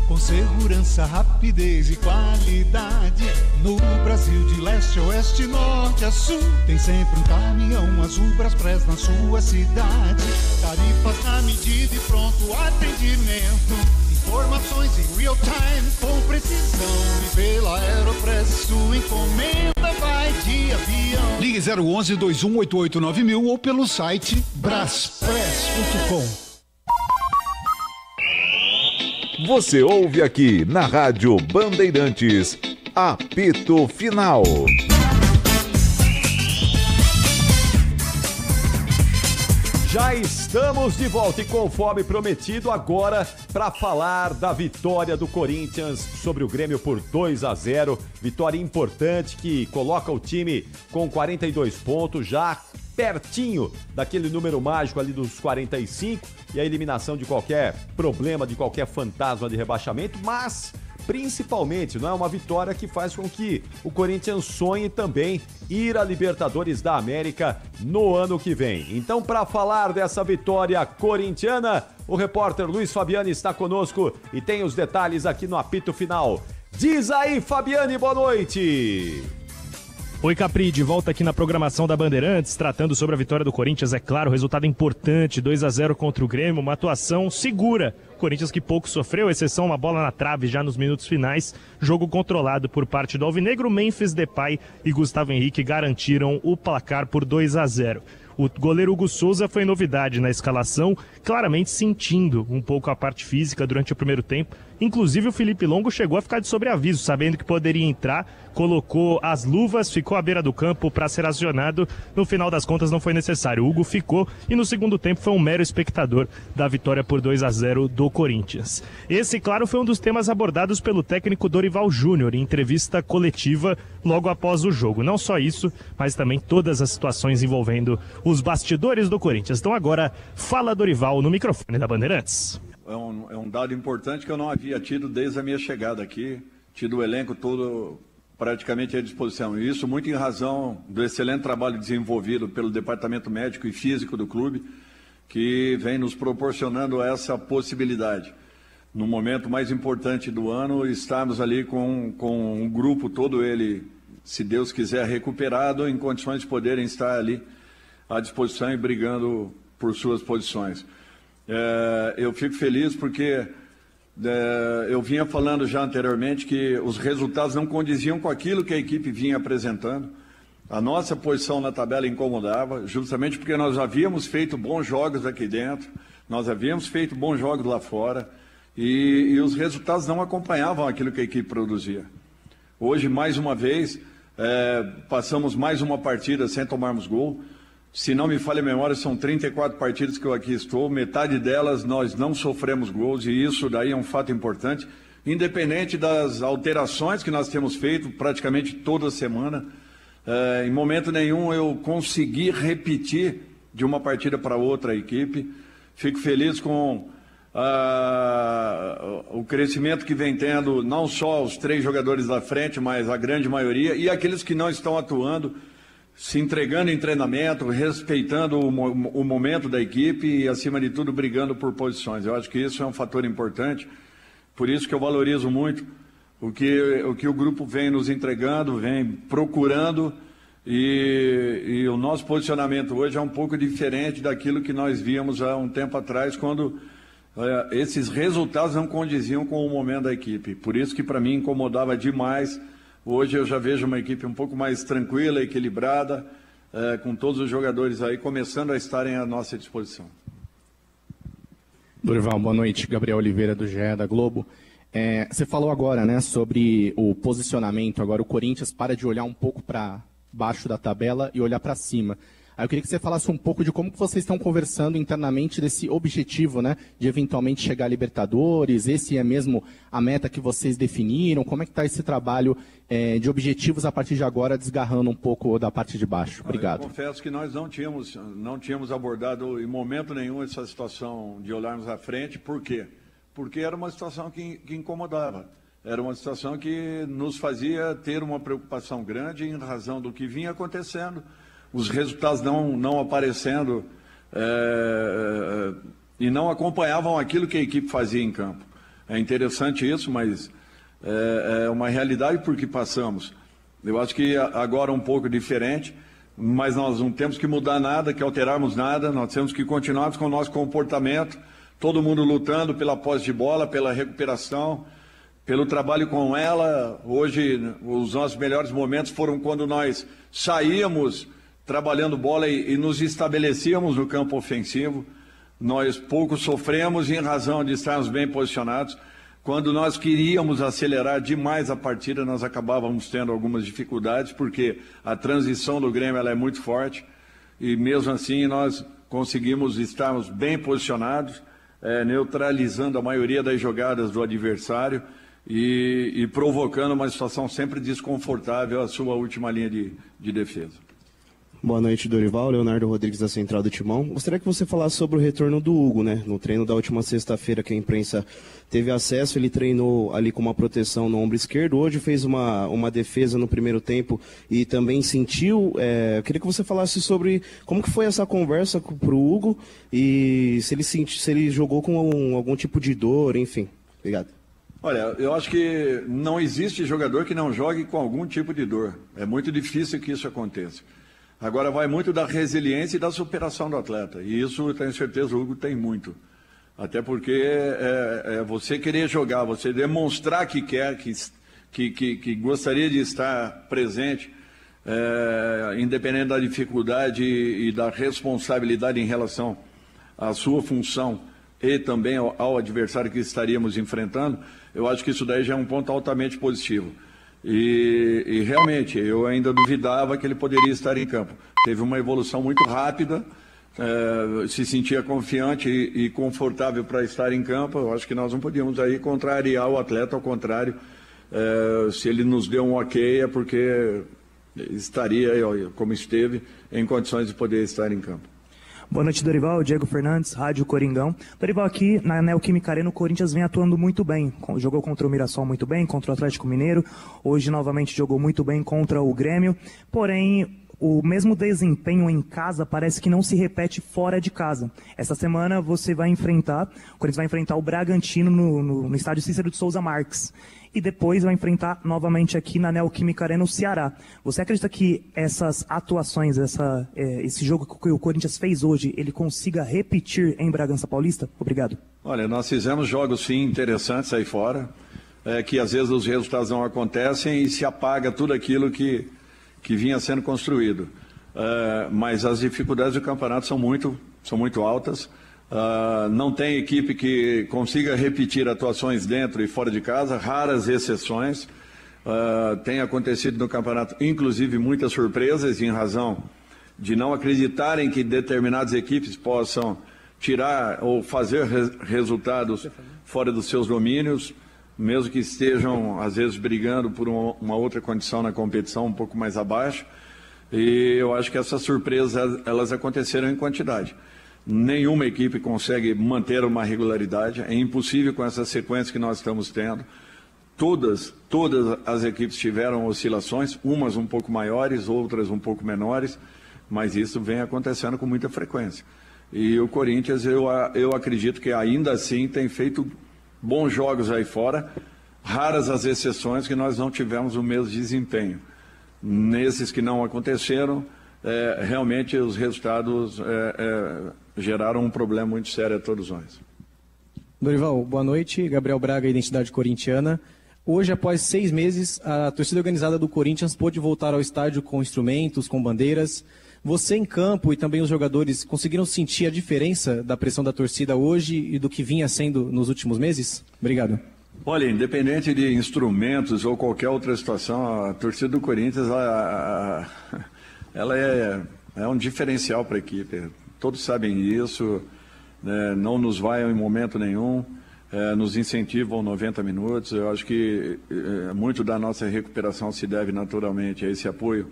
com segurança, rapidez e qualidade. No Brasil de leste a oeste, norte a sul, tem sempre um caminhão azul Braspress na sua cidade. Tarifas na medida e pronto atendimento. Informações em real time com precisão. E pela Aeropress sua encomenda vai de avião. Ligue 011-2188-9000 ou pelo site braspress.com.
Você ouve aqui na Rádio Bandeirantes, apito final.
Já estamos de volta e conforme prometido agora para falar da vitória do Corinthians sobre o Grêmio por 2-0. Vitória importante que coloca o time com 42 pontos, já pertinho daquele número mágico ali dos 45 e a eliminação de qualquer problema, de qualquer fantasma de rebaixamento, mas principalmente, não é uma vitória que faz com que o Corinthians sonhe também ir à Libertadores da América no ano que vem. Então, para falar dessa vitória corintiana, o repórter Luiz Fabiani está conosco e tem os detalhes aqui no apito final. Diz aí, Fabiani, boa noite!
Oi, Capri, de volta aqui na programação da Bandeirantes, tratando sobre a vitória do Corinthians, é claro, resultado importante, 2-0 contra o Grêmio, uma atuação segura. Corinthians que pouco sofreu, exceção uma bola na trave já nos minutos finais, jogo controlado por parte do Alvinegro, Memphis Depay e Gustavo Henrique garantiram o placar por 2-0. O goleiro Hugo Souza foi novidade na escalação, claramente sentindo um pouco a parte física durante o primeiro tempo. Inclusive o Felipe Longo chegou a ficar de sobreaviso, sabendo que poderia entrar, colocou as luvas, ficou à beira do campo para ser acionado. No final das contas não foi necessário. O Hugo ficou e no segundo tempo foi um mero espectador da vitória por 2-0 do Corinthians. Esse, claro, foi um dos temas abordados pelo técnico Dorival Júnior em entrevista coletiva logo após o jogo. Não só isso, mas também todas as situações envolvendo os bastidores do Corinthians. Então agora, fala Dorival no microfone da Bandeirantes.
É um dado importante que eu não havia tido desde a minha chegada aqui, tido o elenco todo praticamente à disposição. E isso muito em razão do excelente trabalho desenvolvido pelo Departamento Médico e Físico do clube, que vem nos proporcionando essa possibilidade. No momento mais importante do ano, estarmos ali com um grupo todo ele, se Deus quiser, recuperado, em condições de poderem estar ali à disposição e brigando por suas posições. Eu fico feliz porque eu vinha falando já anteriormente que os resultados não condiziam com aquilo que a equipe vinha apresentando. A nossa posição na tabela incomodava, justamente porque nós havíamos feito bons jogos aqui dentro, nós havíamos feito bons jogos lá fora e os resultados não acompanhavam aquilo que a equipe produzia. Hoje, mais uma vez, passamos mais uma partida sem tomarmos gol. Se não me falha a memória, são 34 partidas que eu aqui estou, metade delas nós não sofremos gols e isso daí é um fato importante, independente das alterações que nós temos feito praticamente toda semana. Em momento nenhum eu consegui repetir de uma partida para outra a equipe. Fico feliz com o crescimento que vem tendo não só os 3 jogadores da frente, mas a grande maioria e aqueles que não estão atuando, se entregando em treinamento, respeitando o momento da equipe e, acima de tudo, brigando por posições. Eu acho que isso é um fator importante, por isso que eu valorizo muito o que o grupo vem nos entregando, vem procurando e o nosso posicionamento hoje é um pouco diferente daquilo que nós víamos há um tempo atrás, quando esses resultados não condiziam com o momento da equipe. Por isso que, para mim, incomodava demais. Hoje eu já vejo uma equipe um pouco mais tranquila, equilibrada, com todos os jogadores aí começando a estarem à nossa disposição.
Dorival, boa noite. Gabriel Oliveira, do GE, da Globo. Você falou agora, né, sobre o posicionamento. Agora o Corinthians para de olhar um pouco para baixo da tabela e olhar para cima. Aí eu queria que você falasse um pouco de como que vocês estão conversando internamente desse objetivo, né, de eventualmente chegar à Libertadores, esse é mesmo a meta que vocês definiram, como é que está esse trabalho de objetivos a partir de agora, desgarrando um pouco da parte de baixo. Obrigado.
Eu confesso que nós não tínhamos abordado em momento nenhum essa situação de olharmos à frente. Por quê? Porque era uma situação que incomodava. Era uma situação que nos fazia ter uma preocupação grande em razão do que vinha acontecendo, os resultados não aparecendo e não acompanhavam aquilo que a equipe fazia em campo. É interessante isso, mas é uma realidade porque passamos. Eu acho que agora é um pouco diferente, mas nós não temos que mudar nada, que alterarmos nada, nós temos que continuarmos com o nosso comportamento, todo mundo lutando pela posse de bola, pela recuperação, pelo trabalho com ela. Hoje, os nossos melhores momentos foram quando nós saíamos trabalhando bola e nos estabelecíamos no campo ofensivo. Nós pouco sofremos em razão de estarmos bem posicionados. Quando nós queríamos acelerar demais a partida, nós acabávamos tendo algumas dificuldades, porque a transição do Grêmio ela é muito forte, e mesmo assim nós conseguimos estarmos bem posicionados, neutralizando a maioria das jogadas do adversário e provocando uma situação sempre desconfortável à sua última linha de defesa.
Boa noite, Dorival. Leonardo Rodrigues, da Central do Timão. Gostaria que você falasse sobre o retorno do Hugo, né? No treino da última sexta-feira que a imprensa teve acesso, ele treinou ali com uma proteção no ombro esquerdo. Hoje fez uma defesa no primeiro tempo e também sentiu. Queria que você falasse sobre como que foi essa conversa para o Hugo e se ele jogou com algum tipo de dor, enfim. Obrigado.
Olha, eu acho que não existe jogador que não jogue com algum tipo de dor. É muito difícil que isso aconteça. Agora vai muito da resiliência e da superação do atleta. E isso, eu tenho certeza, o Hugo tem muito. Até porque é você querer jogar, você demonstrar que quer, que gostaria de estar presente, independente da dificuldade e da responsabilidade em relação à sua função e também ao adversário que estaríamos enfrentando. Eu acho que isso daí já é um ponto altamente positivo. E realmente, eu ainda duvidava que ele poderia estar em campo. Teve uma evolução muito rápida, se sentia confiante e confortável para estar em campo. Eu acho que nós não podíamos aí contrariar o atleta, ao contrário. Se ele nos deu um ok, é porque estaria, como esteve, em condições de poder estar em campo.
Boa noite, Dorival. Diego Fernandes, Rádio Coringão. Dorival, aqui na Neoquímica Arena, o Corinthians vem atuando muito bem. Jogou contra o Mirassol muito bem, contra o Atlético Mineiro. Hoje, novamente, jogou muito bem contra o Grêmio. Porém, o mesmo desempenho em casa parece que não se repete fora de casa. Essa semana, o Corinthians vai enfrentar o Bragantino no estádio Cícero de Souza Marques. E depois vai enfrentar novamente aqui na Neoquímica Arena o Ceará. Você acredita que essas atuações, esse jogo que o Corinthians fez hoje, ele consiga repetir em Bragança Paulista? Obrigado.
Olha, nós fizemos jogos sim interessantes aí fora, que às vezes os resultados não acontecem e se apaga tudo aquilo que vinha sendo construído. Mas as dificuldades do campeonato são muito altas. Não tem equipe que consiga repetir atuações dentro e fora de casa, raras exceções. Tem acontecido no campeonato, inclusive, muitas surpresas em razão de não acreditarem que determinadas equipes possam tirar ou fazer resultados fora dos seus domínios, mesmo que estejam, às vezes, brigando por uma outra condição na competição um pouco mais abaixo. E eu acho que essas surpresas, elas aconteceram em quantidade. Nenhuma equipe consegue manter uma regularidade, é impossível com essa sequência que nós estamos tendo. Todas as equipes tiveram oscilações, umas um pouco maiores, outras um pouco menores, mas isso vem acontecendo com muita frequência. E o Corinthians, eu acredito que ainda assim tem feito bons jogos aí fora, raras as exceções que nós não tivemos o mesmo desempenho. Nesses que não aconteceram, realmente os resultados geraram um problema muito sério a todos nós.
Dorival, boa noite. Gabriel Braga, Identidade Corintiana. Hoje, após 6 meses, a torcida organizada do Corinthians pôde voltar ao estádio com instrumentos, com bandeiras. Você em campo e também os jogadores conseguiram sentir a diferença da pressão da torcida hoje e do que vinha sendo nos últimos meses? Obrigado.
Olha, independente de instrumentos ou qualquer outra situação, a torcida do Corinthians, ela é é um diferencial para a equipe. Todos sabem isso, né? Não nos vaiam em momento nenhum, nos incentivam 90 minutos. Eu acho que muito da nossa recuperação se deve naturalmente a esse apoio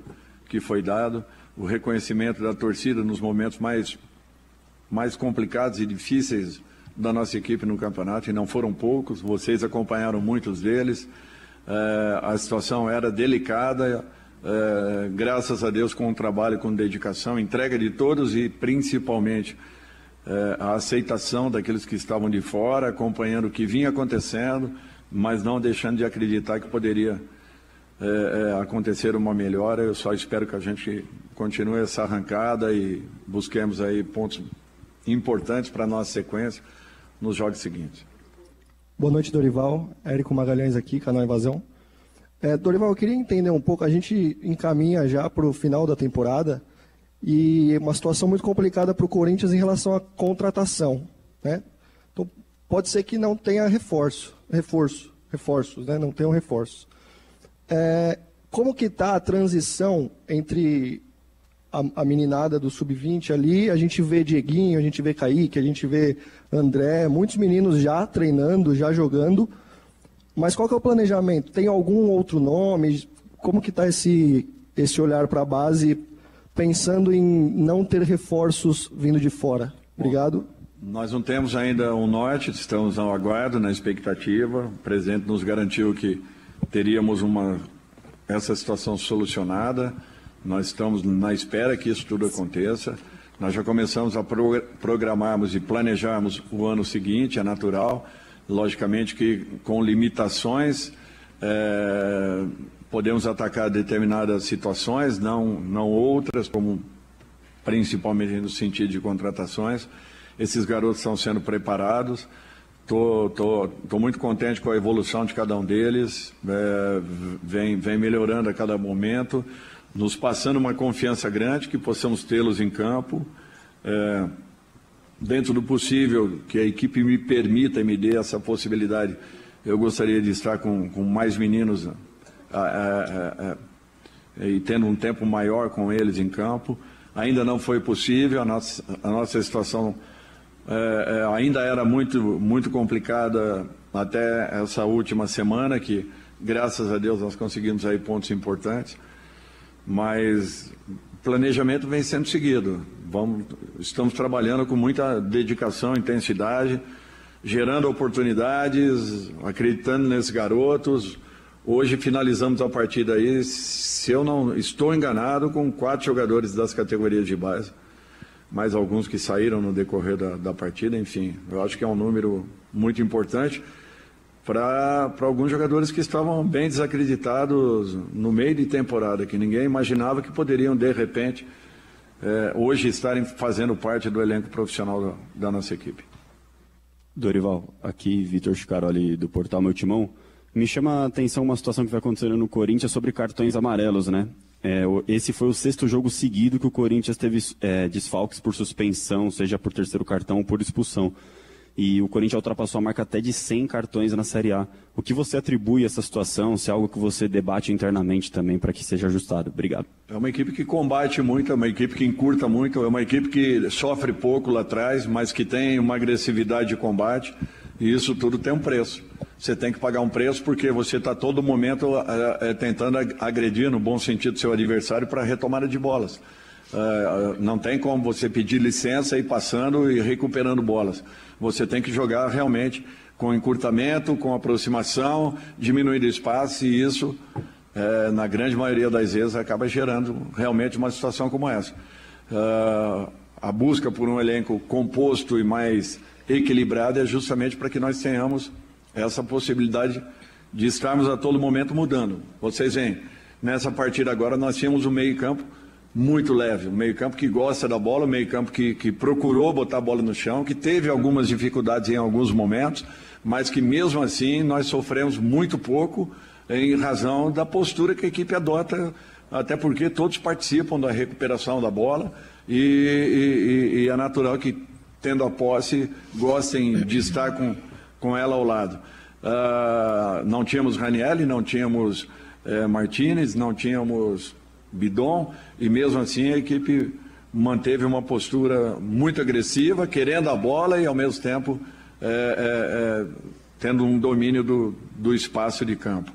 que foi dado, o reconhecimento da torcida nos momentos mais complicados e difíceis da nossa equipe no campeonato, e não foram poucos, vocês acompanharam muitos deles. A situação era delicada, graças a Deus, com o trabalho, com dedicação, entrega de todos e principalmente a aceitação daqueles que estavam de fora, acompanhando o que vinha acontecendo, mas não deixando de acreditar que poderia acontecer uma melhora. Eu só espero que a gente continue essa arrancada e busquemos aí pontos importantes para a nossa sequência nos jogos seguintes.
Boa noite, Dorival. Érico Magalhães aqui, canal Invasão. Dorival, eu queria entender um pouco, a gente encaminha já para o final da temporada e uma situação muito complicada para o Corinthians em relação à contratação, né? Então, pode ser que não tenha reforços, né? Não tenham reforços. Como que está a transição entre a meninada do Sub-20 ali? A gente vê Dieguinho, a gente vê Kaique, a gente vê André, muitos meninos já treinando, já jogando, mas qual que é o planejamento? Tem algum outro nome? Como que está esse olhar para a base, pensando em não ter reforços vindo de fora? Obrigado.
Nós não temos ainda um norte, estamos ao aguardo, na expectativa. O presidente nos garantiu que teríamos essa situação solucionada. Nós estamos na espera que isso tudo aconteça. Nós já começamos a programarmos e planejarmos o ano seguinte, é natural. Logicamente que com limitações podemos atacar determinadas situações, não outras, como principalmente no sentido de contratações. Esses garotos estão sendo preparados. Tô muito contente com a evolução de cada um deles. Vem melhorando a cada momento, nos passando uma confiança grande que possamos tê-los em campo. Dentro do possível, que a equipe me permita e me dê essa possibilidade, eu gostaria de estar com mais meninos e tendo um tempo maior com eles em campo. Ainda não foi possível, a nossa situação ainda era muito complicada até essa última semana, que graças a Deus nós conseguimos aí pontos importantes, mas o planejamento vem sendo seguido. Estamos trabalhando com muita dedicação, intensidade, gerando oportunidades, acreditando nesses garotos. Hoje finalizamos a partida aí, se eu não estou enganado, com 4 jogadores das categorias de base, mais alguns que saíram no decorrer da partida. Enfim, eu acho que é um número muito importante para alguns jogadores que estavam bem desacreditados no meio de temporada, que ninguém imaginava que poderiam, de repente, hoje estarem fazendo parte do elenco profissional da nossa equipe.
Dorival, aqui Vitor Chicaroli do portal Meu Timão. Me chama a atenção uma situação que vai acontecendo no Corinthians sobre cartões amarelos, né? Esse foi o 6º jogo seguido que o Corinthians teve desfalques por suspensão, seja por terceiro cartão ou por expulsão. E o Corinthians ultrapassou a marca até de 100 cartões na Série A. O que você atribui a essa situação? Se é algo que você debate internamente também para que seja ajustado? Obrigado.
É uma equipe que combate muito, é uma equipe que encurta muito, é uma equipe que sofre pouco lá atrás, mas que tem uma agressividade de combate, e isso tudo tem um preço. Você tem que pagar um preço porque você está todo momento tentando agredir, no bom sentido, seu adversário para a retomada de bolas. Não tem como você pedir licença e ir passando e recuperando bolas. Você tem que jogar realmente com encurtamento, com aproximação, diminuindo espaço, e isso, na grande maioria das vezes, acaba gerando realmente uma situação como essa. A busca por um elenco composto e mais equilibrado é justamente para que nós tenhamos essa possibilidade de estarmos a todo momento mudando. Vocês veem, nessa partida agora nós tínhamos um meio-campo muito leve, um meio-campo que gosta da bola, um meio-campo que procurou botar a bola no chão, que teve algumas dificuldades em alguns momentos, mas que mesmo assim nós sofremos muito pouco em razão da postura que a equipe adota, até porque todos participam da recuperação da bola e é natural que, tendo a posse, gostem de estar com ela ao lado. Não tínhamos Ranieri, não tínhamos Martínez, não tínhamos Bidon, e mesmo assim a equipe manteve uma postura muito agressiva, querendo a bola e ao mesmo tempo tendo um domínio do espaço de campo.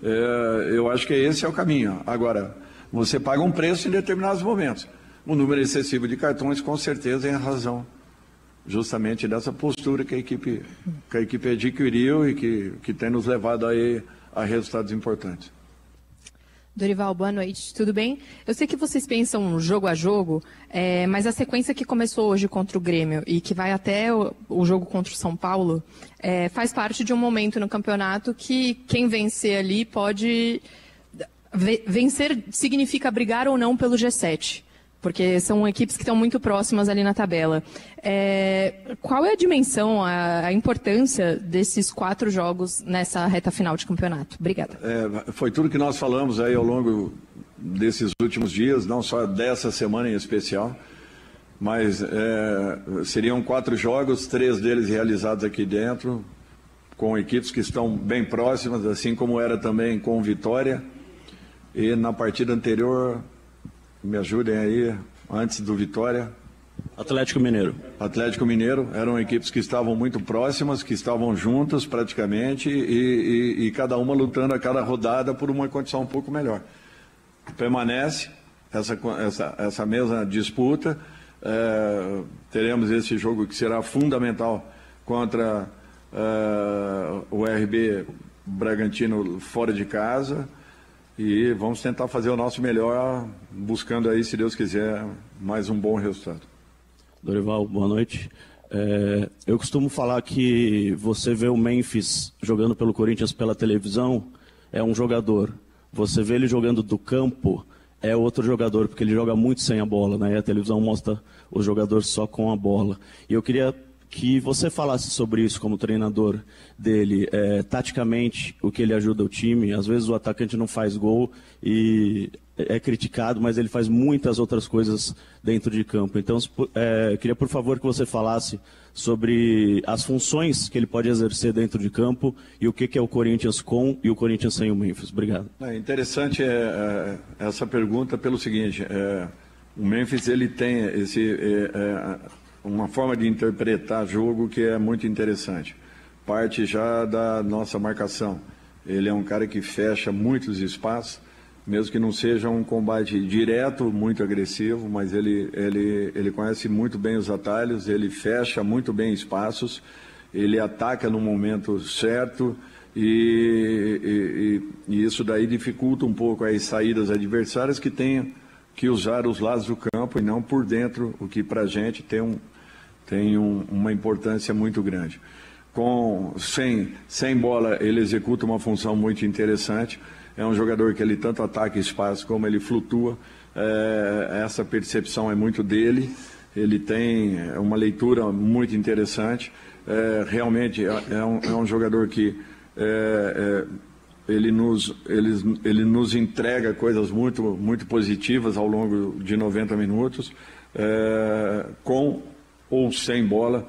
Eu acho que esse é o caminho. Agora, você paga um preço em determinados momentos. O número excessivo de cartões, com certeza, é a razão justamente dessa postura que a equipe adquiriu e que tem nos levado aí a resultados importantes.
Dorival, boa noite, tudo bem? Eu sei que vocês pensam jogo a jogo, mas a sequência que começou hoje contra o Grêmio e que vai até o jogo contra o São Paulo faz parte de um momento no campeonato que quem vencer ali pode... Vencer significa brigar ou não pelo G7, porque são equipes que estão muito próximas ali na tabela. Qual é a dimensão, a importância desses 4 jogos nessa reta final de campeonato? Obrigada.
Foi tudo que nós falamos aí ao longo desses últimos dias, não só dessa semana em especial, mas seriam 4 jogos, 3 deles realizados aqui dentro, com equipes que estão bem próximas, assim como era também com Vitória. E na partida anterior, me ajudem aí, antes do Vitória.
Atlético Mineiro.
Atlético Mineiro, eram equipes que estavam muito próximas, que estavam juntas praticamente e cada uma lutando a cada rodada por uma condição um pouco melhor. Permanece essa mesma disputa, teremos esse jogo que será fundamental contra o RB Bragantino fora de casa. E vamos tentar fazer o nosso melhor, buscando aí, se Deus quiser, mais um bom resultado.
Dorival, boa noite. Eu costumo falar que você vê o Memphis jogando pelo Corinthians pela televisão, é um jogador. Você vê ele jogando do campo, é outro jogador, porque ele joga muito sem a bola, né? E a televisão mostra o jogador só com a bola. E eu queria que você falasse sobre isso como treinador dele, taticamente, o que ele ajuda o time. Às vezes o atacante não faz gol e é criticado, mas ele faz muitas outras coisas dentro de campo. Então, queria, por favor, que você falasse sobre as funções que ele pode exercer dentro de campo e o que é o Corinthians com e o Corinthians sem o Memphis. Obrigado.
Interessante essa pergunta pelo seguinte, o Memphis ele tem uma forma de interpretar jogo que é muito interessante. Parte já da nossa marcação. Ele é um cara que fecha muitos espaços, mesmo que não seja um combate direto, muito agressivo, mas ele conhece muito bem os atalhos, ele fecha muito bem espaços, ele ataca no momento certo e isso daí dificulta um pouco as saídas adversárias que tenham que usar os lados do campo e não por dentro, o que para a gente tem uma importância muito grande. Sem bola, ele executa uma função muito interessante. É um jogador que ele tanto ataca espaço como ele flutua. Essa percepção é muito dele. Ele tem uma leitura muito interessante. Realmente é um jogador que ele nos entrega coisas muito, muito positivas ao longo de 90 minutos, com ou sem bola.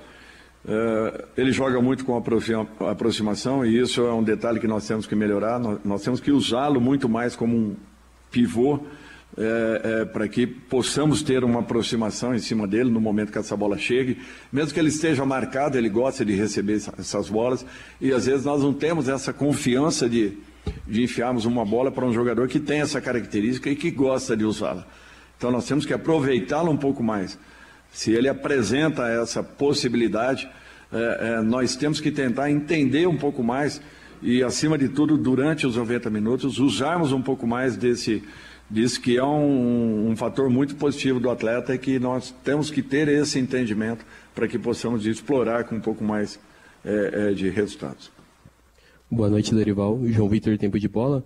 Ele joga muito com aproximação e isso é um detalhe que nós temos que melhorar. Nós temos que usá-lo muito mais como um pivô para que possamos ter uma aproximação em cima dele no momento que essa bola chegue. Mesmo que ele esteja marcado, ele gosta de receber essas bolas e às vezes nós não temos essa confiança de enfiarmos uma bola para um jogador que tem essa característica e que gosta de usá-la. Então nós temos que aproveitá-la um pouco mais. Se ele apresenta essa possibilidade, nós temos que tentar entender um pouco mais e, acima de tudo, durante os 90 minutos, usarmos um pouco mais desse que é um fator muito positivo do atleta e que nós temos que ter esse entendimento para que possamos explorar com um pouco mais de resultados.
Boa noite, Dorival. João Vitor, tempo de bola.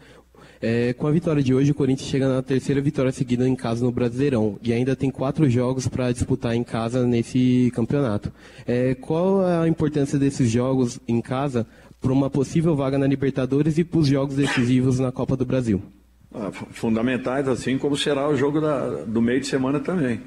Com a vitória de hoje, o Corinthians chega na 3ª vitória seguida em casa no Brasileirão e ainda tem 4 jogos para disputar em casa nesse campeonato. Qual a importância desses jogos em casa para uma possível vaga na Libertadores e para os jogos decisivos na Copa do Brasil?
Fundamentais, assim como será o jogo do meio de semana também.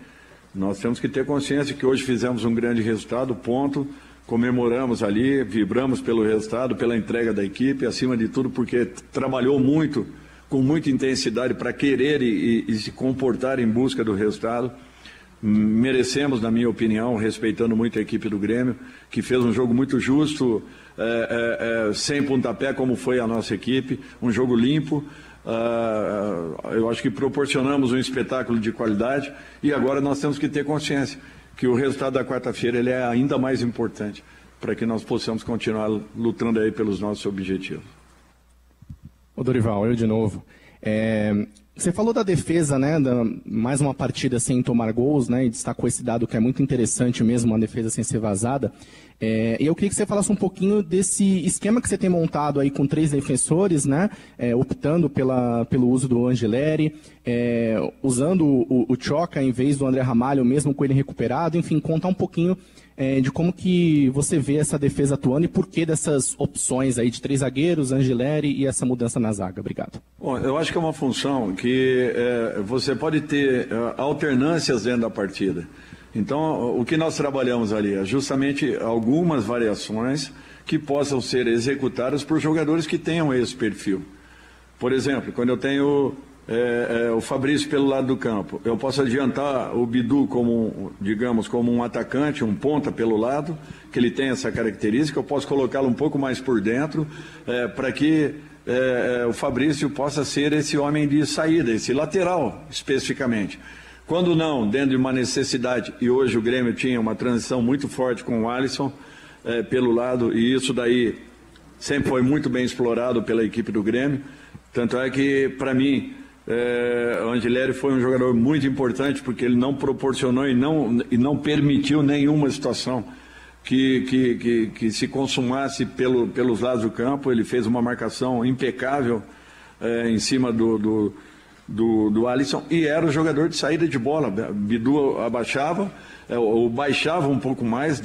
Nós temos que ter consciência que hoje fizemos um grande resultado, ponto. Comemoramos ali, vibramos pelo resultado, pela entrega da equipe, acima de tudo porque trabalhou muito, com muita intensidade para querer e se comportar em busca do resultado. merecemos, na minha opinião, respeitando muito a equipe do Grêmio, que fez um jogo muito justo, sem pontapé, como foi a nossa equipe, um jogo limpo. Eu acho que proporcionamos um espetáculo de qualidade e agora nós temos que ter consciência que o resultado da quarta-feira ele é ainda mais importante para que nós possamos continuar lutando aí pelos nossos objetivos.
Ô Dorival, eu de novo. Você falou da defesa, né? Mais uma partida sem tomar gols, né? E destacou esse dado que é muito interessante mesmo, uma defesa sem ser vazada. E eu queria que você falasse um pouquinho desse esquema que você tem montado aí com 3 defensores, né? Optando pelo uso do Angileri, usando o Choca em vez do André Ramalho, mesmo com ele recuperado. Enfim, contar um pouquinho de como que você vê essa defesa atuando e por que dessas opções aí de 3 zagueiros, Angileri e essa mudança na zaga. Obrigado.
Bom, eu acho que é uma função que você pode ter alternâncias dentro da partida. Então, o que nós trabalhamos ali é justamente algumas variações que possam ser executadas por jogadores que tenham esse perfil. Por exemplo, quando eu tenho o Fabrício pelo lado do campo, eu posso adiantar o Bidu como, digamos, como um atacante, um ponta pelo lado, que ele tem essa característica, eu posso colocá-lo um pouco mais por dentro, para que o Fabrício possa ser esse homem de saída, esse lateral especificamente. Quando não, dentro de uma necessidade, e hoje o Grêmio tinha uma transição muito forte com o Alisson pelo lado, e isso daí sempre foi muito bem explorado pela equipe do Grêmio, tanto é que, para mim, o Angileri foi um jogador muito importante, porque ele não proporcionou e não permitiu nenhuma situação que se consumasse pelos lados do campo. Ele fez uma marcação impecável em cima do Alisson e era o jogador de saída de bola. Bidu abaixava ou baixava um pouco mais,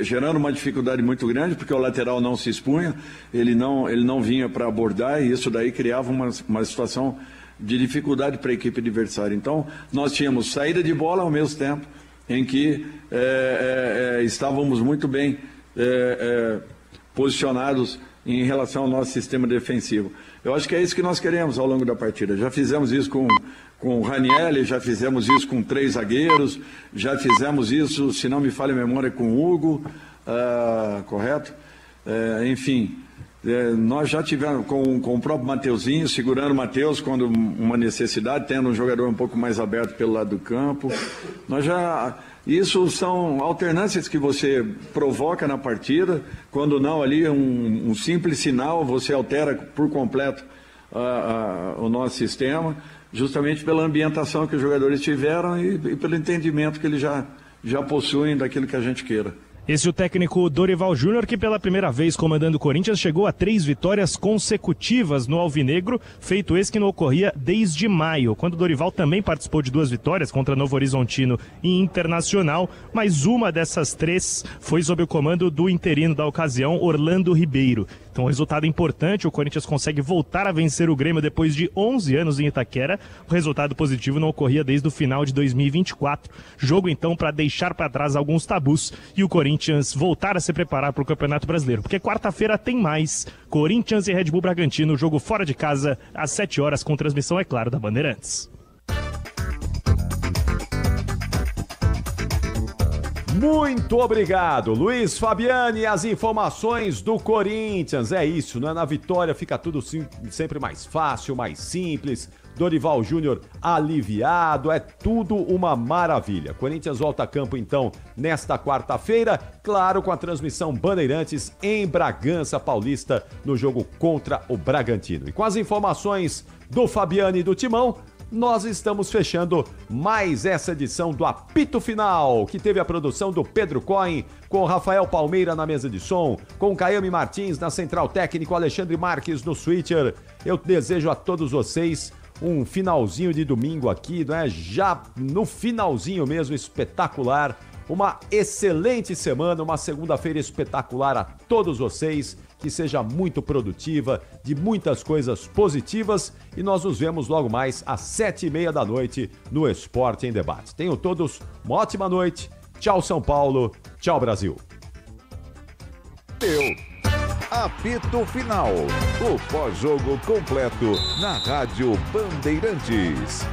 gerando uma dificuldade muito grande, porque o lateral não se expunha, ele não vinha para abordar, e isso daí criava uma situação de dificuldade para a equipe adversária. Então, nós tínhamos saída de bola ao mesmo tempo em que estávamos muito bem posicionados em relação ao nosso sistema defensivo. Eu acho que é isso que nós queremos ao longo da partida. Já fizemos isso com o Ranieri, já fizemos isso com 3 zagueiros, já fizemos isso, se não me falha a memória, com o Hugo, correto? Enfim, nós já tivemos com o próprio Mateuzinho, segurando o Mateus quando uma necessidade, tendo um jogador um pouco mais aberto pelo lado do campo. Isso são alternâncias que você provoca na partida, quando não ali um simples sinal, você altera por completo o nosso sistema, justamente pela ambientação que os jogadores tiveram e pelo entendimento que eles já possuem daquilo que a gente queira.
Esse é o técnico Dorival Júnior, que pela primeira vez comandando o Corinthians chegou a 3 vitórias consecutivas no Alvinegro, feito esse que não ocorria desde maio, quando o Dorival também participou de 2 vitórias contra Novo Horizontino e Internacional, mas uma dessas 3 foi sob o comando do interino da ocasião, Orlando Ribeiro. Então, um resultado importante, o Corinthians consegue voltar a vencer o Grêmio depois de 11 anos em Itaquera. O resultado positivo não ocorria desde o final de 2024. Jogo, então, para deixar para trás alguns tabus e o Corinthians voltar a se preparar para o Campeonato Brasileiro. Porque quarta-feira tem mais. Corinthians e Red Bull Bragantino, jogo fora de casa, às 7 horas, com transmissão, é claro, da Bandeirantes.
Muito obrigado, Luiz Fabiani, as informações do Corinthians. É isso, né? Na vitória fica tudo sempre mais fácil, mais simples. Dorival Júnior aliviado, é tudo uma maravilha. Corinthians volta a campo então nesta quarta-feira, claro, com a transmissão Bandeirantes em Bragança Paulista no jogo contra o Bragantino. E com as informações do Fabiani e do Timão, nós estamos fechando mais essa edição do Apito Final, que teve a produção do Pedro Cohen, com Rafael Palmeira na mesa de som, com Caiame Martins na central técnico, Alexandre Marques no switcher. Eu desejo a todos vocês um finalzinho de domingo aqui, não é? Já no finalzinho mesmo, espetacular. Uma excelente semana, uma segunda-feira espetacular a todos vocês, que seja muito produtiva, de muitas coisas positivas, e nós nos vemos logo mais às 7h30 da noite no Esporte em Debate. Tenham todos uma ótima noite. Tchau, São Paulo. Tchau, Brasil.
Apito Final, o pós-jogo completo na Rádio Bandeirantes.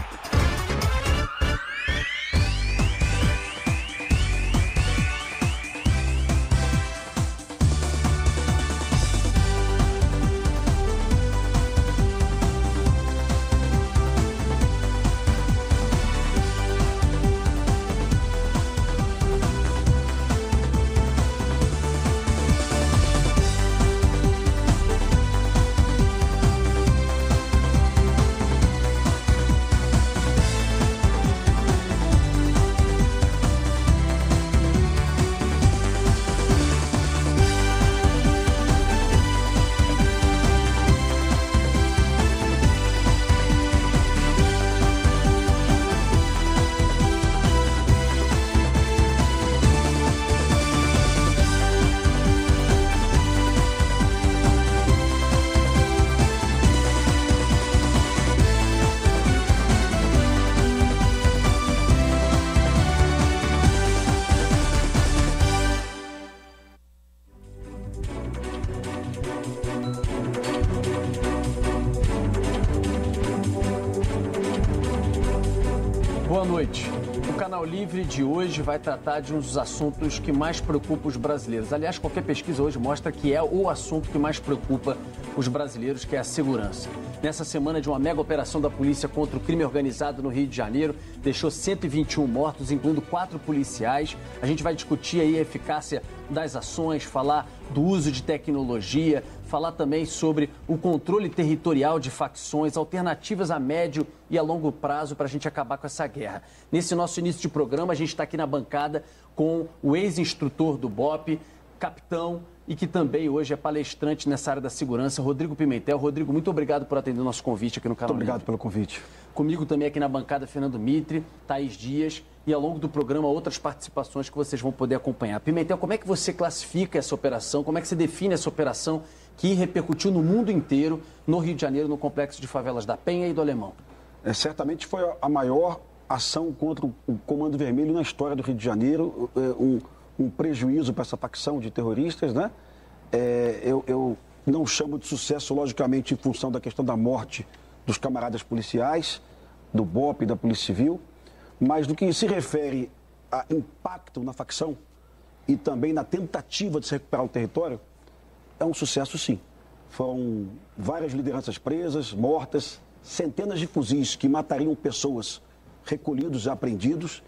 Canal Livre de hoje vai tratar de um dos assuntos que mais preocupa os brasileiros. Aliás, qualquer pesquisa hoje mostra que é o assunto que mais preocupa os brasileiros, que é a segurança. Nessa semana de uma mega operação da polícia contra o crime organizado no Rio de Janeiro, deixou 121 mortos, incluindo 4 policiais. A gente vai discutir aí a eficácia das ações, falar do uso de tecnologia, falar também sobre o controle territorial de facções, alternativas a médio e a longo prazo para a gente acabar com essa guerra. Nesse nosso início de programa, a gente está aqui na bancada com o ex-instrutor do BOPE, capitão, e que também hoje é palestrante nessa área da segurança, Rodrigo Pimentel. Rodrigo, muito obrigado por atender o nosso convite aqui no canal.
Muito obrigado pelo convite.
Comigo também aqui na bancada, Fernando Mitre, Thaís Dias e ao longo do programa outras participações que vocês vão poder acompanhar. Pimentel, como é que você classifica essa operação? Como é que você define essa operação que repercutiu no mundo inteiro, no Rio de Janeiro, no complexo de favelas da Penha e do Alemão?
Certamente foi a maior ação contra o Comando Vermelho na história do Rio de Janeiro, um prejuízo para essa facção de terroristas, né? Eu não chamo de sucesso, logicamente, em função da questão da morte dos camaradas policiais, do BOPE e da Polícia Civil, mas do que se refere a impacto na facção e também na tentativa de se recuperar o território, é um sucesso, sim. Foram várias lideranças presas, mortas, centenas de fuzis que matariam pessoas recolhidos e apreendidos.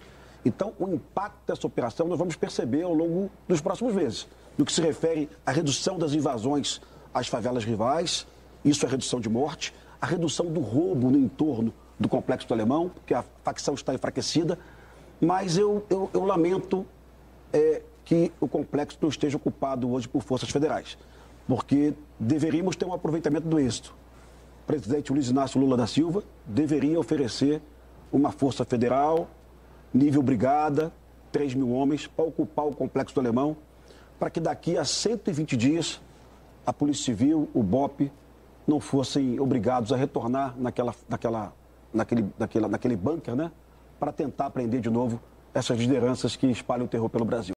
Então, o impacto dessa operação nós vamos perceber ao longo dos próximos meses. No que se refere à redução das invasões às favelas rivais, isso é redução de morte, a redução do roubo no entorno do Complexo do Alemão, porque a facção está enfraquecida, mas eu lamento que o complexo não esteja ocupado hoje por forças federais, porque deveríamos ter um aproveitamento do êxito. O presidente Luiz Inácio Lula da Silva deveria oferecer uma força federal, nível brigada, 3 mil homens, para ocupar o Complexo do Alemão, para que daqui a 120 dias a Polícia Civil, o BOPE, não fossem obrigados a retornar naquele bunker, né, para tentar prender de novo essas lideranças que espalham o terror pelo Brasil.